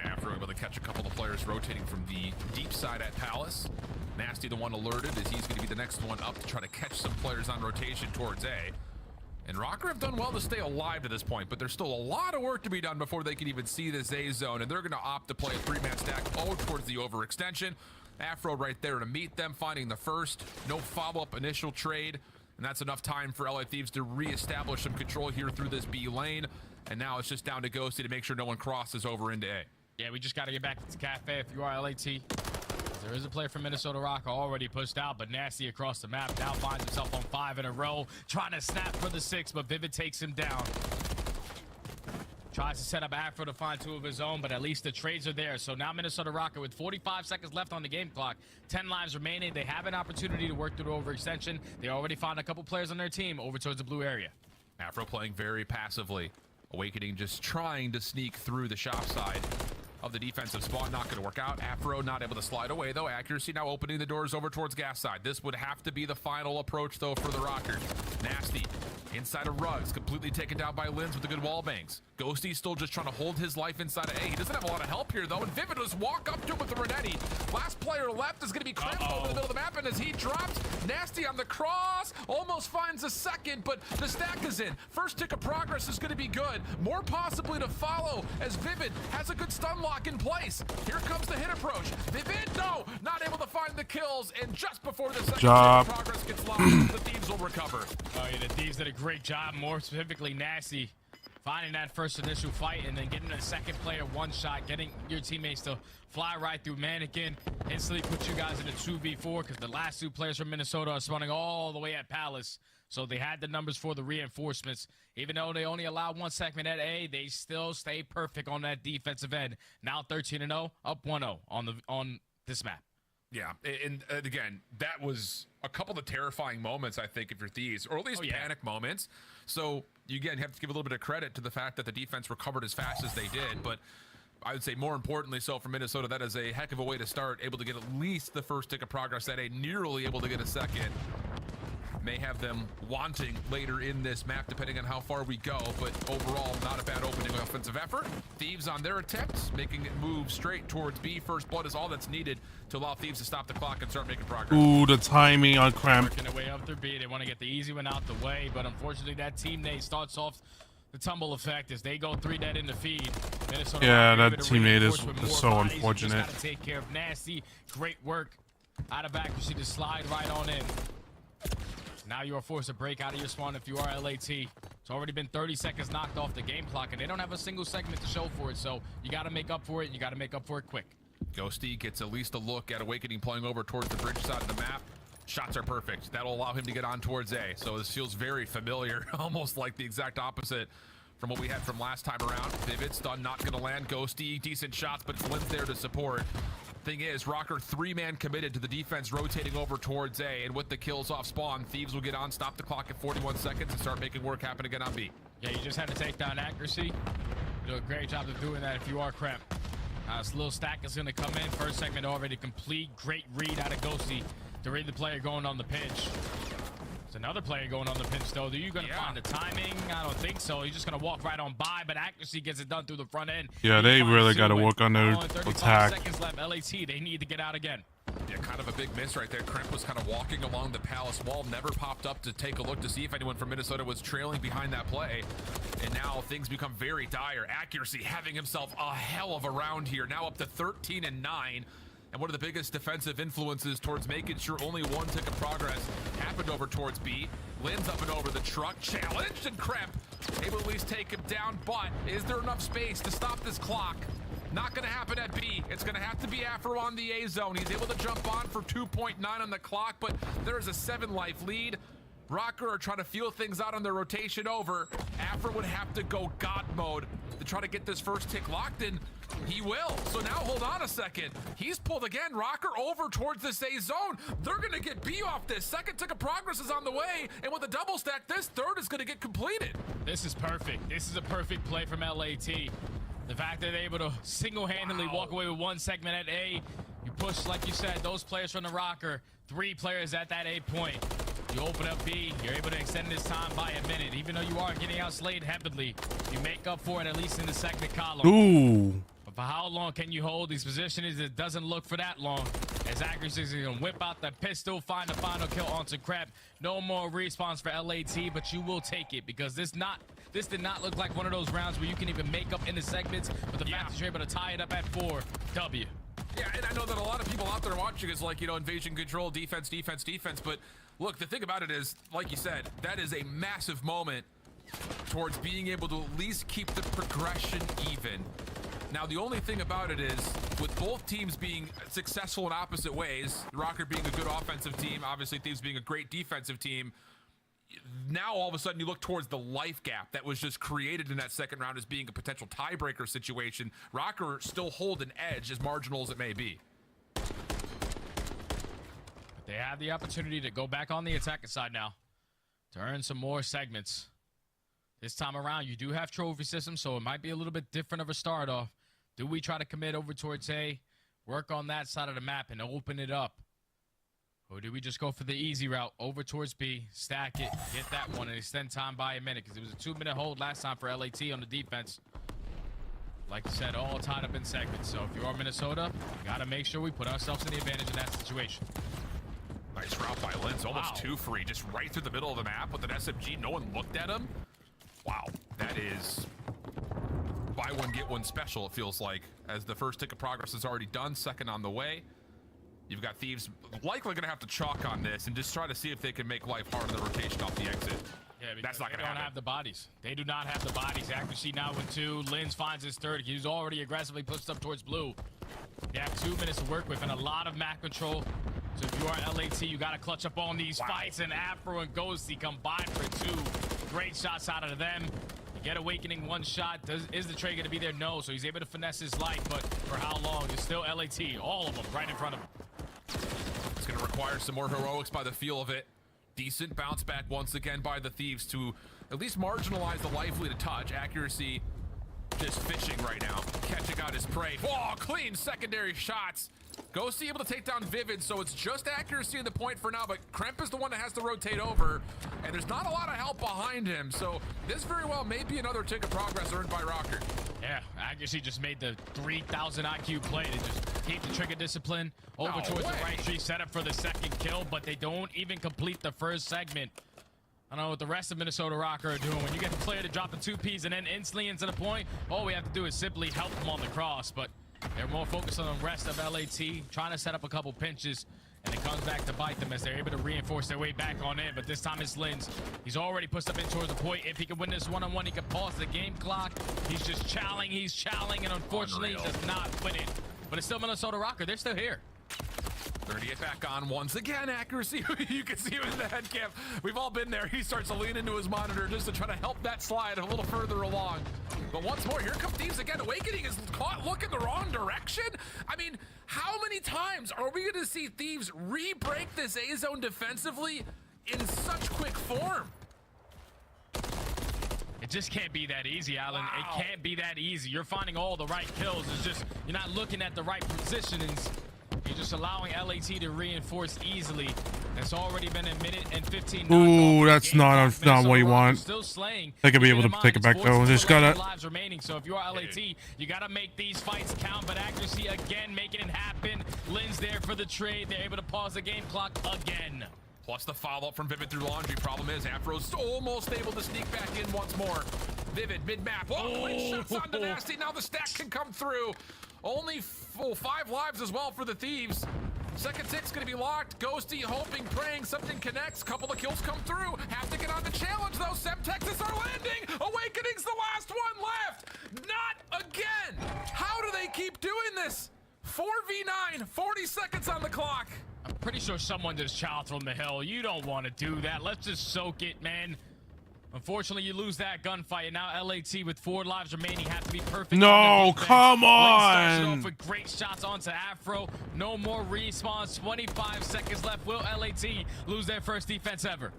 Afro able to catch a couple of players rotating from the deep side at Palace. Nasty the one alerted as he's going to be the next one up to try to catch some players on rotation towards A. And Rocker have done well to stay alive to this point, but there's still a lot of work to be done before they can even see this A zone, and they're going to opt to play a 3-man stack all towards the overextension. Afro right there to meet them, finding the first. No follow-up initial trade, and that's enough time for LA Thieves to reestablish some control here through this B lane. And now it's just down to Ghosty to make sure no one crosses over into A. Yeah, we just got to get back to the cafe if you are LAT. There is a player from Minnesota Rock already pushed out, but Nasty across the map now finds himself on 5 in a row, trying to snap for the 6, but Vivid takes him down. Tries to set up Afro to find 2 of his own, but at least the trades are there. So now Minnesota Rocker with 45 seconds left on the game clock, 10 lives remaining. They have an opportunity to work through the overextension. They already found a couple players on their team over towards the blue area. Afro playing very passively. Awakening just trying to sneak through the shop side of the defensive spawn. Not going to work out. Afro not able to slide away, though. Accuracy now opening the doors over towards gas side. This would have to be the final approach, though, for the Rockers. Nasty inside of Rugs, completely taken down by Linz with the good wall bangs. Ghosty still just trying to hold his life inside of A. He doesn't have a lot of help here, though, and Vivid just walk up to him with the Renetti. Last player left is going to be Kremp over the middle of the map, and as he drops, Nasty on the cross, almost finds a second, but the stack is in. First tick of progress is going to be good. More possibly to follow as Vivid has a good stun lock in place. Here comes the hit approach. Vivid, no, not able to find the kills, and just before the second tick of progress gets lost, the Thieves will recover. Oh, yeah, the Thieves did a great job, more specifically Nasty, finding that first initial fight and then getting a second player one shot, getting your teammates to fly right through Mannequin, instantly put you guys in a 2v4 because the last 2 players from Minnesota are spawning all the way at Palace. So they had the numbers for the reinforcements. Even though they only allowed 1 segment at A, they still stay perfect on that defensive end. Now 13-0, up 1-0 on this map. Yeah, and again, that was a couple of terrifying moments, I think, if you're Thieves, or at least panic moments. So you, again, have to give a little bit of credit to the fact that the defense recovered as fast as they did. But I would say more importantly so for Minnesota, that is a heck of a way to start, able to get at least the first tick of progress at A, nearly able to get a second. May have them wanting later in this map, depending on how far we go, but overall, not a bad opening offensive effort. Thieves on their attempts, making it move straight towards B. First blood is all that's needed to allow Thieves to stop the clock and start making progress. Ooh, the timing on Cramp. Working their way up through B. They want to get the easy one out the way, but unfortunately, that teammate starts off the tumble effect as they go 3 dead in the feed. Minnesota, yeah, that teammate is so bodies. unfortunate. Just gotta take care of Nasty. Great work out of accuracy to slide right on in. Now you are forced to break out of your spawn if you are LAT. It's already been 30 seconds knocked off the game clock, and they don't have a single segment to show for it, so you got to make up for it, and you got to make up for it quick. Ghosty gets at least a look at Awakening playing over towards the bridge side of the map. Shots are perfect. That'll allow him to get on towards A, so this feels very familiar, almost like the exact opposite from what we had from last time around. Vivid, stun not going to land. Ghosty, decent shots, but Lynn's there to support. Thing is, Rocker 3-man committed to the defense rotating over towards A, and with the kills off spawn, Thieves will get on, stop the clock at 41 seconds, and start making work happen again on B. Yeah, you just have to take down accuracy. You do a great job of doing that if you are Cramp. This little stack is going to come in. First segment already complete. Great read out of Ghosty to read the player going on the pinch. There's another player going on the pinch, though. Are you going to find the timing? I don't think so. He's just going to walk right on by, but accuracy gets it done through the front end. Yeah, they really got to work on their attack. Seconds left. LAT, they need to get out again. Yeah, kind of a big miss right there. Kremp was kind of walking along the palace wall, never popped up to take a look to see if anyone from Minnesota was trailing behind that play. And now things become very dire. Accuracy having himself a hell of a round here. Now up to 13 and 9. And one of the biggest defensive influences towards making sure only one tick of progress happened over towards B. Lynn's up and over the truck, challenged, and Kremp able to at least take him down. But is there enough space to stop this clock? Not going to happen at B. It's going to have to be Afro on the A zone. He's able to jump on for 2.9 on the clock, but there's a 7-life lead. Rocker are trying to feel things out on their rotation over. Afro would have to go God mode to try to get this first tick locked in. He will. So now hold on a second. He's pulled again. Rocker over towards this A zone. They're going to get B off this. Second tick of progress is on the way. And with a double stack, this third is going to get completed. This is perfect. This is a perfect play from LAT. The fact that they're able to single-handedly walk away with one segment at A. You push, like you said, those players from the Rocker. 3 players at that A point. You open up B, you're able to extend this time by a minute. Even though you are getting outslayed heavily, you make up for it at least in the second column. Ooh. But for how long can you hold these positions? It doesn't look for that long. As accuracy is going to whip out the pistol, find the final kill onto Crep. No more respawns for LAT, but you will take it because this did not look like one of those rounds where you can even make up in the segments, but the fact that you're able to tie it up at 4, W. Yeah, and I know that a lot of people out there watching is like, you know, invasion control, defense, defense, defense. But look, the thing about it is, like you said, that is a massive moment towards being able to at least keep the progression even. Now, the only thing about it is, with both teams being successful in opposite ways, Rocker being a good offensive team, obviously Thieves being a great defensive team, now all of a sudden you look towards the life gap that was just created in that second round as being a potential tiebreaker situation. Rocker still hold an edge, as marginal as it may be. But they have the opportunity to go back on the attacking side now to earn some more segments. This time around, you do have trophy systems, so it might be a little bit different of a start off. Do we try to commit over towards A, work on that side of the map and open it up? Or do we just go for the easy route over towards B, stack it, get that one, and extend time by a minute? Because it was a 2-minute hold last time for LAT on the defense. Like I said, all tied up in segments. So if you are Minnesota, you got to make sure we put ourselves in the advantage in that situation. Nice route by Lens, almost 2 free, just right through the middle of the map with an SMG. No one looked at him. Wow, that is buy one, get one special, it feels like, as the first tick of progress is already done, second on the way. You've got Thieves likely going to have to chalk on this and just try to see if they can make life hard in the rotation off the exit. Yeah, that's not going to happen. They don't have the bodies. They do not have the bodies. Accuracy now with 2. Lins finds his 3rd. He's already aggressively pushed up towards blue. They have 2 minutes to work with and a lot of map control. So if you are LAT, you got to clutch up on these fights. And Afro and Ghosty combined for 2. Great shots out of them. You get Awakening 1 shot. Is the trade going to be there? No. So he's able to finesse his life. But for how long? It's still LAT. All of them right in front of him. It's going to require some more heroics by the feel of it. Decent bounce back once again by the Thieves to at least marginalize the life lead a touch. Accuracy just fishing right now, catching out his prey. Oh, clean secondary shots. Ghosty able to take down Vivid, so it's just accuracy in the point for now, but Kremp is the one that has to rotate over, and there's not a lot of help behind him, so this very well may be another tick of progress earned by Rocker. Yeah, accuracy just made the 3,000 IQ play to just keep the trigger discipline over towards the right tree, set up for the second kill, but they don't even complete the first segment. I don't know what the rest of Minnesota Rocker are doing. When you get the player to drop the 2Ps and then instantly into the point, all we have to do is simply help them on the cross, but they're more focused on the rest of LAT, trying to set up a couple pinches, and it comes back to bite them as they're able to reinforce their way back on in. But this time it's Linz. He's already pushed up in towards the point. If he can win this one-on-one, he can pause the game clock. He's just chowing, and unfortunately he does not win it. But it's still Minnesota Rocker. They're still here. They're gonna get back on once again. Accuracy. You can see him in the head cam. We've all been there. He starts to lean into his monitor just to try to help that slide a little further along. But once more, here come Thieves again. Awakening is caught looking the wrong direction. I mean, how many times are we gonna see Thieves re-break this A zone defensively in such quick form? It just can't be that easy, Alan. Wow. It can't be that easy. You're finding all the right kills. It's just you're not looking at the right positionings. You're just allowing LAT to reinforce easily. It's already been a minute and 15. Ooh, that's not what you want. Still slaying. They could be able to take it back though. Just gotta. Lives remaining. So if you're LAT, you gotta make these fights count. But accuracy again, making it happen. Lynn's there for the trade. They're able to pause the game clock again. Plus the follow-up from Vivid through Laundry. Problem is, Afro's almost able to sneak back in once more. Vivid mid-map. Oh, shots on the Nasty. Now the stack can come through. Only 5 lives as well for the Thieves. Second tick's gonna be locked. Ghosty hoping, praying something connects. Couple of kills come through. Have to get on the challenge though. Semtexes are landing. Awakening's the last one left. Not again. How do they keep doing this? 4v9, 40 seconds on the clock. I'm pretty sure someone just chowed from the hill. You don't want to do that. Let's just soak it, man. Unfortunately, you lose that gunfight, and now LAT with 4 lives remaining have to be perfect. No, come on! Starts off with great shots onto Afro. No more respawns. 25 seconds left. Will LAT lose their first defense ever?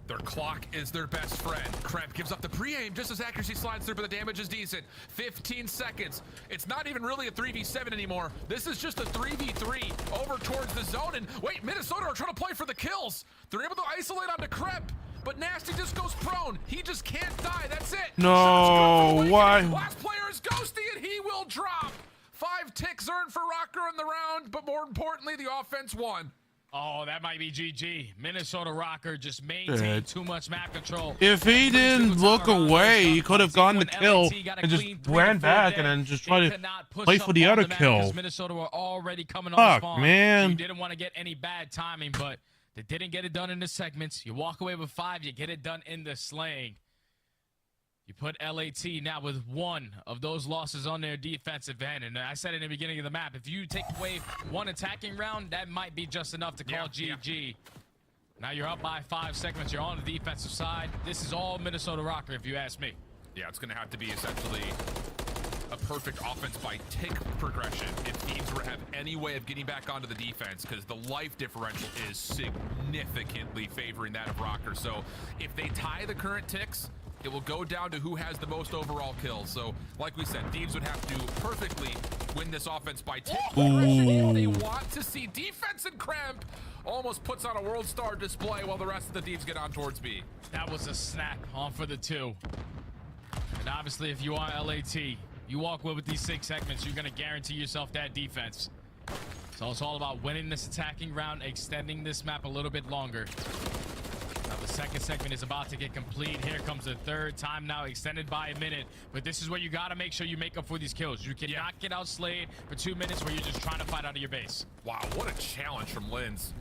Their clock is their best friend. Kremp gives up the pre-aim just as accuracy slides through, but the damage is decent. 15 seconds. It's not even really a 3v7 anymore. This is just a 3v3 over towards the zone. And wait, Minnesota are trying to play for the kills. They're able to isolate onto Kremp, but Nasty just goes prone. He just can't die. That's it. No, why? Last player is Ghosty, and he will drop. 5 ticks earned for Rocker in the round, but more importantly, the offense won. Oh, that might be GG. Minnesota Rocker just maintained too much map control. If he didn't look away, he could have gotten the kill and just ran back and then just tried to play for the other kill. Minnesota were already coming on spawn. Man. So you didn't want to get any bad timing, but they didn't get it done in the segments. You walk away with 5, you get it done in the slaying. You put LAT now with 1 of those losses on their defensive end. And I said in the beginning of the map, if you take away 1 attacking round, that might be just enough to call GG. Now you're up by 5 segments. You're on the defensive side. This is all Minnesota Rocker, if you ask me. Yeah, it's going to have to be essentially a perfect offense by tick progression if teams have any way of getting back onto the defense, because the life differential is significantly favoring that of Rocker. So if they tie the current ticks, it will go down to who has the most overall kills. So, like we said, Thieves would have to perfectly win this offense by tick progression. They want to see defense, and Kremp almost puts on a world star display while the rest of the Thieves get on towards B. That was a snap on for the 2. And obviously, if you are LAT, you walk away with these 6 segments, you're going to guarantee yourself that defense. So it's all about winning this attacking round, extending this map a little bit longer. Now the second segment is about to get complete. Here comes the third. Time now extended by a minute. But this is where you got to make sure you make up for these kills. You cannot get outslayed for 2 minutes where you're just trying to fight out of your base. Wow, what a challenge from Linz.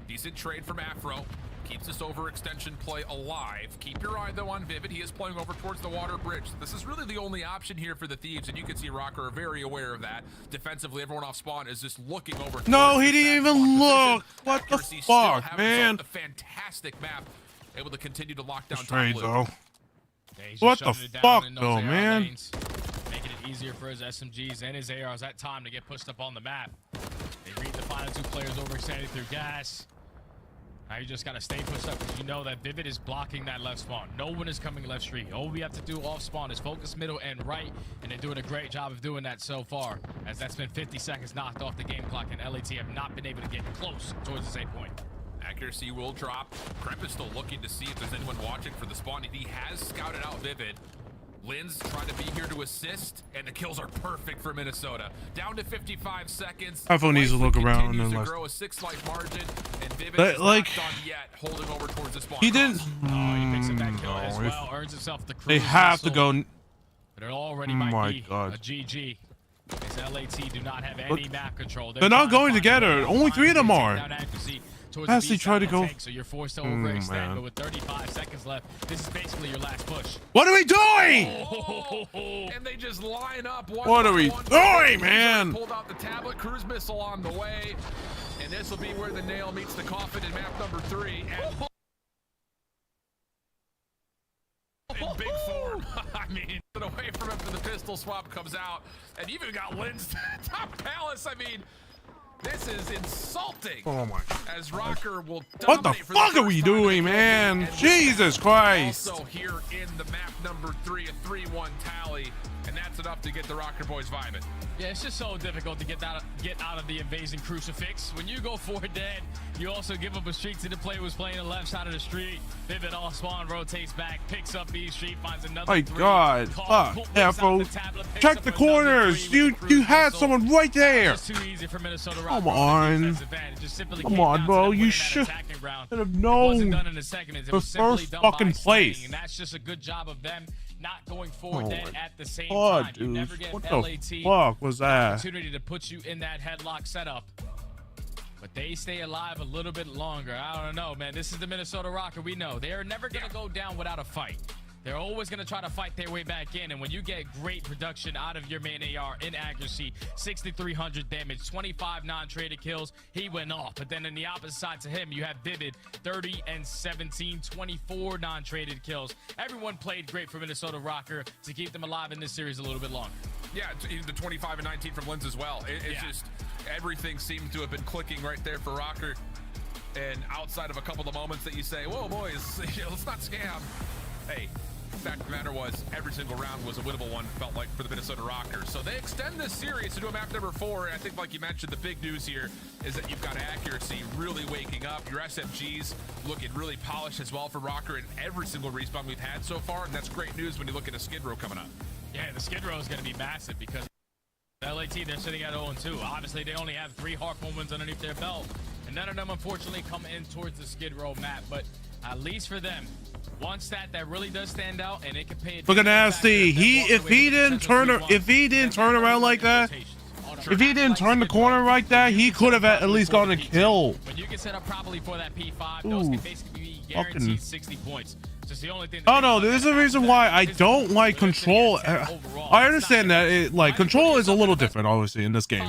Decent trade from Afro. Keeps this overextension play alive. Keep your eye, though, on Vivid. He is playing over towards the water bridge. This is really the only option here for the Thieves, and you can see Rocker are very aware of that. Defensively, everyone off spawn is just looking over. No, he didn't even look. What the fuck, man? A fantastic map. Able to continue to lock down trade, though. Yeah, what the fuck, though, man? Lanes, making it easier for his SMGs and his ARs at time to get pushed up on the map. They read the final 2 players overextended through gas. Now you just got to stay pushed up because you know that Vivid is blocking that left spawn. No one is coming left street. All we have to do off spawn is focus middle and right, and they're doing a great job of doing that so far, as that's been 50 seconds knocked off the game clock, and LAT have not been able to get close towards the 8 point. Accuracy will drop. Kremp is still looking to see if there's anyone watching for the spawn. He has scouted out Vivid. Lynn's trying to be here to assist, and the kills are perfect for Minnesota. Down to 55 seconds. iPhone needs to look around and to like, grow a 6-life margin, and Vivid but, is like, not done yet, holding over towards the spawn. he didn't. He picks up that kill as well, earns himself the cruise They have to missile, go. but it already Oh might my be God. a GG. As LAT do not have any map control. They're not going together. Only 3 of them are. As they try to go. So you're forced to overextend, but with 35 seconds left, this is basically your last push. What are we doing? And they just line up. What are we doing, man? Pulled out the tablet, cruise missile on the way, and this will be where the nail meets the coffin in map number 3. And in big form. I mean, away from him for the pistol swap comes out, and even got Lynn's top palace. I mean, this is insulting. Oh my. As Rocker will What the dominate fuck are we doing, man? Jesus Christ. Also here in the map number 3, a 3-1 tally, and that's enough to get the Rocker boys vibing. Yeah, it's just so difficult to get out of the invasion crucifix. When you go 4 dead, you also give up a streak to the player who's playing the left side of the street. Vivid all spawn, rotates back, picks up B street, finds another My 3. God. Fuck. Effo. Check the corners. You had someone right there. It's too easy for Minnesota. Come on. Come on, bro. You should have known the first fucking place. And that's just a good job of them not going 4 dead at the same God, time. dude. You never get What LAT the fuck was that? opportunity to put you in that headlock setup. But they stay alive a little bit longer. I don't know, man. This is the Minnesota Rocker. We know they're never going to go down without a fight. They're always going to try to fight their way back in. And when you get great production out of your main AR in accuracy, 6,300 damage, 25 non-traded kills, he went off. But then in the opposite side to him, you have Vivid, 30 and 17, 24 non-traded kills. Everyone played great for Minnesota Rocker to keep them alive in this series a little bit longer. Yeah, the 25 and 19 from Lynn's as well. It's just everything seems to have been clicking right there for Rocker. And outside of a couple of moments that you say, whoa, boys, let's not scam. Hey, fact of the matter was, every single round was a winnable one, felt like, for the Minnesota Rockers. So they extend this series to do a map number 4. And I think, like you mentioned, the big news here is that you've got accuracy really waking up. Your SMGs looking really polished as well for Rocker in every single respawn we've had so far. And that's great news when you look at a Skid Row coming up. Yeah, the Skid Row is going to be massive because LAT, they're sitting at 0-2. Obviously, they only have 3 Harpoon wins underneath their belt. And none of them, unfortunately, come in towards the Skid Row map. But at least for them, one stat that really does stand out, and it can pay. Look at Nasty. If he didn't turn around like that, if he didn't turn the corner like that, he could have at least gotten a kill. When you get set up properly for that P5, those can basically be guaranteed 60 points. Just the only thing. Oh no, there's a reason why I don't like Control. I understand that Control is a little different, obviously, in this game.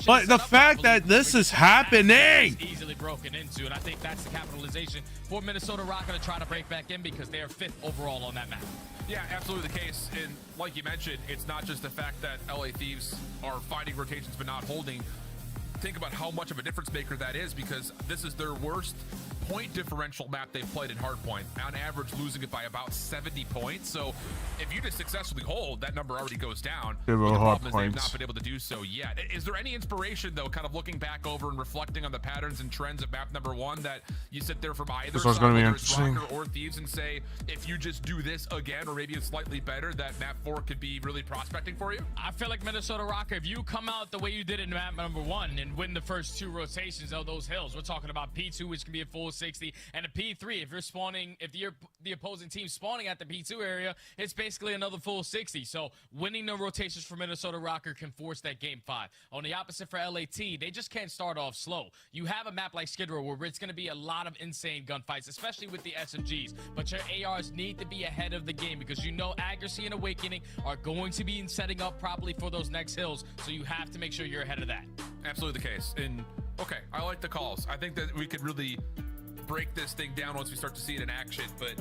But the fact that this is happening. Easily broken into, and I think that's the capitalization for Minnesota Rocker to try to break back in because they are 5th overall on that map. Yeah, absolutely the case. And like you mentioned, it's not just the fact that LA Thieves are finding rotations but not holding. Think about how much of a difference maker that is, because this is their worst point differential map they've played in Hardpoint, on average losing it by about 70 points. So if you just successfully hold, that number already goes down. The problem is they've not been able to do so yet. Is there any inspiration, though, kind of looking back over and reflecting on the patterns and trends of map number 1 that you sit there from either side, whether it's Rocker or Thieves, and say, if you just do this again, or maybe it's slightly better, that map 4 could be really prospecting for you? I feel like Minnesota Rocker, if you come out the way you did in map number 1 and win the first 2 rotations of those hills, we're talking about P2, which can be a full 60, and a P3. If you're spawning, if you're the opposing team spawning at the P2 area, it's basically another full 60. So winning the rotations for Minnesota Rocker can force that game 5. On the opposite for LAT, they just can't start off slow. You have a map like Skid Row where it's going to be a lot of insane gunfights, especially with the SMGs, but your ARs need to be ahead of the game because you know Accuracy and Awakening are going to be setting up properly for those next hills, so you have to make sure you're ahead of that. Absolutely the case. And okay, I like the calls. I think that we could really break this thing down once we start to see it in action. But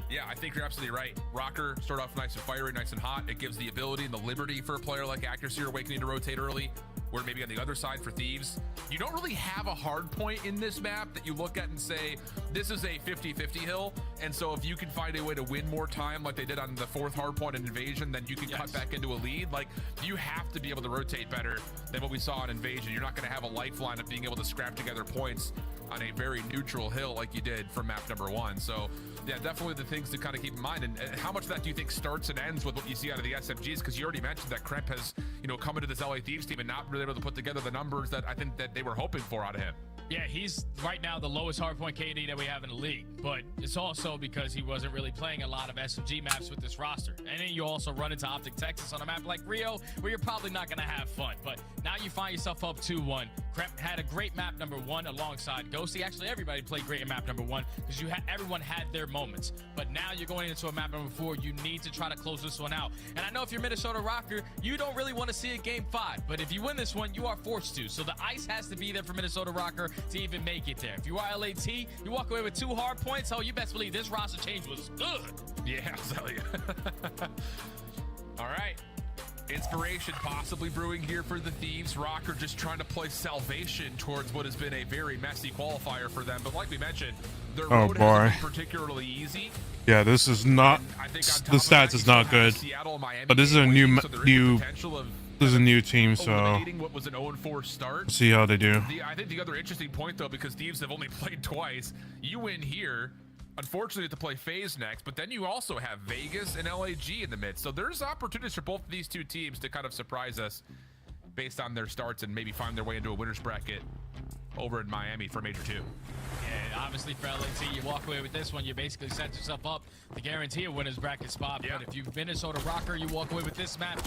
yeah, I think you're absolutely right. Rocker start off nice and fiery, nice and hot. It gives the ability and the liberty for a player like Accuracy or Awakening to rotate early. where maybe on the other side for Thieves, you don't really have a hard point in this map that you look at and say, this is a 50-50 hill. And so if you can find a way to win more time like they did on the 4th hard point in Invasion, then you can cut back into a lead. Like, you have to be able to rotate better than what we saw in Invasion. You're not going to have a lifeline of being able to scrap together points on a very neutral hill like you did for map number 1. So yeah, definitely the things to kind of keep in mind. And how much of that do you think starts and ends with what you see out of the SMGs? Because you already mentioned that Kremp has, you know, come into this LA Thieves team and not really able to put together the numbers that I think that they were hoping for out of him. Yeah, he's right now the lowest hardpoint KD that we have in the league, but it's also because he wasn't really playing a lot of SMG maps with this roster. And then you also run into Optic Texas on a map like Rio, where you're probably not going to have fun. But now you find yourself up 2-1. Kremp had a great map number 1 alongside Ghosty. Actually, everybody played great in map number 1 because everyone had their moments. But now you're going into a map number 4. You need to try to close this one out. And I know if you're Minnesota Rocker, you don't really want to see a game 5. But if you win this one, you are forced to. So the ice has to be there for Minnesota Rocker to even make it there. If you are LAT, you walk away with 2 hard points. Oh, you best believe this roster change was good. Yeah, I'll tell you. All right. Inspiration possibly brewing here for the Thieves. Rocker just trying to play salvation towards what has been a very messy qualifier for them. But like we mentioned, their road hasn't been particularly easy. Yeah, this is not. The stats is not good. But this is a new this is a new team, so what was an 0-4 start. See how they do. I think the other interesting point, though, because Thieves have only played twice, you win here. Unfortunately, you have to play FaZe next, but then you also have Vegas and LAG in the midst. So there's opportunities for both of these two teams to kind of surprise us based on their starts and maybe find their way into a winner's bracket over in Miami for Major 2. Yeah, obviously for LAT, you walk away with this one, you basically set yourself up to guarantee a winner's bracket spot. But if you've Minnesota Rocker, you walk away with this map,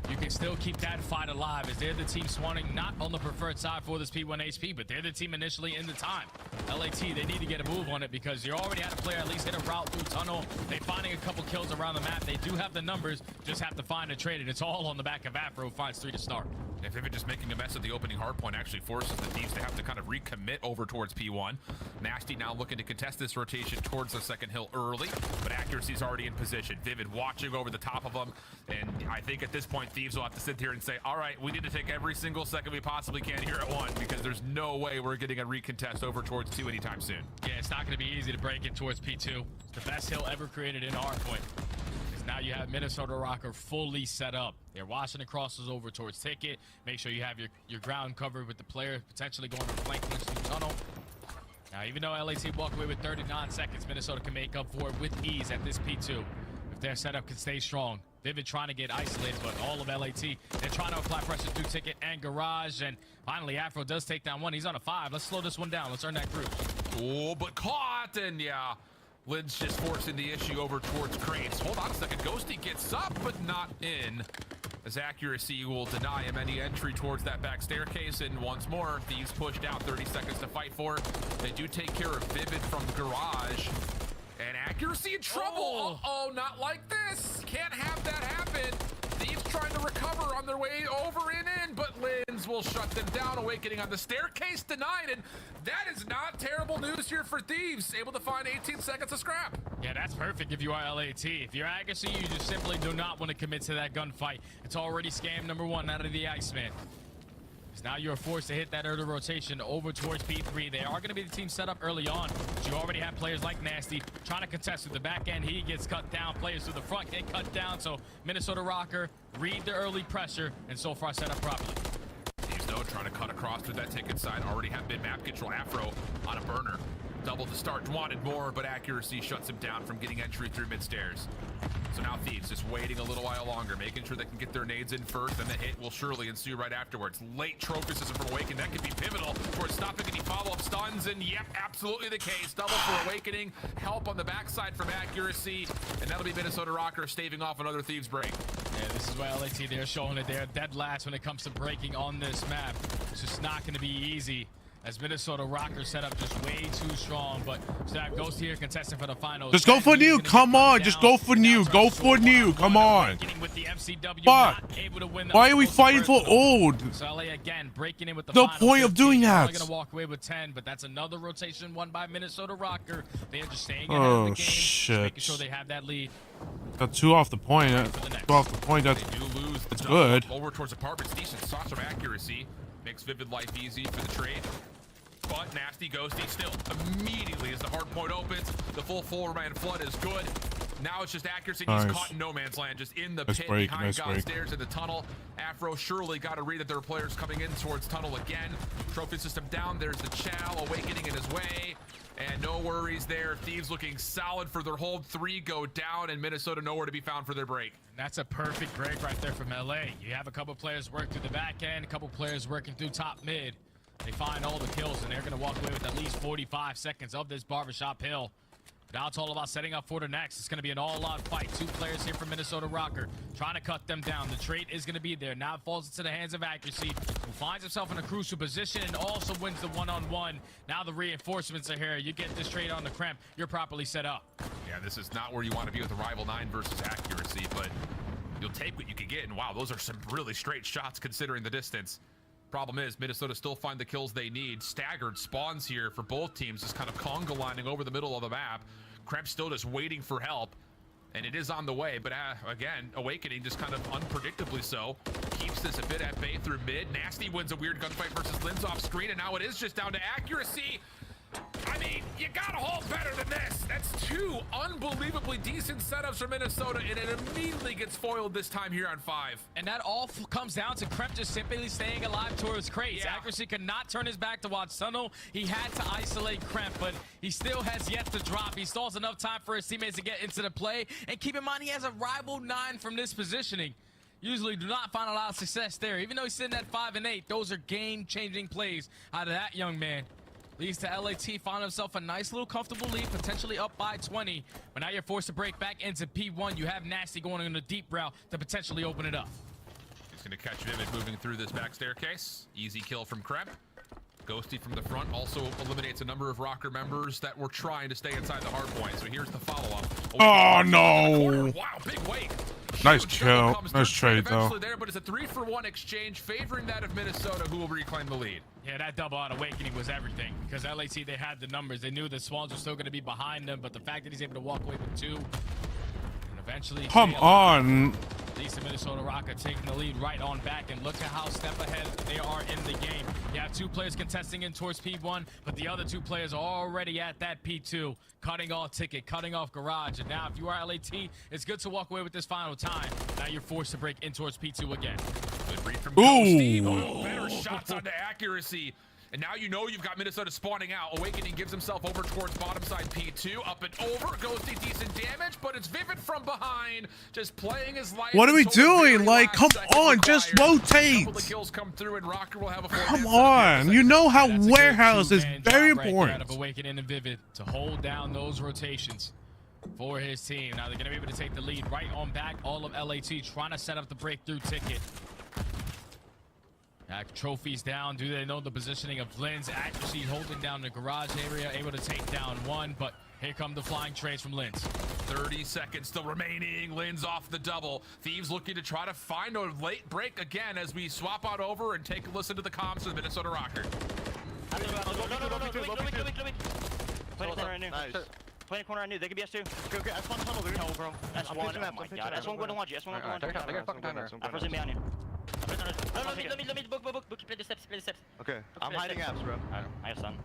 you can still keep that fight alive, as they're the team spawning not on the preferred side for this P1 HP, but they're the team initially in the time. LAT, they need to get a move on it because you already had a player at least hit a route through tunnel. They're finding a couple kills around the map. They do have the numbers, just have to find a trade, and it's all on the back of Afro, who finds 3 to start. If Vivid just making a mess at the opening hardpoint actually forces the Thieves to have to kind of recommit over towards P1. Nasty now looking to contest this rotation towards the second hill early, but accuracy's already in position. Vivid watching over the top of them, and I think at this point Thieves will have to sit here and say, all right, we need to take every single second we possibly can here at 1 because there's no way we're getting a recontest over towards 2 anytime soon. Yeah, it's not going to be easy to break it towards P2. It's the best hill ever created in hardpoint. Now you have Minnesota Rocker fully set up. They're watching the crosses over towards Ticket. Make sure you have your ground covered with the player potentially going to the flank into the tunnel. Now, even though LAC walk away with 39 seconds, Minnesota can make up for it with ease at this P2 if their setup can stay strong. Vivid trying to get isolated, but all of LAT, they're trying to apply pressure through Ticket and Garage. And finally, Afro does take down 1. He's on a 5. Let's slow this one down. Let's earn that group. Oh, but caught, and yeah. Lynn's just forcing the issue over towards Crates. Hold on a second. Ghosty gets up, but not in. As accuracy will deny him any entry towards that back staircase. And once more, Thieves pushed out. 30 seconds to fight for. They do take care of Vivid from Garage. And accuracy in trouble. Uh-oh, not like this. Can't have that happen. Thieves trying to recover on their way over and in, but Lynn's will shut them down. Awakening on the staircase denied, and that is not terrible news here for Thieves. Able to find 18 seconds of scrap. Yeah, that's perfect if you are LAT. If you're Agassi, you just simply do not want to commit to that gunfight. It's already scam number 1 out of the Iceman. Now you're forced to hit that early rotation over towards P3. They are going to be the team set up early on, but you already have players like Nasty trying to contest with the back end. He gets cut down. Players to the front get cut down. So Minnesota Rocker read the early pressure and so far set up properly. Thieves though trying to cut across through that Ticket side. Already have mid-map control. Afro on a burner. Double to start, wanted more, but accuracy shuts him down from getting entry through mid-stairs. So now Thieves just waiting a little while longer, making sure they can get their nades in first, and the hit will surely ensue right afterwards. Late trophy system from Awakening, that could be pivotal towards stopping any follow-up stuns, and yep, absolutely the case. Double for Awakening, help on the backside from accuracy, and that'll be Minnesota Rocker staving off another Thieves break. Yeah, this is why LAT, they're showing that they're dead last when it comes to breaking on this map. It's just not going to be easy. As Minnesota Rockers set up just way too strong, but Stack goes here contesting for the finals. Just go for new. Come on, just go for new. Go for new. Come on. Fuck. Why are we fighting for old? So LA again breaking in with the No final point of 15. doing They're that. only gonna walk away with 10, but that's another rotation won by Minnesota Rocker. They are just staying ahead of Oh the game, shit. making sure they have that lead. Got 2 off the point. 2 off the point. That's good. Over towards apartments. Decent shots from accuracy. Makes Vivid life easy for the trade. But Nasty Ghosty still immediately as the hard point opens. The full 4-man flood is good. Now it's just accuracy. Nice. He's caught in no man's land, just in the Nice pit break, behind nice God's break. stairs in the tunnel. Afro surely got to read that there are players coming in towards tunnel again. Trophy system down. There's the Chow awakening in his way. And no worries there. Thieves looking solid for their hold. 3 go down, and Minnesota nowhere to be found for their break. That's a perfect break right there from LA. You have a couple players work through the back end, a couple players working through top mid. They find all the kills, and they're going to walk away with at least 45 seconds of this barbershop hill. Now it's all about setting up for the next. It's going to be an all-out fight. 2 players here from Minnesota Rocker trying to cut them down. The trade is going to be there. Now it falls into the hands of Accuracy, who finds himself in a crucial position and also wins the one-on-one. Now the reinforcements are here. You get this trade on the crimp. You're properly set up. Yeah, this is not where you want to be with a rival 9 versus accuracy, but you'll take what you can get. And wow, those are some really straight shots considering the distance. Problem is, Minnesota still find the kills they need. Staggered spawns here for both teams, just kind of conga lining over the middle of the map. Kremp still just waiting for help, and it is on the way, but again, Awakening just kind of unpredictably so. Keeps this a bit at bay through mid. Nasty wins a weird gunfight versus Lin's off screen, and now it is just down to accuracy. I mean, you gotta hold better than this. That's 2 unbelievably decent setups for Minnesota, and it immediately gets foiled this time here on 5. And that all comes down to Kremp just simply staying alive towards crates. Yeah. Accuracy could not turn his back to watch tunnel. He had to isolate Kremp, but he still has yet to drop. He stalls enough time for his teammates to get into the play. And keep in mind, he has a rival 9 from this positioning. Usually do not find a lot of success there. Even though he's sitting at 5 and 8, those are game-changing plays out of that young man. Leads to LAT, found himself a nice little comfortable lead, potentially up by 20. But now you're forced to break back into P1. You have Nasty going on the deep route to potentially open it up. He's going to catch Vivid moving through this back staircase. Easy kill from Kremp. Ghosty from the front also eliminates a number of Rocker members that were trying to stay inside the hard point. So here's the follow-up. Oh, no. Wow, big wake. Nice kill. Nice trade, though. There, but it's a 3-for-1 exchange favoring that of Minnesota, who will reclaim the lead. Yeah, that double out Awakening was everything because LAT, they had the numbers. They knew the Swans were still going to be behind them, but the fact that he's able to walk away with 2 and eventually... Come on. At least the Minnesota Rocker taking the lead right on back, and look at how step ahead they are in the game. You have 2 players contesting in towards P1, but the other 2 players are already at that P2, cutting off Ticket, cutting off Garage. And now if you are LAT, it's good to walk away with this final time. Now you're forced to break in towards P2 again. Good read from Ghosty. Oh, better shots onto accuracy. And now you know you've got Minnesota spawning out. Awakening gives himself over towards bottom side P2. Up and over. Ghosty decent damage, but it's Vivid from behind. Just playing his life. What are we doing? Like, come on, just rotate. Couple of kills come through, and Rocker will have a Come on. You know how warehouse is very Right important. out of Awakening and Vivid to hold down those rotations for his team. Now they're going to be able to take the lead right on back. All of LAT trying to set up the breakthrough Ticket. Trophies down. Do they know the positioning of Linz? Accuracy holding down the garage area, able to take down 1, but here come the flying trades from Linz. 30 seconds still remaining. Linz off the double. Thieves looking to try to find a late break again as we swap out over and take a listen to the comms of the Minnesota Rocker. Play corner, I knew. They could be S2. Okay, S1 tunnel, dude. No, bro. S1, oh my god. S1 going to launch you. S1 going to launch you. I'm pressing behind you. No, let me book. Play the steps. Okay, I'm hiding apps, bro. I have stun.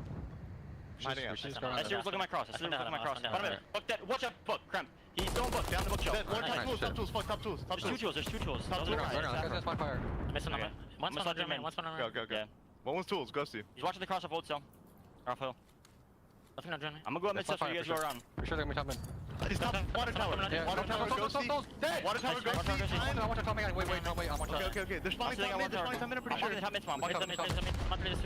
Hiding apps. S2's looking at my cross. S2's looking at my cross. Book that. Watch out, book. Kremp. He's throwing book. Down the bookshelf. Top tools. There's 2 tools. Top tools. Missing on me. One's on the main. Go. One was tools, Ghosty. He's watching the cross off old cell. Or off hill. I'm gonna go up mid so you guys go around. For sure they're gonna be top mid. He's top water tower. Water tower, Ghosty. Water tower, Ghosty. Wait, no, I'm on top. Okay. They're spawning top mid, I'm pretty sure. Top mid spawn. Watch the mid.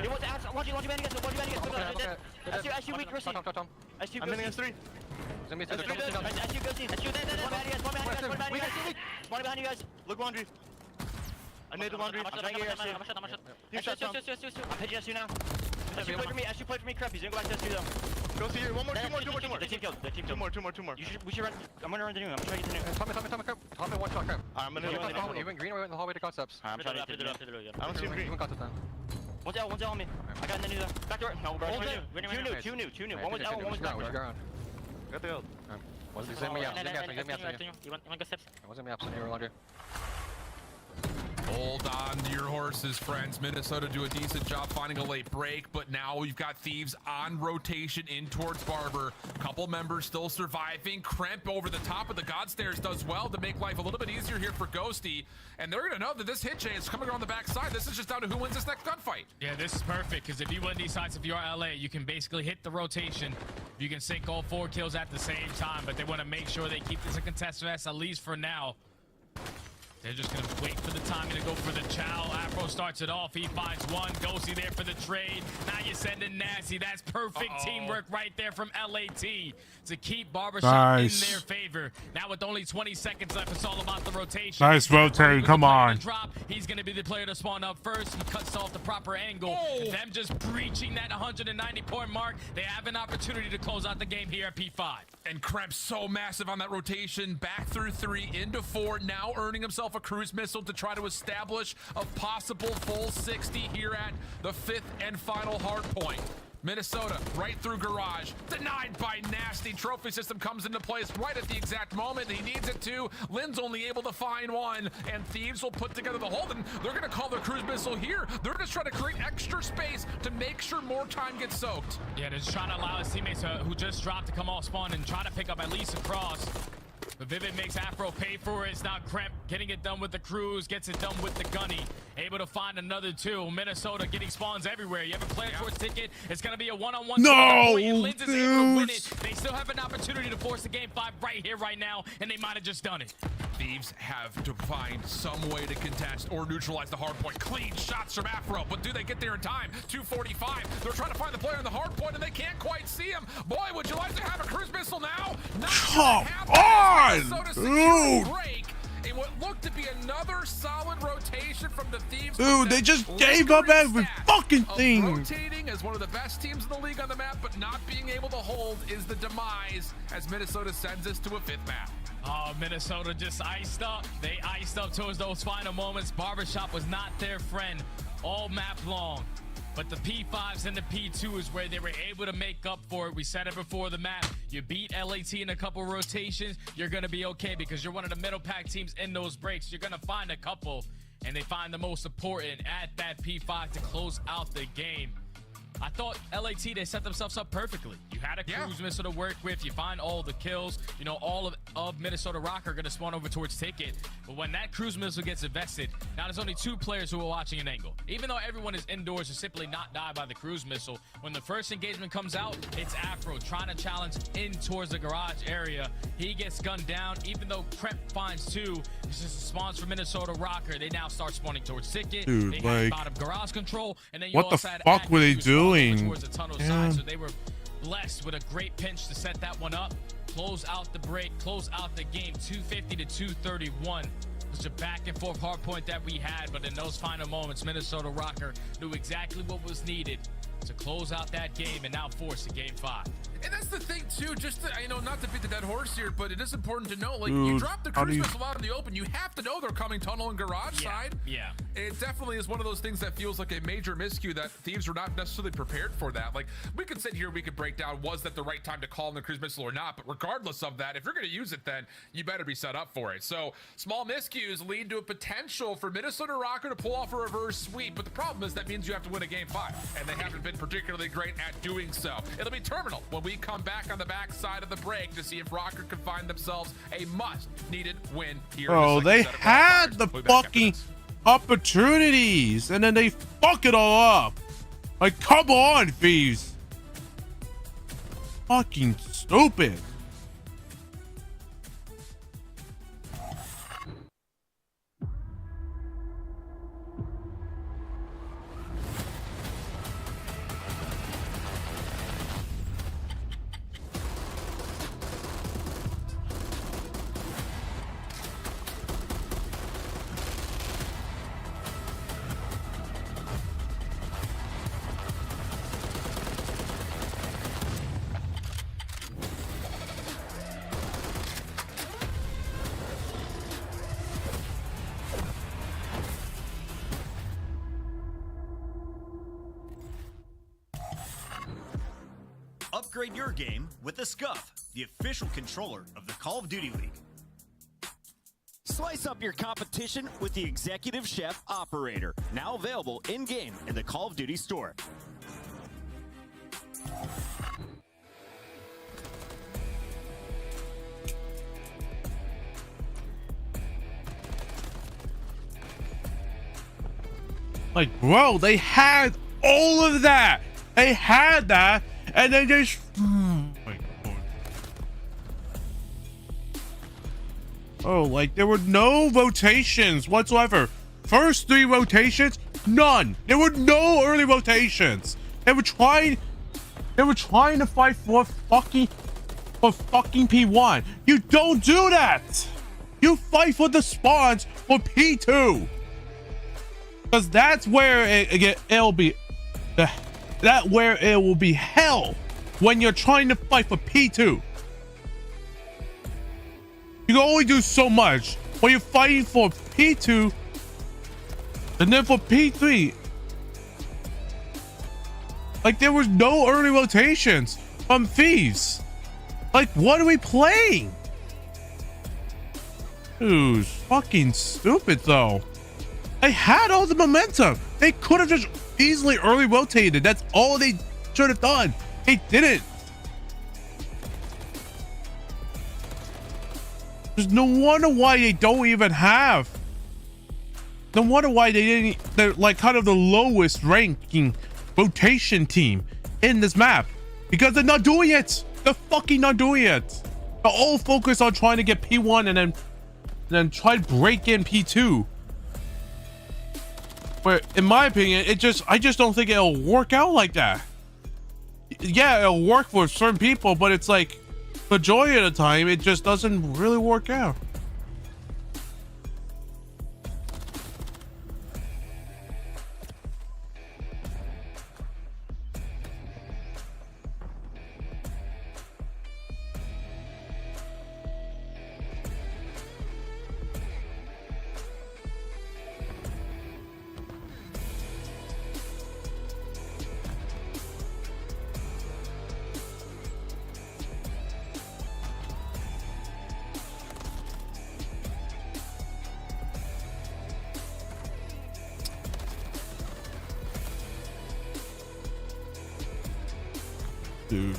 He wants to ask. Watch you behind you guys. I see weak, Chrissy. I see I'm hitting S3. I see Ghosty. Spawn behind you guys. Look laundry. I need the laundry. I'm pitching S2 now. As you play for me, crap. He's gonna go back to S2 though. Go see here. One more, two more. The team killed. Two more. We should run. I'm gonna run the new. I'm gonna try to get the new. Tommy, one shot, crap. I'm gonna go. You went green, we went in the hallway to concepts. I'm trying to get the new. I don't see him green. You went concept then. One's out on me. I got in the new though. Back door. No, bro. Two new. One was out, one was back door. Got the gold. Wasn't the same way out. You want go steps? I wasn't me up, so you were laundry. Hold on to your horses, friends. Minnesota do a decent job finding a late break, but now we've got Thieves on rotation in towards Barber. Couple members still surviving. Kremp over the top of the God Stairs does well to make life a little bit easier here for Ghosty. And they're going to know that this hit chain is coming around the backside. This is just down to who wins this next gunfight. Yeah, this is perfect, because if you win these sides, if you're LA, you can basically hit the rotation. You can sync all 4 kills at the same time, but they want to make sure they keep this a contested fest, at least for now. They're just going to wait for the timing to go for the chow. Afro starts it off. He finds one. Ghosty there for the trade. Now you're sending Nasty. That's perfect teamwork right there from LAT to keep Barbershop in their favor. Now with only 20 seconds left, it's all about the rotation. Nice rotate. Come on. Drop. He's going to be the player to spawn up first. He cuts off the proper angle. Them just breaching that 190-point mark. They have an opportunity to close out the game here at P5. And Kremp's so massive on that rotation. Back through 3 into 4. Now earning himself a cruise missile to try to establish a possible full 60 here at the 5th and final hard point. Minnesota right through garage, denied by Nasty. Trophy system comes into place right at the exact moment he needs it to. Lynn's only able to find one, and Thieves will put together the hold, and they're going to call their cruise missile here. They're just trying to create extra space to make sure more time gets soaked. Yeah, they're just trying to allow his teammates who just dropped to come off spawn and try to pick up at least a cross. But Vivid makes Afro pay for it. It's now Kremp getting it done with the cruise, gets it done with the gunny. Able to find another 2. Minnesota getting spawns everywhere. You have a player towards ticket. It's going to be a one-on-one. No, Linz is able to win it. They still have an opportunity to force the game 5 right here, right now, and they might have just done it. Thieves have to find some way to contest or neutralize the hard point. Clean shots from Afro, but do they get there in time? 2:45. They're trying to find the player on the hard point, and they can't quite see him. Boy, would you like to have a cruise missile now? Come on, dude. Break in what looked to be another solid rotation from the Thieves. Dude, they just gave up every fucking thing. Rotating as one of the best teams in the league on the map, but not being able to hold is the demise as Minnesota sends us to a 5th map. Oh, Minnesota just iced up. They iced up towards those final moments. Barbershop was not their friend all map long. But the P5s and the P2 is where they were able to make up for it. We said it before the map. You beat LAT in a couple rotations, you're going to be okay because you're one of the middle pack teams in those breaks. You're going to find a couple, and they find the most important at that P5 to close out the game. I thought LAT, they set themselves up perfectly. You had a cruise missile to work with. You find all the kills. You know, all of Minnesota Rock are going to spawn over towards ticket. But when that cruise missile gets invested, now there's only 2 players who are watching an angle. Even though everyone is indoors to simply not die by the cruise missile, when the first engagement comes out, it's Afro trying to challenge in towards the garage area. He gets gunned down. Even though Kremp finds 2, this is spawns for Minnesota Rocker. They now start spawning towards ticket. Dude, they like, have bottom garage control. And then you what the also had fuck were they doing? Towards the tunnel side, so they were blessed with a great pinch to set that one up, close out the break, close out the game. 250 to 231. Such a back and forth hard point that we had, but in those final moments, Minnesota Rocker knew exactly what was needed to close out that game and now force the game 5. And that's the thing too, just to, you know, not to beat the dead horse here, but it is important to know, like, Dude, you drop the cruise missile out in the open, you have to know they're coming tunnel and garage side. Yeah. It definitely is one of those things that feels like a major miscue that Thieves were not necessarily prepared for that. Like, we could sit here, we could break down, was that the right time to call in the cruise missile or not? But regardless of that, if you're going to use it, then you better be set up for it. So small miscues lead to a potential for Minnesota Rocker to pull off a reverse sweep. But the problem is that means you have to win a game 5, and they haven't been particularly great at doing so. It'll be terminal when we come back on the backside of the break to see if Rocker can find themselves a much-needed win here. Bro, they had the fucking opportunities, and then they fuck it all up. Like, come on, Thieves. Fucking stupid. Upgrade your game with the Scuff, the official controller of the Call of Duty League. Slice up your competition with the Executive Chef Operator, now available in-game in the Call of Duty store. Like, bro, they had all of that. They had that, and they just. Oh, like there were no rotations whatsoever. First 3 rotations, none. There were no early rotations. They were trying to fight for fucking P1. You don't do that. You fight for the spawns for P2. Because that's where it'll be it will be hell when you're trying to fight for P2. You can only do so much when you're fighting for P2 and then for P3. Like there was no early rotations from Thieves. Like what are we playing? Dude, fucking stupid though. They had all the momentum. They could have just easily early rotated. That's all they should have done. They didn't. There's no wonder why they don't even have. No wonder why they didn't. They're like kind of the lowest ranking rotation team in this map. Because they're not doing it. They're fucking not doing it. They're all focused on trying to get P1 and then try to break in P2. But in my opinion, I just don't think it'll work out like that. Yeah, it'll work for certain people, but it's like majority of the time, it just doesn't really work out. Dude.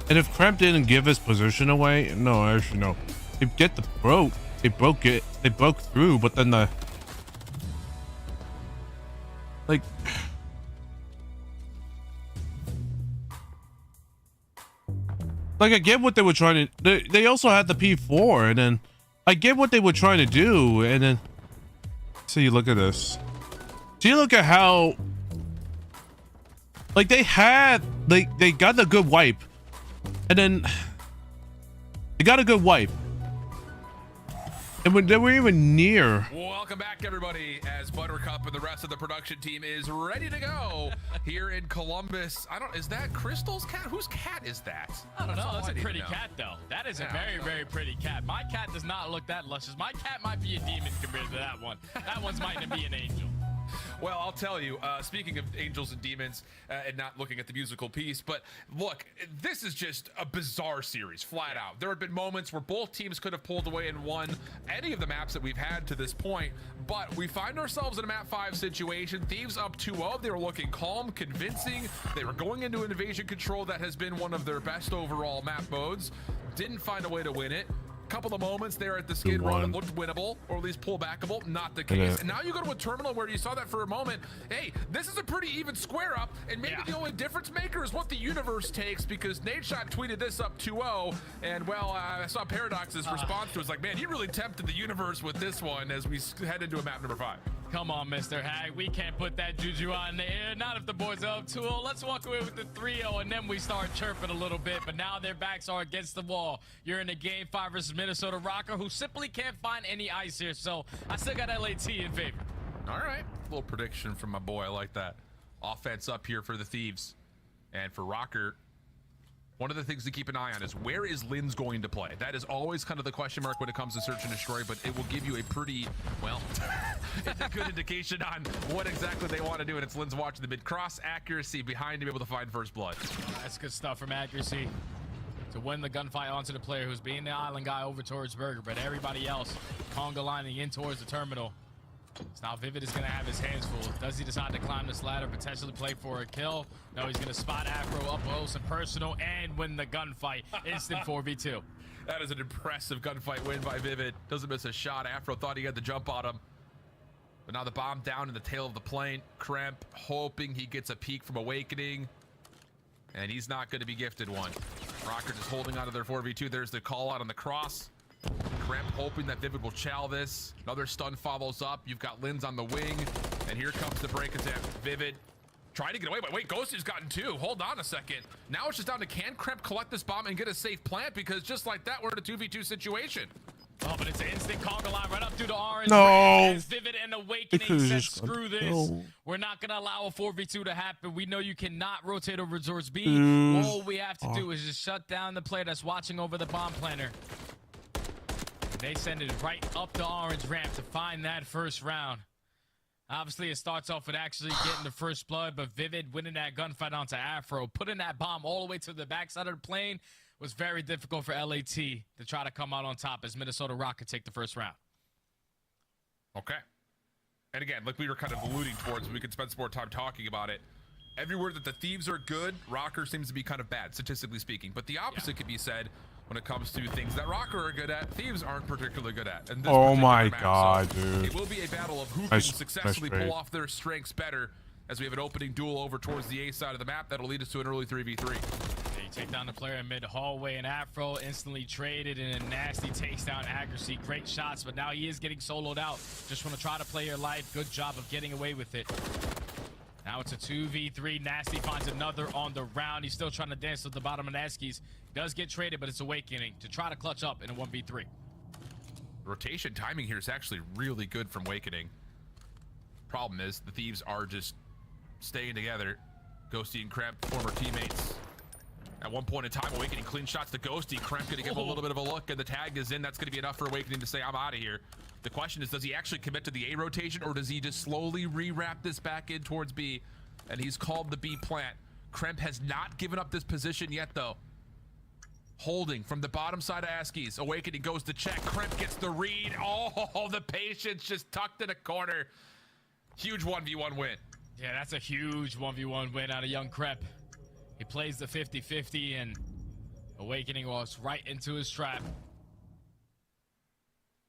And if Kremp didn't give his position away, no, actually no. They broke it. They broke through, but then like I get what they were trying to. They also had the P4, and then I get what they were trying to do, and then see, look at this. See, look at how. Like they got a good wipe, and then they got a good wipe, and when they were even near. Welcome back, everybody, as Buttercup and the rest of the production team is ready to go here in Columbus. Is that Crystal's cat? Whose cat is that? I don't know. That's a pretty cat, though. That is a very, very pretty cat. My cat does not look that luscious. My cat might be a demon compared to that one. That one's might be an angel. Well, I'll tell you, speaking of angels and demons and not looking at the musical piece, but look, this is just a bizarre series, flat out. There have been moments where both teams could have pulled away and won any of the maps that we've had to this point, but we find ourselves in a map 5 situation. Thieves up 2-0. They were looking calm, convincing. They were going into invasion control that has been one of their best overall map modes. Didn't find a way to win it. Couple of moments there at the skid row that looked winnable, or at least pullbackable. Not the case. And now you go to a terminal where you saw that for a moment. Hey, this is a pretty even square up, and maybe the only difference maker is what the universe takes, because Nadeshot tweeted this up 2-0, and well, I saw Paradox's response to it was like, man, he really tempted the universe with this one as we head into a map number 5. Come on, Mr. Hag. We can't put that juju on the air. Not if the boys are up 2-0. Let's walk away with the 3-0, and then we start chirping a little bit. But now their backs are against the wall. You're in a game 5 versus Minnesota Rocker, who simply can't find any ice here. So I still got LAT in favor. All right. A little prediction from my boy. I like that. Offense up here for the Thieves. And for Rocker, one of the things to keep an eye on is where is Linz going to play? That is always kind of the question mark when it comes to search and destroy, but it will give you a pretty, well, it's a good indication on what exactly they want to do, and it's Linz watching the mid-cross accuracy behind to be able to find first blood. That's good stuff from accuracy to win the gunfight onto the player who's being the island guy over towards Burger, but everybody else conga lining in towards the terminal. So now Vivid is going to have his hands full. Does he decide to climb this ladder, potentially play for a kill? No, he's going to spot Afro up close and personal and win the gunfight. Instant 4v2. That is an impressive gunfight win by Vivid. Doesn't miss a shot. Afro thought he had the jump on him. But now the bomb down in the tail of the plane. Kremp hoping he gets a peek from Awakening. And he's not going to be gifted one. Rocker just holding on to their 4v2. There's the call out on the cross. Kremp hoping that Vivid will chow this. Another stun follows up. You've got Linz on the wing. And here comes the break attempt. Vivid trying to get away, but wait, Ghosty's gotten two. Hold on a second. Now it's just down to can Kremp collect this bomb and get a safe plant, because just like that, we're in a 2v2 situation. Oh, but it's an instant conga line right up through the orange. No. As Vivid and Awakening says, screw this. No. We're not going to allow a 4v2 to happen. We know you cannot rotate over towards B. All we have to do is just shut down the player that's watching over the bomb planter. They send it right up the orange ramp to find that first round. Obviously, it starts off with actually getting the first blood, but Vivid winning that gunfight onto Afro, putting that bomb all the way to the backside of the plane, was very difficult for LAT to try to come out on top as Minnesota Rocket take the first round. Okay. And again, like we were kind of alluding towards, we could spend some more time talking about it. Everywhere that the Thieves are good, Rocker seems to be kind of bad, statistically speaking. But the opposite could be said when it comes to things that Rocker are good at, Thieves aren't particularly good at. And this Oh my map, god, so dude. It will be a battle of who can successfully pull off their strengths better, as we have an opening duel over towards the A side of the map that'll lead us to an early 3v3. They take down the player in mid-hallway, and Afro instantly traded in a nasty takes down accuracy. Great shots, but now he is getting soloed out. Just want to try to play your life. Good job of getting away with it. Now it's a 2v3. Nasty finds another on the round. He's still trying to dance to the bottom of Naski's. Does get traded, but it's Awakening to try to clutch up in a 1v3. Rotation timing here is actually really good from Awakening. Problem is, the Thieves are just staying together. Ghosty and Kremp, former teammates. At one point in time, Awakening clean shots to Ghosty. Kremp gonna give him a little bit of a look, and the tag is in. That's gonna be enough for Awakening to say, I'm out of here. The question is, does he actually commit to the A rotation, or does he just slowly re-wrap this back in towards B? And he's called the B plant. Kremp has not given up this position yet, though. Holding from the bottom side of Askies. Awakening goes to check. Kremp gets the read. Oh, the patience just tucked in a corner. Huge 1v1 win. Yeah, that's a huge 1v1 win out of young Kremp. He plays the 50-50, and Awakening walks right into his trap.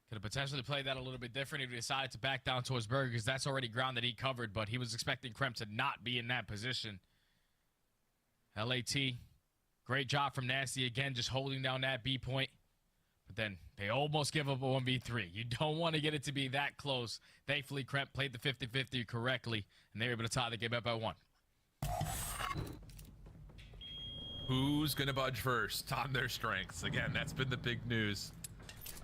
Could have potentially played that a little bit different if he decided to back down towards Burger, because that's already ground that he covered, but he was expecting Kremp to not be in that position. LAT, great job from Nasty again, just holding down that B point. But then they almost give up a 1v3. You don't want to get it to be that close. Thankfully, Kremp played the 50-50 correctly, and they were able to tie the game up by 1. Who's going to budge first on their strengths? Again, that's been the big news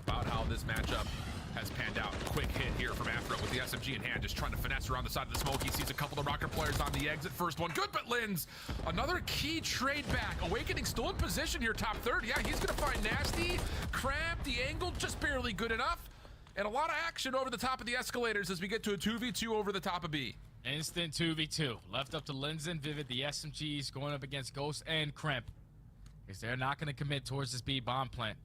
about how this matchup has panned out. Quick hit here from Afro with the SMG in hand, just trying to finesse around the side of the smoke. He sees a couple of Rocker players on the exit. First one good, but Linz, another key trade back. Awakening still in position here, top third. Yeah, he's gonna find Nasty. Kremp, the angle just barely good enough. And a lot of action over the top of the escalators as we get to a 2v2 over the top of B. Instant 2v2. Left up to Linz and Vivid. The SMGs going up against Ghost and Kremp, because they're not gonna commit towards this B bomb plant.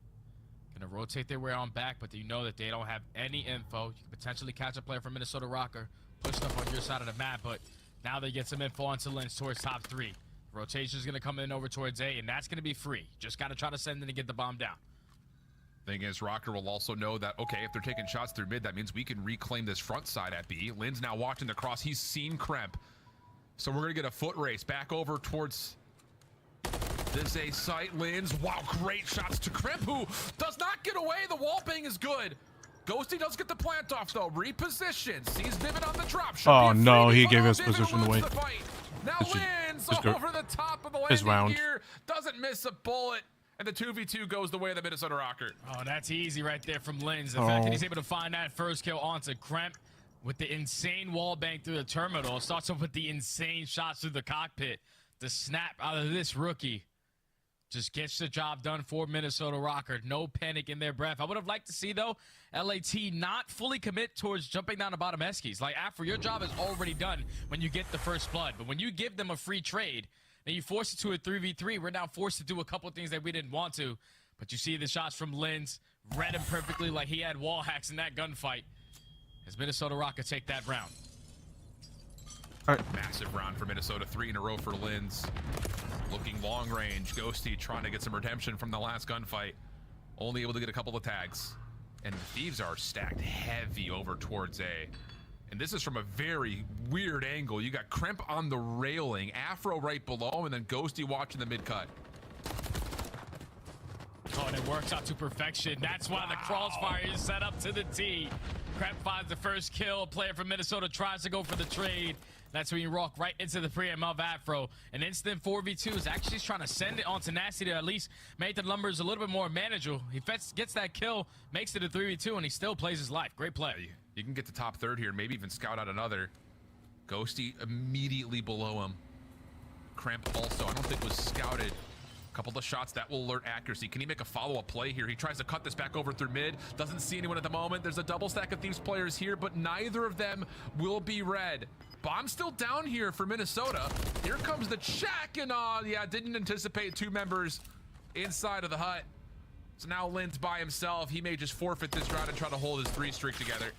Gonna rotate their way on back, but you know that they don't have any info. You can potentially catch a player from Minnesota Rocker, push stuff on your side of the map, but now they get some info onto Linz towards top 3. Rotation's gonna come in over towards A, and that's gonna be free. Just gotta try to send in and get the bomb down. Thing is, Rocker will also know that, okay, if they're taking shots through mid, that means we can reclaim this front side at B. Linz now watching the cross. He's seen Kremp. So we're gonna get a foot race back over towards this A site. Linz, wow, great shots to Kremp, who does not get away. The wall bang is good. Ghosty does get the plant off, though. Reposition. Sees Vivid on the drop. Oh, no, he gave his position away. Now Linz over the top of the landing gear. Doesn't miss a bullet. And the 2v2 goes the way of the Minnesota Rocker. Oh, that's easy right there from Linz. The fact that he's able to find that first kill onto Kremp with the insane wall bang through the terminal. Starts off with the insane shots through the cockpit. The snap out of this rookie. just gets the job done for Minnesota Rocker. No panic in their breath. I would have liked to see, though, LAT not fully commit towards jumping down to bottom Eskies. Like, after your job is already done when you get the first blood. But when you give them a free trade, then you force it to a 3v3. We're now forced to do a couple of things that we didn't want to. But you see the shots from Linz. Read him perfectly like he had wall hacks in that gunfight. As Minnesota Rocker take that round. Massive round for Minnesota, 3 in a row for Linz. Looking long range. Ghosty trying to get some redemption from the last gunfight. Only able to get a couple of tags. And the Thieves are stacked heavy over towards A. And this is from a very weird angle. You got Kremp on the railing, Afro right below him, and then Ghosty watching the mid-cut. Oh, and it works out to perfection. That's why the crossfire is set up to the T. Kremp finds the first kill. A player from Minnesota tries to go for the trade. That's when you rock right into the preem of Afro. An instant 4v2 is actually trying to send it onto Nasty to at least make the numbers a little bit more manageable. He gets that kill, makes it a 3v2, and he still plays his life. Great play. You can get to top third here, maybe even scout out another. Ghosty immediately below him. Kremp also, I don't think was scouted. Couple of shots that will alert accuracy. Can he make a follow-up play here? He tries to cut this back over through mid. Doesn't see anyone at the moment. There's a double stack of Thieves players here, but neither of them will be red. Bomb still down here for Minnesota. Here comes the check, and yeah, didn't anticipate 2 members inside of the hut. So now Linz by himself. He may just forfeit this round and try to hold his 3 streak together.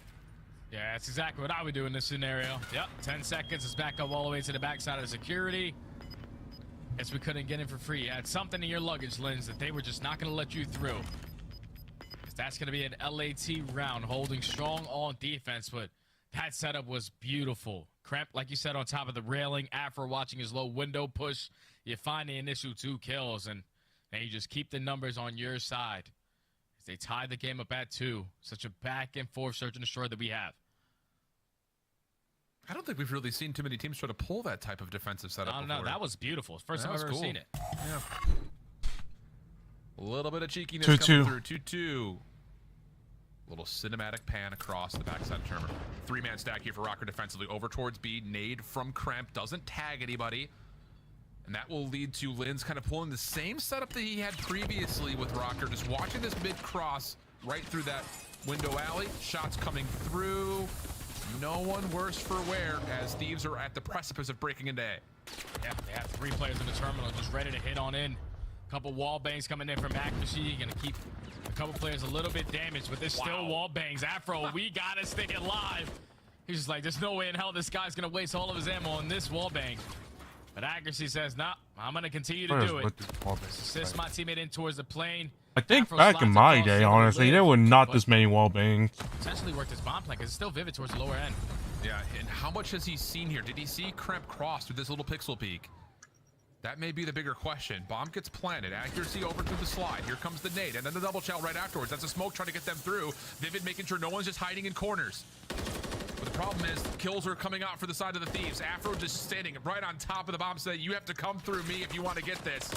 Yeah, that's exactly what I would do in this scenario. Yep, 10 seconds. It's back up all the way to the backside of security. Guess we couldn't get in for free. You had something in your luggage, Linz, that they were just not going to let you through. That's going to be an LAT round, holding strong on defense, but that setup was beautiful. Kremp, like you said, on top of the railing. Afro watching his low window push. You find the initial 2 kills, and you just keep the numbers on your side. As they tie the game up at 2. Such a back-and-forth search and destroy that we have. I don't think we've really seen too many teams try to pull that type of defensive setup before. No, that was beautiful. First time I've ever seen it. Yeah. A little bit of cheekiness 2-2. coming through. 2-2. Little cinematic pan across the backside of Termer. 3-man stack here for Rocker defensively. Over towards B. Nade from Kremp. Doesn't tag anybody. And that will lead to Linz kind of pulling the same setup that he had previously with Rocker. Just watching this mid-cross right through that window alley. Shots coming through. No one worse for wear as Thieves are at the precipice of breaking into A. Yeah, they have 3 players in the terminal just ready to hit on in. A couple wall bangs coming in from accuracy. Gonna keep a couple players a little bit damaged, but there's still wall bangs. Afro, we gotta stick it live. He's just like, there's no way in hell this guy's gonna waste all of his ammo on this wall bang. But accuracy says, nah, I'm gonna continue to do it. Assist my teammate in towards the plane. I think back in my day, honestly, there were not this many wall bangs. Essentially worked his bomb plan because it's still vivid towards the lower end. Yeah, and how much has he seen here? Did he see Kremp cross with this little pixel peek? That may be the bigger question. Bomb gets planted. Accuracy over through the slide. Here comes the nade, and then the double shell right afterwards. That's a smoke trying to get them through. Vivid making sure no one's just hiding in corners. But the problem is, kills are coming out for the side of the Thieves. Afro just standing right on top of the bomb saying, you have to come through me if you want to get this.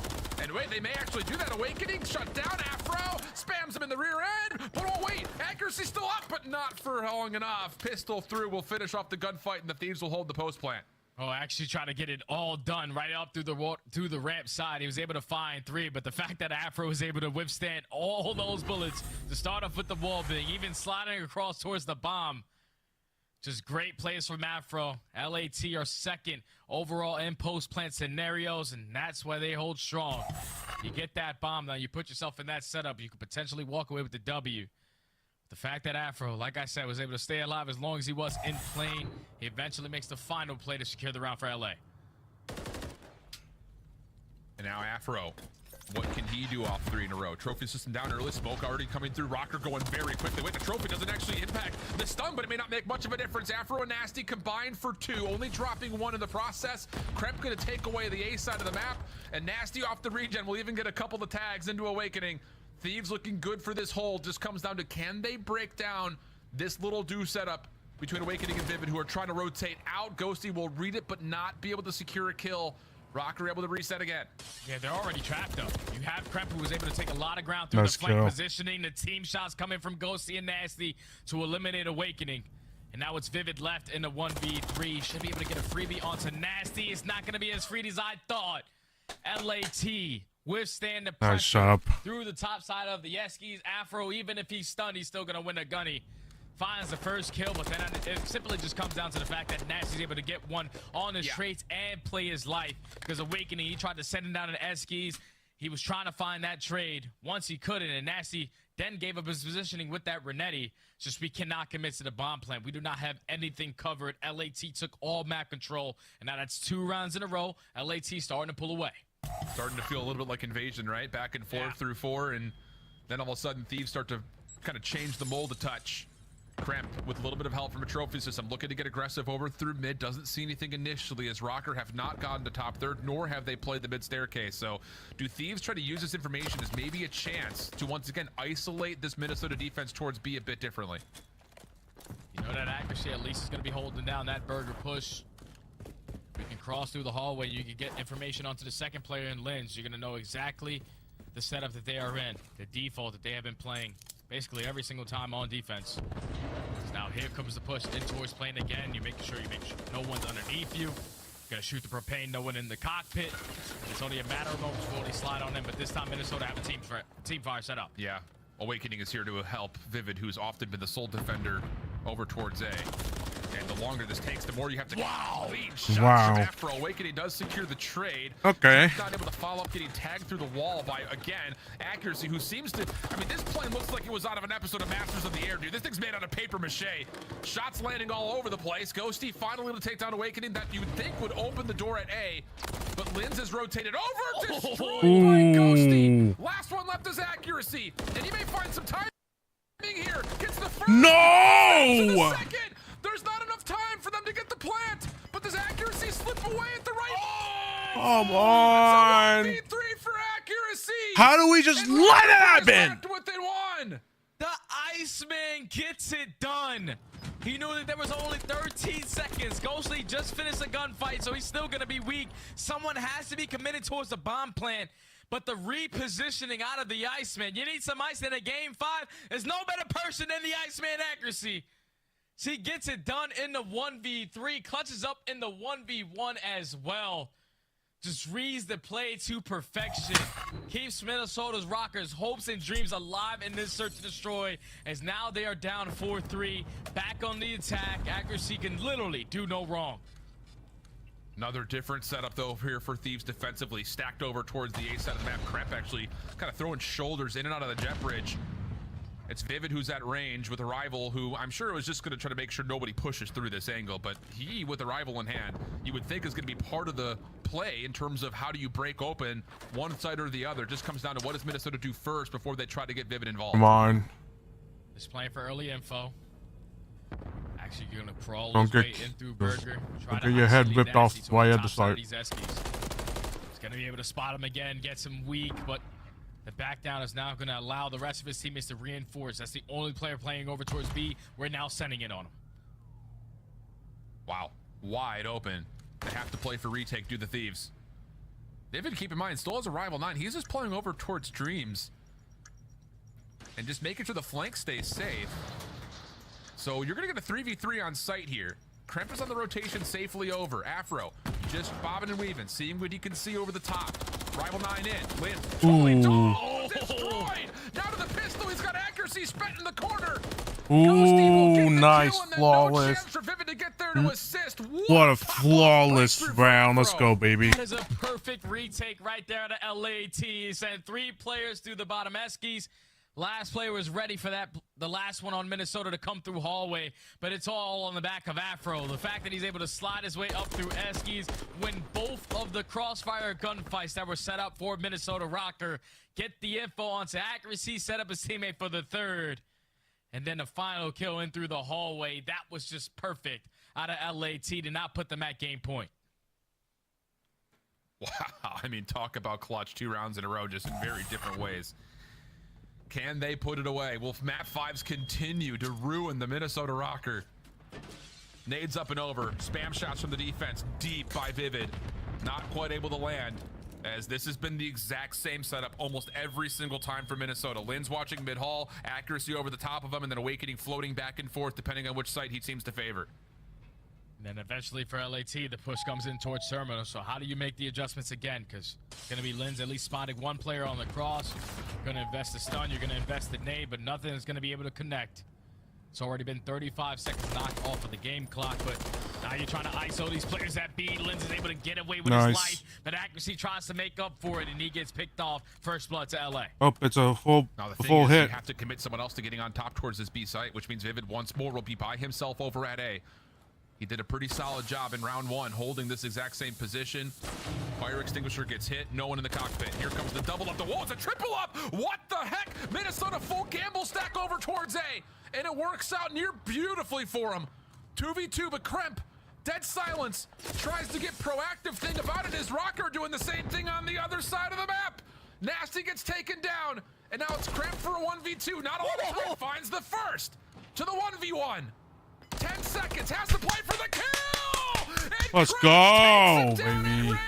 And wait, they may actually do that. Awakening, shut down. Afro spams him in the rear end. But oh wait, accuracy still up, but not for long enough. Pistol through will finish off the gunfight, and the Thieves will hold the post plant. Oh, actually trying to get it all done right up through the ramp side. He was able to find 3, but the fact that Afro was able to withstand all those bullets to start off with the wall bang, even sliding across towards the bomb. Just great plays from Afro. LAT are second overall in post-plant scenarios, and that's why they hold strong. You get that bomb, now you put yourself in that setup, you could potentially walk away with the W. The fact that Afro, like I said, was able to stay alive as long as he was in plane, he eventually makes the final play to secure the round for LA. And now Afro, what can he do off 3 in a row? Trophy system down early, smoke already coming through. Rocker going very quickly. Wait, the trophy doesn't actually impact the stun, but it may not make much of a difference. Afro and Nasty combined for 2, only dropping 1 in the process. Kremp gonna take away the A side of the map, and Nasty off the regen will even get a couple of tags into Awakening. Thieves looking good for this hold. Just comes down to, can they break down this little do setup between Awakening and Vivid, who are trying to rotate out. Ghosty will read it, but not be able to secure a kill. Rocker able to reset again. Yeah, they're already trapped though. You have Kremp, who was able to take a lot of ground through the flank positioning. The team shots coming from Ghosty and Nasty to eliminate Awakening. And now it's Vivid left in the 1v3. Should be able to get a freebie onto Nasty. It's not going to be as free as I thought. LAT withstand the Nice pressure setup. through the top side of the Eskies. Afro, even if he's stunned, he's still gonna win a gunny. Finds the first kill, but then it simply just comes down to the fact that Nasty's able to get one on his traits and play his life. Because Awakening, he tried to send him down to Eskies. He was trying to find that trade. Once he couldn't, and Nasty then gave up his positioning with that Renetti. Just we cannot commit to the bomb plant. We do not have anything covered. LAT took all map control, and now that's 2 rounds in a row. LAT starting to pull away. Starting to feel a little bit like Invasion, right? Back and forth through 4, and then all of a sudden Thieves start to kind of change the mold a touch. Kremp with a little bit of help from a trophy system, looking to get aggressive over through mid. Doesn't see anything initially, as Rocker have not gotten to top third, nor have they played the mid staircase. So do Thieves try to use this information as maybe a chance to once again isolate this Minnesota defense towards B a bit differently? You know that accuracy at least is going to be holding down that burger push. We can cross through the hallway. You can get information onto the second player in Lens. You're going to know exactly the setup that they are in, the default that they have been playing basically every single time on defense. Now here comes the push in towards plane again. You make sure no one's underneath you. Gonna shoot the propane, no one in the cockpit. It's only a matter of moments before they slide on them, but this time Minnesota have a team fire set up. Yeah, Awakening is here to help Vivid, who's often been the sole defender over towards A. And the longer this takes, the more you have to lead shots from Afro. Awakening does secure the trade. Okay. He's not able to follow up, getting tagged through the wall by, again, Accuracy, who seems to... I mean, this plane looks like it was out of an episode of Masters of the Air, dude. This thing's made out of paper mache. Shots landing all over the place. Ghosty finally able to take down Awakening that you would think would open the door at A. But Linz has rotated over, destroyed by Ghosty. Last one left is Accuracy. And he may find some time here. Gets the first. No! Second. There's not enough time for them to get the plant, but does Accuracy slip away at the right? Come on! It's a 1v3 for Accuracy. How do we just let it happen? Within 1. The Iceman gets it done. He knew that there was only 13 seconds. Ghostly just finished a gunfight, so he's still gonna be weak. Someone has to be committed towards the bomb plant. But the repositioning out of the Iceman, you need some ice in a game 5. There's no better person than the Iceman Accuracy. So he gets it done in the 1v3, clutches up in the 1v1 as well. Just reads the play to perfection. Keeps Minnesota's Rockers' hopes and dreams alive in this search and destroy, as now they are down 4-3. Back on the attack. Accuracy can literally do no wrong. Another different setup, though, here for Thieves defensively. Stacked over towards the A side of the map. Kremp actually kind of throwing shoulders in and out of the jet bridge. It's Vivid who's at range with a rival who I'm sure was just going to try to make sure nobody pushes through this angle, but he, with a rival in hand, you would think is going to be part of the play in terms of how do you break open one side or the other. Just comes down to what does Minnesota do first before they try to get Vivid involved. Come on. Just playing for early info. Actually, you're going to crawl Don't his get, way in through Burger. Don't get your head ripped off while you're at the start. He's going to be able to spot him again, gets him weak, but the back down is now going to allow the rest of his teammates to reinforce. That's the only player playing over towards B. We're now sending it on him. Wow. Wide open. They have to play for retake, do the Thieves. David, keep in mind, still has a rival 9. He's just playing over towards Dreams. And just making sure the flank stays safe. So you're going to get a 3v3 on site here. Kremp is on the rotation safely over. Afro just bobbing and weaving, seeing what he can see over the top. Rival 9 in. Lynn. Oh, destroyed. Down to the pistol. He's got Accuracy spent in the corner. Ooh, nice. Flawless. What a flawless round. Let's go, baby. That is a perfect retake right there to LAT. He sent 3 players through the bottom Eskies. Last player was ready for that, the last one on Minnesota to come through hallway, but it's all on the back of Afro. The fact that he's able to slide his way up through Eskies, win both of the crossfire gunfights that were set up for Minnesota Rocker, get the info onto Accuracy, set up his teammate for the 3rd, and then the final kill in through the hallway. That was just perfect out of LAT to not put them at game point. Wow, I mean, talk about clutch 2 rounds in a row, just in very different ways. Can they put it away? Will map 5s continue to ruin the Minnesota Rocker? Nades up and over. Spam shots from the defense. Deep by Vivid. Not quite able to land, as this has been the exact same setup almost every single time for Minnesota. Lynn's watching mid-hall. Accuracy over the top of him, and then Awakening floating back and forth depending on which side he seems to favor. And then eventually for LAT, the push comes in towards Terminal. So how do you make the adjustments again? Because it's going to be Linz at least spotting one player on the cross. You're going to invest the stun. You're going to invest the nade, but nothing is going to be able to connect. It's already been 35 seconds knocked off of the game clock, but now you're trying to ISO these players at B. Linz is able to get away with his life, but accuracy tries to make up for it, and he gets picked off. First blood to LA. Oh, it's a full Is hit. you have to commit someone else to getting on top towards this B site, which means Vivid once more will be by himself over at A. He did a pretty solid job in round one, holding this exact same position. Fire extinguisher gets hit, no one in the cockpit. Here comes the double up the wall. It's a triple up. What the heck? Minnesota full gamble stack over towards A, and it works out near beautifully for him. 2v2, but Kremp, dead silence, tries to get proactive. Thing about it is Rocker doing the same thing on the other side of the map. Nasty gets taken down, and now it's Kremp for a 1v2. Not only finds the first to the 1v1. 10 seconds, has to play for the kill! And Let's Kremp go, takes him down baby. at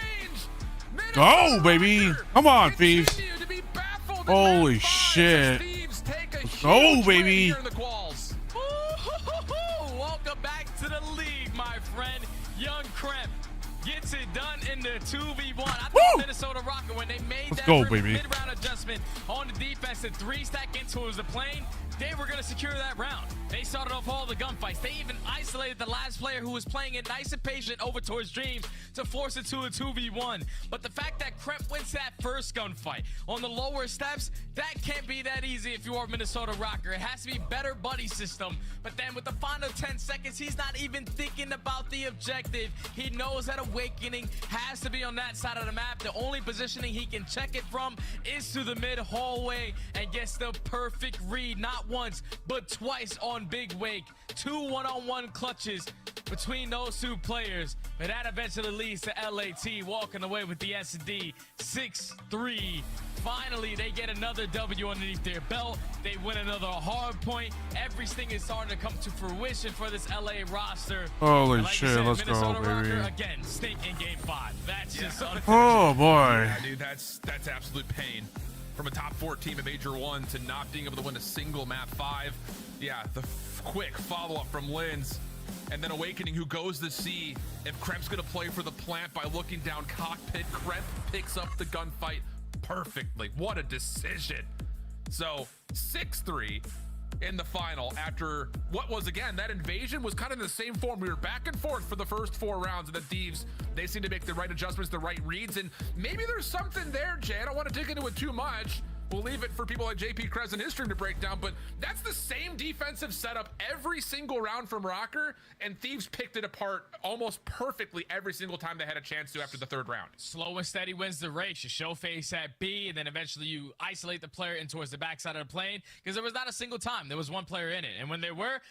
range. Go, baby. Come on, Thieves. Holy shit. Let's go, baby. Welcome back to the league, my friend. Young Kremp gets it done in the 2v1. I thought Minnesota Rocker, when they made that mid-round adjustment on the defense, the 3-stack into was the plane, they were going to secure that round. They started off all the gunfights. They even isolated the last player who was playing it nice and patient over towards Dreams to force it to a 2v1. But the fact that Kremp wins that first gunfight on the lower steps, that can't be that easy if you are Minnesota Rocker. It has to be better buddy system. But then with the final 10 seconds, he's not even thinking about the objective. He knows that Awakening has to be on that side of the map. The only positioning he can check it from is to the mid hallway and gets the perfect read, not once, but twice on Big Wake. 2 one-on-one clutches between those two players, but that eventually leads to LAT walking away with the S&D 6-3. Finally, they get another W underneath their belt. They win another hard point. Everything is starting to come to fruition for this LA roster. Holy like shit, said, let's Minnesota go, baby. Rocker, again, stink in game 5. That's just Oh, boy. Yeah, dude, that's absolute pain. From a top 4 team at Major 1 to not being able to win a single map 5. Yeah, the quick follow-up from Linz. And then Awakening, who goes to see if Kremp's going to play for the plant by looking down cockpit. Kremp picks up the gunfight perfectly. What a decision. So 6-3 in the final after what was, again, that invasion was kind of in the same form. We were back and forth for the first 4 rounds, and the Thieves, they seem to make the right adjustments, the right reads, and maybe there's something there, Jay. I don't want to dig into it too much. We'll leave it for people like JP Krez and his stream to break down, but that's the same defensive setup every single round from Rocker, and Thieves picked it apart almost perfectly every single time they had a chance to after the 3rd round. Slow and steady wins the race. You show face at B, and then eventually you isolate the player in towards the backside of the plane, because there was not a single time there was one player in it, and when they read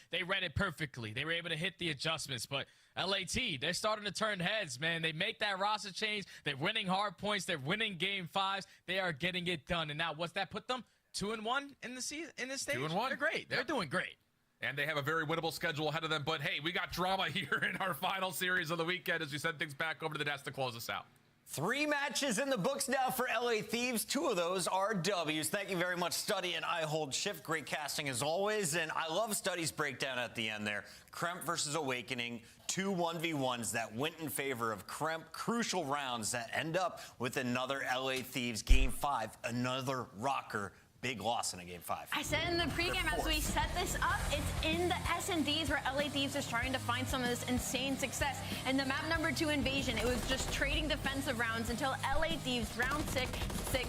it perfectly. They were able to hit the adjustments, but LAT, they're starting to turn heads, man. They make that roster change. They're winning hard points. They're winning game 5s. They are getting it done. And now, what's that put them? 2-1 in the season, in this stage? 2-1. They're great. They're doing great. And they have a very winnable schedule ahead of them. But hey, we got drama here in our final series of the weekend as we send things back over to the desk to close us out. 3 matches in the books now for LA Thieves. 2 of those are W's. Thank you very much, Study and I Hold Shift. Great casting as always. And I love Study's breakdown at the end there. Kremp versus Awakening. 2 1v1s that went in favor of Kremp. Crucial rounds that end up with another LA Thieves game 5. Another Rocker. Big loss in a game 5. I said in the pregame as we set this up, it's in the S&Ds where LA Thieves is trying to find some of this insane success. And the map number 2 invasion, it was just trading defensive rounds until LA Thieves round 6,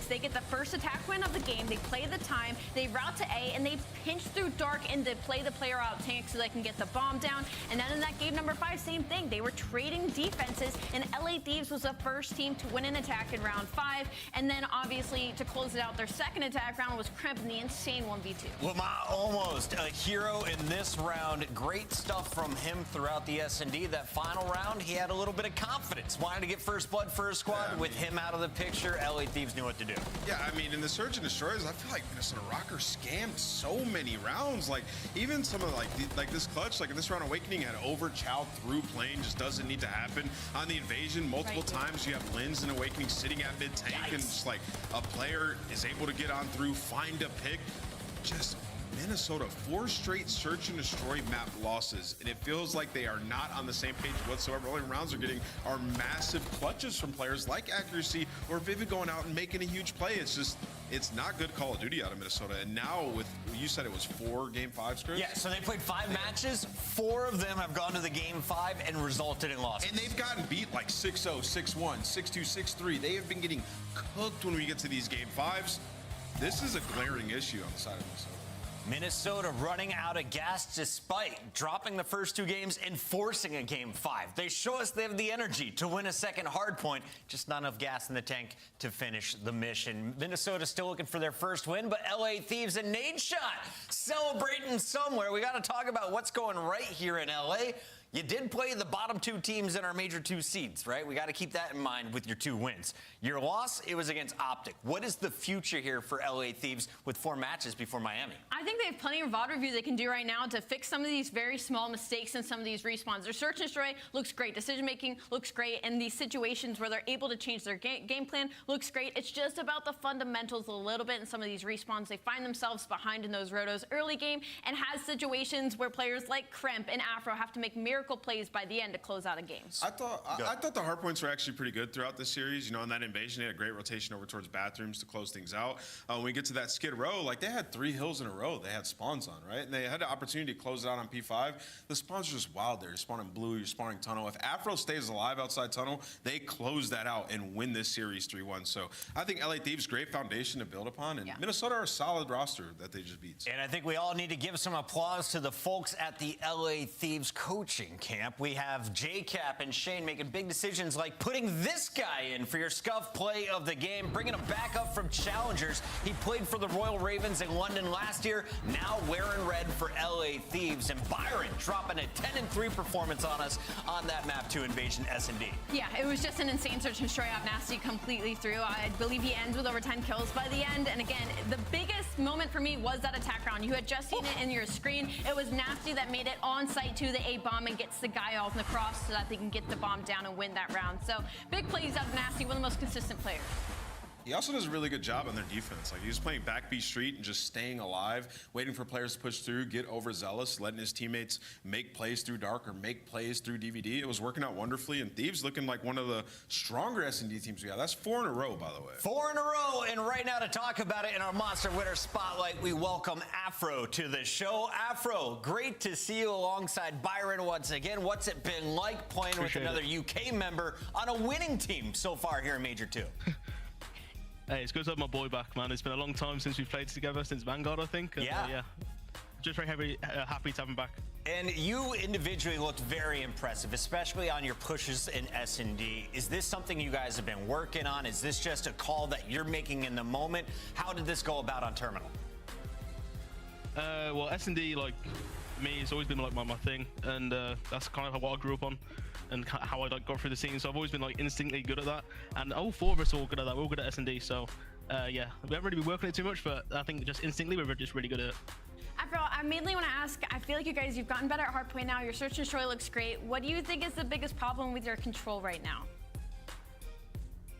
they get the first attack win of the game. They play the time, they route to A, and they pinch through dark and they play the player out tank so they can get the bomb down. And then in that game number 5, same thing. They were trading defenses, and LA Thieves was the first team to win an attack in round 5. And then obviously to close it out, their second attack round was Kremp in the insane 1v2. Lamar almost a hero in this round. Great stuff from him throughout the S&D. That final round, he had a little bit of confidence. Wanted to get first blood for his squad. With him out of the picture, LA Thieves knew what to do. Yeah, I mean, in the Search and Destroyers, I feel like Minnesota Rocker scammed so many rounds. Like, even some of like this clutch, like in this round, Awakening had over-chow through plane, just doesn't need to happen. On the invasion, multiple times you have Linz and Awakening sitting at mid-tank, and just like a player is able to get on through, find a pick. Just Minnesota, 4 straight search and destroy map losses, and it feels like they are not on the same page whatsoever. Only rounds they're getting are massive clutches from players like Accuracy or Vivid going out and making a huge play. It's not good Call of Duty out of Minnesota. And now with, you said it was 4 Game 5 scripts? Yeah, so they played 5 matches. 4 of them have gone to the Game 5 and resulted in losses. And they've gotten beat like 6-0, 6-1, 6-2, 6-3. They have been getting cooked when we get to these Game 5s. This is a glaring issue on the side of Minnesota. Minnesota running out of gas despite dropping the first 2 games and forcing a Game 5. They show us they have the energy to win a second hard point, just not enough gas in the tank to finish the mission. Minnesota still looking for their first win, but LA Thieves and Nade Shot celebrating somewhere. We got to talk about what's going right here in LA. You did play the bottom 2 teams in our major 2 seeds, right? We got to keep that in mind with your 2 wins. Your loss, it was against Optic. What is the future here for LA Thieves with 4 matches before Miami? I think they have plenty of VOD review they can do right now to fix some of these very small mistakes in some of these respawns. Their search and destroy looks great. Decision making looks great. And these situations where they're able to change their game plan looks great. It's just about the fundamentals a little bit in some of these respawns. They find themselves behind in those rotos early game and has situations where players like Kremp and Afro have to make miracle plays by the end to close out a game. I thought the hardpoints were actually pretty good throughout this series. You know, in that invasion, they had a great rotation over towards bathrooms to close things out. When we get to that Skid Row, like they had 3 hills in a row they had spawns on, right? And they had the opportunity to close it out on P5. The spawns are just wild there. You're spawning blue, you're spawning tunnel. If Afro stays alive outside tunnel, they close that out and win this series 3-1. So I think LA Thieves, great foundation to build upon. And Minnesota are a solid roster that they just beat. And I think we all need to give some applause to the folks at the LA Thieves coaching camp. We have JCap and Shane making big decisions like putting this guy in for your Scuff play of the game, bringing him back up from Challengers. He played for the Royal Ravens in London last year, now wearing red for LA Thieves. And Byron dropping a 10-3 performance on us on that map 2 Invasion S&D. Yeah, it was just an insane search and destroy out Nasty completely through. I believe he ends with over 10 kills by the end. And again, the biggest moment for me was that attack round. You had just seen it in your screen. It was Nasty that made it on site to the A bomb and gets the guy off the cross so that they can get the bomb down and win that round. So big plays out of Nasty, one of the most consistent players. He also does a really good job on their defense. Like, he was playing backbeat street and just staying alive, waiting for players to push through, get overzealous, letting his teammates make plays through dark or make plays through DVD. It was working out wonderfully, and Thieves looking like one of the stronger S&D teams we have. That's 4 in a row, by the way. 4 in a row, and right now to talk about it in our Monster Winner Spotlight, we welcome Afro to the show. Afro, great to see you alongside Byron once again. What's it been like playing with another UK member on a winning team so far here in Major 2? Hey, it's good to have my boy back, man. It's been a long time since we played together, since Vanguard, I think. And, yeah. Just very happy to have him back. And you individually looked very impressive, especially on your pushes in S&D. Is this something you guys have been working on? Is this just a call that you're making in the moment? How did this go about on Terminal? Well, S&D, like me, it's always been like my thing, and that's kind of what I grew up on and how I got through the scene. So I've always been like instinctively good at that, and all 4 of us are all good at that. We're all good at S&D, so yeah, we haven't really been working it too much, but I think just instinctively we're just really good at it. Afro, I mainly want to ask, I feel like you've gotten better at hardpoint now. Your search and destroy looks great. What do you think is the biggest problem with your control right now?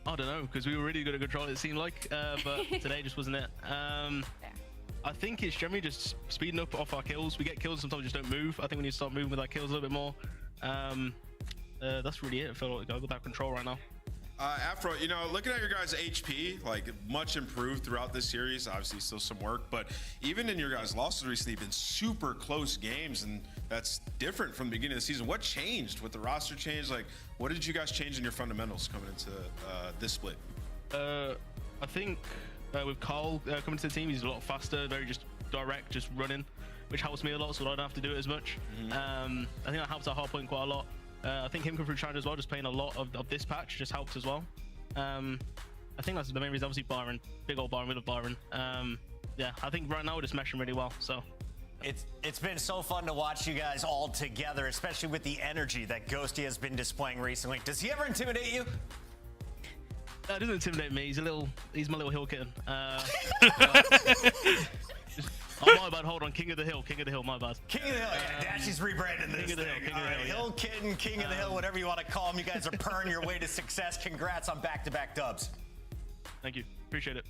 I don't know, because we were really good at control, it seemed like, but today just wasn't it. I think it's generally just speeding up off our kills. We get kills, sometimes we just don't move. I think we need to start moving with our kills a little bit more. That's really it. I feel like I got that control right now. Afro, you know, looking at your guys' HP, like much improved throughout this series. Obviously, still some work, but even in your guys' losses recently, been super close games, and that's different from the beginning of the season. What changed with the roster change? Like, what did you guys change in your fundamentals coming into this split? I think with Carl coming to the team, he's a lot faster, very just direct, just running, which helps me a lot, so I don't have to do it as much. I think that helps our hardpoint quite a lot. I think him coming through challenge as well, just playing a lot of this patch just helps as well. I think that's the main reason. Obviously Byron, big old Byron, we love Byron. Yeah, I think right now we're just meshing really well, so. It's been so fun to watch you guys all together, especially with the energy that Ghosty has been displaying recently. Does he ever intimidate you? That doesn't intimidate me. He's my little hill kitten. Oh, my bad. Hold on. King of the Hill. My bad. King of the Hill. Yeah, Dashy's rebranding this thing. Hill Kitten, King of the Hill, whatever you want to call him. You guys are purring your way to success. Congrats on back-to-back dubs. Thank you. Appreciate it.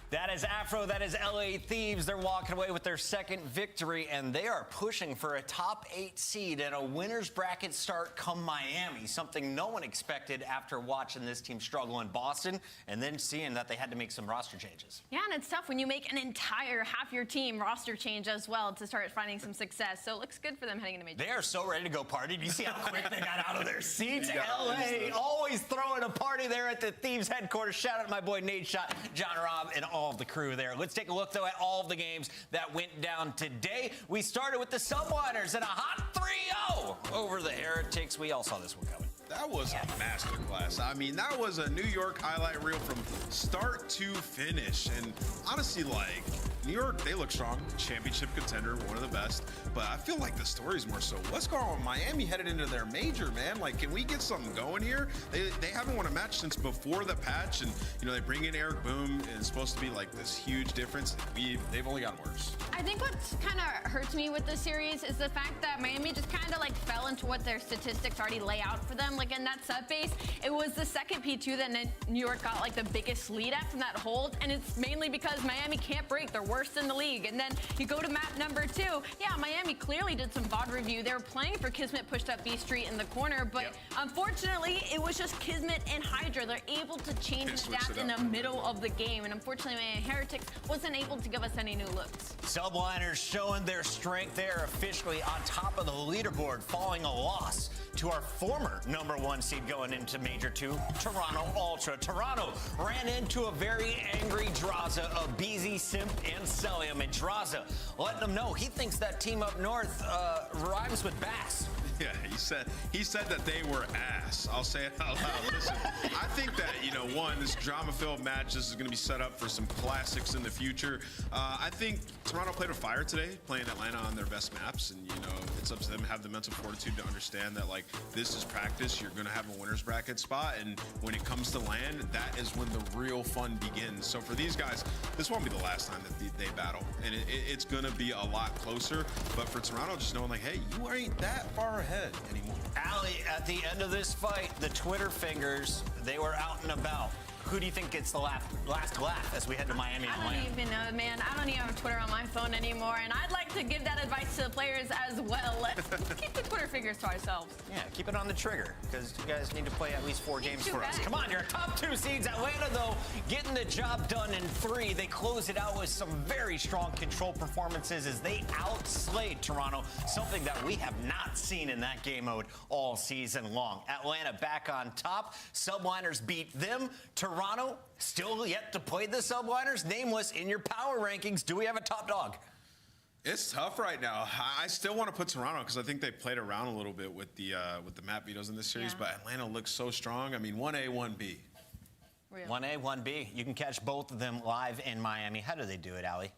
That is Afro, that is LA Thieves. They're walking away with their second victory, and they are pushing for a top 8 seed and a winner's bracket start come Miami, something no one expected after watching this team struggle in Boston and then seeing that they had to make some roster changes. Yeah, and it's tough when you make an entire half your team roster change as well to start finding some success. So it looks good for them heading into Major. They are so ready to go party. Do you see how quick they got out of their seats? LA always throwing a party there at the Thieves headquarters. Shout out to my boy Nate Shot, John Robb, and all of the crew there. Let's take a look, though, at all of the games that went down today. We started with the Subliners and a hot 3-0 over the Heretics. We all saw this one coming. That was a masterclass. I mean, that was a New York highlight reel from start to finish. And honestly, like, New York, they look strong. Championship contender, one of the best. But I feel like the story's more so, what's going on? Miami headed into their major, man. Like, can we get something going here? They haven't won a match since before the patch. And, you know, they bring in Eric Boom, and it's supposed to be like this huge difference. They've only gotten worse. I think what kind of hurts me with this series is the fact that Miami just kind of like fell into what their statistics already lay out for them. Like in that sub base, it was the second P2 that New York got like the biggest lead at from that hold, and it's mainly because Miami can't break. They're worst in the league. And then you go to map number 2. Yeah, Miami clearly did some VOD review. They were playing for Kismet, pushed up B Street in the corner, but unfortunately, it was just Kismet and Hydra. They're able to change the stats in the middle of the game, and unfortunately, Heretics wasn't able to give us any new looks. Subliners showing their strength there, officially on top of the leaderboard, following a loss to our former #1 seed going into Major 2, Toronto Ultra. Toronto ran into a very angry Draza of BZ, Simp, and Celium. And Draza letting them know he thinks that team up north rhymes with Bass. Yeah, he said that they were ass. I'll say it out loud. Listen, I think that, you know, this drama-filled match, this is going to be set up for some classics in the future. I think Toronto played with fire today, playing Atlanta on their best maps, and, you know, it's up to them to have the mental fortitude to understand that, like, this is practice. You're going to have a winner's bracket spot, and when it comes to land, that is when the real fun begins. So for these guys, this won't be the last time that they battle, and it's going to be a lot closer. But for Toronto, just knowing, like, hey, you ain't that far ahead anymore. Ali, at the end of this fight, the Twitter fingers, they were out and about. Who do you think gets the last laugh as we head to Miami? I don't even know, man. I don't even have Twitter on my phone anymore, and I'd like to give that advice to the players as well. Let's keep the Twitter fingers to ourselves. Yeah, keep it on the trigger, because you guys need to play at least 4 games for us. Come on, your top 2 seeds. Atlanta, though, getting the job done in 3. They close it out with some very strong control performances as they outslayed Toronto, something that we have not seen in that game mode all season long. Atlanta back on top. Subliners beat them. Toronto still yet to play the Subliners. Nameless in your power rankings. Do we have a top dog? It's tough right now. I still want to put Toronto because I think they played around a little bit with the map vetoes in this series, but Atlanta looks so strong. I mean, 1A, 1B. 1A, 1B. You can catch both of them live in Miami. How do they do it, Ali?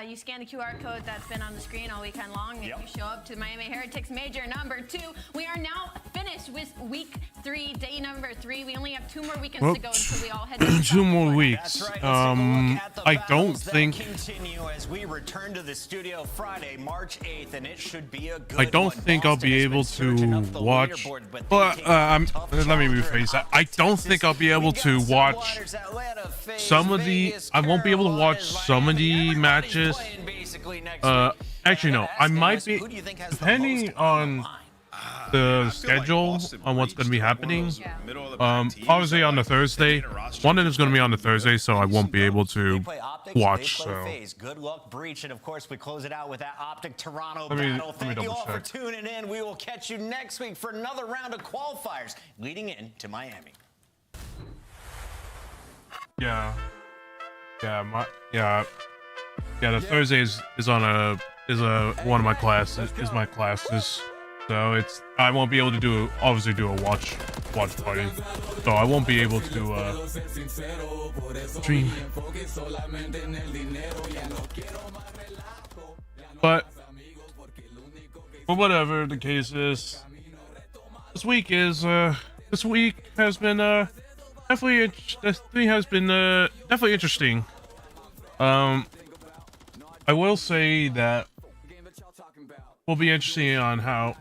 You scan the QR code that's been on the screen all weekend long, and you show up to Miami Heretics Major number 2. We are now finished with week 3, day number 3. We only have 2 more weekends to go until we all head to 2 more weeks. Right. I don't think. Continue as we return to the studio Friday, March 8th, and it should be a good I don't think I'll be able to watch. Well, let me rephrase that. I don't think I'll be able to watch some of the. I won't be able to watch some of the matches. Actually, no. I might be, depending on the schedule on what's going to be happening. Obviously on the Thursday, one of them is going to be on the Thursday, so I won't be able to watch. So good luck, Breach, and of course we close it out with that Optic Toronto battle. Thank you all for tuning in. We will catch you next week for another round of qualifiers leading into Miami. Yeah, the Thursday is one of my classes, is my classes. So I won't be able to obviously do a watch party. So I won't be able to stream. But whatever the case is, this week has been definitely interesting. I will say that we'll be interesting on how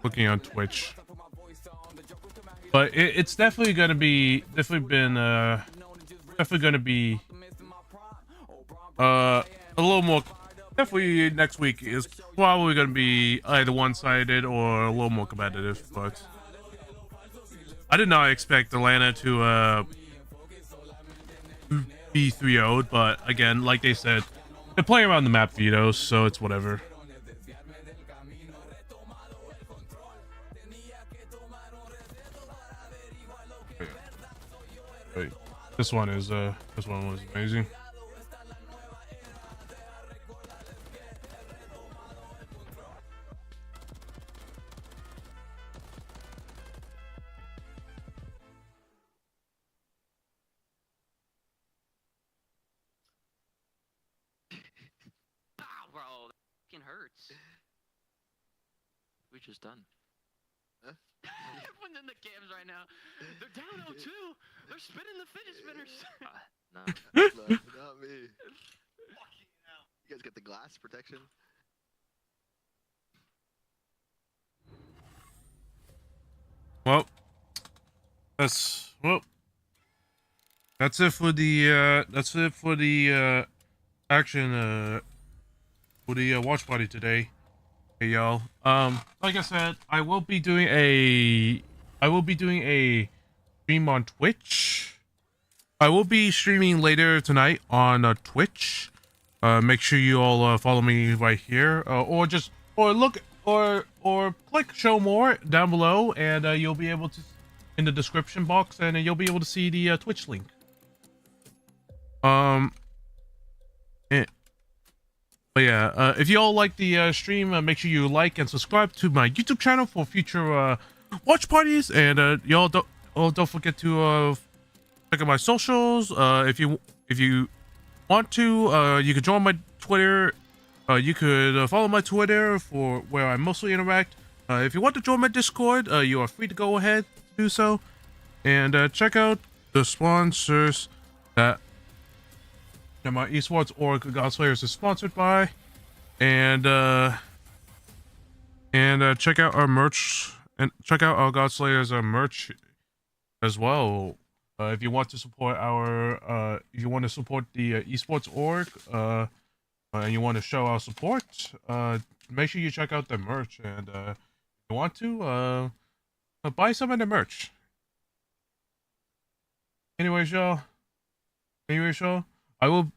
looking on Twitch, but it's definitely been definitely gonna be a little more. Definitely next week is probably gonna be either one-sided or a little more competitive, but I did not expect Atlanta to be 3-0'd, but again, like they said, they're playing around the map vetoes, so it's whatever. Wait, this one was amazing. Bro, that fucking hurts. We just done. Huh? Everyone's in the cams right now. They're down 0-2. They're spinning the fidget spinners. No, not me. You guys get the glass protection? Well, that's it for the action for the watch party today. Hey y'all. Like I said, I will be doing a stream on Twitch. I will be streaming later tonight on Twitch. Make sure you all follow me right here, or click show more down below, and you'll be able to in the description box, and you'll be able to see the Twitch link. But yeah, if you all like the stream, make sure you like and subscribe to my YouTube channel for future watch parties, and y'all don't forget to check out my socials. If you want to, you can join my Twitter. You could follow my Twitter for where I mostly interact. If you want to join my Discord, you are free to go ahead do so, and check out the sponsors that my esports org Godslayers is sponsored by, and check out our merch, and check out our Godslayers merch as well. If you want to support the esports org, and you want to show our support, make sure you check out the merch, and if you want to buy some of the merch. Anyways, y'all. I will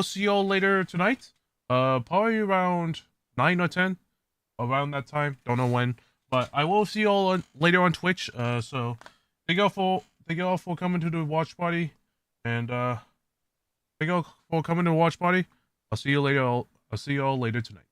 see y'all later tonight. Probably around 9 or 10, around that time. Don't know when, but I will see y'all later on Twitch. So thank y'all for coming to the watch party, and thank y'all for coming to the watch party. I'll see you later. I'll see y'all later tonight.